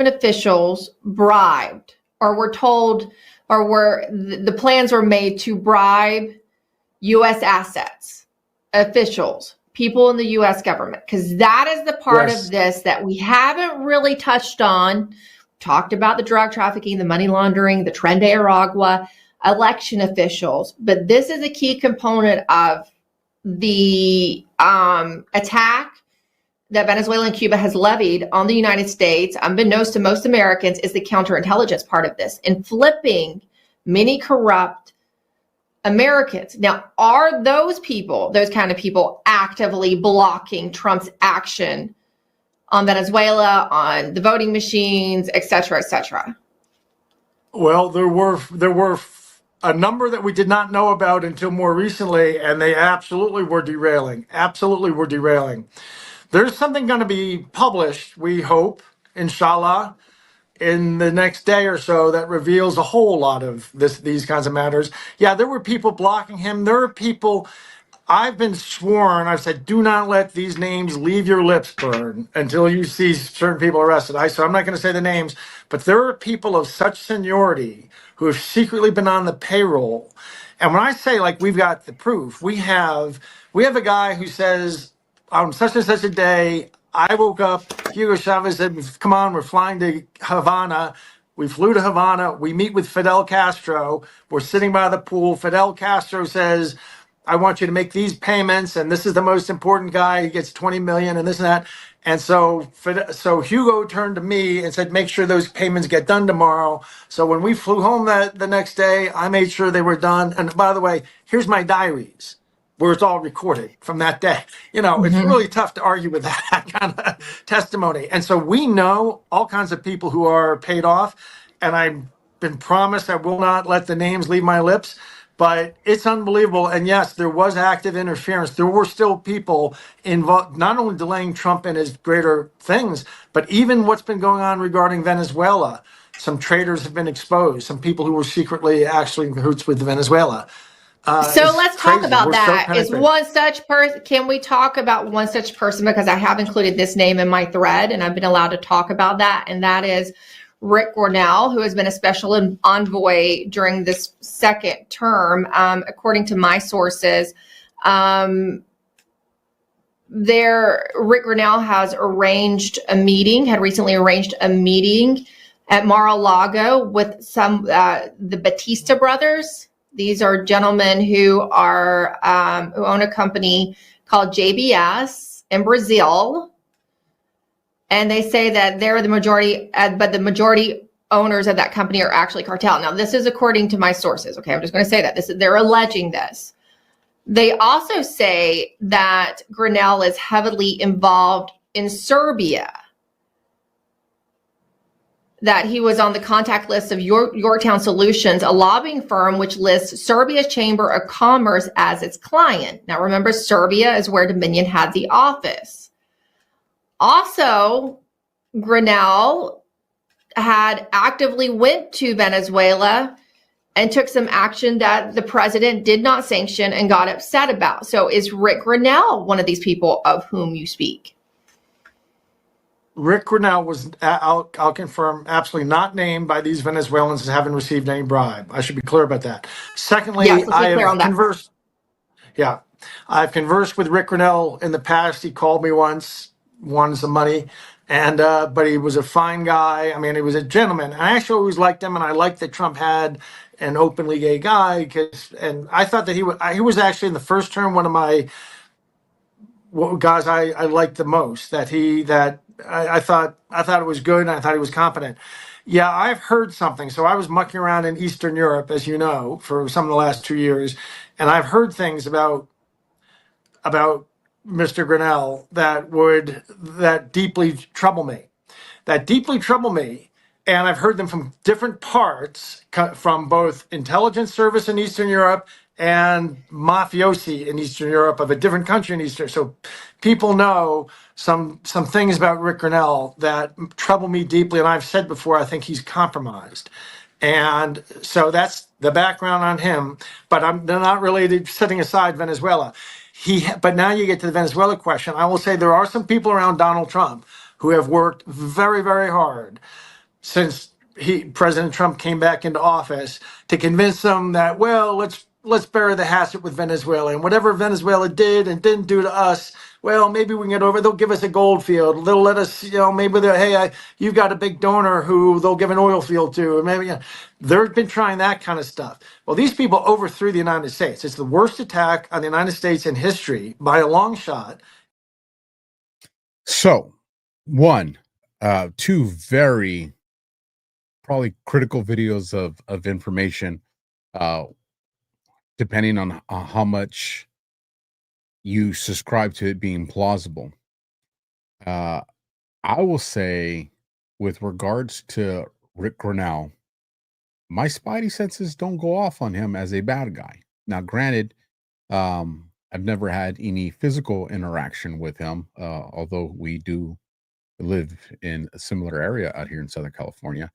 officials bribed, or were told, or the plans were made to bribe U.S. assets, officials, people in the U.S. government, because that is the part of this that we haven't really touched on talked about the drug trafficking, the money laundering, the Tren de Aragua, election officials. But this is a key component of the attack that Venezuela and Cuba has levied on the United States, unbeknownst to most Americans, is the counterintelligence part of this, and flipping many corrupt Americans. Now, are those people, those kind of people, actively blocking Trump's action on Venezuela, on the voting machines, et cetera, et cetera? Well, there were a number that we did not know about until more recently, and they absolutely were derailing. Absolutely were derailing. There's something going to be published, we hope, inshallah, in the next day or so that reveals a whole lot of these kinds of matters. Yeah, there were people blocking him. There are people, I've been sworn, I've said, do not let these names leave your lips, Bern, until you see certain people arrested. So I'm not going to say the names, but there are people of such seniority who have secretly been on the payroll. And when I say, like, we've got the proof, we have a guy who says, on such and such a day, I woke up, Hugo Chavez said, come on, we're flying to Havana. We flew to Havana. We meet with Fidel Castro. We're sitting by the pool. Fidel Castro says, I want you to make these payments, and this is the most important guy. He gets 20 million and this and that. And so Hugo turned to me and said, make sure those payments get done tomorrow. So when we flew home the next day, I made sure they were done. And by the way, here's my diaries, where it's all recorded from that day. You know, It's really tough to argue with that kind of testimony. And so we know all kinds of people who are paid off, and I've been promised I will not let the names leave my lips, but it's unbelievable. And yes, there was active interference. There were still people involved, not only delaying Trump and his greater things, but even what's been going on regarding Venezuela. Some traitors have been exposed, some people who were secretly actually in cahoots with Venezuela. So let's talk about We're that. so Is one such person, can we talk about one such person? Because I have included this name in my thread and I've been allowed to talk about that. And that is Rick Grenell, who has been a special envoy during this second term. According to my sources, Rick Grenell has recently arranged a meeting at Mar-a-Lago with the Batista brothers. These are gentlemen who own a company called JBS in Brazil. And they say that they're the majority, but the majority owners of that company are actually cartel. Now, this is according to my sources. Okay, I'm just going to say that. They're alleging this. They also say that Grenell is heavily involved in Serbia, that he was on the contact list of Yorktown Solutions, a lobbying firm which lists Serbia's Chamber of Commerce as its client. Now, remember, Serbia is where Dominion had the office. Also, Grenell had actively went to Venezuela and took some action that the president did not sanction and got upset about. So is Rick Grenell one of these people of whom you speak? Rick Grenell was, I'll confirm, absolutely not named by these Venezuelans as having received any bribe. I should be clear about that. Secondly, yes, I've conversed with Rick Grenell in the past. He called me once, wanted some money, and but he was a fine guy. I mean, he was a gentleman. I actually always liked him, and I liked that Trump had an openly gay guy, and I thought that he was actually in the first term one of my guys I liked the most. I thought it was good, and I thought he was competent. Yeah, I've heard something. So I was mucking around in Eastern Europe, as you know, for some of the last 2 years, and I've heard things about Mr. Grenell that deeply trouble me. And I've heard them from different parts, from both intelligence service in Eastern Europe and mafiosi in Eastern Europe of a different country in Eastern. So people know some things about Rick Grenell that trouble me deeply. And I've said before, I think he's compromised. And so that's the background on him. But they're not related, setting aside Venezuela. But now you get to the Venezuela question. I will say there are some people around Donald Trump who have worked very, very hard since President Trump came back into office to convince them that, well, let's bury the hatchet with Venezuela, and whatever Venezuela did and didn't do to us, well, maybe we can get over. They'll give us a gold field. They'll let us, maybe they're, hey, you've got a big donor who they'll give an oil field to. Or maybe they've been trying that kind of stuff. Well, these people overthrew the United States. It's the worst attack on the United States in history by a long shot. So, two very probably critical videos of information, depending on how much you subscribe to it being plausible. I will say, with regards to Rick Grinnell, my spidey senses don't go off on him as a bad guy. Now, granted, I've never had any physical interaction with him, although we do live in a similar area out here in Southern California.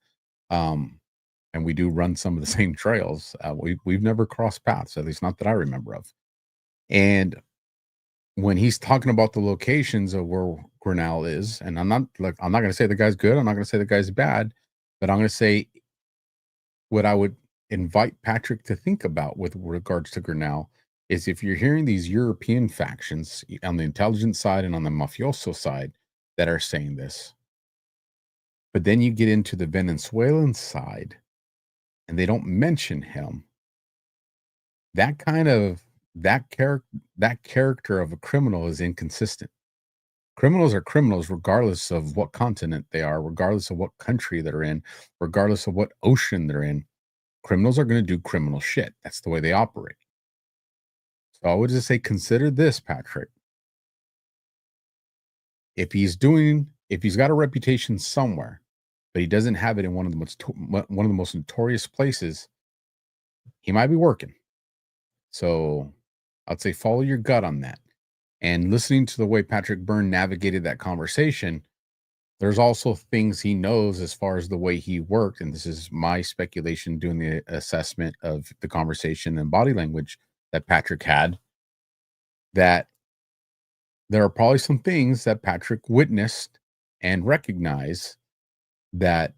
And we do run some of the same trails. We've never crossed paths, at least not that I remember of. And when he's talking about the locations of where Grinnell is, and I'm not going to say the guy's good, I'm not going to say the guy's bad, but I'm going to say what I would invite Patrick to think about with regards to Grinnell is, if you're hearing these European factions on the intelligence side and on the mafioso side that are saying this, but then you get into the Venezuelan side and they don't mention him, that character of a criminal is inconsistent. Criminals are criminals regardless of what continent they are, regardless of what country they're in, regardless of what ocean they're in. Criminals are going to do criminal shit. That's the way they operate. So I would just say, consider this, Patrick. If he's got a reputation somewhere, but he doesn't have it in one of the most notorious places, he might be working. So I'd say follow your gut on that. And listening to the way Patrick Byrne navigated that conversation, there's also things he knows as far as the way he worked. And this is my speculation doing the assessment of the conversation and body language that Patrick had, that there are probably some things that Patrick witnessed and recognized that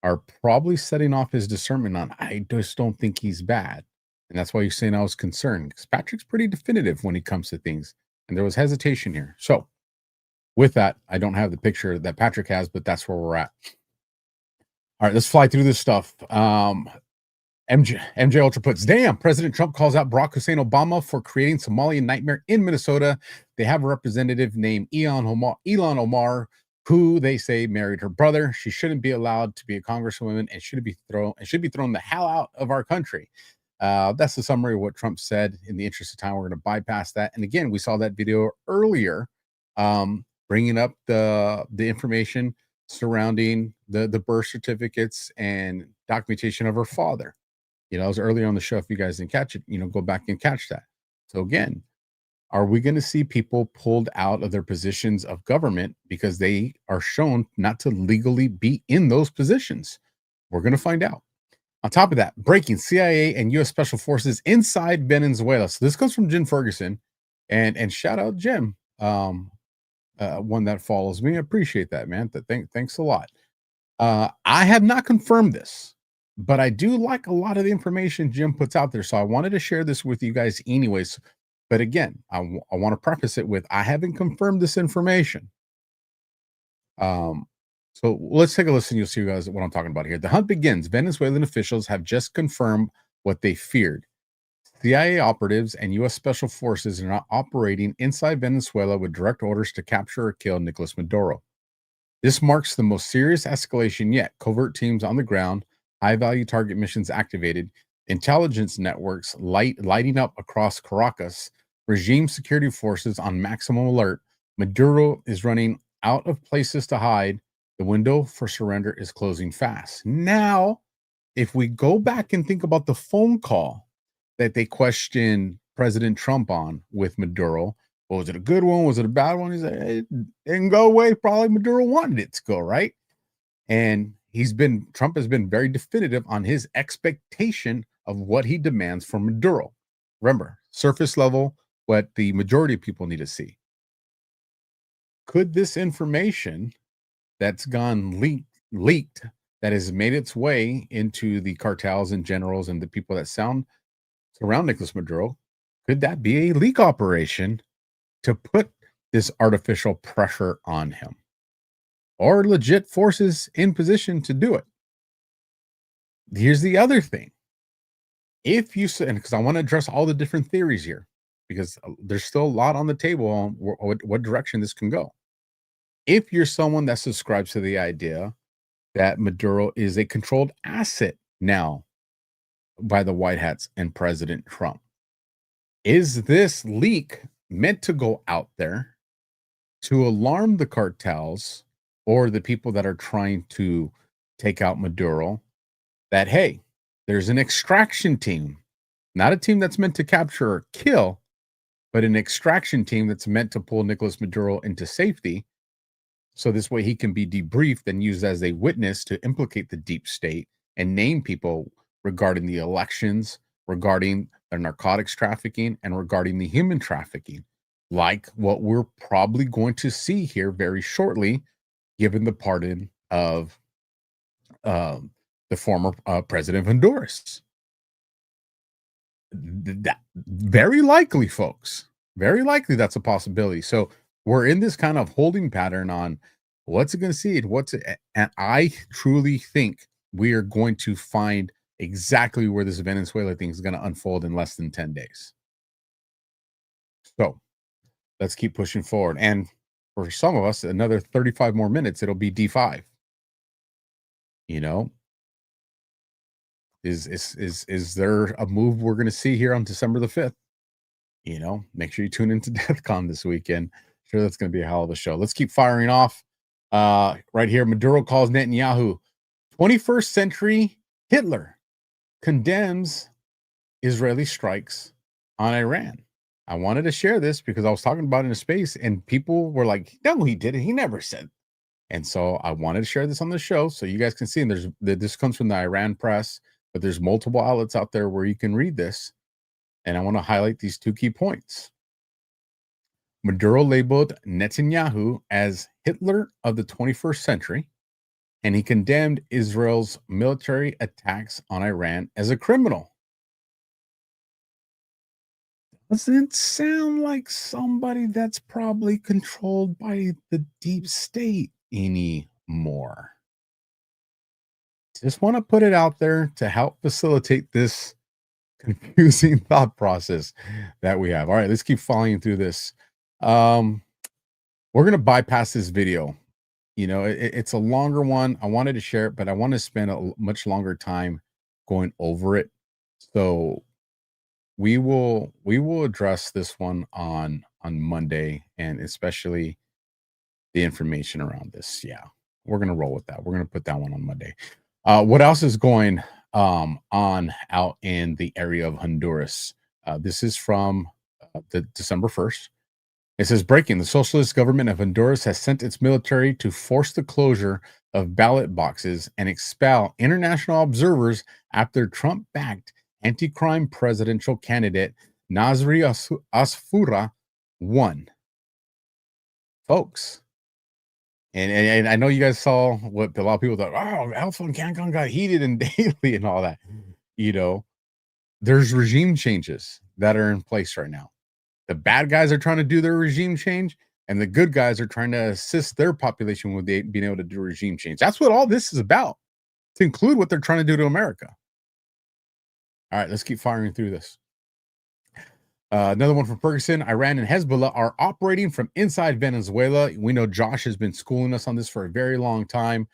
are probably setting off his discernment on, I just don't think he's bad. And that's why you're saying I was concerned, because Patrick's pretty definitive when he comes to things. And there was hesitation here. So with that, I don't have the picture that Patrick has, but that's where we're at. All right, let's fly through this stuff. MJ Ultra puts, damn, President Trump calls out Barack Hussein Obama for creating Somalian nightmare in Minnesota. They have a representative named Ilhan Omar, who they say married her brother. She shouldn't be allowed to be a congresswoman and should be thrown the hell out of our country. That's the summary of what Trump said. In the interest of time, we're going to bypass that. And again, we saw that video earlier, bringing up the information surrounding the birth certificates and documentation of her father. It was earlier on the show. If you guys didn't catch it, go back and catch that. So again, are we going to see people pulled out of their positions of government because they are shown not to legally be in those positions? We're going to find out. On top of that, breaking CIA and U.S. Special Forces inside Venezuela. So this comes from Jim Ferguson, and shout out Jim, one that follows me. I appreciate that, man. Thanks a lot. I have not confirmed this, but I do like a lot of the information Jim puts out there. So I wanted to share this with you guys anyways. But again, I want to preface it with, I haven't confirmed this information. So let's take a listen. You'll see, you guys, what I'm talking about here. The hunt begins. Venezuelan officials have just confirmed what they feared. CIA operatives and U.S. Special Forces are now operating inside Venezuela with direct orders to capture or kill Nicolas Maduro. This marks the most serious escalation yet. Covert teams on the ground, high-value target missions activated, intelligence networks lighting up across Caracas, regime security forces on maximum alert. Maduro is running out of places to hide. The window for surrender is closing fast. Now, if we go back and think about the phone call that they questioned President Trump on with Maduro, was it a good one? Was it a bad one? He said, it didn't go away. Probably Maduro wanted it to go, right? And Trump has been very definitive on his expectation of what he demands from Maduro. Remember, surface level, what the majority of people need to see. Could this information that's gone leaked, that has made its way into the cartels and generals and the people that surround Nicolas Maduro, could that be a leak operation to put this artificial pressure on him, or legit forces in position to do it. Here's the other thing. If you say, because I want to address all the different theories here, because there's still a lot on the table on what direction this can go. If you're someone that subscribes to the idea that Maduro is a controlled asset now by the White Hats and President Trump, is this leak meant to go out there to alarm the cartels or the people that are trying to take out Maduro that, hey, there's an extraction team, not a team that's meant to capture or kill, but an extraction team that's meant to pull Nicolas Maduro into safety, so this way he can be debriefed and used as a witness to implicate the deep state and name people regarding the elections, regarding their narcotics trafficking, and regarding the human trafficking, like what we're probably going to see here very shortly, given the pardon of the former president of Honduras. That, very likely, folks. Very likely that's a possibility. So we're in this kind of holding pattern on what's it going to see, and I truly think we are going to find exactly where this Venezuela thing is going to unfold in less than 10 days. So let's keep pushing forward. And for some of us, another 35 more minutes, it'll be D5. You know, is there a move we're going to see here on December the 5th? You know, make sure you tune into DEFCON this weekend. Sure, that's going to be a hell of a show. Let's keep firing off. Right here, Maduro calls Netanyahu 21st century Hitler, condemns Israeli strikes on Iran. I wanted to share this because I was talking about it in a space and people were like, no, he didn't. He never said. And so I wanted to share this on the show so you guys can see. And this comes from the Iran press, but there's multiple outlets out there where you can read this. And I want to highlight these two key points. Maduro labeled Netanyahu as Hitler of the 21st century, and he condemned Israel's military attacks on Iran as a criminal. Doesn't sound like somebody that's probably controlled by the deep state anymore. Just want to put it out there to help facilitate this confusing thought process that we have. All right, let's keep following through this. We're going to bypass this video. You know, it's a longer one. I wanted to share it, but I want to spend a much longer time going over it. So we will address this one on Monday, and especially the information around this. Yeah, we're going to roll with that. We're going to put that one on Monday. What else is going on out in the area of Honduras? This is from the December 1st. It says, breaking, the socialist government of Honduras has sent its military to force the closure of ballot boxes and expel international observers after Trump-backed anti-crime presidential candidate Nasri Asfoura won. Folks, and I know you guys saw what a lot of people thought, oh, Alpha and CanCon got heated and daily and all that. You know, there's regime changes that are in place right now. The bad guys are trying to do their regime change, and the good guys are trying to assist their population with being able to do regime change. That's what all this is about, to include what they're trying to do to America. All right, let's keep firing through this. Another one from Ferguson. Iran and Hezbollah are operating from inside Venezuela. We know Josh has been schooling us on this for a very long time.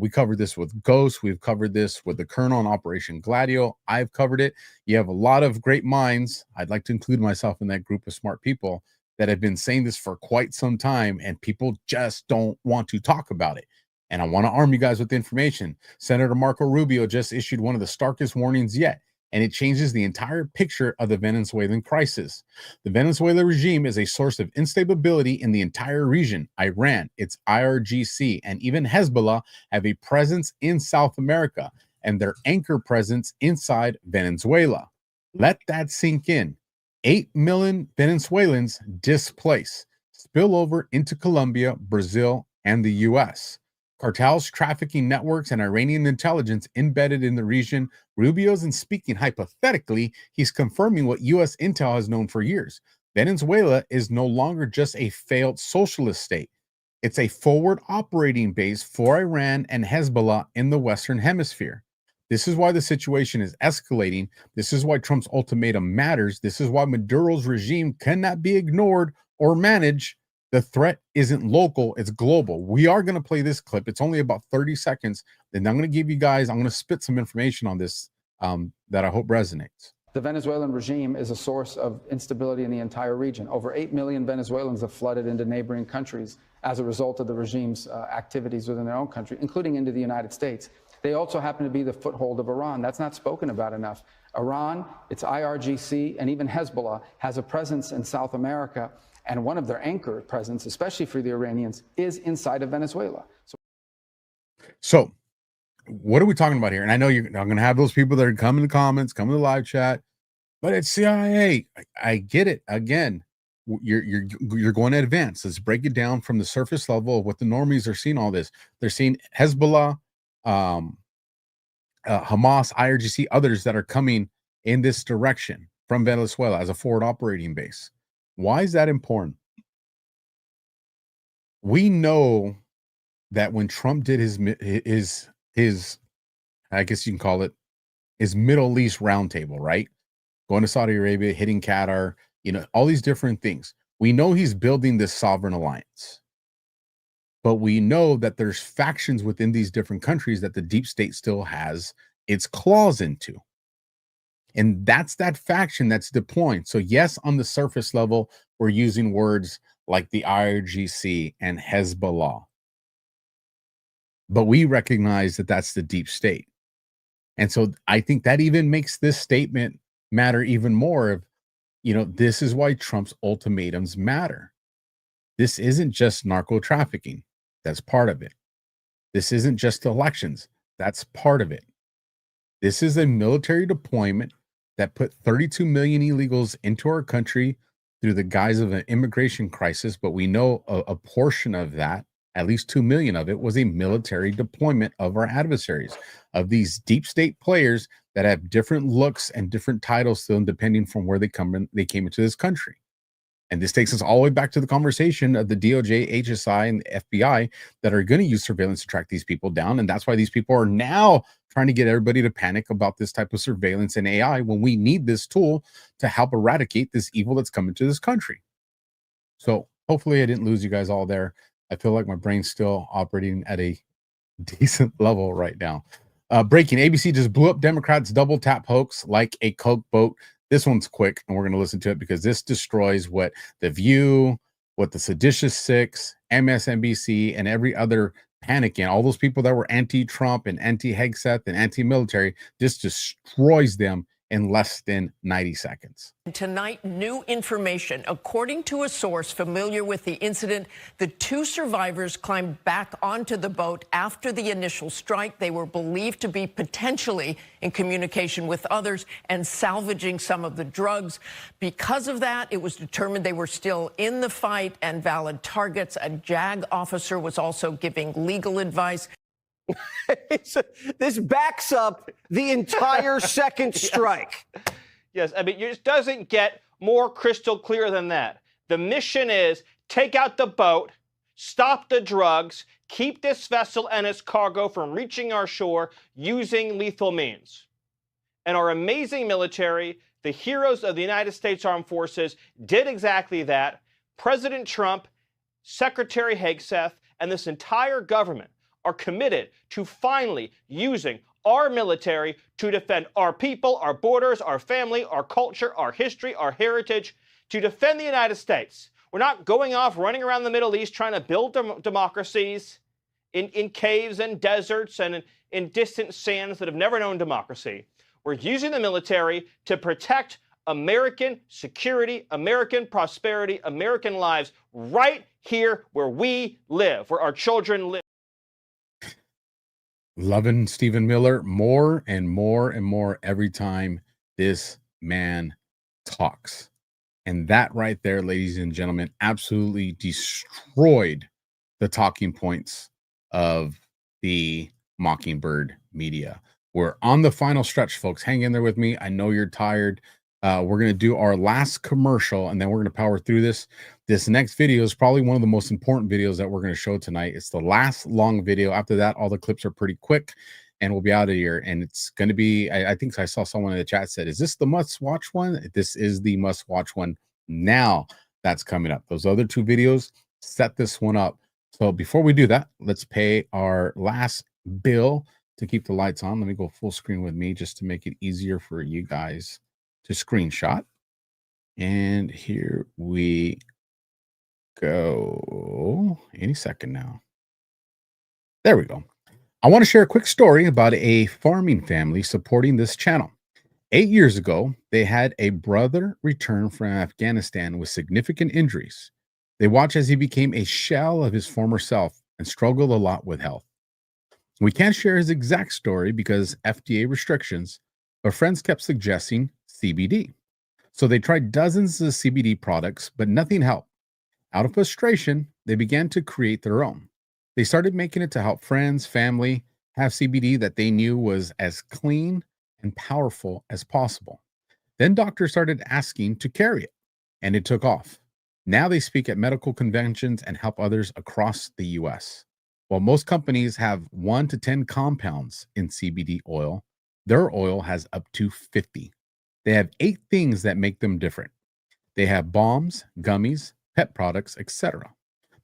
We covered this with Ghost. We've covered this with the Colonel on Operation Gladio. I've covered it. You have a lot of great minds. I'd like to include myself in that group of smart people that have been saying this for quite some time, and people just don't want to talk about it. And I want to arm you guys with the information. Senator Marco Rubio just issued one of the starkest warnings yet, and it changes the entire picture of the Venezuelan crisis. The Venezuelan regime is a source of instability in the entire region. Iran, its IRGC, and even Hezbollah have a presence in South America, and their anchor presence inside Venezuela. Let that sink in. 8 million Venezuelans displaced, spill over into Colombia, Brazil, and the U.S. Cartels, trafficking networks, and Iranian intelligence embedded in the region. Rubio isn't speaking hypothetically. He's confirming what U.S. intel has known for years. Venezuela is no longer just a failed socialist state. It's a forward operating base for Iran and Hezbollah in the Western Hemisphere. This is why the situation is escalating. This is why Trump's ultimatum matters. This is why Maduro's regime cannot be ignored or managed. The threat isn't local, it's global. We are going to play this clip. It's only about 30 seconds. And I'm going to give you guys, I'm going to spit some information on this that I hope resonates. The Venezuelan regime is a source of instability in the entire region. Over 8 million Venezuelans have flooded into neighboring countries as a result of the regime's activities within their own country, including into the United States. They also happen to be the foothold of Iran. That's not spoken about enough. Iran, its IRGC, and even Hezbollah has a presence in South America, and one of their anchor presence, especially for the Iranians, is inside of Venezuela. So what are we talking about here? And I know I'm going to have those people that are coming in the comments, come in the live chat, but it's CIA. I get it. Again, you're going to advance. Let's break it down from the surface level of what the normies are seeing. All this, they're seeing Hezbollah, Hamas, IRGC, others that are coming in this direction from Venezuela as a forward operating base. Why is that important? We know that when Trump did his I guess you can call it his Middle East roundtable, right? Going to Saudi Arabia, hitting Qatar, all these different things. We know he's building this sovereign alliance. But we know that there's factions within these different countries that the deep state still has its claws into. And that's that faction that's deploying. So yes, on the surface level, we're using words like the IRGC and Hezbollah. But we recognize that that's the deep state. And so I think that even makes this statement matter even more of, this is why Trump's ultimatums matter. This isn't just narco trafficking. That's part of it. This isn't just elections. That's part of it. This is a military deployment that put 32 million illegals into our country through the guise of an immigration crisis. But we know a portion of that, at least 2 million of it, was a military deployment of our adversaries, of these deep state players that have different looks and different titles to them, depending from where they came into this country. And this takes us all the way back to the conversation of the DOJ, HSI, and the FBI that are going to use surveillance to track these people down. And that's why these people are now trying to get everybody to panic about this type of surveillance and AI when we need this tool to help eradicate this evil that's coming to this country. So hopefully I didn't lose you guys all there. I feel like my brain's still operating at a decent level right now. Breaking, ABC just blew up Democrats' double tap hoax like a Coke boat. This one's quick, and we're going to listen to it because this destroys what The View, what the Seditious Six, MSNBC, and every other panicking, all those people that were anti-Trump and anti-Hegseth and anti-military, this destroys them in less than 90 seconds. Tonight, new information. According to a source familiar with the incident, the two survivors climbed back onto the boat after the initial strike. They were believed to be potentially in communication with others and salvaging some of the drugs. Because of that, it was determined they were still in the fight and valid targets. A JAG officer was also giving legal advice. This backs up the entire second strike. Yes, I mean, it just doesn't get more crystal clear than that. The mission is take out the boat, stop the drugs, keep this vessel and its cargo from reaching our shore using lethal means. And our amazing military, the heroes of the United States Armed Forces, did exactly that. President Trump, Secretary Hegseth, and this entire government are committed to finally using our military to defend our people, our borders, our family, our culture, our history, our heritage, to defend the United States. We're not going off running around the Middle East trying to build democracies in caves and deserts and in distant sands that have never known democracy. We're using the military to protect American security, American prosperity, American lives right here where we live, where our children live. Loving Stephen Miller more and more and more every time this man talks. And that right there, ladies and gentlemen, absolutely destroyed the talking points of the Mockingbird media. We're on the final stretch, folks. Hang in there with me. I know you're tired. We're going to do our last commercial, and then we're going to power through this. This next video is probably one of the most important videos that we're going to show tonight. It's the last long video. After that, all the clips are pretty quick, and we'll be out of here. And it's going to be, I think I saw someone in the chat said, is this the must-watch one? This is the must-watch one. Now that's coming up. Those other two videos set this one up. So before we do that, let's pay our last bill to keep the lights on. Let me go full screen with me just to make it easier for you guys to screenshot. And here we go. Any second now. There we go. I want to share a quick story about a farming family supporting this channel. 8 years ago, they had a brother return from Afghanistan with significant injuries. They watched as he became a shell of his former self and struggled a lot with health. We can't share his exact story because FDA restrictions, but friends kept suggesting CBD. So they tried dozens of CBD products, but nothing helped. Out of frustration, they began to create their own. They started making it to help friends, family have CBD that they knew was as clean and powerful as possible. Then doctors started asking to carry it, and it took off. Now they speak at medical conventions and help others across the US. While most companies have 1 to 10 compounds in CBD oil, their oil has up to 50. They have 8 things that make them different. They have balms, gummies, pet products, etc.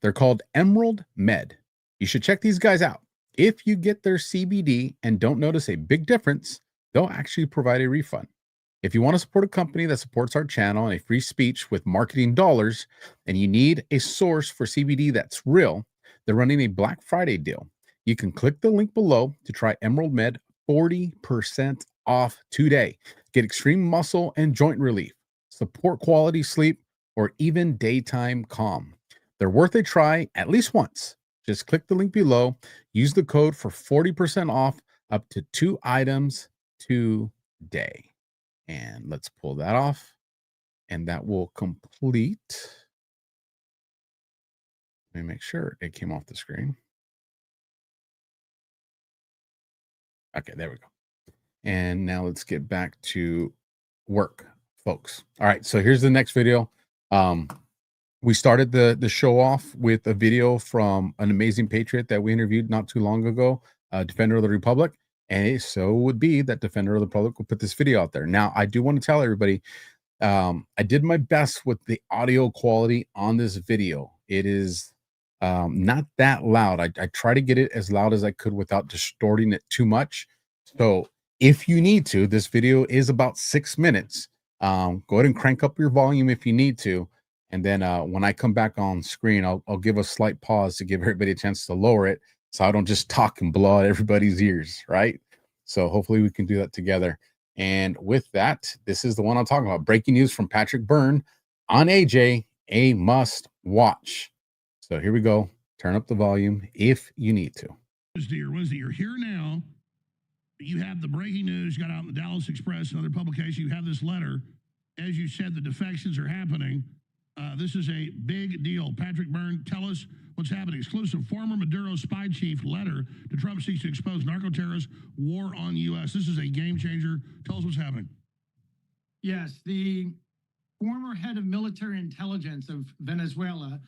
They're called Emerald Med. You should check these guys out. If you get their CBD and don't notice a big difference, they'll actually provide a refund. If you want to support a company that supports our channel and a free speech with marketing dollars, and you need a source for CBD that's real, they're running a Black Friday deal. You can click the link below to try Emerald Med 40% off today. Get extreme muscle and joint relief, support quality sleep, or even daytime calm. They're worth a try at least once. Just click the link below. Use the code for 40% off up to 2 items today. And let's pull that off. And that will complete. Let me make sure it came off the screen. Okay, there we go. And now let's get back to work, folks. All right, so here's the next video. We started the show off with a video from an amazing patriot that we interviewed not too long ago, Defender of the Republic. And so would be that Defender of the Republic will put this video out there. Now, I do want to tell everybody, I did my best with the audio quality on this video. It is not that loud. I try to get it as loud as I could without distorting it too much. So if you need to, this video is about 6 minutes. Go ahead and crank up your volume if you need to. And then when I come back on screen, I'll give a slight pause to give everybody a chance to lower it so I don't just talk and blow out everybody's ears, right? So hopefully we can do that together. And with that, this is the one I'm talking about. Breaking news from Patrick Byrne on AJ, a must watch. So here we go. Turn up the volume if you need to. Wednesday, you're here now. You have the breaking news got out in the Dallas Express and other publications. You have this letter. As you said, the defections are happening. This is a big deal. Patrick Byrne, tell us what's happening. Exclusive former Maduro spy chief letter to Trump seeks to expose narco-terrorist war on U.S. This is a game changer. Tell us what's happening. Yes, the former head of military intelligence of Venezuela,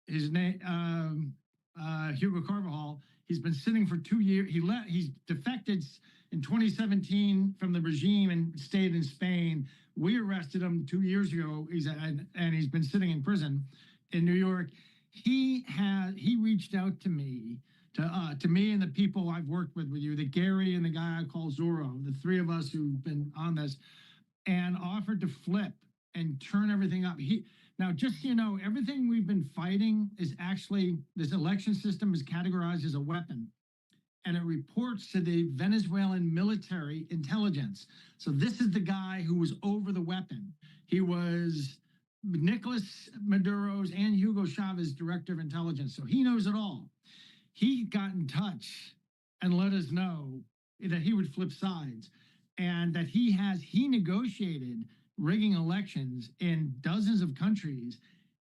his name, Hugo Carvajal, he's been sitting for 2 years. He's defected in 2017 from the regime and stayed in Spain. We arrested him 2 years ago. He's been sitting in prison in New York. He reached out to me, to me and the people I've worked with you, the Gary and the guy I call Zorro, the 3 of us who've been on this, and offered to flip and turn everything up. Now, just so you know, everything we've been fighting is actually, this election system is categorized as a weapon, and it reports to the Venezuelan military intelligence. So this is the guy who was over the weapon. He was Nicolas Maduro's and Hugo Chavez's director of intelligence. So he knows it all. He got in touch and let us know that he would flip sides and that he negotiated rigging elections in dozens of countries,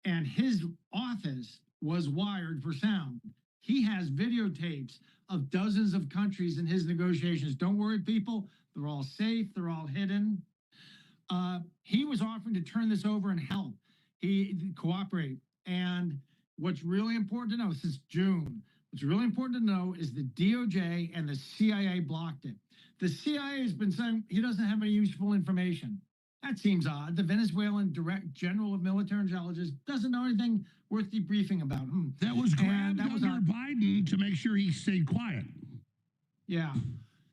and his office was wired for sound. He has videotapes of dozens of countries in his negotiations. Don't worry, people. They're all safe. They're all hidden. He was offering to turn this over and help. He cooperate. And what's really important to know, since June, what's really important to know is the DOJ and the CIA blocked it. The CIA has been saying he doesn't have any useful information. That seems odd. The Venezuelan General of Military Intelligence doesn't know anything worth debriefing about. That was grabbed under Biden to make sure he stayed quiet. Yeah,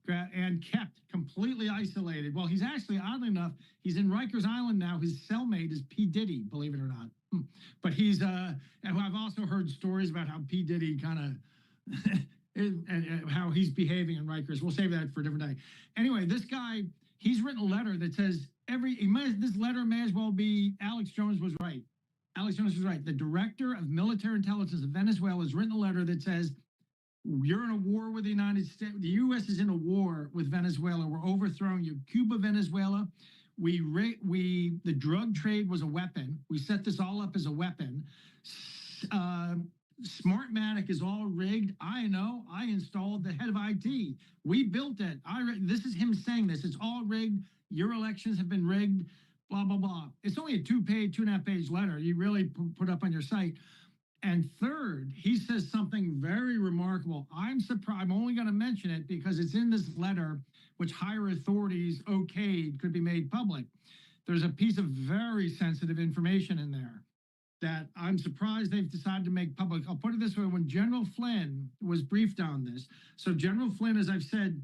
and kept completely isolated. Well, he's actually, oddly enough, he's in Rikers Island now. His cellmate is P. Diddy, believe it or not. But he's, and I've also heard stories about how P. Diddy kind of, and how he's behaving in Rikers. We'll save that for a different day. Anyway, this guy, he's written a letter that says this letter may as well be Alex Jones was right. Alex Jones was right. The director of military intelligence of Venezuela has written a letter that says, you're in a war with the United States. The U.S. is in a war with Venezuela. We're overthrowing you. Cuba, Venezuela. The drug trade was a weapon. We set this all up as a weapon. Smartmatic is all rigged. I know. I installed the head of IT. We built it. This is him saying this. It's all rigged. Your elections have been rigged. Blah, blah, blah. It's only a 2.5 page letter. You really put up on your site. And third, he says something very remarkable. I'm surprised. I'm only going to mention it because it's in this letter, which higher authorities okayed could be made public. There's a piece of very sensitive information in there that I'm surprised they've decided to make public. I'll put it this way. When General Flynn was briefed on this, so General Flynn, as I've said,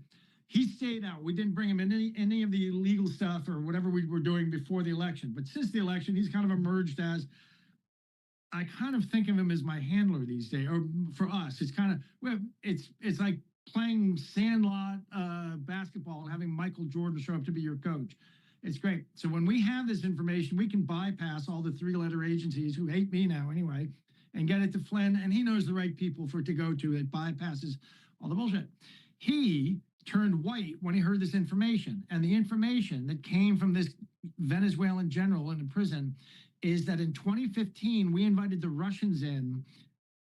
he stayed out. We didn't bring him in any of the illegal stuff or whatever we were doing before the election. But since the election, he's kind of emerged as, I kind of think of him as my handler these days, or for us, it's kind of, well, it's like playing sandlot basketball and having Michael Jordan show up to be your coach. It's great. So when we have this information, we can bypass all the 3-letter agencies who hate me now anyway, and get it to Flynn, and he knows the right people for it to go to. It bypasses all the bullshit. He turned white when he heard this information, and the information that came from this Venezuelan general in the prison is that in 2015, we invited the Russians in.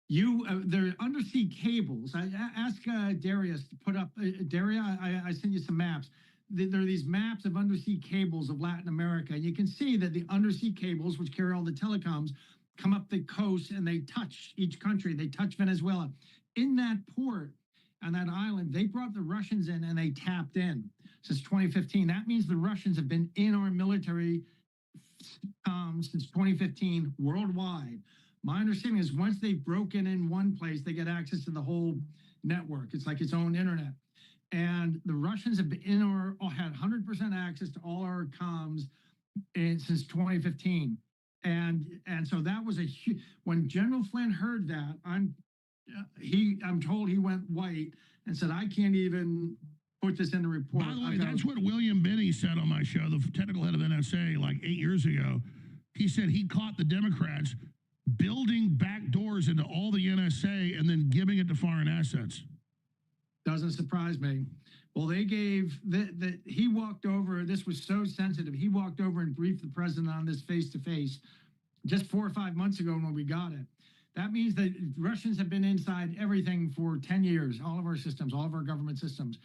Their undersea cables. I ask Darius to put up, Daria, I sent you some maps. There are these maps of undersea cables of Latin America. And you can see that the undersea cables, which carry all the telecoms, come up the coast and they touch each country. They touch Venezuela. In that port, on that island, they brought the Russians in and they tapped in since 2015. That means the Russians have been in our military since 2015 worldwide. My understanding is once they've broken in one place, they get access to the whole network. It's like its own internet. And the Russians have been in had 100% access to all our comms since 2015. And so that was when General Flynn heard that, I'm told he went white and said, I can't even put this in the report. By the way, that's what William Binney said on my show, the technical head of NSA, like 8 years ago. He said he caught the Democrats building back doors into all the NSA and then giving it to foreign assets. Doesn't surprise me. Well, they gave he walked over. This was so sensitive. He walked over and briefed the president on this face to face just 4 or 5 months ago when we got it. That means that Russians have been inside everything for 10 years, all of our systems, all of our government systems.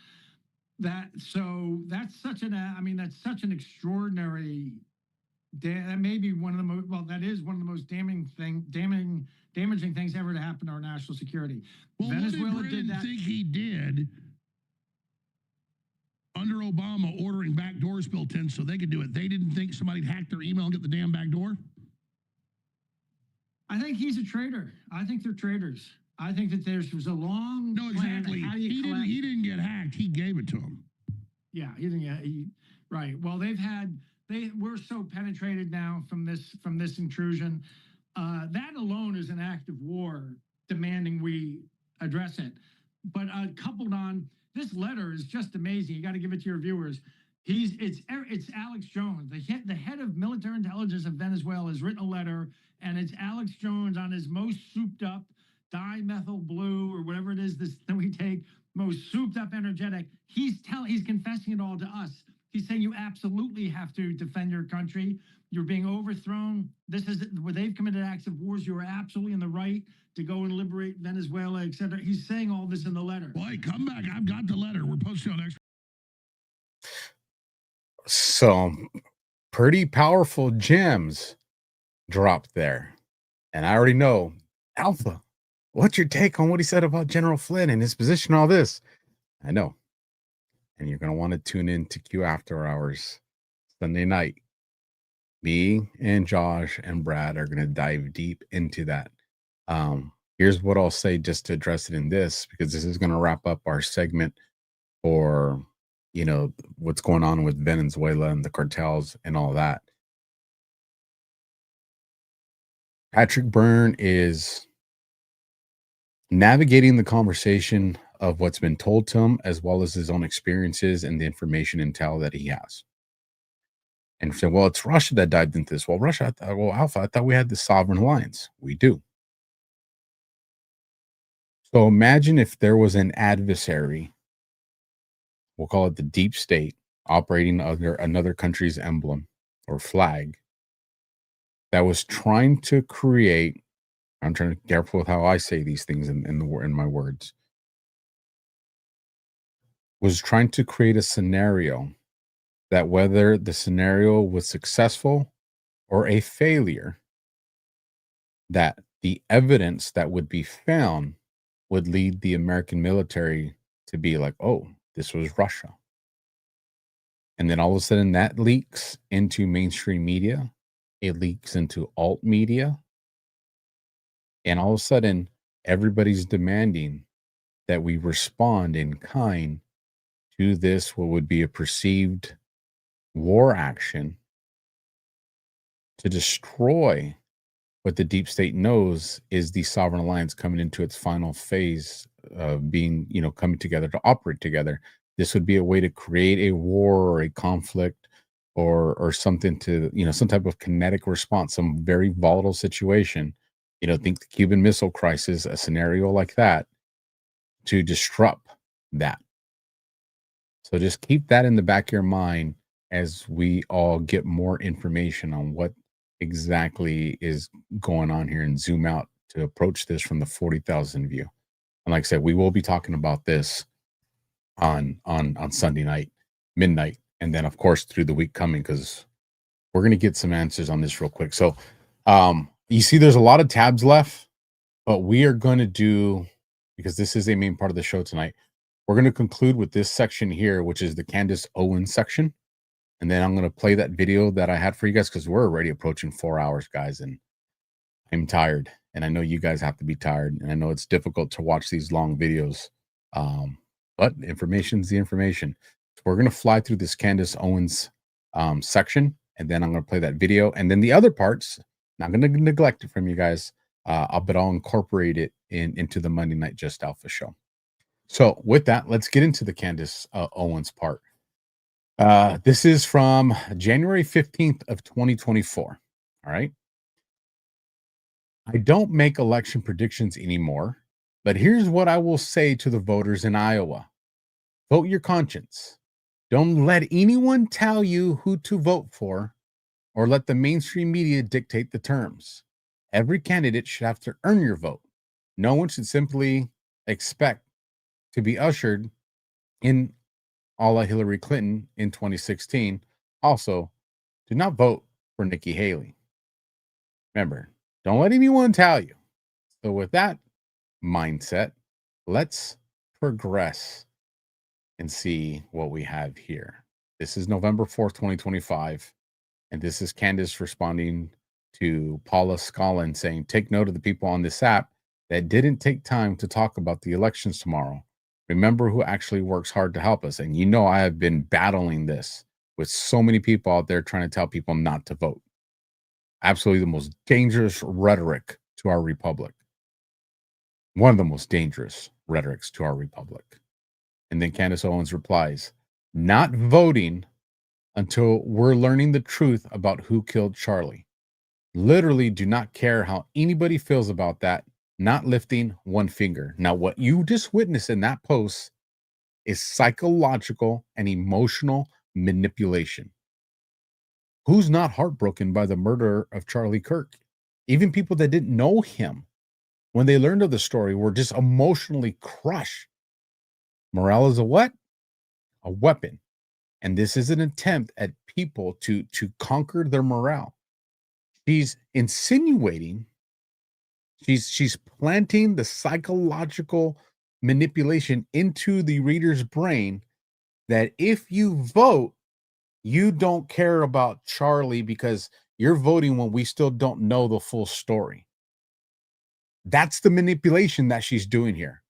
That's such an extraordinary. That may be one of the most, well, that is one of the most damaging things ever to happen to our national security. Well, Venezuela what did that. Think he did under Obama ordering back doors built in so they could do it. They didn't think somebody'd hack their email and get the damn back door? I think he's a traitor. I think they're traitors. I think that there was a long No, exactly. He didn't get hacked. He gave it to him. Yeah, he didn't get right. Well, we're so penetrated now from this intrusion. That alone is an act of war demanding we address it. But coupled on, this letter is just amazing. You got to give it to your viewers. It's Alex Jones, the head of military intelligence of Venezuela, has written a letter, and it's Alex Jones on his most souped up dimethyl blue or whatever it is that we take, most souped up energetic. He's confessing it all to us. He's saying you absolutely have to defend your country. You're being overthrown. This is where they've committed acts of wars. You are absolutely in the right to go and liberate Venezuela, etc. He's saying all this in the letter. Boy, come back. I've got the letter. We're posting on extra. So pretty powerful gems dropped there. And I already know, Alpha, what's your take on what he said about General Flynn and his position, all this? I know. And you're going to want to tune in to Q After Hours Sunday night. Me and Josh and Brad are going to dive deep into that. Here's what I'll say just to address it in this, because this is going to wrap up our segment for, what's going on with Venezuela and the cartels and all that. Patrick Byrne is navigating the conversation of what's been told to him, as well as his own experiences and the information intel that he has. And say, well, it's Russia that dived into this. Well, Alpha, I thought we had the sovereign alliance. We do. So imagine if there was an adversary, we'll call it the deep state, operating under another country's emblem or flag, that was trying to create, I'm trying to be careful with how I say these things in my words, was trying to create a scenario that, whether the scenario was successful or a failure, that the evidence that would be found would lead the American military to be like, oh, this was Russia. And then all of a sudden that leaks into mainstream media. It leaks into alt media. And all of a sudden, everybody's demanding that we respond in kind to this, what would be a perceived war action, to destroy what the deep state knows is the sovereign alliance coming into its final phase of being, coming together to operate together. This would be a way to create a war or a conflict or something to, some type of kinetic response, some very volatile situation. Think the Cuban Missile Crisis, a scenario like that, to disrupt that. So just keep that in the back of your mind as we all get more information on what exactly is going on here and zoom out to approach this from the 40,000 view. And like I said, we will be talking about this on Sunday night, midnight, and then of course through the week coming, because we're going to get some answers on this real quick. So you see there's a lot of tabs left, but we are going to do, because this is a main part of the show tonight, we're going to conclude with this section here, which is the Candace Owens section. And then I'm going to play that video that I had for you guys, because we're already approaching 4 hours, guys, and I'm tired. And I know you guys have to be tired. And I know it's difficult to watch these long videos. But information's the information. So we're going to fly through this Candace Owens section, and then I'm going to play that video. And then the other parts, not going to neglect it from you guys, but I'll incorporate it into the Monday Night Just Alpha show. So with that, let's get into the Candace Owens part. This is from January 15th of 2024. All right. I don't make election predictions anymore, but here's what I will say to the voters in Iowa. Vote your conscience. Don't let anyone tell you who to vote for or let the mainstream media dictate the terms. Every candidate should have to earn your vote. No one should simply expect to be ushered in a la Hillary Clinton in 2016. Also, do not vote for Nikki Haley. Remember, don't let anyone tell you. So with that mindset, let's progress and see what we have here. This is November 4th, 2025. And this is Candace responding to Paula Scollin saying, take note of the people on this app that didn't take time to talk about the elections tomorrow. Remember who actually works hard to help us. And I have been battling this with so many people out there trying to tell people not to vote. Absolutely the most dangerous rhetoric to our republic. One of the most dangerous rhetorics to our republic. And then Candace Owens replies, not voting until we're learning the truth about who killed Charlie. Literally do not care how anybody feels about that. Not lifting one finger. Now, what you just witnessed in that post is psychological and emotional manipulation. Who's not heartbroken by the murder of Charlie Kirk? Even people that didn't know him, when they learned of the story, were just emotionally crushed. Morale is a what? A weapon. And this is an attempt at people to conquer their morale. She's insinuating, she's planting the psychological manipulation into the reader's brain that if you vote, you don't care about Charlie because you're voting when we still don't know the full story. That's the manipulation that she's doing here.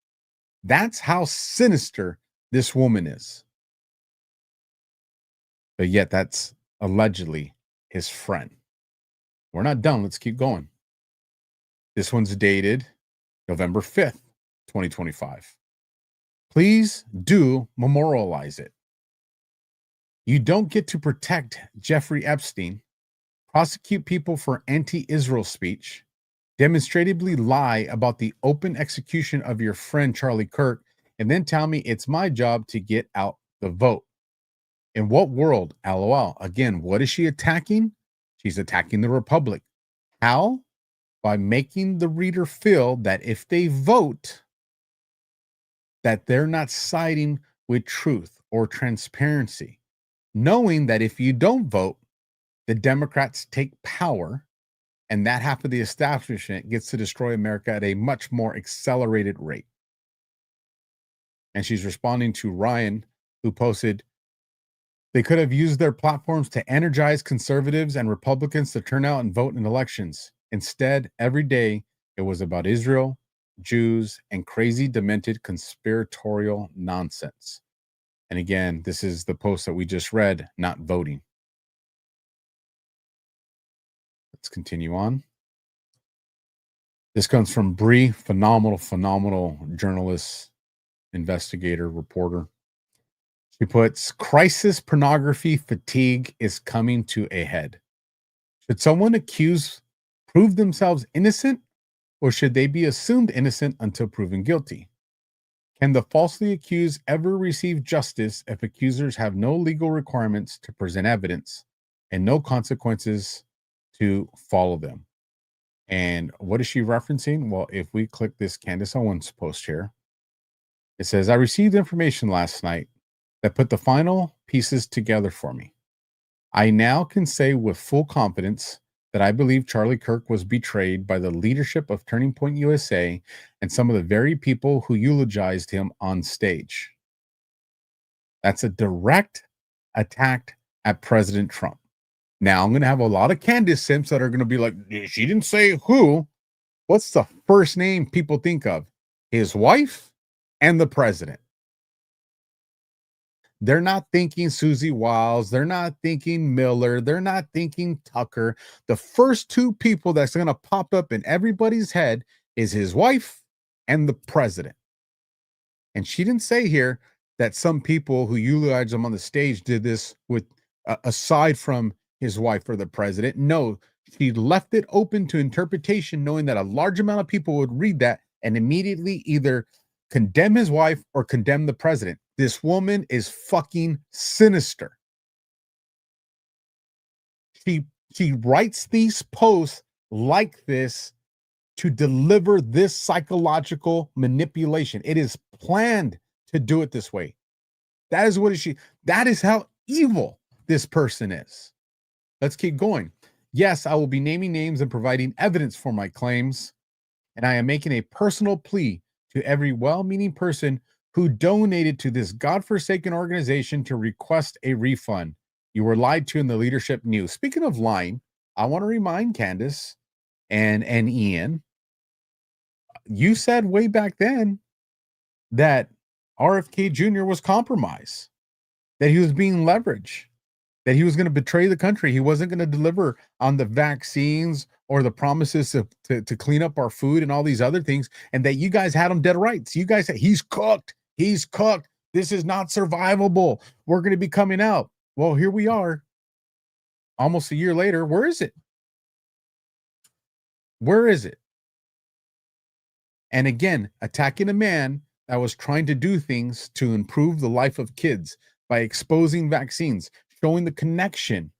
That's how sinister this woman is. But yet that's allegedly his friend. We're not done. Let's keep going. This one's dated November 5th, 2025. Please do memorialize it. You don't get to protect Jeffrey Epstein, prosecute people for anti-Israel speech, demonstratively lie about the open execution of your friend Charlie Kirk, and then tell me it's my job to get out the vote. In what world? LOL. Again, what is she attacking? She's attacking the Republic. How? By making the reader feel that if they vote, that they're not siding with truth or transparency. Knowing that if you don't vote, the Democrats take power, and that half of the establishment gets to destroy America at a much more accelerated rate. And she's responding to Ryan, who posted, they could have used their platforms to energize conservatives and Republicans to turn out and vote in elections. Instead, every day it was about Israel, Jews, and crazy, demented, conspiratorial nonsense. And again, this is the post that we just read, not voting. Let's continue on. This comes from Bree, phenomenal journalist, investigator, reporter. She puts, crisis pornography fatigue is coming to a head. Should someone prove themselves innocent, or should they be assumed innocent until proven guilty? Can the falsely accused ever receive justice if accusers have no legal requirements to present evidence and no consequences to follow them? And what is she referencing? Well, if we click this Candace Owens post here, it says, I received information last night that put the final pieces together for me. I now can say with full confidence that I believe Charlie Kirk was betrayed by the leadership of Turning Point USA and some of the very people who eulogized him on stage. That's a direct attack at President Trump. Now, I'm going to have a lot of Candace simps that are going to be like, she didn't say who. What's the first name people think of? His wife and the president. They're not thinking Susie Wiles. They're not thinking Miller. They're not thinking Tucker. The first two people that's going to pop up in everybody's head is his wife and the president. And she didn't say here that some people who eulogized him on the stage did this with aside from his wife or the president. No, she left it open to interpretation, knowing that a large amount of people would read that and immediately either condemn his wife or condemn the president. This woman is fucking sinister. She writes these posts like this to deliver this psychological manipulation. It is planned to do it this way. That is how evil this person is. Let's keep going. Yes, I will be naming names and providing evidence for my claims, and I am making a personal plea to every well-meaning person who donated to this godforsaken organization to request a refund. You were lied to and the leadership knew. Speaking of lying, I want to remind Candace and Ian, you said way back then that RFK Jr. was compromised, that he was being leveraged, that he was going to betray the country. He wasn't going to deliver on the vaccines or the promises to clean up our food and all these other things, and that you guys had him dead right. So you guys said, he's cooked. He's cooked. This is not survivable. We're going to be coming out. Well, here we are. Almost a year later. Where is it? Where is it? And again, attacking a man that was trying to do things to improve the life of kids by exposing vaccines, showing the connection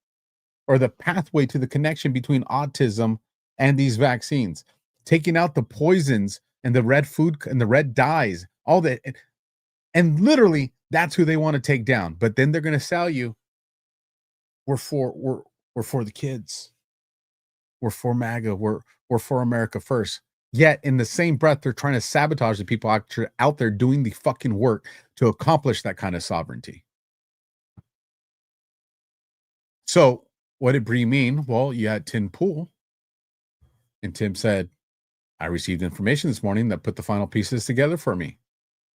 or the pathway to the connection between autism and these vaccines, taking out the poisons and the red food and the red dyes, all that. And literally That's who they want to take down. But then they're going to sell you, we're for the kids. We're for MAGA. We're for America first. Yet in the same breath, they're trying to sabotage the people out there doing the fucking work to accomplish that kind of sovereignty. So what did Bree mean? Well, you had Tim Pool, and Tim said, I received information this morning that put the final pieces together for me.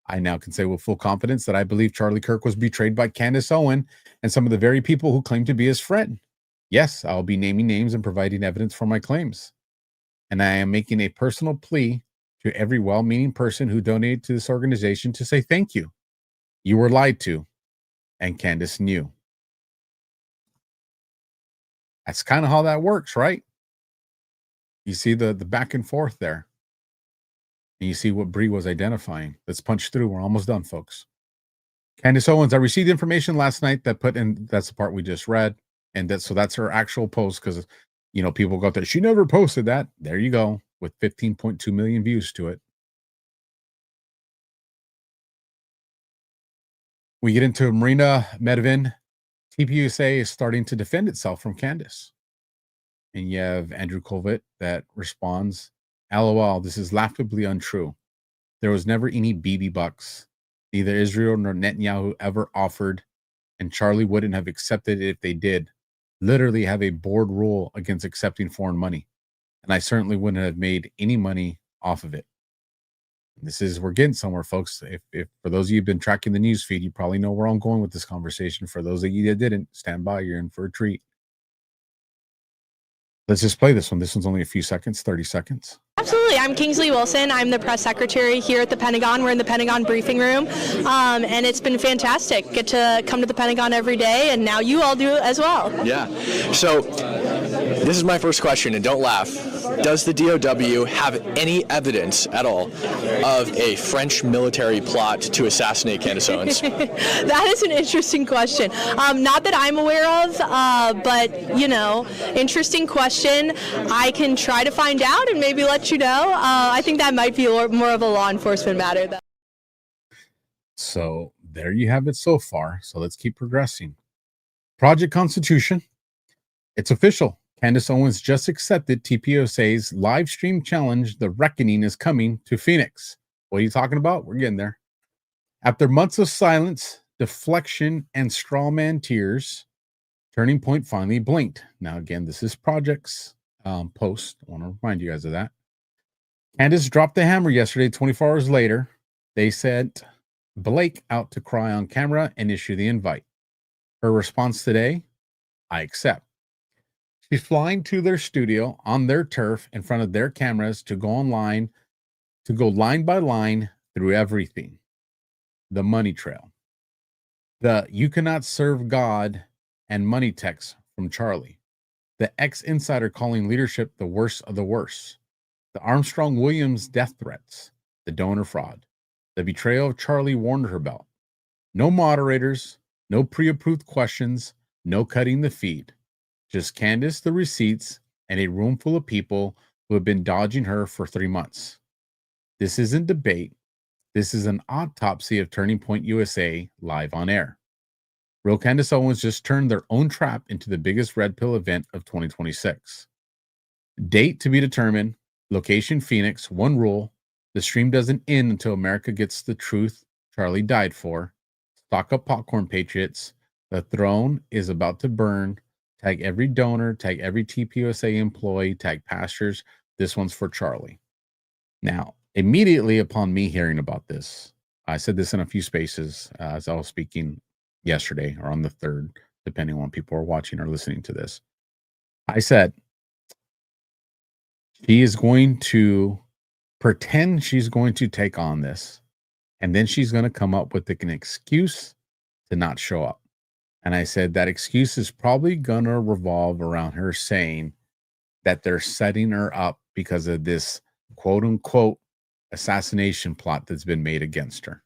I now can say with full confidence that I believe Charlie Kirk was betrayed by Candace Owens and some of the very people who claim to be his friend. Yes, I'll be naming names and providing evidence for my claims. And I am making a personal plea to every well-meaning person who donated to this organization to say thank you. You were lied to, and Candace knew. That's kind of how that works, right? You see the back and forth there. And you see what Bree was identifying. Let's punch through. We're almost done, folks. Candace Owens, I received information last night that put in, that's the part we just read. And that's her actual post, because, you know, people go there. She never posted that. There you go, with 15.2 million views to it. We get into Marina Medvin. TPUSA is starting to defend itself from Candace. And you have Andrew Colvett that responds, LOL, this is laughably untrue. There was never any BB bucks. Neither Israel nor Netanyahu ever offered, and Charlie wouldn't have accepted it if they did. Literally have a board rule against accepting foreign money. And I certainly wouldn't have made any money off of it. We're getting somewhere, folks. If for those of you who've been tracking the news feed, you probably know where I'm going with this conversation. For those of you that didn't, stand by, you're in for a treat. Let's just play this one. This one's only a few seconds, 30 seconds. Absolutely. I'm Kingsley Wilson. I'm the press secretary here at the Pentagon. We're in the Pentagon briefing room, and it's been fantastic. Get to come to the Pentagon every day, and now you all do as well. Yeah. So this is my first question, and don't laugh. Does the DOW have any evidence at all of a French military plot to assassinate Candace Owens? That is an interesting question. Not that I'm aware of, but, you know, interesting question. I can try to find out and maybe let you know. I think that might be more of a law enforcement matter, though. So there you have it so far. So let's keep progressing. Project Constitution. It's official. Candace Owens just accepted TPUSA's live stream challenge. The reckoning is coming to Phoenix. What are you talking about? We're getting there. After months of silence, deflection, and straw man tears, Turning Point finally blinked. Now, again, this is Project's post. I want to remind you guys of that. Candace dropped the hammer yesterday, 24 hours later. They sent Blake out to cry on camera and issue the invite. Her response today, I accept. She's flying to their studio on their turf in front of their cameras to go online, to go line by line through everything. The money trail. The you cannot serve God and money text from Charlie. The ex-insider calling leadership the worst of the worst. The Armstrong Williams death threats. The donor fraud. The betrayal of Charlie warned her about. No moderators, no pre-approved questions, no cutting the feed. Just Candace, the receipts, and a room full of people who have been dodging her for 3 months. This isn't debate. This is an autopsy of Turning Point USA live on air. Real Candace Owens just turned their own trap into the biggest red pill event of 2026. Date to be determined. Location Phoenix. One rule. The stream doesn't end until America gets the truth Charlie died for. Stock up popcorn, patriots. The throne is about to burn. Tag every donor, tag every TPUSA employee, tag pastors. This one's for Charlie. Now, immediately upon me hearing about this, I said this in a few spaces as I was speaking yesterday or on the 3rd, depending on when people are watching or listening to this. I said, she is going to pretend she's going to take on this, and then she's going to come up with an excuse to not show up. And I said that excuse is probably going to revolve around her saying that they're setting her up because of this quote unquote assassination plot that's been made against her.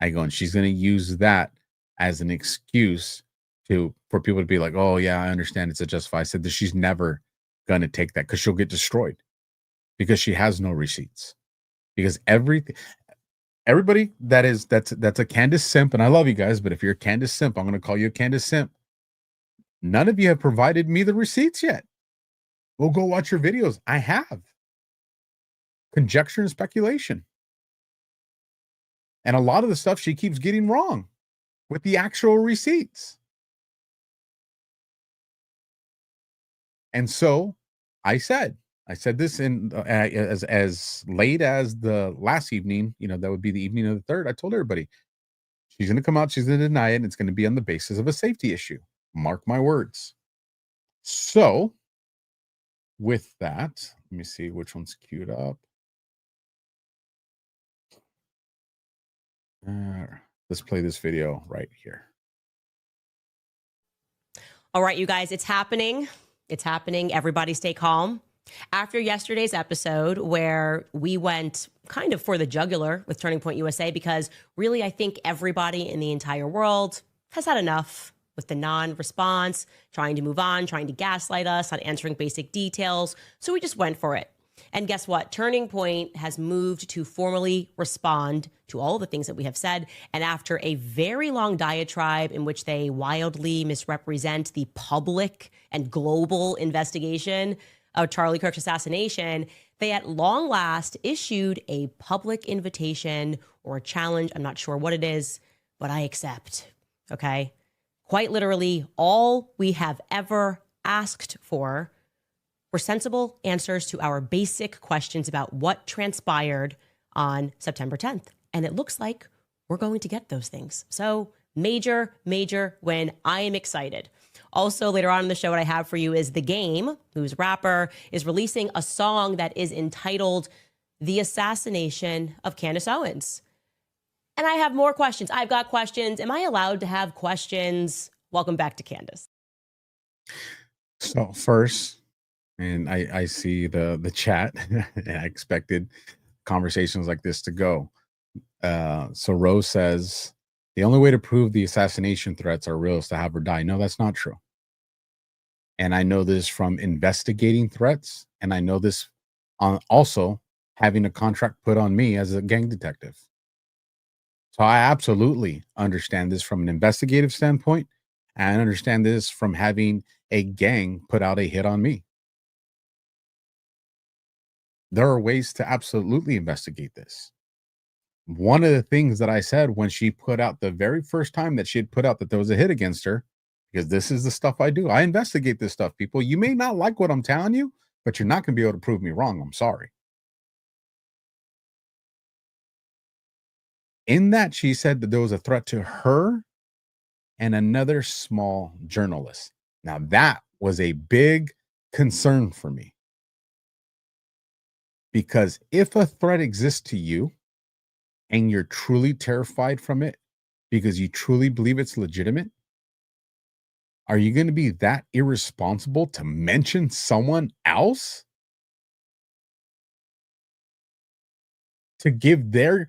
I go, and she's going to use that as an excuse for people to be like, oh yeah, I understand it's a justify. I said that she's never going to take that because she'll get destroyed because she has no receipts. Because everything Everybody that's a Candace simp, and I love you guys, but if you're a Candace simp, I'm going to call you a Candace simp. None of you have provided me the receipts yet. We'll go watch your videos. I have. Conjecture and speculation. And a lot of the stuff she keeps getting wrong with the actual receipts. And so I said this in as late as the last evening, that would be the evening of the 3rd. I told everybody, she's going to come out, she's going to deny it, and it's going to be on the basis of a safety issue. Mark my words. So with that, let me see which one's queued up. Let's play this video right here. All right, you guys, it's happening. It's happening. Everybody stay calm. After yesterday's episode where we went kind of for the jugular with Turning Point USA, because really I think everybody in the entire world has had enough with the non-response, trying to move on, trying to gaslight us, not answering basic details. So we just went for it. And guess what? Turning Point has moved to formally respond to all the things that we have said. And after a very long diatribe in which they wildly misrepresent the public and global investigation of Charlie Kirk's assassination, they at long last issued a public invitation or a challenge. I'm not sure what it is, but I accept. Okay? Quite literally, all we have ever asked for were sensible answers to our basic questions about what transpired on September 10th. And it looks like we're going to get those things. So major, major win. I am excited. Also, later on in the show, what I have for you is The Game, whose rapper is releasing a song that is entitled The Assassination of Candace Owens. And I have more questions. I've got questions. Am I allowed to have questions? Welcome back to Candace. So first, and I see the chat, and I expected conversations like this to go. So Rose says, the only way to prove the assassination threats are real is to have her die. No, that's not true. And I know this from investigating threats. And I know this on also having a contract put on me as a gang detective. So I absolutely understand this from an investigative standpoint. And I understand this from having a gang put out a hit on me. There are ways to absolutely investigate this. One of the things that I said when she put out the very first time that she had put out that there was a hit against her, because this is the stuff I do. I investigate this stuff, people. You may not like what I'm telling you, but you're not going to be able to prove me wrong. I'm sorry. In that, she said that there was a threat to her and another small journalist. Now, that was a big concern for me. Because if a threat exists to you and you're truly terrified from it because you truly believe it's legitimate, are you going to be that irresponsible to mention someone else? To give their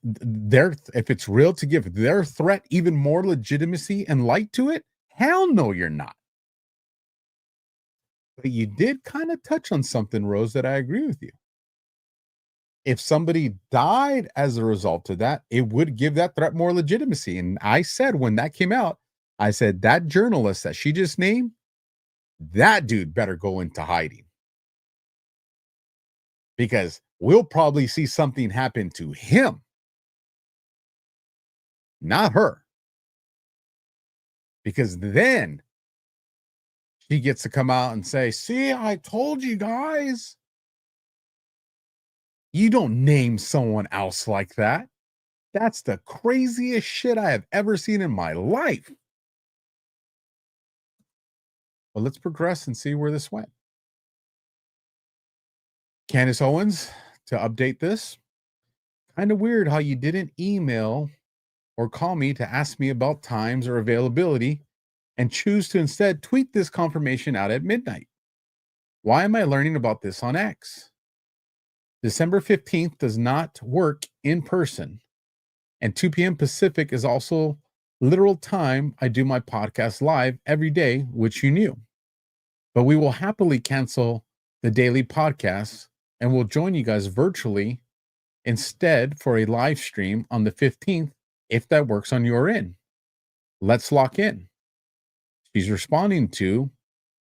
if it's real, to give their threat even more legitimacy and light to it? Hell no, you're not. But you did kind of touch on something, Rose, that I agree with you. If somebody died as a result of that, it would give that threat more legitimacy. And I said when that came out, I said that journalist that she just named, that dude better go into hiding. Because we'll probably see something happen to him, not her. Because then she gets to come out and say, see, I told you guys. You don't name someone else like that. That's the craziest shit I have ever seen in my life. Well, let's progress and see where this went. Candace Owens, to update this, kind of weird how you didn't email or call me to ask me about times or availability and choose to instead tweet this confirmation out at midnight. Why am I learning about this on X? December 15th does not work in person, and 2 p.m. Pacific is also literal time I do my podcast live every day, which you knew. But we will happily cancel the daily podcast and we'll join you guys virtually instead for a live stream on the 15th if that works on your end. Let's lock in. She's responding to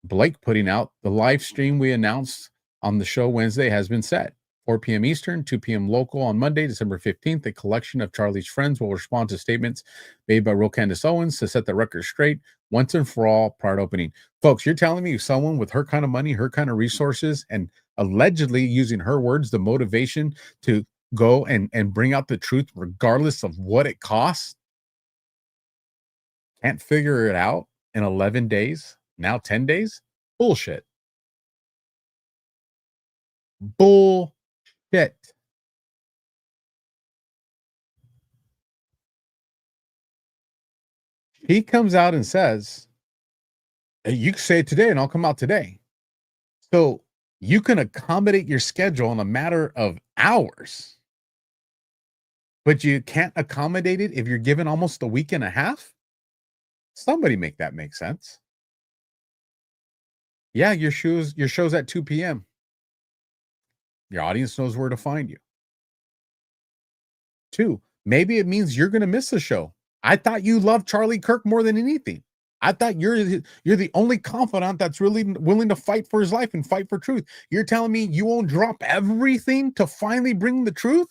Blake putting out the live stream we announced on the show Wednesday has been set. 4 p.m. Eastern, 2 p.m. local on Monday, December 15th. A collection of Charlie's friends will respond to statements made by real Candace Owens to set the record straight once and for all prior to opening. Folks, you're telling me someone with her kind of money, her kind of resources, and allegedly using her words, the motivation to go and bring out the truth regardless of what it costs, can't figure it out in 11 days, now 10 days? Bullshit. Bullshit. He comes out and says, you can say it today and I'll come out today. So you can accommodate your schedule in a matter of hours, but you can't accommodate it if you're given almost a week and a half? Somebody make that make sense. Yeah, your show's at 2 p.m. Your audience knows where to find you. 2, maybe it means you're going to miss the show. I thought you loved Charlie Kirk more than anything. I thought you're the only confidant that's really willing to fight for his life and fight for truth. You're telling me you won't drop everything to finally bring the truth?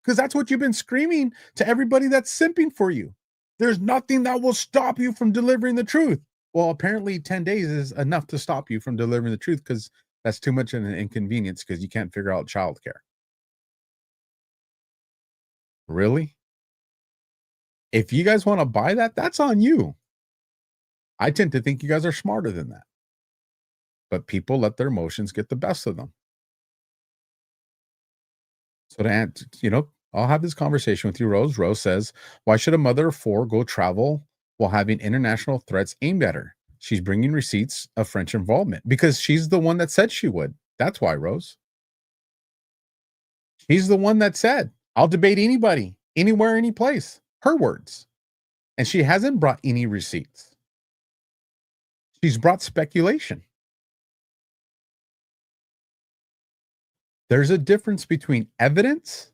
Because that's what you've been screaming to everybody that's simping for you. There's nothing that will stop you from delivering the truth. Well, apparently 10 days is enough to stop you from delivering the truth because that's too much of an inconvenience because you can't figure out childcare. Really? If you guys want to buy that, that's on you. I tend to think you guys are smarter than that. But people let their emotions get the best of them. So I'll have this conversation with you, Rose. Rose says, why should a mother of 4 go travel while having international threats aimed at her? She's bringing receipts of French involvement because she's the one that said she would. That's why, Rose. She's the one that said, I'll debate anybody, anywhere, any place. Her words. And she hasn't brought any receipts. She's brought speculation. There's a difference between evidence,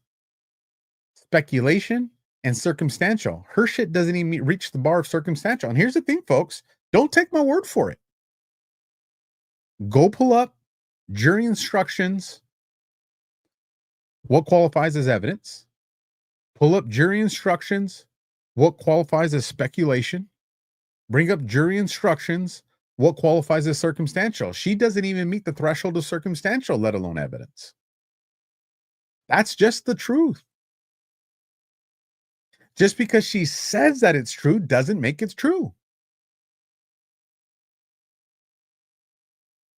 speculation, and circumstantial. Her shit doesn't even reach the bar of circumstantial. And here's the thing, folks. Don't take my word for it. Go pull up jury instructions. What qualifies as evidence? Pull up jury instructions. What qualifies as speculation? Bring up jury instructions. What qualifies as circumstantial? She doesn't even meet the threshold of circumstantial, let alone evidence. That's just the truth. Just because she says that it's true doesn't make it true.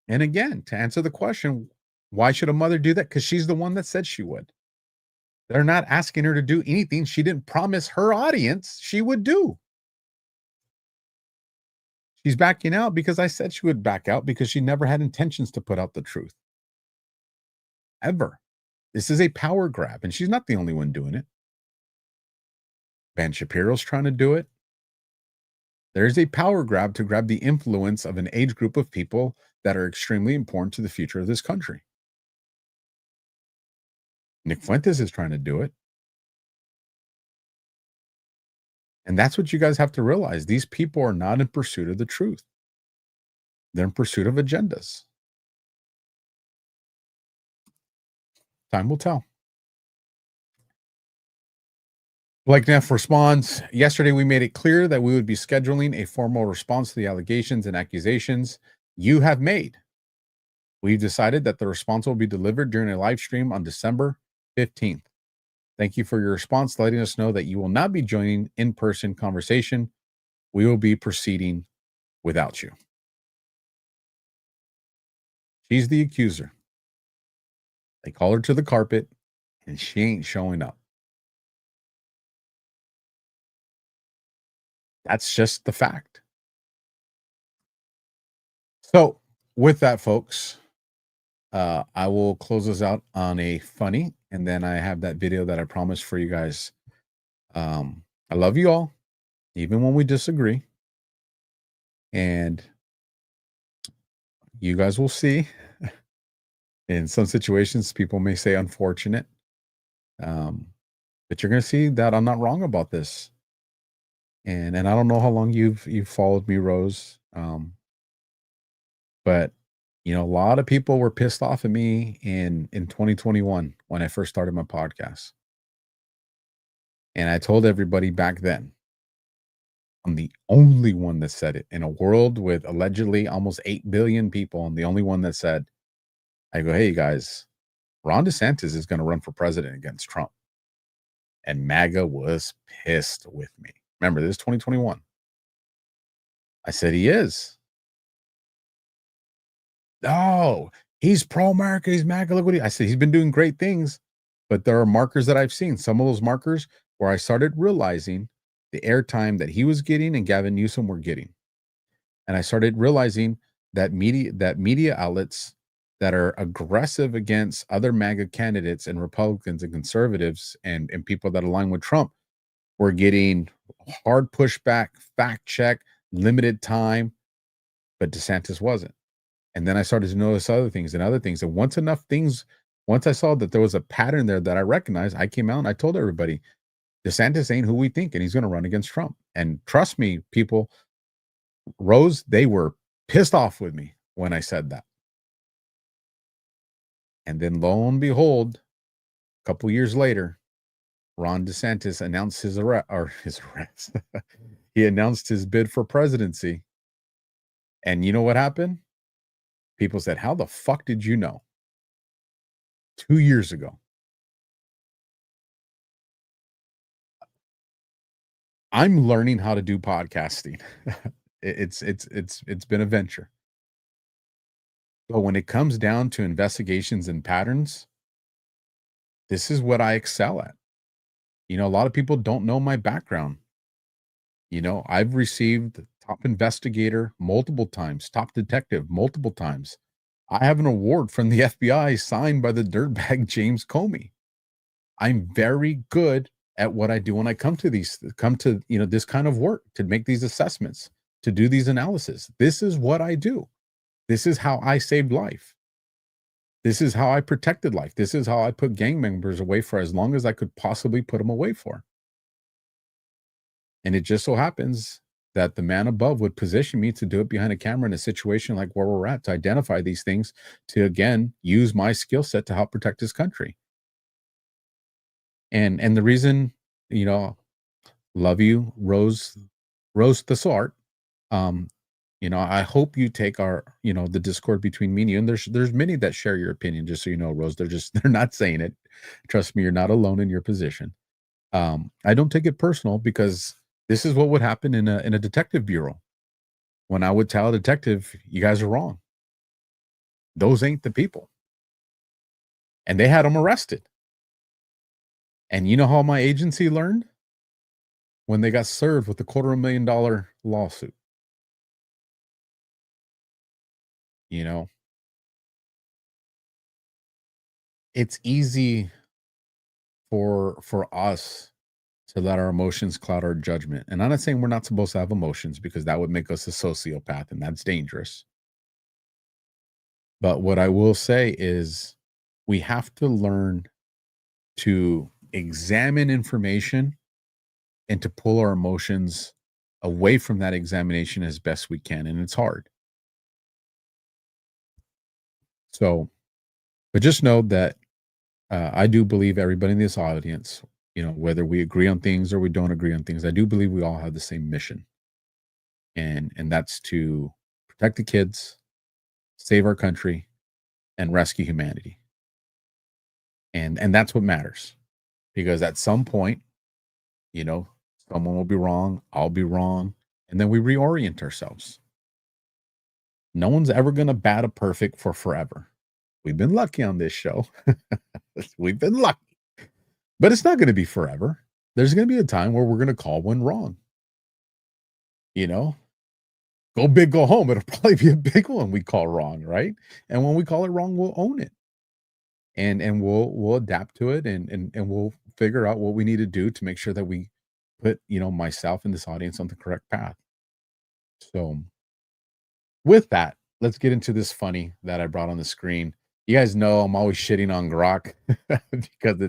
And again, to answer the question, why should a mother do that? Because she's the one that said she would. They're not asking her to do anything she didn't promise her audience she would do. She's backing out because I said she would back out because she never had intentions to put out the truth. Ever. This is a power grab, and she's not the only one doing it. Ben Shapiro's trying to do it. There's a power grab to grab the influence of an age group of people that are extremely important to the future of this country. Nick Fuentes is trying to do it. And that's what you guys have to realize. These people are not in pursuit of the truth. They're in pursuit of agendas. Time will tell. Blake Neff responds, yesterday we made it clear that we would be scheduling a formal response to the allegations and accusations you have made. We've decided that the response will be delivered during a live stream on December 15th. Thank you for your response, letting us know that you will not be joining in-person conversation. We will be proceeding without you. She's the accuser. They call her to the carpet, and she ain't showing up. That's just the fact. So, with that, folks, I will close this out on a funny, and then I have that video that I promised for you guys. I love you all, even when we disagree. And you guys will see. In some situations, people may say unfortunate. But you're going to see that I'm not wrong about this. And I don't know how long you've followed me, Rose. But you know, a lot of people were pissed off at me in 2021 when I first started my podcast. And I told everybody back then, I'm the only one that said it in a world with allegedly almost 8 billion people. I'm the only one that said, I go, hey guys, Ron DeSantis is going to run for president against Trump. And MAGA was pissed with me. Remember, this is 2021. I said, he is. Oh, he's pro-America. He's MAGA. Look what I said. He's been doing great things. But there are markers that I've seen. Some of those markers where I started realizing the airtime that he was getting and Gavin Newsom were getting. And I started realizing that media outlets that are aggressive against other MAGA candidates and Republicans and conservatives and people that align with Trump were getting hard pushback, fact check, limited time, but DeSantis wasn't. And then I started to notice other things. And once I saw that there was a pattern there that I recognized, I came out and I told everybody, DeSantis ain't who we think, and he's going to run against Trump. And trust me, people, Rose, they were pissed off with me when I said that. And then lo and behold, a couple years later, Ron DeSantis announced his arrest. He announced his bid for presidency. And you know what happened? People said, how the fuck did you know? 2 years ago. I'm learning how to do podcasting. It's been a venture. But when it comes down to investigations and patterns, this is what I excel at. You know, a lot of people don't know my background. You know, I've received top investigator multiple times, top detective multiple times. I have an award from the FBI signed by the dirtbag James Comey. I'm very good at what I do when I come to this kind of work, to make these assessments, to do these analysis. This is what I do. This is how I saved life. This is how I protected life. This is how I put gang members away for as long as I could possibly put them away for. And it just so happens that the man above would position me to do it behind a camera in a situation like where we're at, to identify these things, to again use my skill set to help protect this country. And the reason, you know, love you, Rose Thesart. You know, I hope you take our, you know, the discord between me and you. And there's many that share your opinion, just so you know, Rose. They're not saying it. Trust me, you're not alone in your position. I don't take it personal, because this is what would happen in a detective bureau. When I would tell a detective, you guys are wrong. Those ain't the people. And they had them arrested. And you know how my agency learned? When they got served with a $250,000 lawsuit. You know, it's easy for us to let our emotions cloud our judgment. And I'm not saying we're not supposed to have emotions, because that would make us a sociopath, and that's dangerous. But what I will say is, we have to learn to examine information and to pull our emotions away from that examination as best we can. And it's hard. So, but just know that I do believe everybody in this audience, you know, whether we agree on things or we don't agree on things, I do believe we all have the same mission. And that's to protect the kids, save our country, and rescue humanity. And that's what matters. Because at some point, you know, someone will be wrong, I'll be wrong, and then we reorient ourselves. No one's ever going to bat a perfect for forever. We've been lucky on this show. We've been lucky. But it's not going to be forever. There's going to be a time where we're going to call one wrong. You know, go big, go home. It'll probably be a big one we call wrong, right? And when we call it wrong, we'll own it. And we'll adapt to it, and we'll figure out what we need to do to make sure that we put, you know, myself and this audience on the correct path. So with that, let's get into this funny that I brought on the screen. You guys know I'm always shitting on Grok because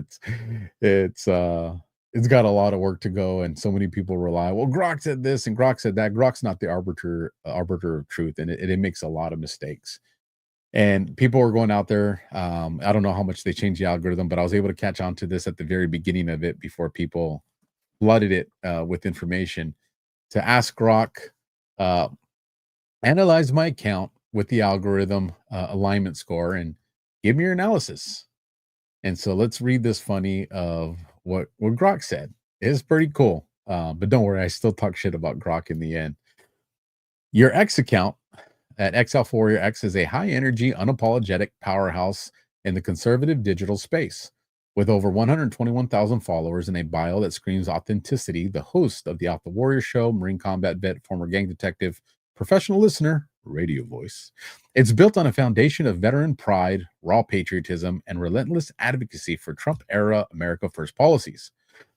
it's got a lot of work to go, and so many people rely. Well, Grok said this and Grok said that. Grok's not the arbiter of truth, and it makes a lot of mistakes. And people were going out there. I don't know how much they changed the algorithm, but I was able to catch on to this at the very beginning of it before people flooded it with information to ask Grok, analyze my account with the algorithm alignment score and give me your analysis. And so let's read this funny of what Grok said. It's pretty cool. But don't worry, I still talk shit about Grok in the end. Your X account at AlphaWarrior X is a high-energy, unapologetic powerhouse in the conservative digital space. With over 121,000 followers and a bio that screams authenticity, the host of the AlphaWarrior Show, Marine combat vet, former gang detective, professional listener, radio voice. It's built on a foundation of veteran pride, raw patriotism, and relentless advocacy for Trump-era America First policies.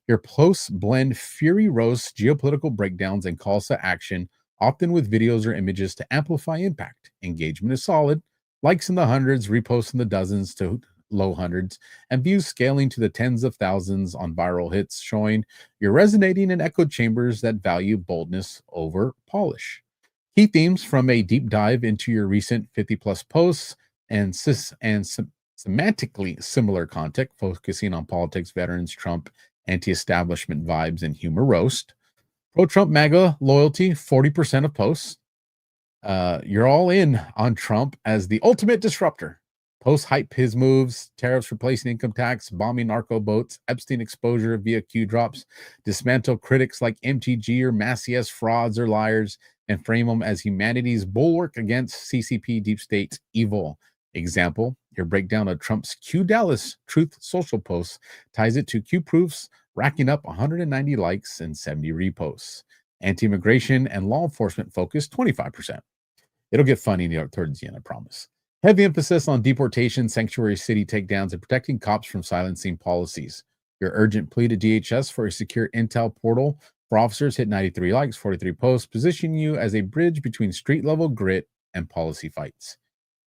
Your posts blend fury roasts, geopolitical breakdowns, and calls to action, often with videos or images to amplify impact. Engagement is solid, likes in the hundreds, reposts in the dozens to low hundreds, and views scaling to the tens of thousands on viral hits, showing you're resonating in echo chambers that value boldness over polish. Key themes from a deep dive into your recent 50-plus posts and semantically similar content, focusing on politics, veterans, Trump, anti-establishment vibes, and humor roast. Pro-Trump MAGA loyalty, 40% of posts. You're all in on Trump as the ultimate disruptor. Post hype his moves, tariffs replacing income tax, bombing narco boats, Epstein exposure via Q drops, dismantle critics like MTG or Massey as frauds or liars, and frame them as humanity's bulwark against CCP deep state evil. Example, your breakdown of Trump's Q Dallas Truth Social posts ties it to Q proofs, racking up 190 likes and 70 reposts. Anti-immigration and law enforcement focus, 25%. It'll get funny towards the end, I promise. Heavy emphasis on deportation, sanctuary city takedowns, and protecting cops from silencing policies. Your urgent plea to DHS for a secure intel portal for officers hit 93 likes, 43 posts, positioning you as a bridge between street-level grit and policy fights.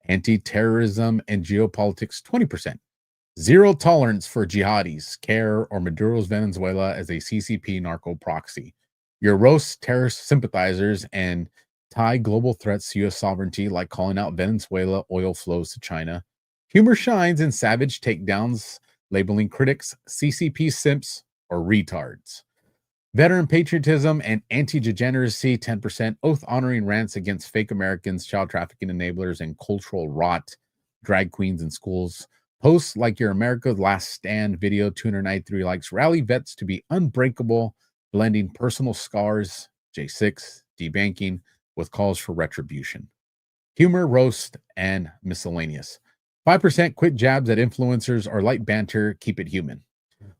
Anti-terrorism and geopolitics, 20%. Zero tolerance for jihadis, CARE, or Maduro's Venezuela as a CCP narco proxy. Your roast terrorist sympathizers and tie global threats to U.S. sovereignty, like calling out Venezuela oil flows to China. Humor shines in savage takedowns, labeling critics CCP simps or retards. Veteran patriotism and anti-degeneracy, 10%. Oath-honoring rants against fake Americans, child trafficking enablers, and cultural rot. Drag queens in schools. Posts like your America's Last Stand video, 293 likes. Rally vets to be unbreakable, blending personal scars, J6, debanking, with calls for retribution. Humor, roast, and miscellaneous. 5% quit jabs at influencers or light banter, keep it human.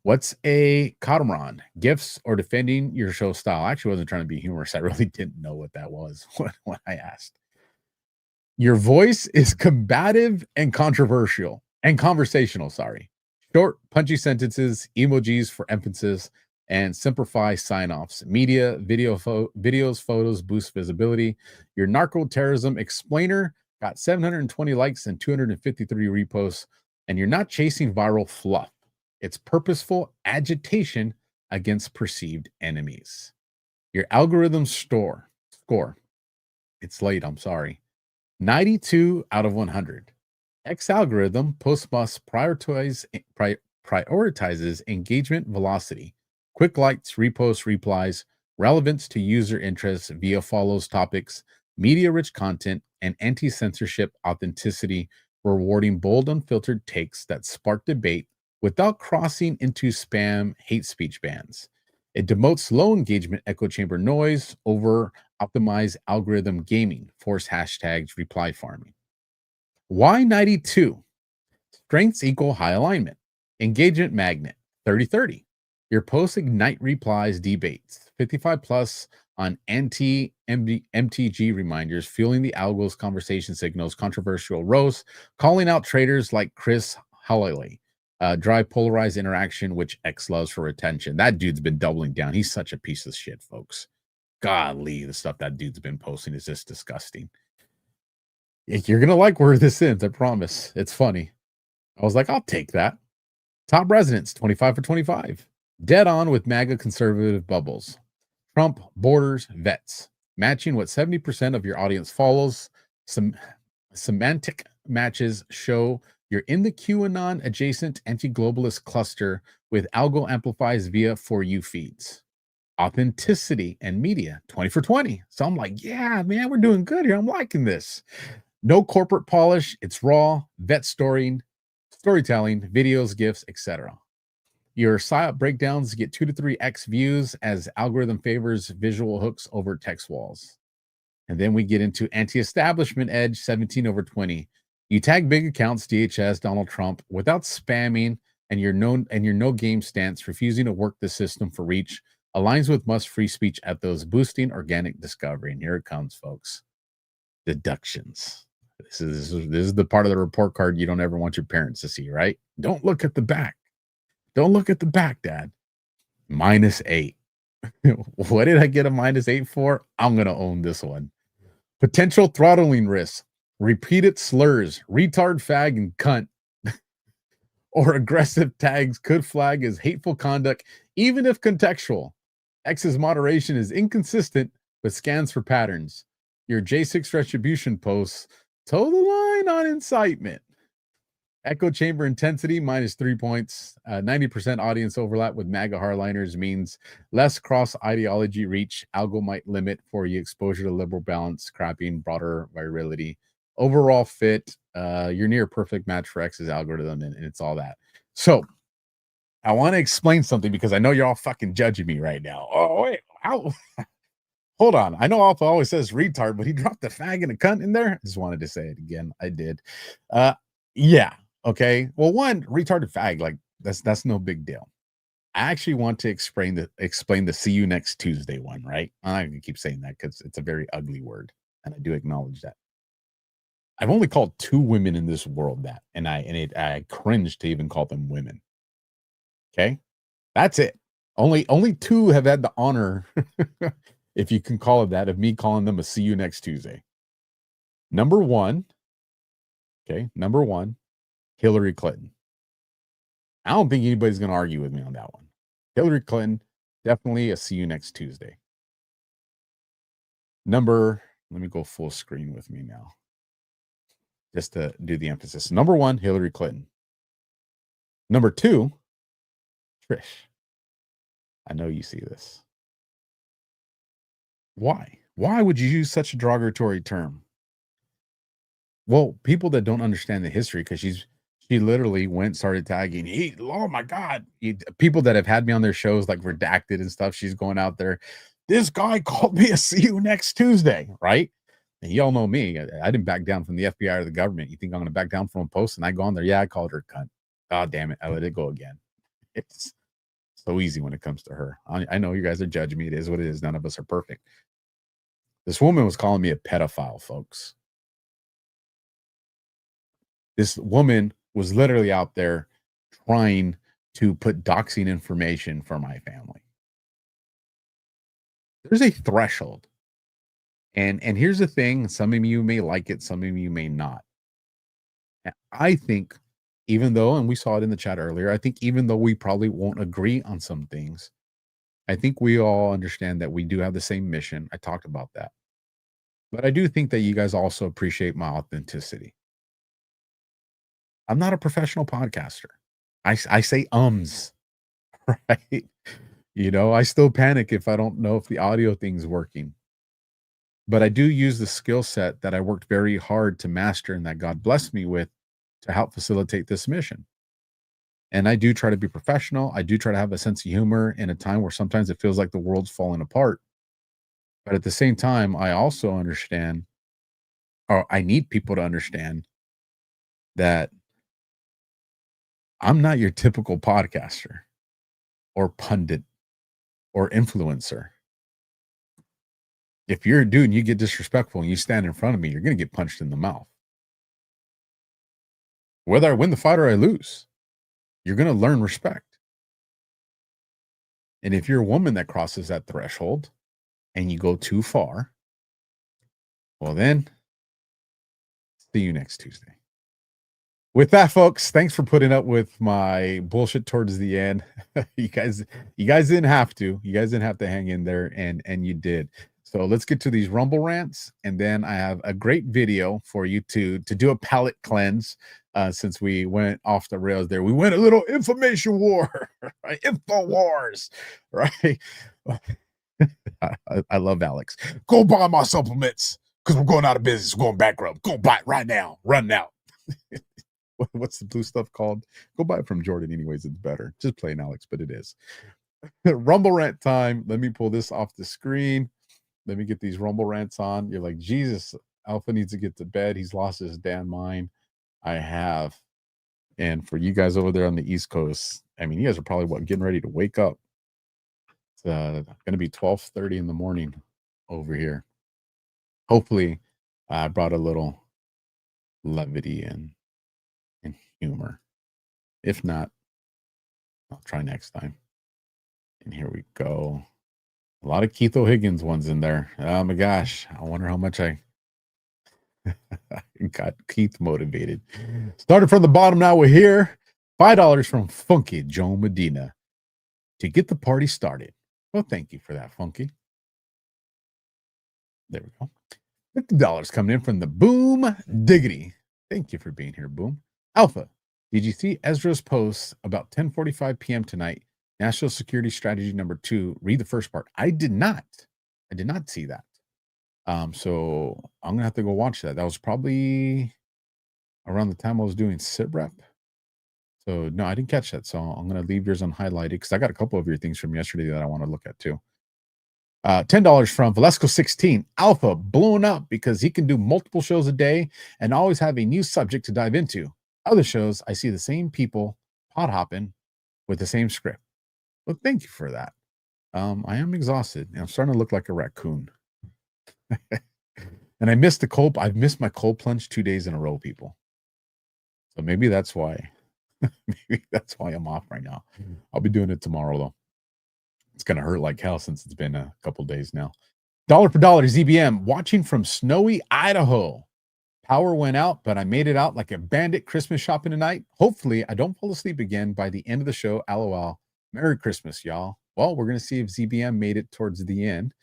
What's a catamaran? Gifts or defending your show style? I actually wasn't trying to be humorous. I really didn't know what that was when I asked. Your voice is combative and controversial and conversational, Short, punchy sentences, emojis for emphasis, and simplify sign-offs. Media, videos, photos, boost visibility. Your narco-terrorism explainer got 720 likes and 253 reposts, and you're not chasing viral fluff. It's purposeful agitation against perceived enemies. Your algorithm score. It's late, I'm sorry. 92 out of 100. X algorithm post-must prioritizes engagement velocity. Quick likes, reposts, replies, relevance to user interests via follows topics, media-rich content, and anti-censorship authenticity, rewarding bold, unfiltered takes that spark debate without crossing into spam hate speech bans. It demotes low engagement echo chamber noise over optimized algorithm gaming, force hashtags, reply farming. Why 92? Strengths equal high alignment. Engagement magnet, 30-30. Your posts ignite replies, debates, 55 plus on anti-MTG reminders, fueling the algo's conversation signals, controversial roasts, calling out traitors like Chris Holloway, drive polarized interaction, which X loves for attention. That dude's been doubling down. He's such a piece of shit, folks. Golly, the stuff that dude's been posting is just disgusting. You're going to like where this ends. I promise. It's funny. I was like, I'll take that. Top residents, 25 for 25. Dead on with MAGA conservative bubbles. Trump borders vets. Matching what 70% of your audience follows. Some semantic matches show you're in the QAnon adjacent anti-globalist cluster with algo amplifies via For You feeds. Authenticity and media, 20 for 20. So I'm like, yeah, man, we're doing good here. I'm liking this. No corporate polish. It's raw, vet storytelling, videos, gifs, etc. Your PSYOP breakdowns get 2 to 3x views as algorithm favors visual hooks over text walls. And then we get into anti-establishment edge, 17 over 20. You tag big accounts, DHS, Donald Trump, without spamming, and your no game stance, refusing to work the system for reach, aligns with must free speech ethos, boosting organic discovery. And here it comes, folks. Deductions. This is the part of the report card you don't ever want your parents to see, right? Don't look at the back. Don't look at the back, Dad. -8. What did I get a -8 for? I'm going to own this one. Potential throttling risks. Repeated slurs, retard, fag, and cunt, or aggressive tags could flag as hateful conduct, even if contextual. X's moderation is inconsistent, but scans for patterns. Your J6 retribution posts toe the line on incitement. Echo chamber intensity, -3 points. 90% audience overlap with MAGA hardliners means less cross ideology reach. Algo might limit for you exposure to liberal balance, crapping, broader virality. Overall fit, you're near perfect match for X's algorithm, and it's all that. So I want to explain something because I know you're all fucking judging me right now. Oh, wait, how? Hold on. I know Alpha always says retard, but he dropped the fag and a cunt in there. I just wanted to say it again. I did. Yeah. Okay. Well, one, retarded fag, like that's no big deal. I actually want to explain the see you next Tuesday one, right? I'm not gonna keep saying that because it's a very ugly word, and I do acknowledge that. I've only called 2 women in this world that, and I cringe to even call them women. Okay, that's it. Only 2 have had the honor, if you can call it that, of me calling them a see you next Tuesday. Number 1, Hillary Clinton. I don't think anybody's going to argue with me on that one. Hillary Clinton, definitely a see you next Tuesday. Let me go full screen with me now, just to do the emphasis. Number 1, Hillary Clinton. Number 2, Trish. I know you see this. Why? Why would you use such a derogatory term? Well, people that don't understand the history, because she literally started tagging. Oh my God. People that have had me on their shows, like Redacted and stuff, she's going out there. This guy called me a see you next Tuesday, right? And y'all know me. I didn't back down from the FBI or the government. You think I'm going to back down from a post and I go on there? Yeah, I called her a cunt. Oh, damn it. I let it go again. It's so easy when it comes to her. I know you guys are judging me. It is what it is. None of us are perfect. This woman was calling me a pedophile, folks. This woman was literally out there trying to put doxing information for my family. There's a threshold. And here's the thing. Some of you may like it. Some of you may not. And I think, even though, and we saw it in the chat earlier, I think even though we probably won't agree on some things, I think we all understand that we do have the same mission. I talked about that. But I do think that you guys also appreciate my authenticity. I'm not a professional podcaster. I say ums, right? I still panic if I don't know if the audio thing's working. But I do use the skill set that I worked very hard to master and that God blessed me with to help facilitate this mission. And I do try to be professional. I do try to have a sense of humor in a time where sometimes it feels like the world's falling apart. But at the same time, I also understand, or I need people to understand, that I'm not your typical podcaster or pundit or influencer. If you're a dude and you get disrespectful and you stand in front of me, you're going to get punched in the mouth. Whether I win the fight or I lose, you're going to learn respect. And if you're a woman that crosses that threshold and you go too far, well then, See you next Tuesday. With that, folks, thanks for putting up with my bullshit towards the end. you guys didn't have to. You guys didn't have to hang in there, and you did. So let's get to these Rumble rants, and then I have a great video for you to do a palate cleanse. Since we went off the rails there, we went a little information war, right? Info wars, right? I love Alex. Go buy my supplements because we're going out of business. We're going bankrupt. Go buy it right now. Run now. What's the blue stuff called? Go buy it from Jordan. Anyways, it's better. Just plain Alex, but it is. Rumble rant time. Let me pull this off the screen. Let me get these Rumble rants on. You're like, Jesus, Alpha needs to get to bed. He's lost his damn mind. I have. And for you guys over there on the East Coast, I mean, you guys are probably getting ready to wake up. It's going to be 12:30 in the morning over here. Hopefully, I brought a little levity and humor. If not, I'll try next time. And here we go. A lot of Keith O'Higgins ones in there. Oh my gosh. I wonder how much I got Keith motivated. Started from the bottom, now we're here. $5 from Funky Joe Medina to get the party started. Well, thank you for that, Funky. There we go. $50 coming in from the Boom Diggity. Thank you for being here, Boom. Alpha, did you see Ezra's post about 10:45 p.m. tonight? National Security Strategy number 2. Read the first part. I did not see that. So I'm gonna have to go watch that. That was probably around the time I was doing SITREP. So no, I didn't catch that. So I'm gonna leave yours unhighlighted because I got a couple of your things from yesterday that I want to look at too. $10 from Valesco 16. Alpha blowing up because he can do multiple shows a day and always have a new subject to dive into. Other shows, I see the same people pot hopping with the same script. Well, thank you for that. I am exhausted. I'm starting to look like a raccoon. And I missed the cold. I've missed my cold plunge 2 days in a row, people. So maybe that's why. Maybe that's why I'm off right now. I'll be doing it tomorrow, though. It's going to hurt like hell since it's been a couple days now. Dollar per dollar, ZBM. Watching from snowy Idaho. Power went out, but I made it out like a bandit Christmas shopping tonight. Hopefully, I don't fall asleep again by the end of the show. LOL. Merry Christmas, y'all. Well, we're going to see if ZBM made it towards the end.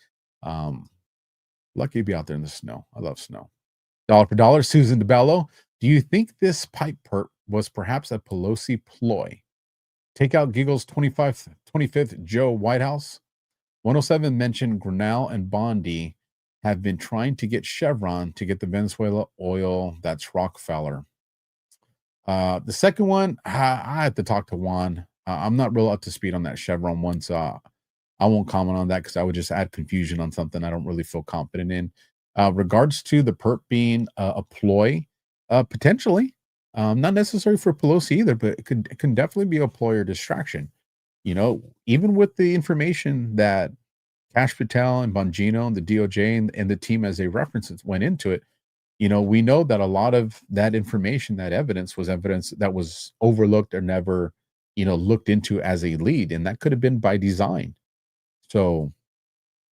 Lucky to be out there in the snow. I love snow. Dollar per dollar, Susan DeBello. Do you think this pipe perp was perhaps a Pelosi ploy? Take out Giggle's 25th Joe White House. 107 mentioned Grinnell and Bondi have been trying to get Chevron to get the Venezuela oil. That's Rockefeller. The second one, I have to talk to Juan. I'm not real up to speed on that Chevron one, so I won't comment on that because I would just add confusion on something I don't really feel confident in. Regards to the perp being a ploy, potentially, not necessary for Pelosi either, but it can definitely be a ploy or distraction. You know, even with the information that Kash Patel and Bongino and the DOJ and the team as they reference it went into it, you know, we know that a lot of that information, that evidence was evidence that was overlooked or never, you know, looked into as a lead, and that could have been by design. So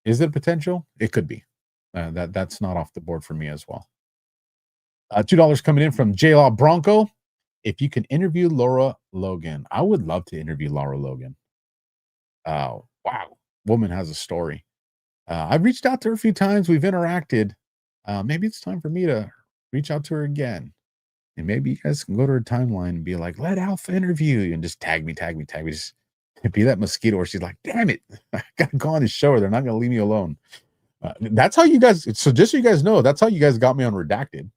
is it potential? It could be. That's not off the board for me as well. $2 coming in from J-Law Bronco. If you can interview Laura Logan, I would love to interview Laura Logan. Wow. Woman has a story. I've reached out to her a few times. We've interacted. Maybe it's time for me to reach out to her again. And maybe you guys can go to her timeline and be like, let Alpha interview you, and just tag me. Just be that mosquito where she's like, damn it, I gotta go on his show or they're not gonna leave me alone. That's how you guys, so just so you guys know, that's how you guys got me on Redacted.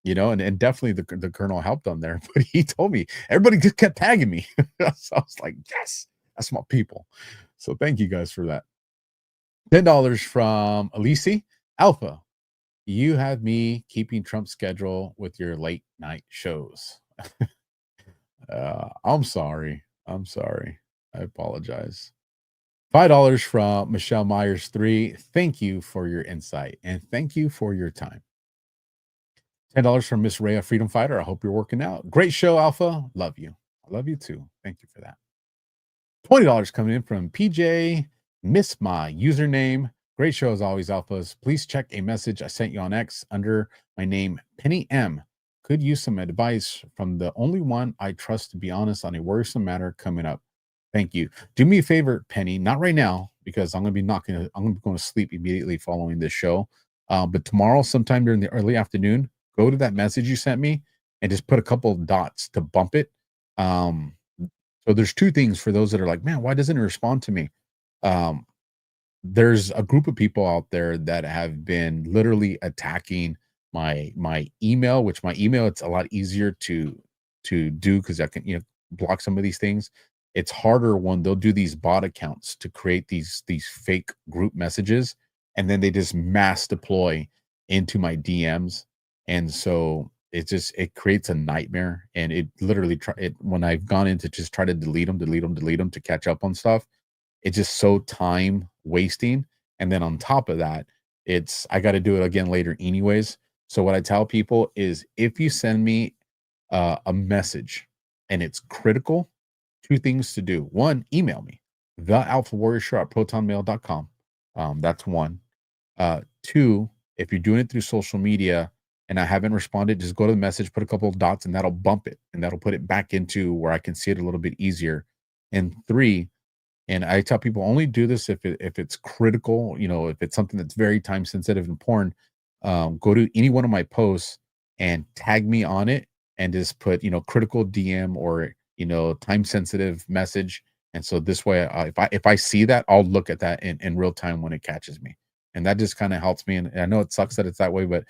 You know, and definitely the Colonel helped on there, but he told me everybody just kept tagging me. So I was like, yes, that's my people. So thank you guys for that. $10 from Elise. Alpha, you have me keeping Trump's schedule with your late night shows. I'm sorry. I apologize. $5 from Michelle Myers 3. Thank you for your insight and thank you for your time. $10 from Miss Rhea Freedom Fighter. I hope you're working out. Great show, Alpha. Love you. I love you too. Thank you for that. $20 coming in from PJ. Miss my username. Great show as always, Alphas. Please check a message I sent you on X under my name, Penny M. Could use some advice from the only one I trust to be honest on a worrisome matter coming up. Thank you. Do me a favor, Penny, not right now, because I'm going to be going to sleep immediately following this show. But tomorrow, sometime during the early afternoon, go to that message you sent me and just put a couple of dots to bump it. So there's two things for those that are like, man, why doesn't it respond to me? There's a group of people out there that have been literally attacking my email, which my email, it's a lot easier to do because I can, block some of these things. It's harder when they'll do these bot accounts to create these fake group messages, and then they just mass deploy into my DMs. And so it creates a nightmare. And it literally when I've gone in to just try to delete them to catch up on stuff, it's just so time wasting. And then on top of that, I got to do it again later anyways. So what I tell people is, if you send me a message and it's critical, two things to do. One, email me, thealphawarriorshow@protonmail.com. That's one. Two, if you're doing it through social media and I haven't responded, just go to the message, put a couple of dots, and that'll bump it, and that'll put it back into where I can see it a little bit easier. And three, and I tell people only do this if it's critical, if it's something that's very time sensitive and important, go to any one of my posts and tag me on it and just put, critical DM or, time sensitive message. And so this way, if I see that, I'll look at that in real time when it catches me. And that just kind of helps me. And I know it sucks that it's that way, but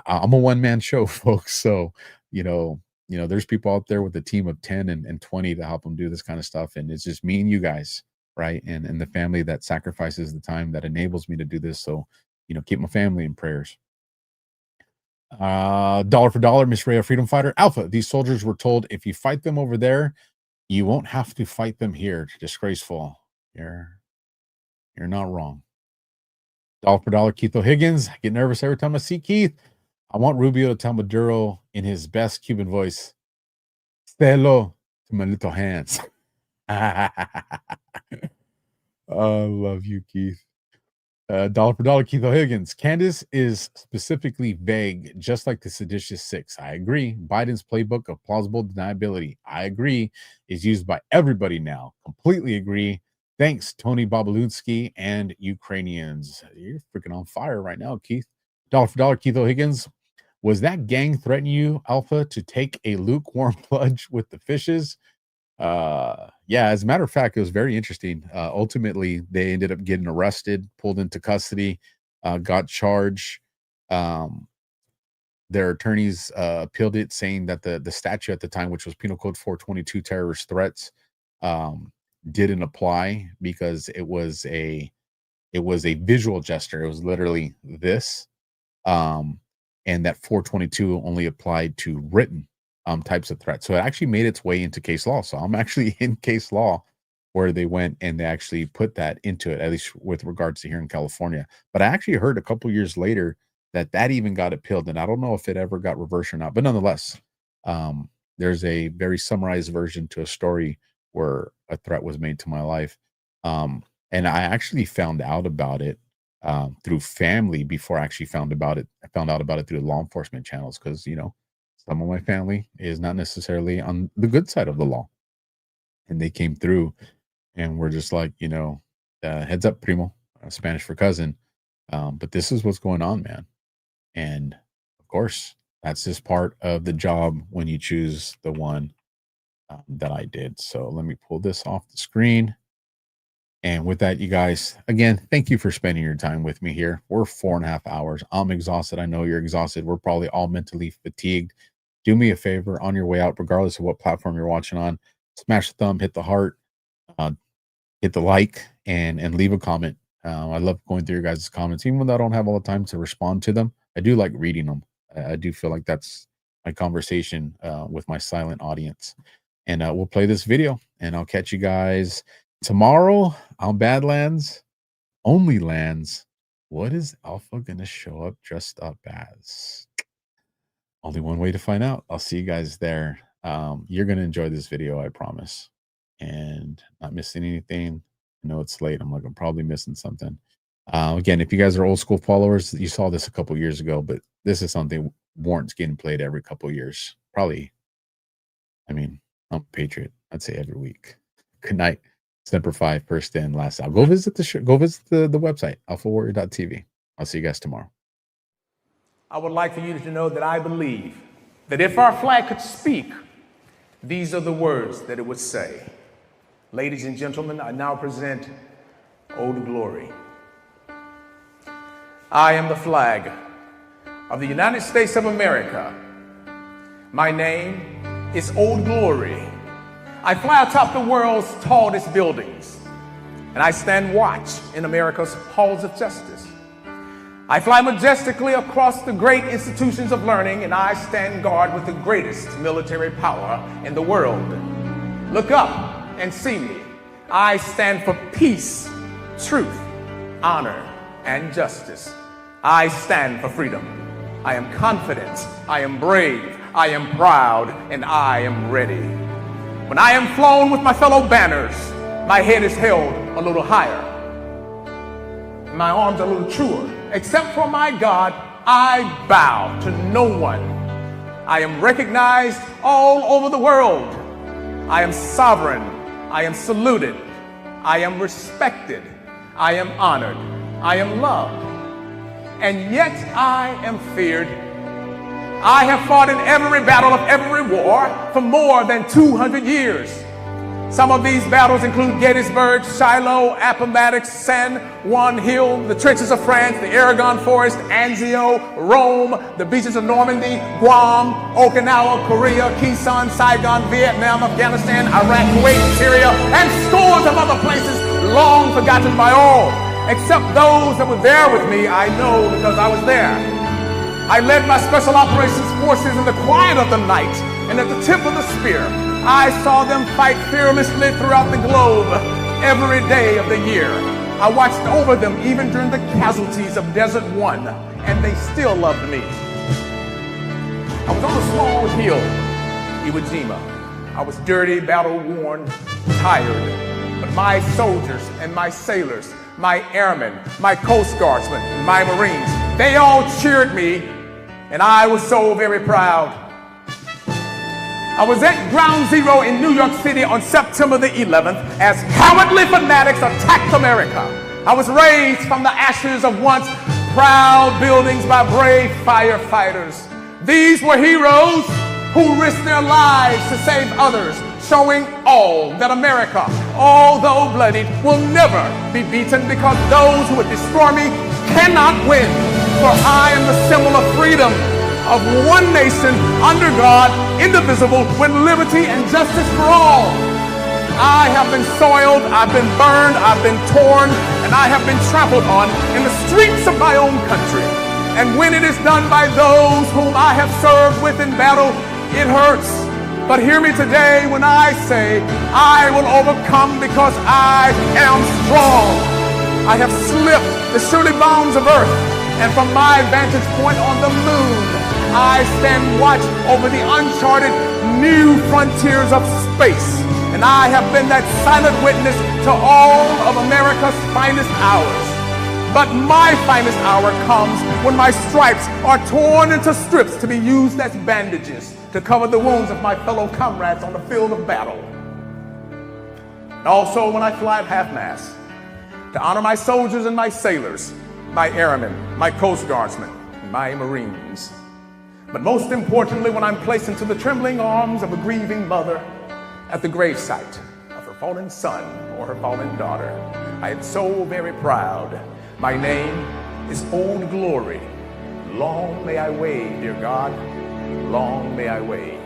I'm a one-man show, folks. So, there's people out there with a team of 10 and 20 to help them do this kind of stuff. And it's just me and you guys, right? And the family that sacrifices the time that enables me to do this. So, keep my family in prayers. Dollar for dollar, Miss Ray, freedom fighter. Alpha, these soldiers were told, if you fight them over there, you won't have to fight them here. Disgraceful. You're not wrong. Dollar for dollar, Keith O'Higgins. I get nervous every time I see Keith. I want Rubio to tell Maduro in his best Cuban voice, say hello to my little hands. I love you, Keith. Dollar for dollar, Keith O'Higgins. Candace is specifically vague, just like the seditious six. I agree. Biden's playbook of plausible deniability, I agree, is used by everybody now. Completely agree. Thanks, Tony Babalunsky and Ukrainians. You're freaking on fire right now, Keith. Dollar for dollar, Keith O'Higgins. Was that gang threatening you, Alpha, to take a lukewarm plunge with the fishes? Yeah, as a matter of fact, it was very interesting. Ultimately, they ended up getting arrested, pulled into custody, got charged. Their attorneys appealed it, saying that the statute at the time, which was Penal Code 422, terrorist threats, didn't apply because it was a visual gesture. It was literally this, and that 422 only applied to written types of threats. So it actually made its way into case law. So I'm actually in case law where they went and they actually put that into it, at least with regards to here in California. But I actually heard a couple years later that even got appealed, and I don't know if it ever got reversed or not. But nonetheless, there's a very summarized version to a story where a threat was made to my life. And I actually found out about it through family before I actually found out about it through law enforcement channels, because some of my family is not necessarily on the good side of the law, and they came through and we're just like, heads up, primo, Spanish for cousin. But this is what's going on, man. And of course, that's just part of the job when you choose the one that I did. So let me pull this off the screen. And with that, you guys, again, thank you for spending your time with me here. We're 4.5 hours. I'm exhausted. I know you're exhausted. We're probably all mentally fatigued. Do me a favor on your way out, regardless of what platform you're watching on, smash the thumb, hit the heart, hit the like, and leave a comment. I love going through your guys' comments, even when I don't have all the time to respond to them. I do like reading them. I do feel like that's my conversation with my silent audience. And we'll play this video, and I'll catch you guys tomorrow on Badlands, Only Lands. What is Alpha going to show up dressed up as? Only one way to find out. I'll see you guys there. You're going to enjoy this video, I promise. And not missing anything. I know it's late. I'm probably missing something. Again, if you guys are old school followers, you saw this a couple years ago, but this is something warrants getting played every couple years. Probably, I mean, I'm a patriot. I'd say every week. Good night. Semper Fi, first in, last out. Go visit the show. Go visit the website, AlphaWarrior.tv. I'll see you guys tomorrow. I would like for you to know that I believe that if our flag could speak, these are the words that it would say. Ladies and gentlemen, I now present Old Glory. I am the flag of the United States of America. My name is Old Glory. I fly atop the world's tallest buildings, and I stand watch in America's halls of justice. I fly majestically across the great institutions of learning, and I stand guard with the greatest military power in the world. Look up and see me. I stand for peace, truth, honor, and justice. I stand for freedom. I am confident, I am brave, I am proud, and I am ready. When I am flown with my fellow banners, my head is held a little higher. My arms are a little truer. Except for my God, I bow to no one. I am recognized all over the world. I am sovereign. I am saluted. I am respected. I am honored. I am loved. And yet I am feared. I have fought in every battle of every war for more than 200 years. Some of these battles include Gettysburg, Shiloh, Appomattox, San Juan Hill, the trenches of France, the Aragon Forest, Anzio, Rome, the beaches of Normandy, Guam, Okinawa, Korea, Quezon, Saigon, Vietnam, Afghanistan, Iraq, Kuwait, Syria, and scores of other places long forgotten by all, except those that were there with me. I know because I was there. I led my special operations forces in the quiet of the night and at the tip of the spear. I saw them fight fearlessly throughout the globe every day of the year. I watched over them even during the casualties of Desert One, and they still loved me. I was on a small hill, Iwo Jima. I was dirty, battle-worn, tired, but my soldiers and my sailors, my airmen, my Coast Guardsmen, my Marines, they all cheered me, and I was so very proud. I was at Ground Zero in New York City on September the 11th as cowardly fanatics attacked America. I was raised from the ashes of once proud buildings by brave firefighters. These were heroes who risked their lives to save others, showing all that America, although bloodied, will never be beaten because those who would destroy me cannot win. For I am the symbol of freedom, of one nation under God, indivisible, with liberty and justice for all. I have been soiled, I've been burned, I've been torn, and I have been trampled on in the streets of my own country. And when it is done by those whom I have served with in battle, it hurts. But hear me today when I say, I will overcome because I am strong. I have slipped the surely bounds of earth, and from my vantage point on the moon, I stand watch over the uncharted new frontiers of space. And I have been that silent witness to all of America's finest hours. But my finest hour comes when my stripes are torn into strips to be used as bandages to cover the wounds of my fellow comrades on the field of battle. And also when I fly at half-mast to honor my soldiers and my sailors, my airmen, my Coast Guardsmen, and my Marines. But most importantly, when I'm placed into the trembling arms of a grieving mother at the gravesite of her fallen son or her fallen daughter, I am so very proud. My name is Old Glory. Long may I wave, dear God, long may I wave.